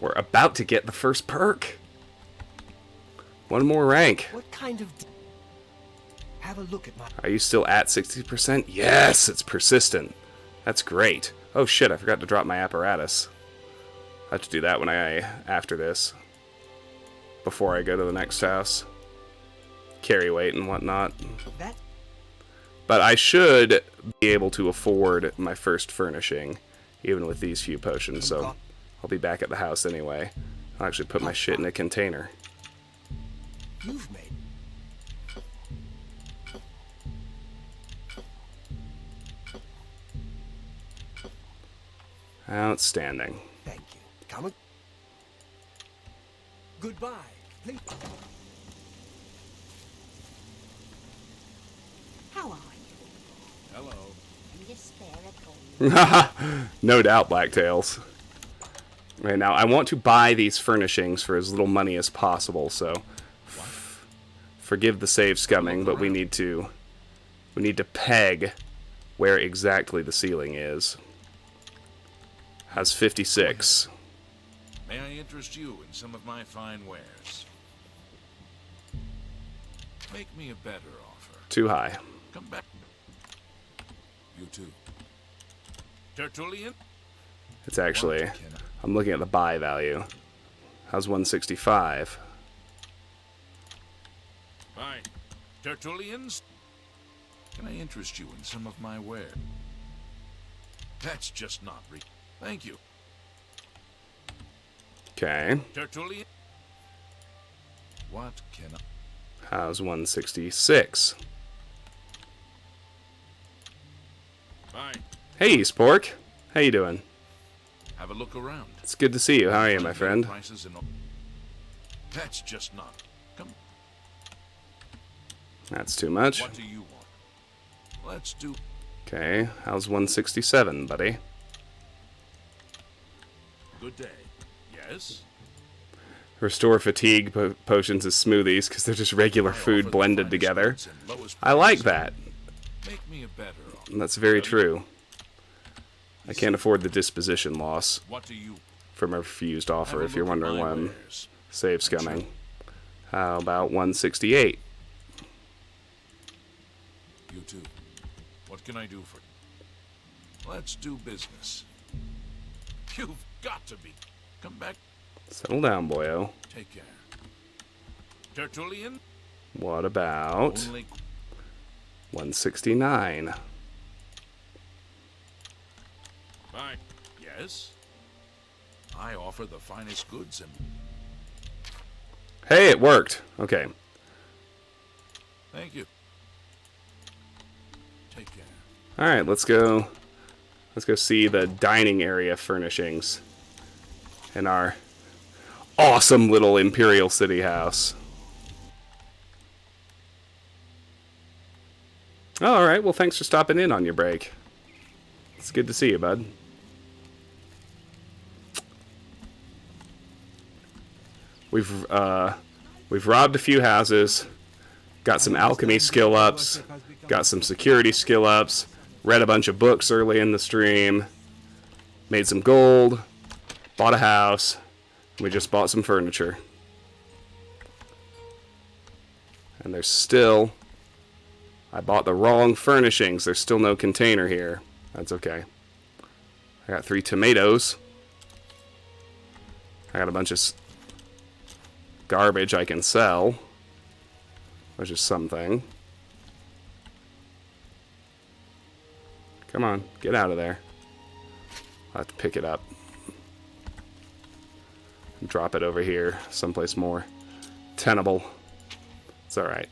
We're about to get the first perk. One more rank. What kind of... Have a look at my... Are you still at 60%? Yes! It's persistent. That's great. Oh shit, I forgot to drop my apparatus. I have to do that when after this. Before I go to the next house. Carry weight and whatnot. That... But I should be able to afford my first furnishing, even with these few potions, so I'll be back at the house anyway. I'll actually put my shit in a container. You've made... Outstanding. Thank you. Come on. Goodbye. Please. How are you? Hello. Can you spare a coin? No doubt, Blacktails. Okay, now I want to buy these furnishings for as little money as possible, so forgive the save scumming, but we need to peg where exactly the ceiling is. Has 56. May I interest you in some of my fine wares? Make me a better offer. Too high. Come back. You too. Tertullian? It's actually... I'm looking at the buy value. How's 165? Fine. Tertullians? Can I interest you in some of my ware? That's just not Thank you. Okay. Tertullian? What can I... How's 166? Fine. Hey, Spork. How you doing? Have a look around. It's good to see you. How are you, my friend? Prices and all. That's just not... Come. That's too much. What do you want? Let's do... Okay. How's 167, buddy? Good day. Yes? Restore fatigue potions as smoothies because they're just regular food blended together. I like that. Make me a better offer. That's very true. I can't afford the disposition loss What do you... from a refused offer, Have a if you're look at wondering my why I'm wares. save scumming. How about 168? You too. What can I do for you? Let's do business. You've got to be. Come back. Settle down, boyo. Take care. Tertullian? What about Only 169? fine. Yes? I offer the finest goods and... Hey, it worked. Okay. Thank you. Take care. All right, let's go. Let's go see the dining area furnishings in our awesome little Imperial City house. Oh, all right. Well, thanks for stopping in on your break. It's good to see you, bud. We've robbed a few houses, got some alchemy skill ups, got some security skill ups, read a bunch of books early in the stream, made some gold, bought a house, and we just bought some furniture. And there's still... I bought the wrong furnishings. There's still no container here. That's okay. I got 3 tomatoes. I got a bunch of garbage I can sell, which is something. Come on, get out of there. I'll have to pick it up and drop it over here, someplace more tenable. It's alright.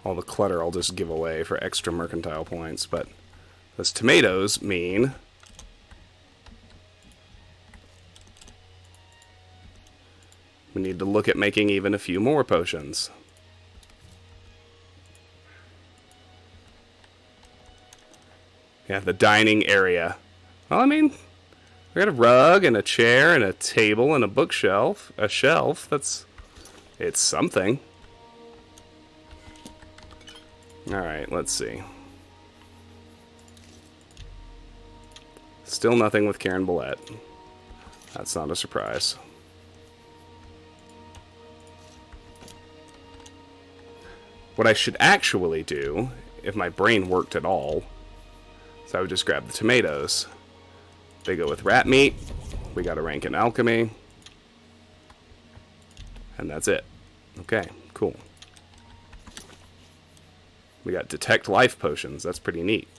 All the clutter I'll just give away for extra mercantile points, but those tomatoes mean we need to look at making even a few more potions. Yeah, the dining area. Well, I mean, we got a rug and a chair and a table and a bookshelf, a shelf. It's something. Alright, let's see. Still nothing with Karen Billette. That's not a surprise. What I should actually do, if my brain worked at all, is I would just grab the tomatoes. They go with rat meat. We got a rank in alchemy. And that's it. Okay, cool. We got detect life potions. That's pretty neat.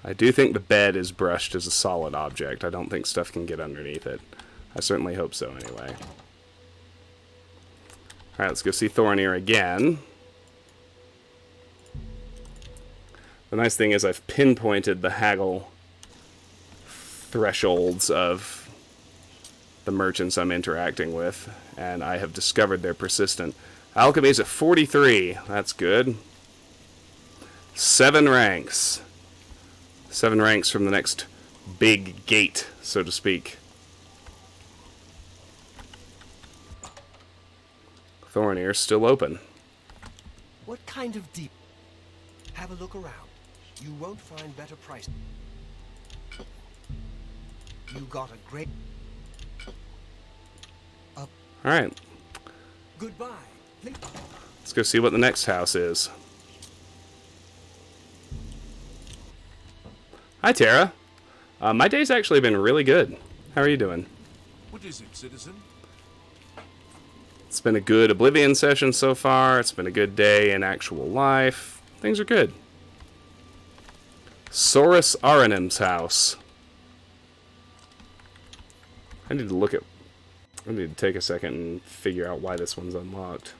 I do think the bed is brushed as a solid object. I don't think stuff can get underneath it. I certainly hope so anyway. Alright, let's go see Thornir again. The nice thing is I've pinpointed the haggle thresholds of the merchants I'm interacting with, and I have discovered they're persistent. Alchemy's at 43. That's good. 7 ranks. 7 ranks from the next big gate, so to speak. Thornir's still open. What kind of deep? Have a look around. You won't find better price. You got a great... Alright. Goodbye. Let's go see what the next house is. Hi, Tara. My day's actually been really good. How are you doing? What is it, citizen? It's been a good Oblivion session so far. It's been a good day in actual life. Things are good. Saurus Aranim's house. I need to take a second and figure out why this one's unlocked.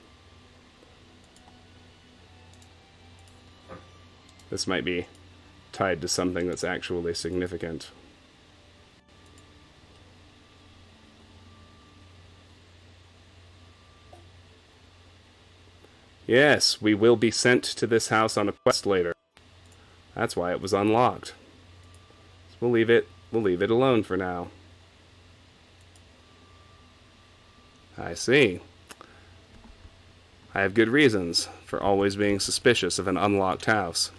This might be tied to something that's actually significant. Yes, we will be sent to this house on a quest later. That's why it was unlocked. So we'll leave it alone for now. I see. I have good reasons for always being suspicious of an unlocked house.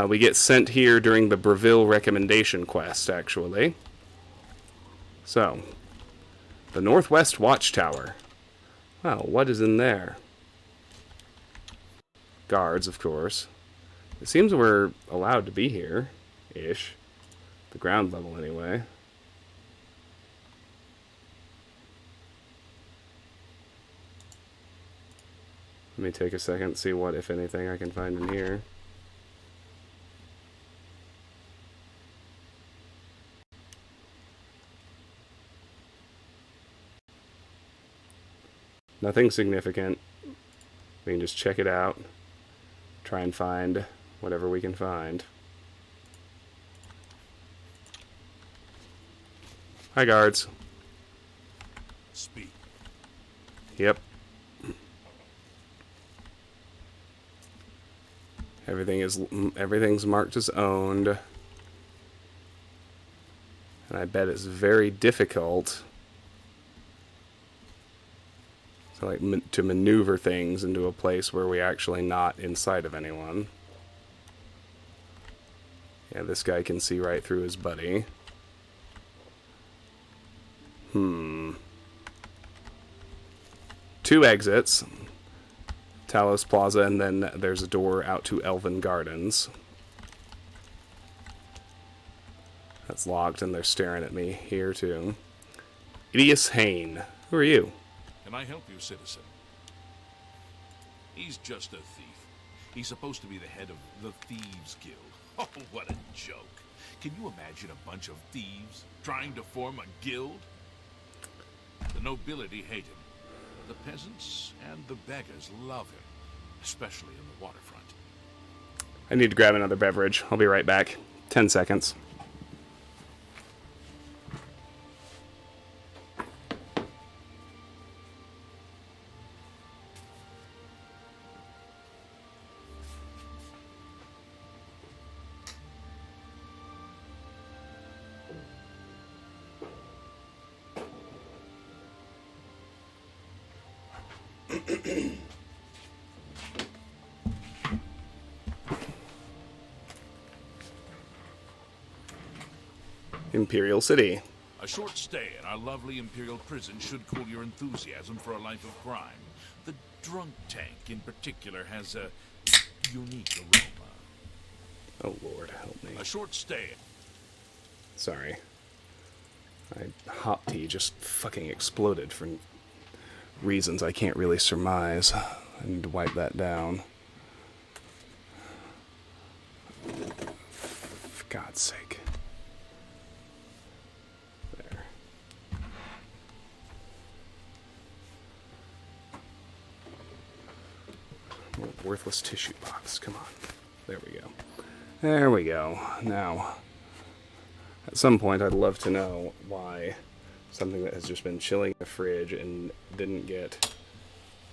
We get sent here during the Breville recommendation quest, actually. So, the Northwest Watchtower. Well, what is in there? Guards, of course. It seems we're allowed to be here, ish. The ground level, anyway. Let me take a second and see what, if anything, I can find in here. Nothing significant. We can just check it out. Try and find whatever we can find. Hi, guards. Speak. Yep. Everything's marked as owned. And I bet it's very difficult to maneuver things into a place where we're actually not inside of anyone. Yeah, this guy can see right through his buddy. Two exits. Talos Plaza, and then there's a door out to Elven Gardens. That's locked, and they're staring at me here, too. Idius Hain. Who are you? Can I help you, citizen? He's just a thief. He's supposed to be the head of the Thieves Guild. Oh, what a joke. Can you imagine a bunch of thieves trying to form a guild? The nobility hate him. The peasants and the beggars love him, especially in the Waterfront. I need to grab another beverage. I'll be right back. 10 seconds. Imperial City. A short stay in our lovely Imperial prison should cool your enthusiasm for a life of crime. The drunk tank, in particular, has a unique aroma. Oh, Lord, help me. A short stay. Sorry. My hop tea just fucking exploded for reasons I can't really surmise. I need to wipe that down. For God's sake. There. Worthless tissue box. Come on. There we go. There we go. Now, at some point I'd love to know why something that has just been chilling in the fridge and didn't get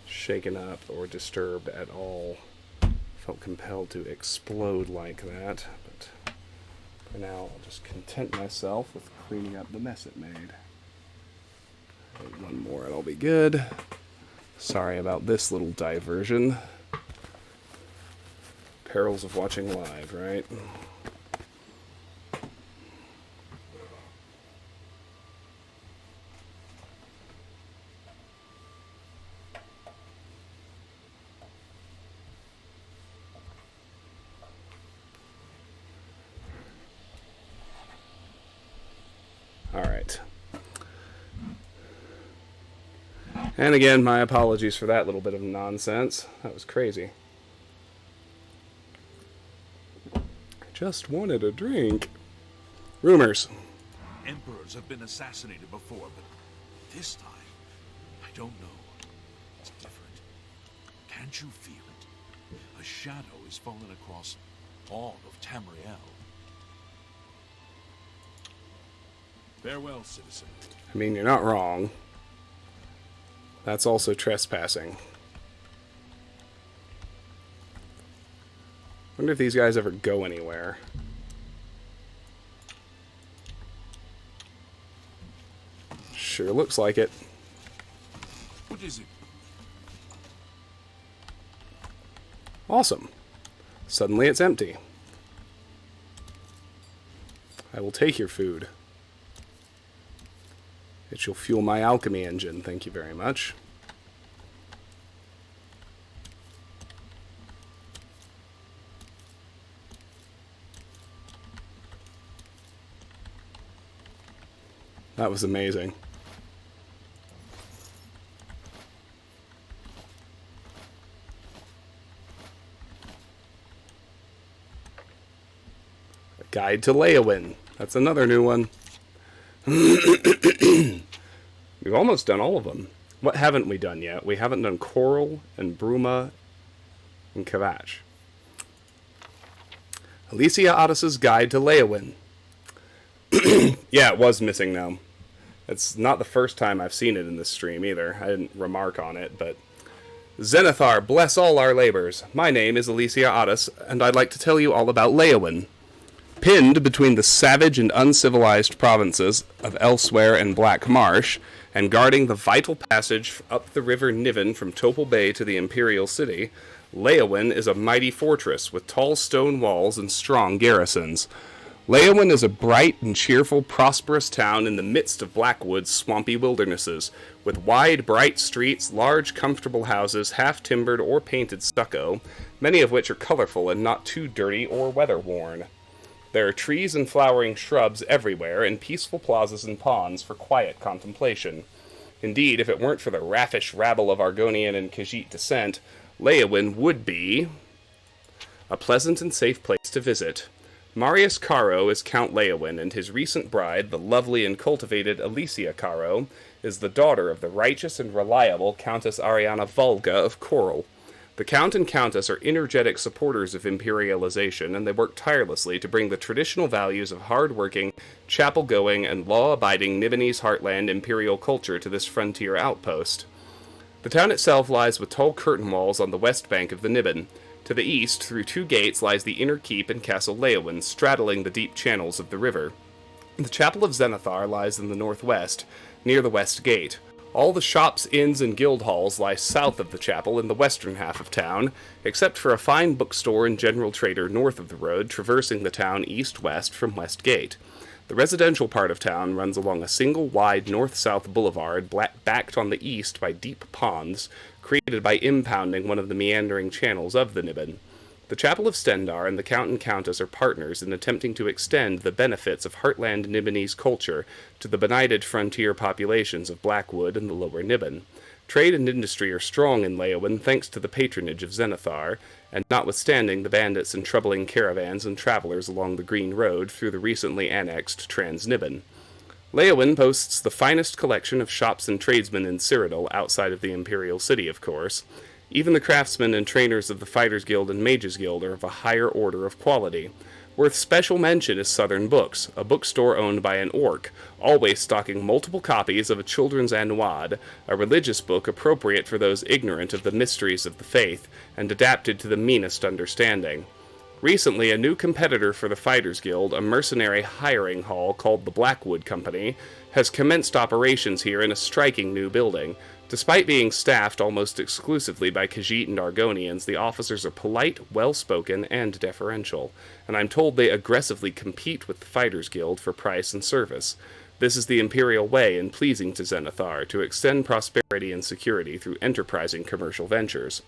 shaken up or disturbed at all felt compelled to explode like that. But for now, I'll just content myself with cleaning up the mess it made. One more and I'll be good. Sorry about this little diversion. Perils of watching live, right? All right. And again, my apologies for that little bit of nonsense. That was crazy. Just wanted a drink. Rumors. Emperors have been assassinated before, but this time, I don't know. It's different. Can't you feel it? A shadow is falling across all of Tamriel. Farewell, citizen. I mean, you're not wrong. That's also trespassing. Wonder if these guys ever go anywhere. Sure looks like it. What is it? Awesome. Suddenly it's empty. I will take your food. It shall fuel my alchemy engine, thank you very much. That was amazing. A Guide to Leowin. That's another new one. We've almost done all of them. What haven't we done yet? We haven't done Coral and Bruma and Kavach. Alicia Otis's Guide to Leowin. Yeah, it was missing now. It's not the first time I've seen it in this stream either. I didn't remark on it, but... Zenithar, bless all our labors. My name is Alicia Otis, and I'd like to tell you all about Leowin. Pinned between the savage and uncivilized provinces of Elsewhere and Black Marsh, and guarding the vital passage up the river Niven from Topal Bay to the Imperial City, Leowin is a mighty fortress with tall stone walls and strong garrisons. Leowin is a bright and cheerful, prosperous town in the midst of Blackwood's swampy wildernesses, with wide, bright streets, large, comfortable houses, half-timbered or painted stucco, many of which are colorful and not too dirty or weather-worn. There are trees and flowering shrubs everywhere, and peaceful plazas and ponds for quiet contemplation. Indeed, if it weren't for the raffish rabble of Argonian and Khajiit descent, Leowin would be a pleasant and safe place to visit. Marius Caro is Count Leowin, and his recent bride, the lovely and cultivated Alicia Caro, is the daughter of the righteous and reliable Countess Ariana Volga of Coral. The Count and Countess are energetic supporters of imperialization, and they work tirelessly to bring the traditional values of hard-working, chapel-going, and law-abiding Nibonese heartland imperial culture to this frontier outpost. The town itself lies with tall curtain walls on the west bank of the Niben. To the east, through 2 gates, lies the inner keep and Castle Leowin, straddling the deep channels of the river. The Chapel of Zenithar lies in the northwest, near the west gate. All the shops, inns, and guild halls lie south of the chapel in the western half of town, except for a fine bookstore and general trader north of the road, traversing the town east-west from West Gate. The residential part of town runs along a single wide north-south boulevard backed on the east by deep ponds, created by impounding one of the meandering channels of the Niben. The Chapel of Stendar and the Count and Countess are partners in attempting to extend the benefits of heartland Nibonese culture to the benighted frontier populations of Blackwood and the lower Niben. Trade and industry are strong in Leowin thanks to the patronage of Zenithar, and notwithstanding the bandits and troubling caravans and travelers along the Green Road through the recently annexed Trans-Niben. Leowin boasts the finest collection of shops and tradesmen in Cyrodiil, outside of the Imperial City, of course. Even the craftsmen and trainers of the Fighters Guild and Mages Guild are of a higher order of quality. Worth special mention is Southern Books, a bookstore owned by an orc, always stocking multiple copies of a children's Anwad, a religious book appropriate for those ignorant of the mysteries of the faith, and adapted to the meanest understanding. Recently, a new competitor for the Fighters Guild, a mercenary hiring hall called the Blackwood Company, has commenced operations here in a striking new building. Despite being staffed almost exclusively by Khajiit and Argonians, the officers are polite, well-spoken, and deferential, and I'm told they aggressively compete with the Fighters Guild for price and service. This is the Imperial way and pleasing to Zenithar, to extend prosperity and security through enterprising commercial ventures.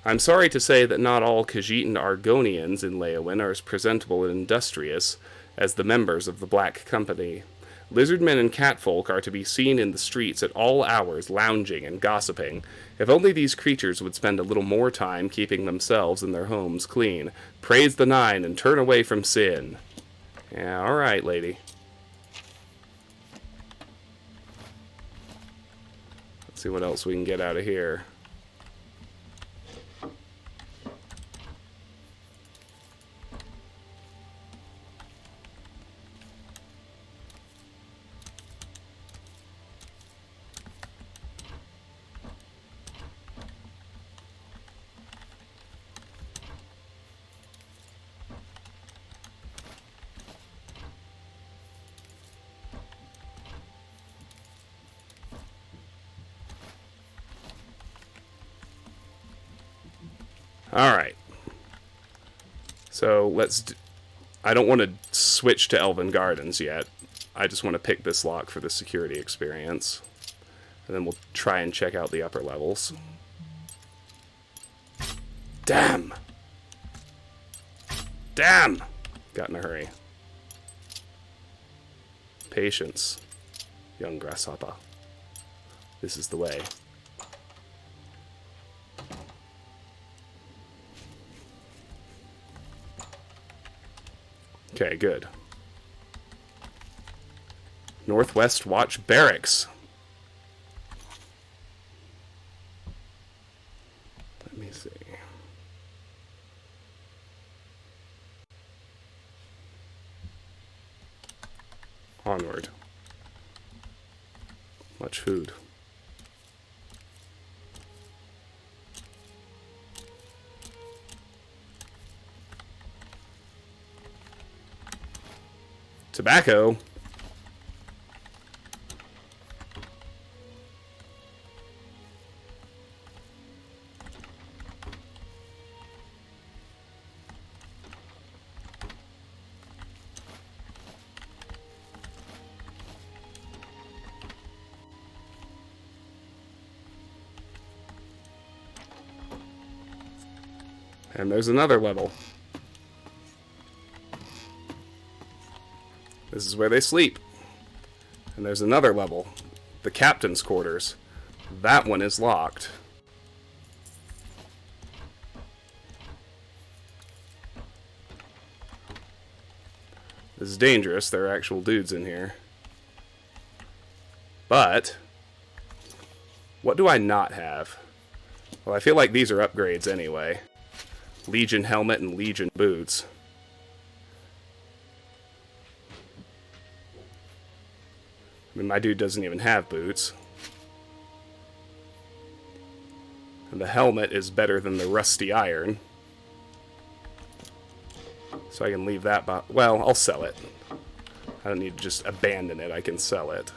I'm sorry to say that not all Khajiit and Argonians in Leowin are as presentable and industrious as the members of the Black Company. Lizardmen and catfolk are to be seen in the streets at all hours, lounging and gossiping. If only these creatures would spend a little more time keeping themselves and their homes clean. Praise the Nine and turn away from sin. Yeah, alright, lady. Let's see what else we can get out of here. Alright. So I don't want to switch to Elven Gardens yet. I just want to pick this lock for the security experience. And then we'll try and check out the upper levels. Damn! Damn! Got in a hurry. Patience, young grasshopper. This is the way. Okay, good. Northwest Watch Barracks. see. Onward. Much food. Tobacco. And there's another level. This is where they sleep. And there's another level. The captain's quarters. That one is locked. This is dangerous. There are actual dudes in here. But what do I not have? Well, I feel like these are upgrades anyway. Legion helmet and Legion boots. I mean, my dude doesn't even have boots. And the helmet is better than the rusty iron. So I can leave that well, I'll sell it. I don't need to just abandon it, I can sell it.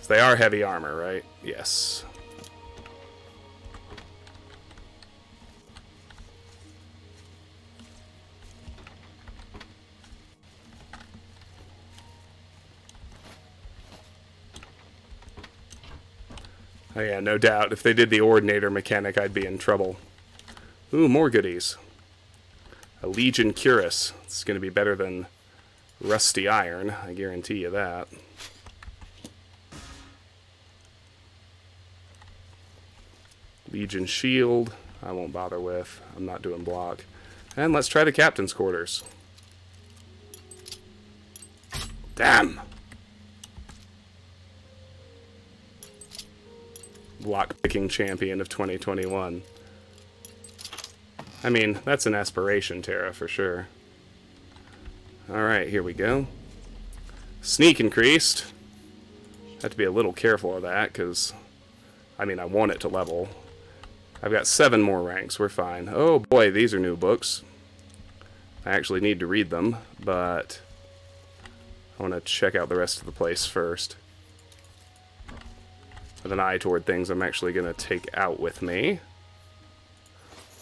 So they are heavy armor, right? Yes. Oh yeah, no doubt. If they did the Ordinator mechanic, I'd be in trouble. Ooh, more goodies. A Legion Cuirass. It's going to be better than Rusty Iron, I guarantee you that. Legion Shield, I won't bother with. I'm not doing block. And let's try the Captain's Quarters. Damn! Block-picking champion of 2021. I mean, that's an aspiration, Terra, for sure. Alright, here we go. Sneak increased. Have to be a little careful of that, because, I mean, I want it to level. I've got 7 more ranks, we're fine. Oh boy, these are new books. I actually need to read them, but I want to check out the rest of the place first. With an eye toward things I'm actually going to take out with me.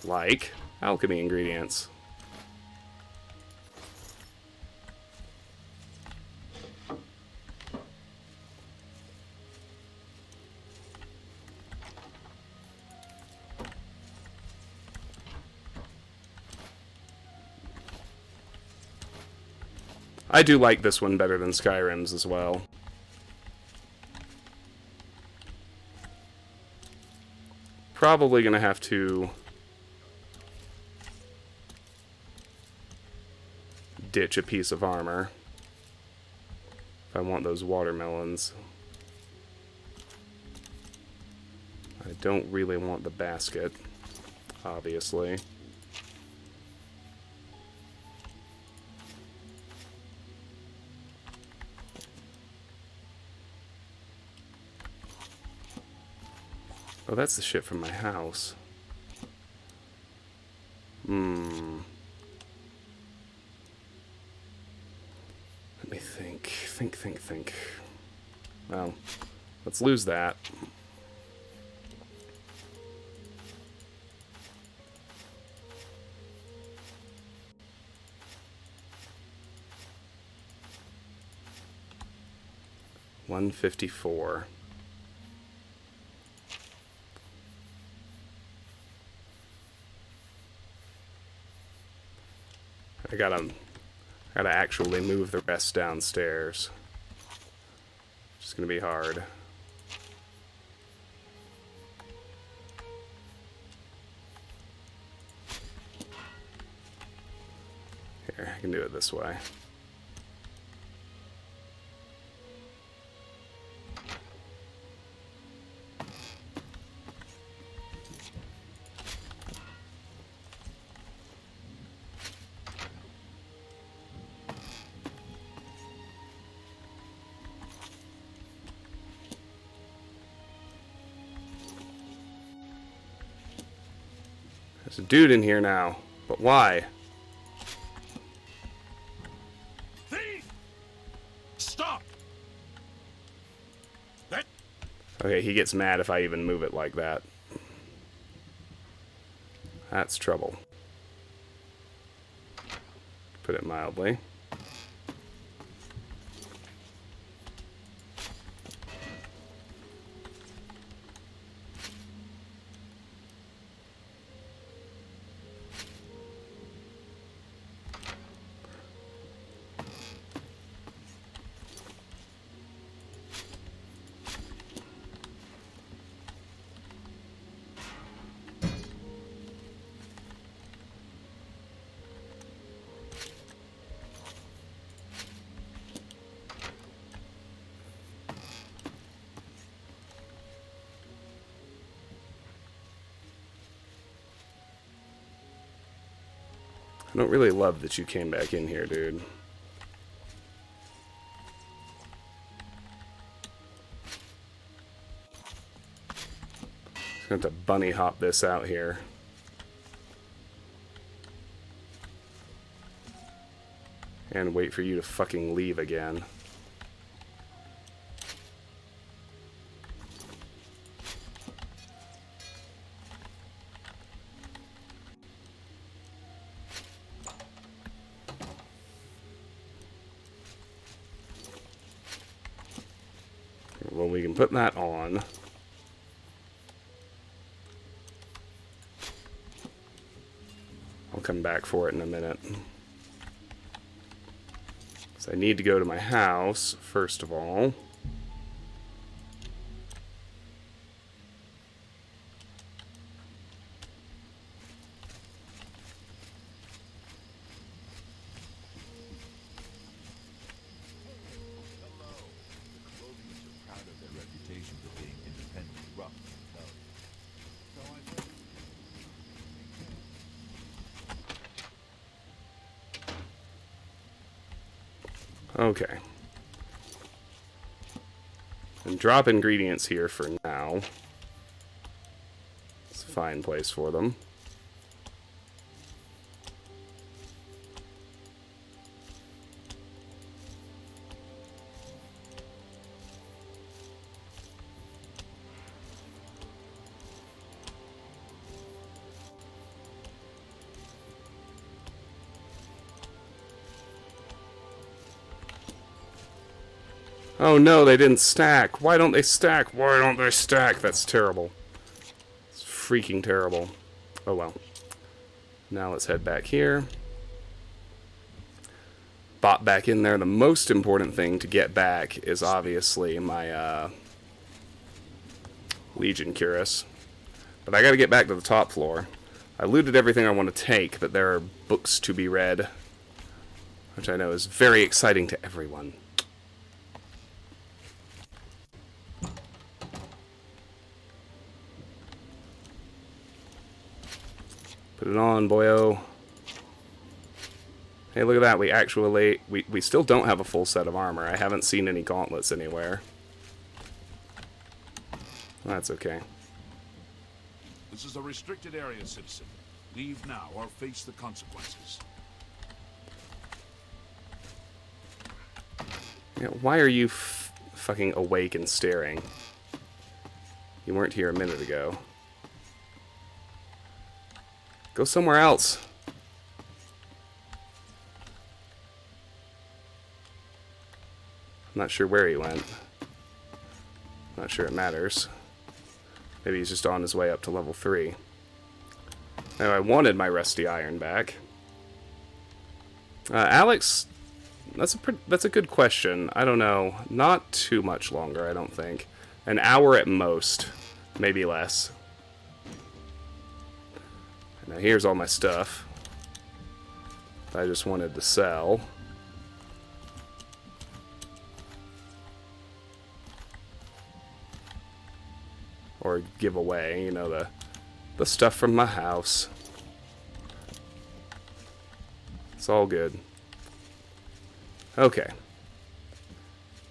Like alchemy ingredients. I do like this one better than Skyrim's as well. Probably gonna have to ditch a piece of armor if I want those watermelons. I don't really want the basket, obviously. Oh, that's the shit from my house. Let me think. Think. Well, let's lose that. $154. I gotta actually move the rest downstairs. It's gonna be hard. Here, I can do it this way. There's a dude in here now. But why? Thief! Stop! That... Okay, he gets mad if I even move it like that. That's trouble. Put it mildly. I don't really love that you came back in here, dude. Just gonna have to bunny hop this out here. And wait for you to fucking leave again. Well, we can put that on. I'll come back for it in a minute. So I need to go to my house, first of all. Okay. And drop ingredients here for now. It's a fine place for them. Oh no, they didn't stack. Why don't they stack? Why don't they stack? That's terrible. It's freaking terrible. Oh well. Now let's head back here. Bot back in there. The most important thing to get back is obviously my Legion Cuirass. But I gotta get back to the top floor. I looted everything I want to take, but there are books to be read. Which I know is very exciting to everyone. Put it on, boyo. Hey, look at that. We actually... We still don't have a full set of armor. I haven't seen any gauntlets anywhere. That's okay. This is a restricted area, citizen. Leave now or face the consequences. Yeah, why are you fucking awake and staring? You weren't here a minute ago. Go somewhere else. I'm not sure where he went. Not sure it matters. Maybe he's just on his way up to level 3. Now, I wanted my rusty iron back. Alex, that's a good question. I don't know. Not too much longer, I don't think. An hour at most. Maybe less. Now here's all my stuff I just wanted to sell. Or give away, you know, the stuff from my house. It's all good. Okay.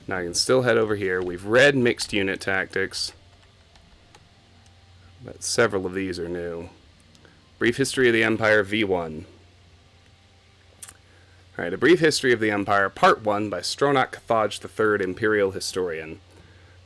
Now I can still head over here. We've read mixed unit tactics, but several of these are new. Brief History of the Empire V1. Alright, A Brief History of the Empire, Part 1 by Stronach Cathaj III, Imperial Historian.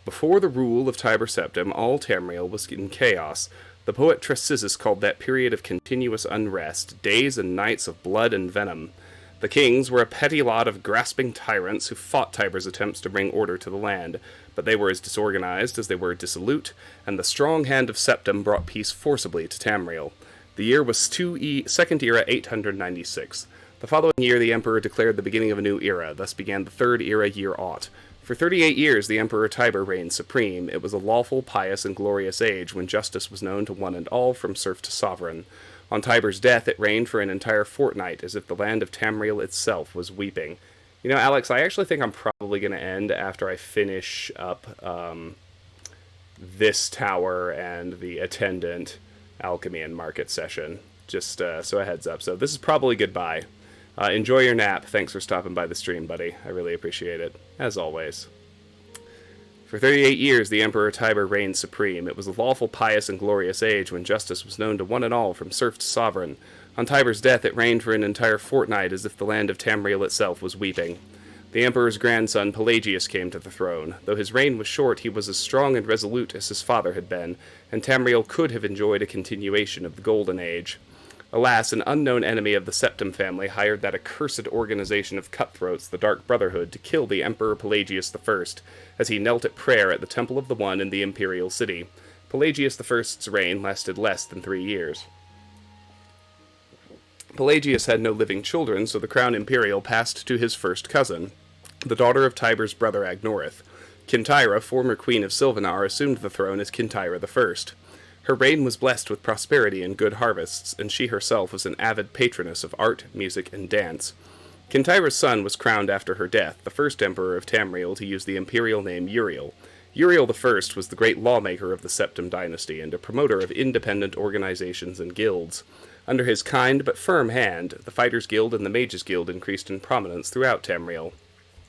Before the rule of Tiber Septim, all Tamriel was in chaos. The poet Trecissus called that period of continuous unrest, days and nights of blood and venom. The kings were a petty lot of grasping tyrants who fought Tiber's attempts to bring order to the land, but they were as disorganized as they were dissolute, and the strong hand of Septim brought peace forcibly to Tamriel. The year was Second Era 896. The following year the Emperor declared the beginning of a new era, thus began the Third Era Year Aught. For 38 years the Emperor Tiber reigned supreme. It was a lawful, pious, and glorious age when justice was known to one and all, from serf to sovereign. On Tiber's death, it reigned for an entire fortnight, as if the land of Tamriel itself was weeping. You know, Alex, I actually think I'm probably going to end after I finish up this tower and the attendant alchemy and market session. Just so a heads up. So this is probably goodbye. Enjoy your nap. Thanks for stopping by the stream, buddy. I really appreciate it, as always. For 38 years, the Emperor Tiber reigned supreme. It was a lawful, pious, and glorious age when justice was known to one and all, from serf to sovereign. On Tiber's death, it reigned for an entire fortnight, as if the land of Tamriel itself was weeping. The Emperor's grandson, Pelagius, came to the throne. Though his reign was short, he was as strong and resolute as his father had been, and Tamriel could have enjoyed a continuation of the Golden Age. Alas, an unknown enemy of the Septim family hired that accursed organization of cutthroats, the Dark Brotherhood, to kill the Emperor Pelagius I, as he knelt at prayer at the Temple of the One in the Imperial City. Pelagius I's reign lasted less than 3 years. Pelagius had no living children, so the crown imperial passed to his first cousin, the daughter of Tiber's brother Agnorith. Kintyra, former queen of Silvanar, assumed the throne as Kintyra I. Her reign was blessed with prosperity and good harvests, and she herself was an avid patroness of art, music, and dance. Kintyra's son was crowned after her death, the first emperor of Tamriel to use the imperial name Uriel. Uriel I was the great lawmaker of the Septim dynasty and a promoter of independent organizations and guilds. Under his kind but firm hand, the Fighters' Guild and the Mages' Guild increased in prominence throughout Tamriel.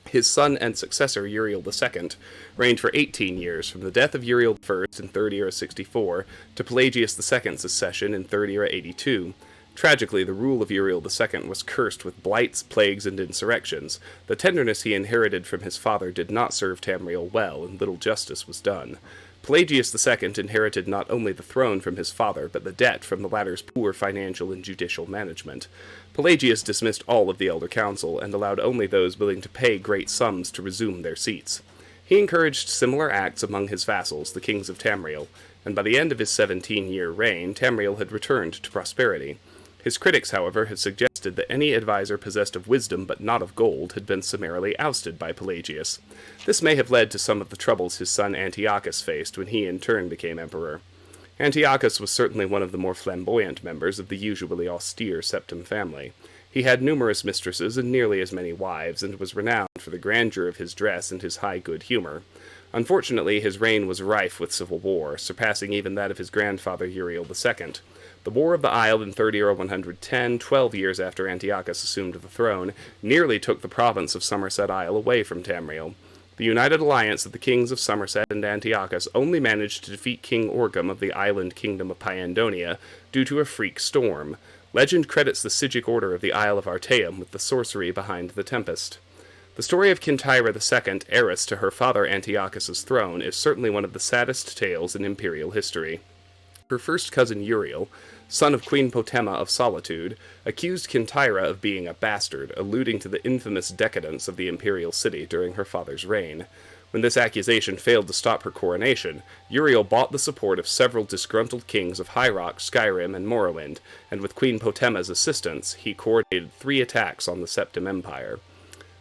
His son and successor, Uriel II, reigned for 18 years, from the death of Uriel I in 3rd Era 64 to Pelagius II's accession in 3rd Era 82. Tragically, the rule of Uriel II was cursed with blights, plagues, and insurrections. The tenderness he inherited from his father did not serve Tamriel well, and little justice was done. Pelagius II inherited not only the throne from his father, but the debt from the latter's poor financial and judicial management. Pelagius dismissed all of the Elder Council, and allowed only those willing to pay great sums to resume their seats. He encouraged similar acts among his vassals, the kings of Tamriel, and by the end of his 17-year reign, Tamriel had returned to prosperity. His critics, however, had suggested that any advisor possessed of wisdom but not of gold had been summarily ousted by Pelagius. This may have led to some of the troubles his son Antiochus faced when he in turn became emperor. Antiochus was certainly one of the more flamboyant members of the usually austere Septim family. He had numerous mistresses and nearly as many wives, and was renowned for the grandeur of his dress and his high good humor. Unfortunately, his reign was rife with civil war, surpassing even that of his grandfather Uriel II. The War of the Isle in 3rd Era 110, 12 years after Antiochus assumed the throne, nearly took the province of Somerset Isle away from Tamriel. The united alliance of the kings of Somerset and Antiochus only managed to defeat King Orgum of the island kingdom of Pyandonia due to a freak storm. Legend credits the Sigic order of the Isle of Artaeum with the sorcery behind the tempest. The story of Kintyra II, heiress to her father Antiochus's throne, is certainly one of the saddest tales in imperial history. Her first cousin Uriel, son of Queen Potema of Solitude, accused Kintyra of being a bastard, alluding to the infamous decadence of the Imperial City during her father's reign. When this accusation failed to stop her coronation, Uriel bought the support of several disgruntled kings of High Rock, Skyrim, and Morrowind, and with Queen Potema's assistance, he coordinated 3 attacks on the Septim Empire.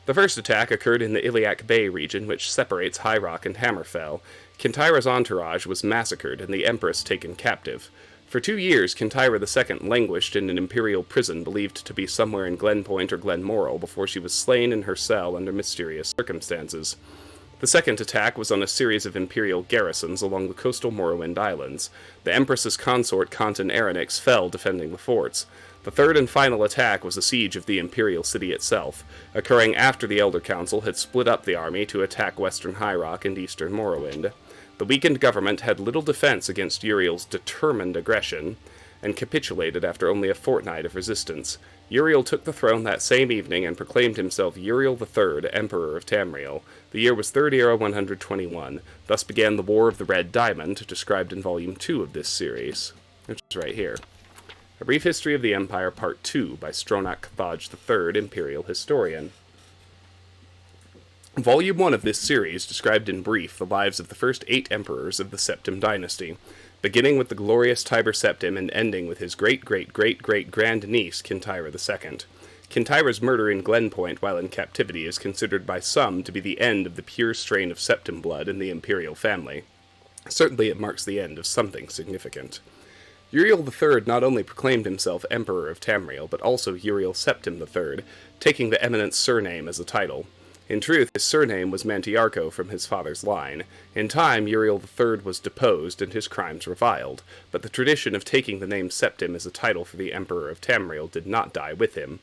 The first attack occurred in the Iliac Bay region, which separates High Rock and Hammerfell. Kintyra's entourage was massacred and the Empress taken captive. For 2 years, Kintyra II languished in an imperial prison believed to be somewhere in Glenpoint or Glenmoral before she was slain in her cell under mysterious circumstances. The second attack was on a series of imperial garrisons along the coastal Morrowind Islands. The Empress's consort Contan Aronix fell defending the forts. The third and final attack was a siege of the Imperial City itself, occurring after the Elder Council had split up the army to attack western High Rock and eastern Morrowind. The weakened government had little defense against Uriel's determined aggression, and capitulated after only a fortnight of resistance. Uriel took the throne that same evening and proclaimed himself Uriel III, Emperor of Tamriel. The year was 3rd era 121. Thus began the War of the Red Diamond, described in Volume 2 of this series, which is right here. A Brief History of the Empire, Part 2, by Stronach Cathaj III, Imperial Historian. Volume 1 of this series described in brief the lives of the first 8 emperors of the Septim dynasty, beginning with the glorious Tiber Septim and ending with his great-great-great-great-grand-niece, Kintyra II. Kintyra's murder in Glenpoint while in captivity is considered by some to be the end of the pure strain of Septim blood in the imperial family. Certainly it marks the end of something significant. Uriel III not only proclaimed himself Emperor of Tamriel, but also Uriel Septim III, taking the eminent surname as a title. In truth, his surname was Mantiarcho from his father's line. In time, Uriel III was deposed and his crimes reviled, but the tradition of taking the name Septim as a title for the Emperor of Tamriel did not die with him.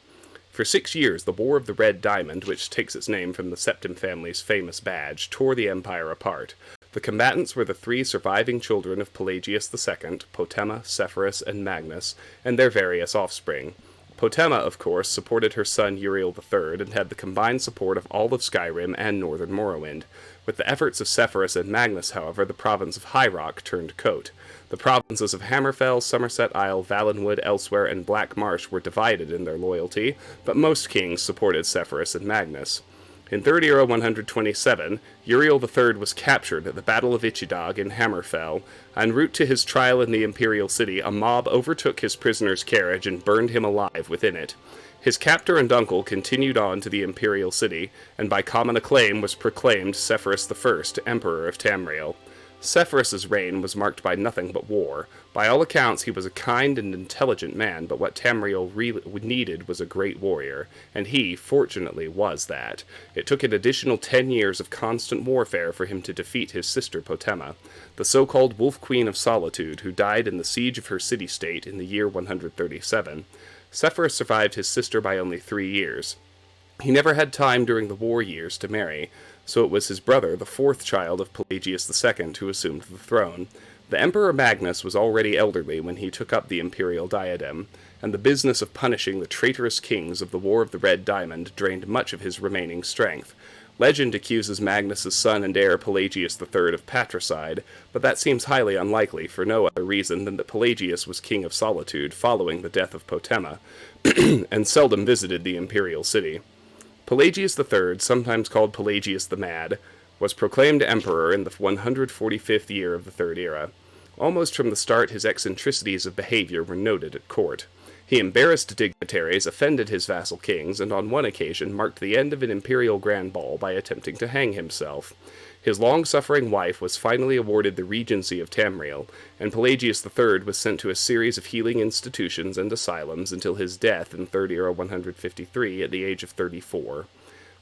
For 6 years, the War of the Red Diamond, which takes its name from the Septim family's famous badge, tore the empire apart. The combatants were the 3 surviving children of Pelagius II, Potema, Sepphoris, and Magnus, and their various offspring. Potema, of course, supported her son Uriel III and had the combined support of all of Skyrim and northern Morrowind. With the efforts of Sepphoris and Magnus, however, the province of High Rock turned coat. The provinces of Hammerfell, Somerset Isle, Valenwood, Elsewhere, and Black Marsh were divided in their loyalty, but most kings supported Sepphoris and Magnus. In 3rd era 127, Uriel III was captured at the Battle of Ichidag in Hammerfell. En route to his trial in the Imperial City, a mob overtook his prisoner's carriage and burned him alive within it. His captor and uncle continued on to the Imperial City, and by common acclaim was proclaimed Sepphoris I, Emperor of Tamriel. Sepphoris's reign was marked by nothing but war. By all accounts, he was a kind and intelligent man, but what Tamriel really needed was a great warrior, and he, fortunately, was that. It took an additional 10 years of constant warfare for him to defeat his sister Potema, the so-called Wolf Queen of Solitude, who died in the siege of her city-state in the year 137. Sepphoris survived his sister by only 3 years. He never had time during the war years to marry, so it was his brother, the 4th child of Pelagius II, who assumed the throne. The Emperor Magnus was already elderly when he took up the imperial diadem, and the business of punishing the traitorous kings of the War of the Red Diamond drained much of his remaining strength. Legend accuses Magnus's son and heir Pelagius III of patricide, but that seems highly unlikely for no other reason than that Pelagius was king of Solitude following the death of Potema, and seldom visited the imperial city. Pelagius III, sometimes called Pelagius the Mad, was proclaimed emperor in the 145th year of the Third Era. Almost from the start, his eccentricities of behavior were noted at court. He embarrassed dignitaries, offended his vassal kings, and on one occasion marked the end of an imperial grand ball by attempting to hang himself. His long-suffering wife was finally awarded the regency of Tamriel, and Pelagius III was sent to a series of healing institutions and asylums until his death in 3rd era 153 at the age of 34.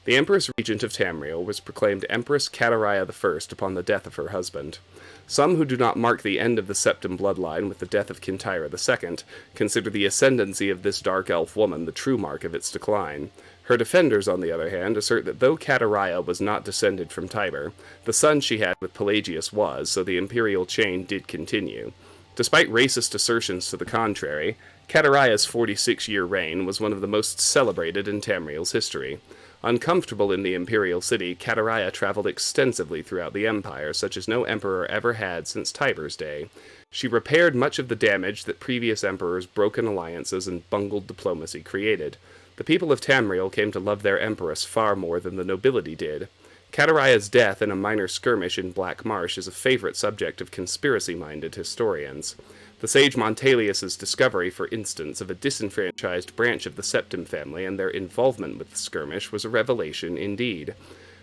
The Empress Regent of Tamriel was proclaimed Empress Catariah I upon the death of her husband. Some who do not mark the end of the Septim bloodline with the death of Kintyra II consider the ascendancy of this dark elf woman the true mark of its decline. Her defenders, on the other hand, assert that though Catariah was not descended from Tiber, the son she had with Pelagius was, so the imperial chain did continue. Despite racist assertions to the contrary, Catariah's 46-year reign was one of the most celebrated in Tamriel's history. Uncomfortable in the imperial city, Catariah traveled extensively throughout the empire, such as no emperor ever had since Tiber's day. She repaired much of the damage that previous emperors' broken alliances and bungled diplomacy created. The people of Tamriel came to love their empress far more than the nobility did. Catariah's death in a minor skirmish in Black Marsh is a favorite subject of conspiracy-minded historians. The sage Montelius's discovery, for instance, of a disenfranchised branch of the Septim family and their involvement with the skirmish was a revelation indeed.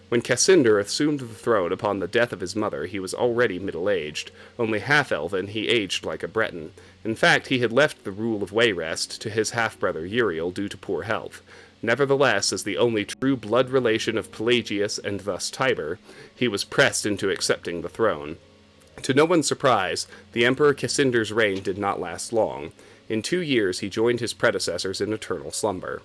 When Cassander assumed the throne upon the death of his mother, he was already middle-aged. Only half-elven, he aged like a Breton. In fact, he had left the rule of Wayrest to his half-brother Uriel due to poor health. Nevertheless, as the only true blood relation of Pelagius and thus Tiber, he was pressed into accepting the throne. To no one's surprise, the Emperor Cassander's reign did not last long. In 2 years he joined his predecessors in eternal slumber.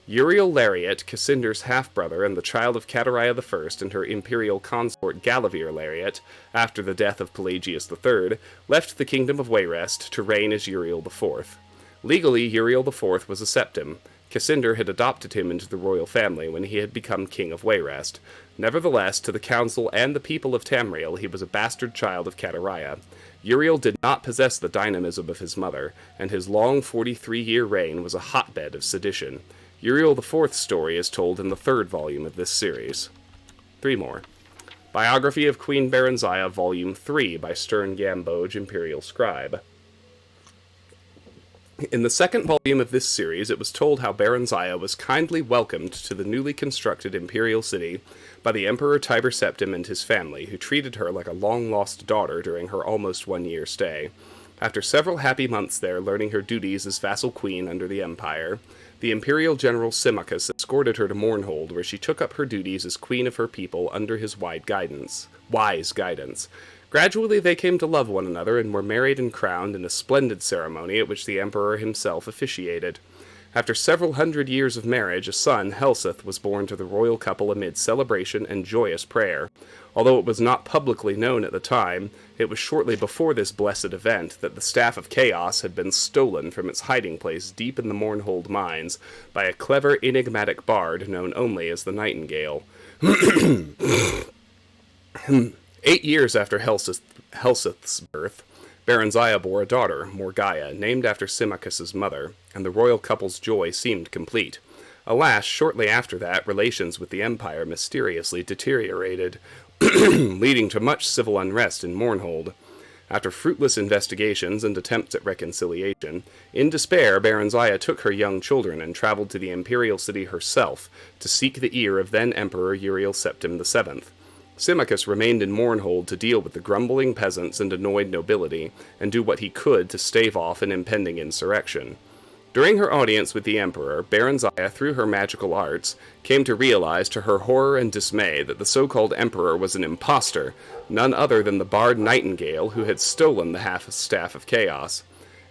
Uriel Lariat, Cassinder's half-brother and the child of Catariah I and her imperial consort Galavir Lariat, after the death of Pelagius III, left the kingdom of Wayrest to reign as Uriel IV. Legally, Uriel IV was a septim. Cassinder had adopted him into the royal family when he had become king of Wayrest. Nevertheless, to the council and the people of Tamriel, he was a bastard child of Catariah. Uriel did not possess the dynamism of his mother, and his long 43-year reign was a hotbed of sedition. Uriel IV's story is told in the third volume of this series. 3 more. Biography of Queen Berenziah, Volume 3, by Stern Gamboge, Imperial Scribe. In the second volume of this series, it was told how Berenziah was kindly welcomed to the newly constructed Imperial City by the Emperor Tiber Septim and his family, who treated her like a long-lost daughter during her almost 1-year stay. After several happy months there, learning her duties as vassal queen under the Empire, the Imperial General Symmachus escorted her to Mournhold, where she took up her duties as queen of her people under his wise guidance. Gradually they came to love one another and were married and crowned in a splendid ceremony at which the Emperor himself officiated. After several hundred years of marriage, a son, Helseth, was born to the royal couple amid celebration and joyous prayer. Although it was not publicly known at the time, it was shortly before this blessed event that the Staff of Chaos had been stolen from its hiding place deep in the Mournhold mines by a clever, enigmatic bard known only as the Nightingale. 8 years after Helseth's birth, Berenziah bore a daughter, Morgaya, named after Symmachus's mother, and the royal couple's joy seemed complete. Alas, shortly after that, relations with the Empire mysteriously deteriorated, leading to much civil unrest in Mournhold. After fruitless investigations and attempts at reconciliation, in despair, Berenziah took her young children and traveled to the Imperial City herself to seek the ear of then-Emperor Uriel Septim VII. Symmachus remained in Mournhold to deal with the grumbling peasants and annoyed nobility, and do what he could to stave off an impending insurrection. During her audience with the Emperor, Berenziah, through her magical arts, came to realize to her horror and dismay that the so-called Emperor was an impostor, none other than the bard Nightingale who had stolen the half-staff of Chaos.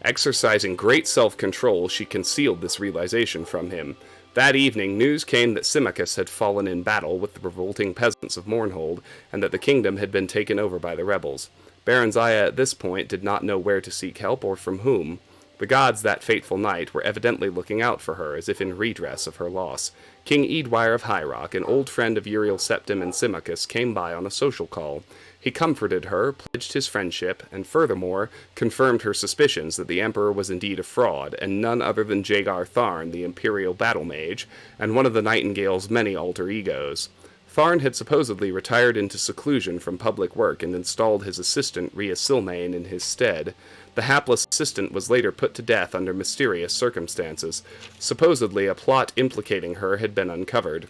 Exercising great self-control, she concealed this realization from him. That evening, news came that Symmachus had fallen in battle with the revolting peasants of Mournhold, and that the kingdom had been taken over by the rebels. Berenziah at this point did not know where to seek help or from whom. The gods that fateful night were evidently looking out for her, as if in redress of her loss. King Eadwire of High Rock, an old friend of Uriel Septim and Symmachus, came by on a social call. He comforted her, pledged his friendship, and furthermore, confirmed her suspicions that the Emperor was indeed a fraud, and none other than Jagar Tharn, the Imperial Battle Mage, and one of the Nightingale's many alter egos. Tharn had supposedly retired into seclusion from public work and installed his assistant, Rhea Silmain, in his stead. The hapless assistant was later put to death under mysterious circumstances. Supposedly, a plot implicating her had been uncovered,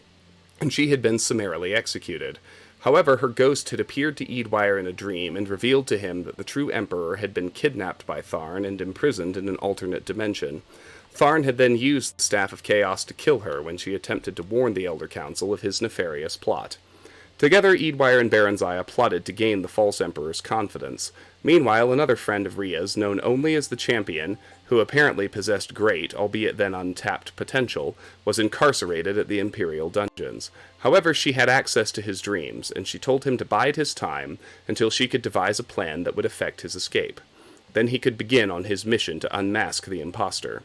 and she had been summarily executed. However, her ghost had appeared to Eadwire in a dream and revealed to him that the true Emperor had been kidnapped by Tharn and imprisoned in an alternate dimension. Tharn had then used the Staff of Chaos to kill her when she attempted to warn the Elder Council of his nefarious plot. Together, Eadwire and Berenziah plotted to gain the false Emperor's confidence. Meanwhile, another friend of Rhea's, known only as the Champion, who apparently possessed great, albeit then untapped, potential, was incarcerated at the Imperial dungeons. However, she had access to his dreams, and she told him to bide his time until she could devise a plan that would effect his escape. Then he could begin on his mission to unmask the impostor.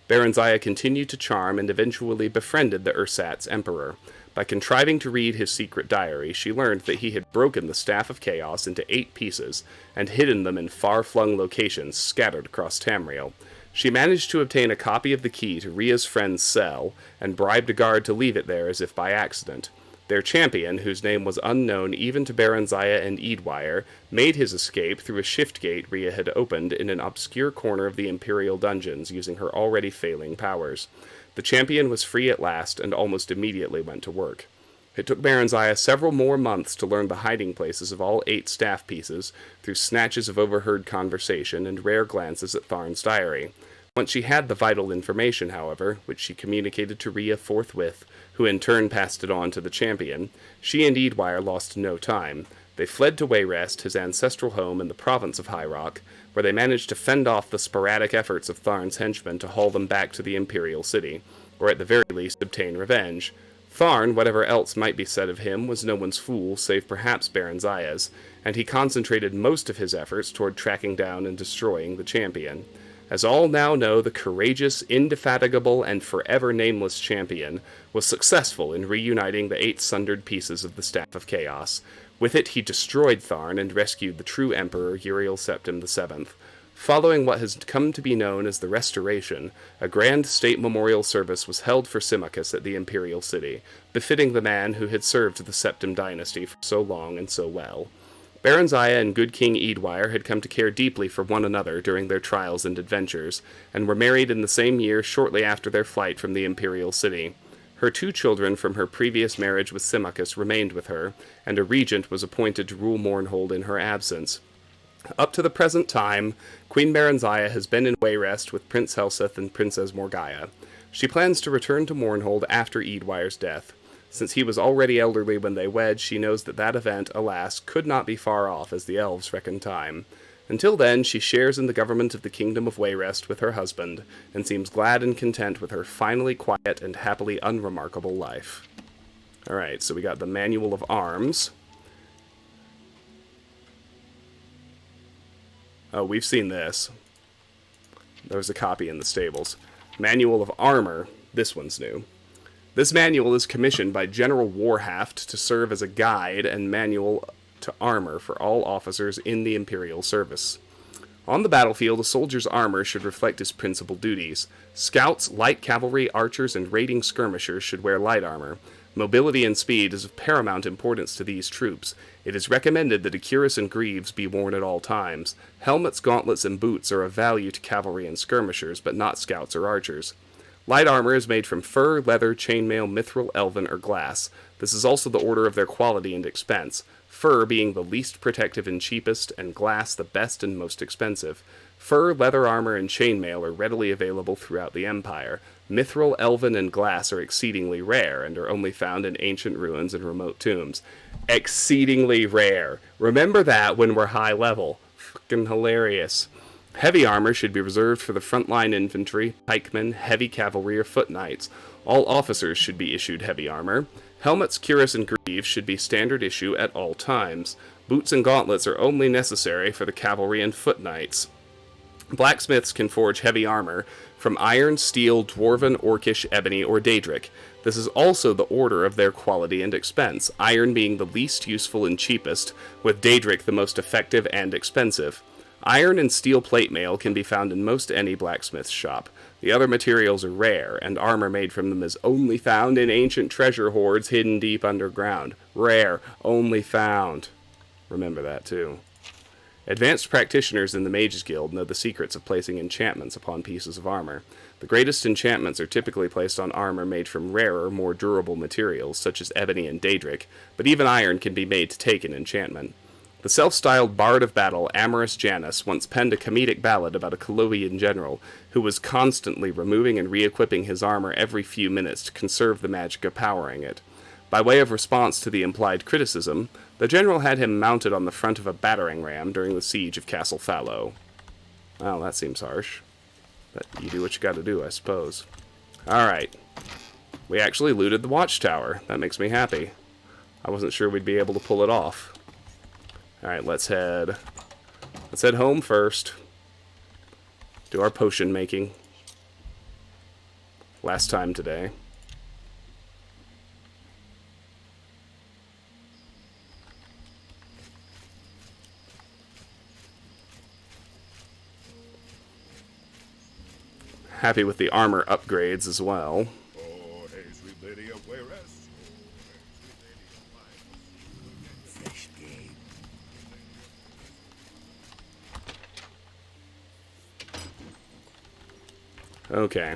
Berenziah continued to charm and eventually befriended the Ursat's Emperor. By contriving to read his secret diary, she learned that he had broken the Staff of Chaos into 8 pieces and hidden them in far-flung locations scattered across Tamriel. She managed to obtain a copy of the key to Rhea's friend's cell and bribed a guard to leave it there as if by accident. Their champion, whose name was unknown even to Berenziah and Eadwire, made his escape through a shift gate Rhea had opened in an obscure corner of the Imperial dungeons using her already failing powers. The champion was free at last and almost immediately went to work. It took Berenziah several more months to learn the hiding places of all 8 staff pieces through snatches of overheard conversation and rare glances at Tharn's diary. Once she had the vital information, however, which she communicated to Rhea forthwith, who in turn passed it on to the champion, she and Eadwire lost no time. They fled to Wayrest, his ancestral home in the province of High Rock, where they managed to fend off the sporadic efforts of Tharn's henchmen to haul them back to the Imperial City. or at the very least obtain revenge. Tharn, whatever else might be said of him, was no one's fool, save perhaps Baron Zaya's, and he concentrated most of his efforts toward tracking down and destroying the champion. As all now know, the courageous, indefatigable, and forever nameless champion was successful in reuniting the 8 sundered pieces of the Staff of Chaos. With it, he destroyed Tharn and rescued the true Emperor Uriel Septim VII. Following what has come to be known as the Restoration, a grand state memorial service was held for Symmachus at the Imperial City, befitting the man who had served the Septim dynasty for so long and so well. Baron Zaya and good King Eadwire had come to care deeply for one another during their trials and adventures, and were married in the same year shortly after their flight from the Imperial City. Her 2 children from her previous marriage with Symmachus remained with her, and a regent was appointed to rule Mournhold in her absence. Up to the present time, Queen Baranzaya has been in Wayrest with Prince Helseth and Princess Morgaya. She plans to return to Mournhold after Eadwire's death. Since he was already elderly when they wed, she knows that that event, alas, could not be far off as the elves reckon time. Until then, she shares in the government of the Kingdom of Wayrest with her husband, and seems glad and content with her finally quiet and happily unremarkable life. Alright, so we got the Manual of Arms. Oh, we've seen this. There was a copy in the stables. Manual of Armor. This one's new. This manual is commissioned by General Warhaft to serve as a guide and manual to armor for all officers in the Imperial service. On the battlefield, a soldier's armor should reflect his principal duties. Scouts, light cavalry, archers, and raiding skirmishers should wear light armor. Mobility and speed is of paramount importance to these troops. It is recommended that a cuirass and greaves be worn at all times. Helmets, gauntlets, and boots are of value to cavalry and skirmishers, but not scouts or archers. Light armor is made from fur, leather, chainmail, mithril, elven, or glass. This is also the order of their quality and expense, fur being the least protective and cheapest, and glass the best and most expensive. Fur, leather armor, and chainmail are readily available throughout the Empire. Mithril, elven, and glass are exceedingly rare, and are only found in ancient ruins and remote tombs. Exceedingly rare. Remember that when we're high level. Fucking hilarious. Heavy armor should be reserved for the frontline infantry, pikemen, heavy cavalry, or foot knights. All officers should be issued heavy armor. Helmets, cuirass, and greaves should be standard issue at all times. Boots and gauntlets are only necessary for the cavalry and foot knights. Blacksmiths can forge heavy armor from iron, steel, dwarven, orcish, ebony, or daedric. This is also the order of their quality and expense, iron being the least useful and cheapest, with daedric the most effective and expensive. Iron and steel plate mail can be found in most any blacksmith's shop. The other materials are rare, and armor made from them is only found in ancient treasure hoards hidden deep underground. Rare, only found. Remember that, too. Advanced practitioners in the Mages Guild know the secrets of placing enchantments upon pieces of armor. The greatest enchantments are typically placed on armor made from rarer, more durable materials, such as ebony and daedric, but even iron can be made to take an enchantment. The self-styled Bard of Battle, Amorous Janus, once penned a comedic ballad about a Colovian general who was constantly removing and re-equipping his armor every few minutes to conserve the magic of powering it. By way of response to the implied criticism, the general had him mounted on the front of a battering ram during the siege of Castle Fallow. Well, that seems harsh. But you do what you gotta do, I suppose. Alright. We actually looted the watchtower. That makes me happy. I wasn't sure we'd be able to pull it off. Alright, let's head home first. Do our potion making. Last time today. Happy with the armor upgrades as well. Oh, hey, sweet lady of Wayrest. Fresh game. Okay.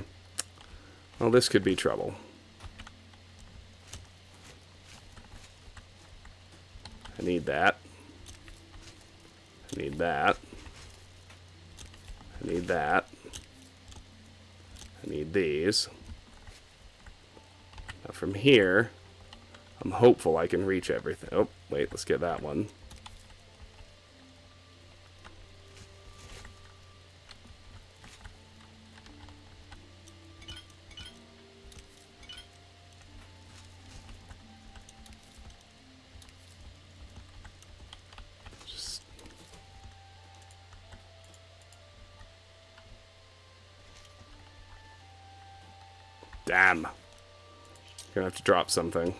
Well, this could be trouble. I need that. I need that. I need that. I need these. Now from here, I'm hopeful I can reach everything. Oh, wait, let's get that one. Damn. Gonna have to drop something.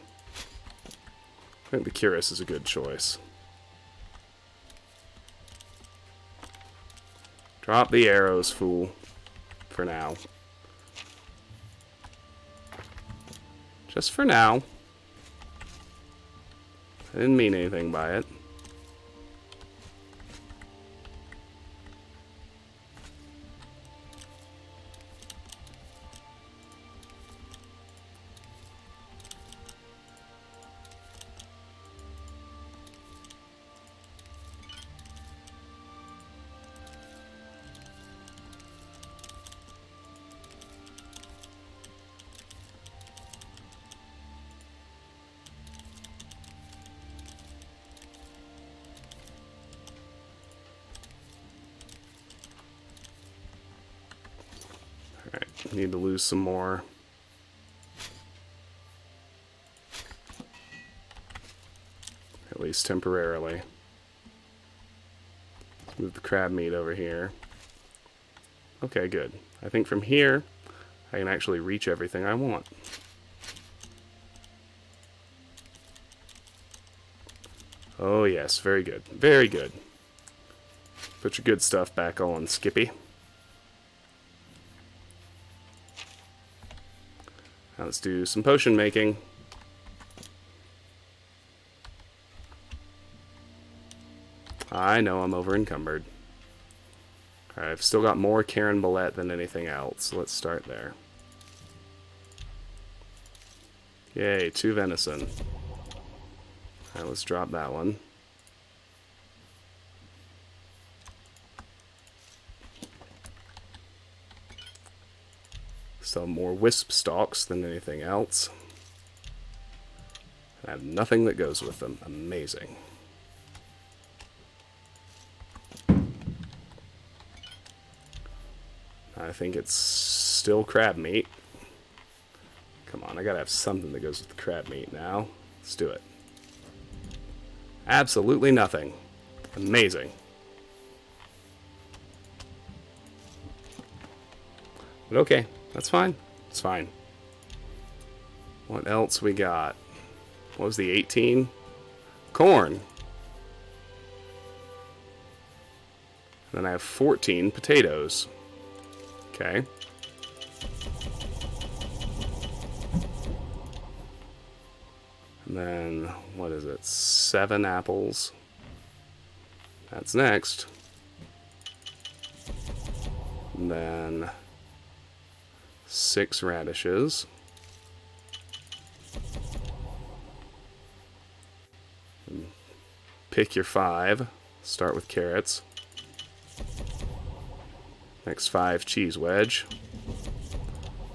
I think the Cuirass is a good choice. Drop the arrows, fool. For now. Just for now. I didn't mean anything by it. Alright, need to lose some more. At least temporarily. Let's move the crab meat over here. Okay, good. I think from here, I can actually reach everything I want. Oh yes, very good. Very good. Put your good stuff back on, Skippy. Now let's do some potion making. I know I'm over encumbered. Alright, I've still got more Karen Ballet than anything else, so let's start there. Yay, 2 venison. Alright, let's drop that one. Still more wisp stalks than anything else. I have nothing that goes with them. Amazing. I think it's still crab meat. Come on, I gotta have something that goes with the crab meat now. Let's do it. Absolutely nothing. Amazing. But okay, that's fine. It's fine. What else we got? What was the 18? Corn. And then I have 14 potatoes. Okay. And then, what is it? 7 apples. That's next. And then 6 radishes. And pick your 5. Start with carrots. Next 5, cheese wedge.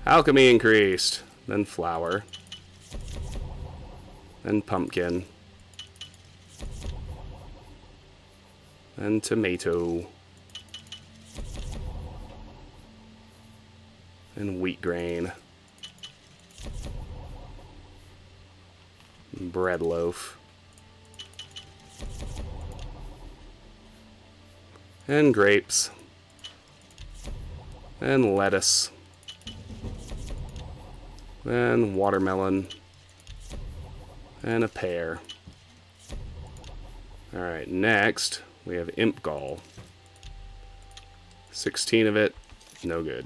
Alchemy increased. Then flour. Then pumpkin. Then tomato. And wheat grain. And bread loaf. And grapes. And lettuce. Then watermelon. And a pear. Alright, next we have imp gall. 16 of it, no good.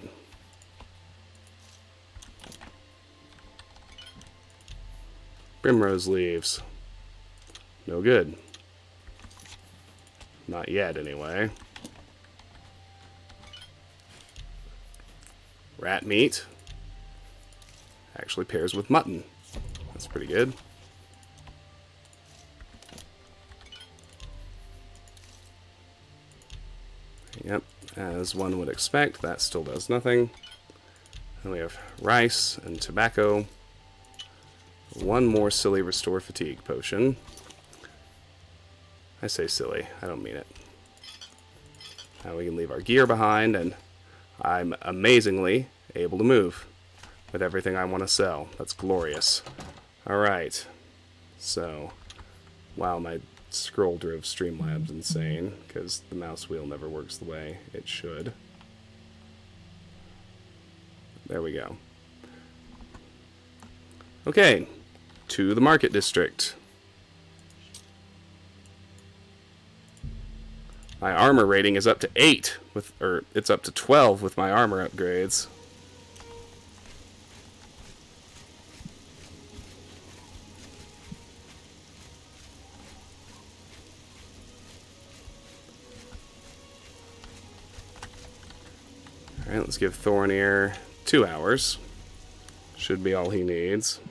Primrose leaves. No good. Not yet, anyway. Rat meat. Actually pairs with mutton. That's pretty good. Yep, as one would expect, that still does nothing. Then we have rice and tobacco. 1 more silly restore fatigue potion. I say silly, I don't mean it. Now we can leave our gear behind, and I'm amazingly able to move with everything I want to sell. That's glorious. Alright, so, wow, my scroll drove Streamlabs insane, because the mouse wheel never works the way it should. There we go. Okay, to the market district. My armor rating is up to 8, or it's up to 12 with my armor upgrades. Alright, let's give Thornir 2 hours. Should be all he needs.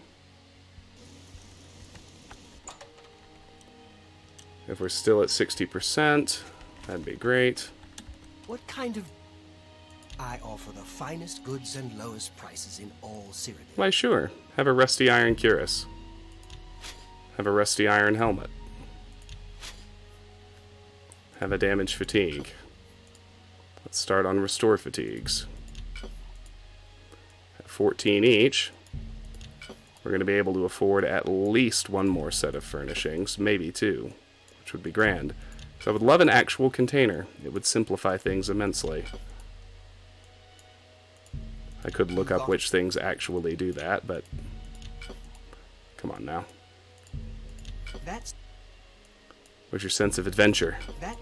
If we're still at 60%, that'd be great. What kind of... I offer the finest goods and lowest prices in all Cyrodiil. Why, sure. Have a rusty iron cuirass. Have a rusty iron helmet. Have a damage fatigue. Let's start on restore fatigues. At 14 each, we're going to be able to afford at least one more set of furnishings, maybe 2, which would be grand. So I would love an actual container. It would simplify things immensely. I could look up which things actually do that, but come on now. That's... Where's your sense of adventure? That...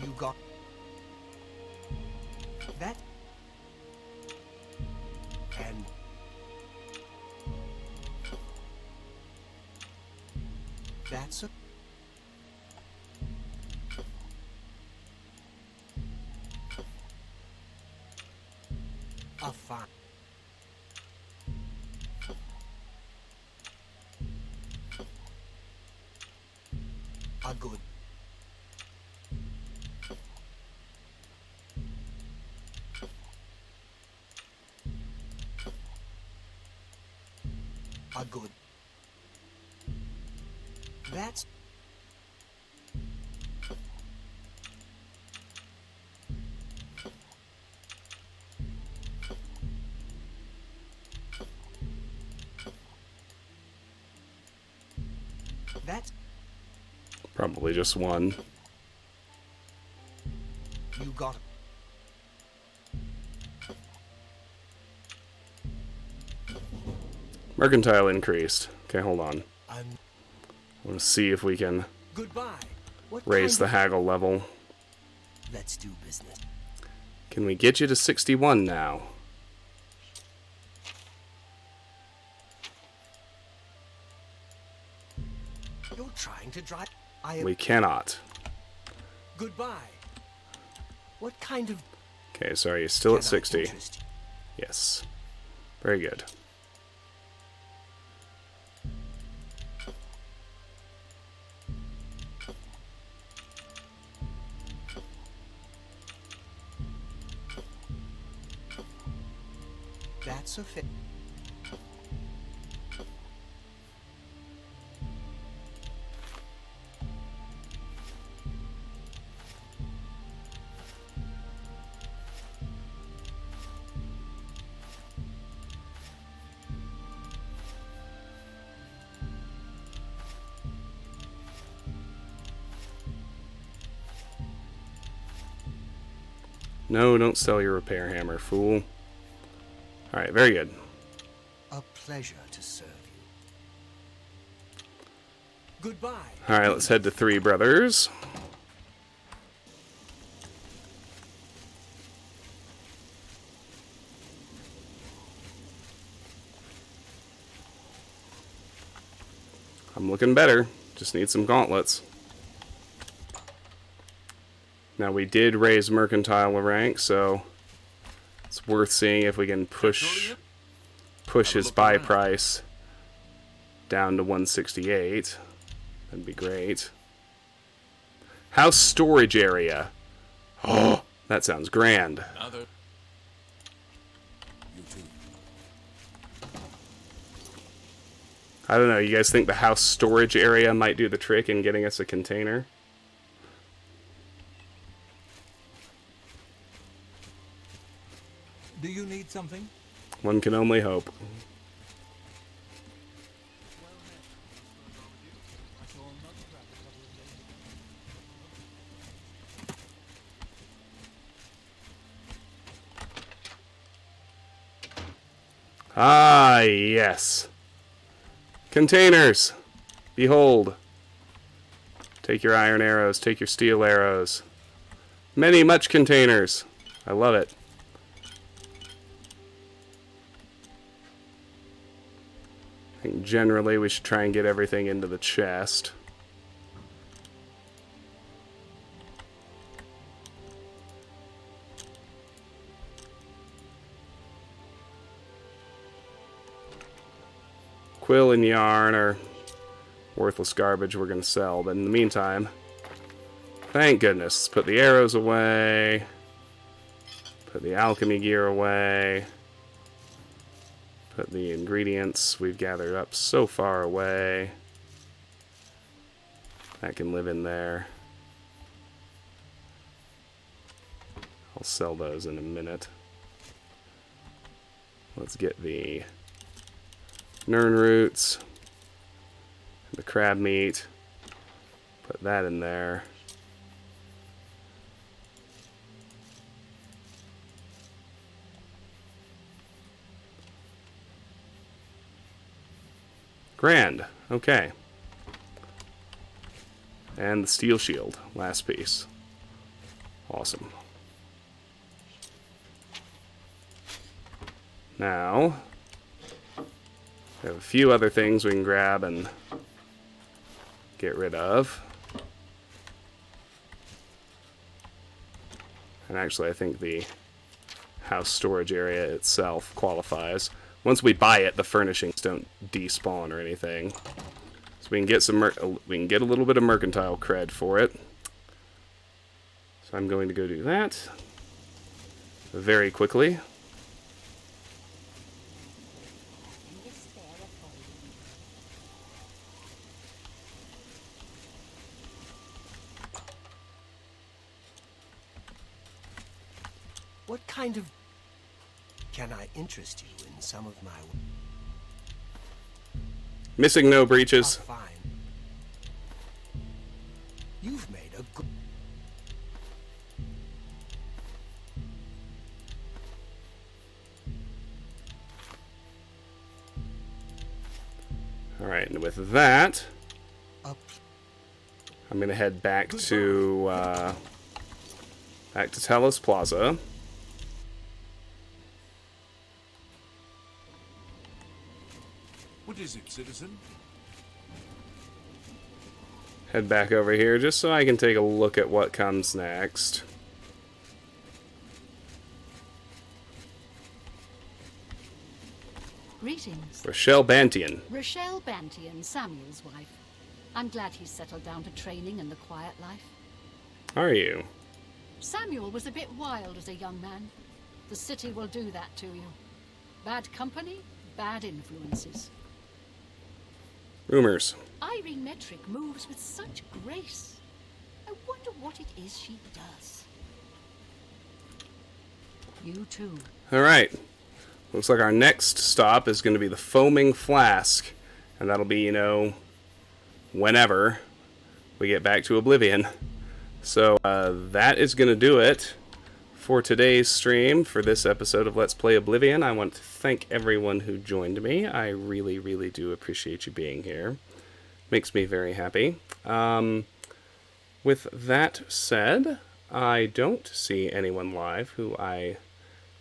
You got... That... And... That's a fine... A good... A good... That's... That's... Probably just one. You got it. Mercantile increased. Okay, hold on. I'm... I want to see if we can Goodbye. What raise kind the of... haggle level. Let's do business. Can we get you to 61 now? You're trying to drive... I am... We cannot. Goodbye. What kind of... Okay, sorry, you're still at Can I 60. interest you? Yes. Very good. That's a fit. No, don't sell your repair hammer, fool. Alright, very good. A pleasure to serve you. Goodbye. Alright, let's head to Three Brothers. I'm looking better. Just need some gauntlets. Now, we did raise Mercantile a rank, so it's worth seeing if we can push his buy price down to 168. That'd be great. House storage area. Oh, that sounds grand. Another. You too. I don't know, you guys think the house storage area might do the trick in getting us a container? Do you need something? One can only hope. Ah, yes. Containers. Behold. Take your iron arrows. Take your steel arrows. Many, much containers. I love it. I think generally we should try and get everything into the chest. Quill and yarn are worthless garbage we're going to sell, but in the meantime, thank goodness, let's put the arrows away, put the alchemy gear away, put the ingredients we've gathered up so far away. That can live in there. I'll sell those in a minute. Let's get the Nern roots, the crab meat, put that in there. Grand, okay. And the steel shield, last piece. Awesome. Now, we have a few other things we can grab and get rid of. And actually, I think the house storage area itself qualifies. Once we buy it, the furnishings don't despawn or anything. So we can get we can get a little bit of mercantile cred for it. So I'm going to go do that very quickly. What kind of... Can I interest you in some of my... Missing no breaches. Oh, fine. You've made a good... Alright, and with that, Up. I'm going to head back to Talos Plaza. What is it, citizen? Head back over here just so I can take a look at what comes next. Greetings. Rochelle Bantian. Rochelle Bantian, Samuel's wife. I'm glad he's settled down to training and the quiet life. How are you? Samuel was a bit wild as a young man. The city will do that to you. Bad company, bad influences. Rumors. Irene Metric moves with such grace. I wonder what it is she does. You too. Alright. Looks like our next stop is going to be the Foaming Flask. And that'll be, you know, whenever we get back to Oblivion. So that is going to do it for today's stream, for this episode of Let's Play Oblivion. I want to thank everyone who joined me. I really, really do appreciate you being here. Makes me very happy. With that said, I don't see anyone live who I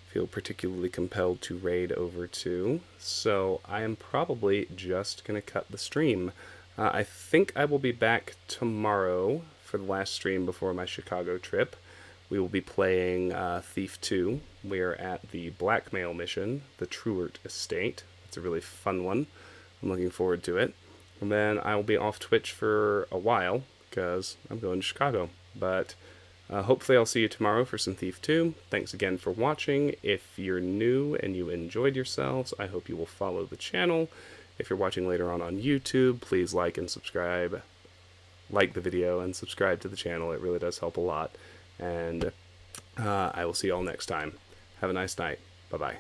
feel particularly compelled to raid over to, so I am probably just going to cut the stream. I think I will be back tomorrow for the last stream before my Chicago trip. We will be playing Thief 2. We are at the blackmail mission, the Truart Estate. It's a really fun one. I'm looking forward to it. And then I will be off Twitch for a while, because I'm going to Chicago. But hopefully I'll see you tomorrow for some Thief 2. Thanks again for watching. If you're new and you enjoyed yourselves, I hope you will follow the channel. If you're watching later on YouTube, please like and subscribe. Like the video and subscribe to the channel. It really does help a lot. And I will see you all next time. Have a nice night. Bye-bye.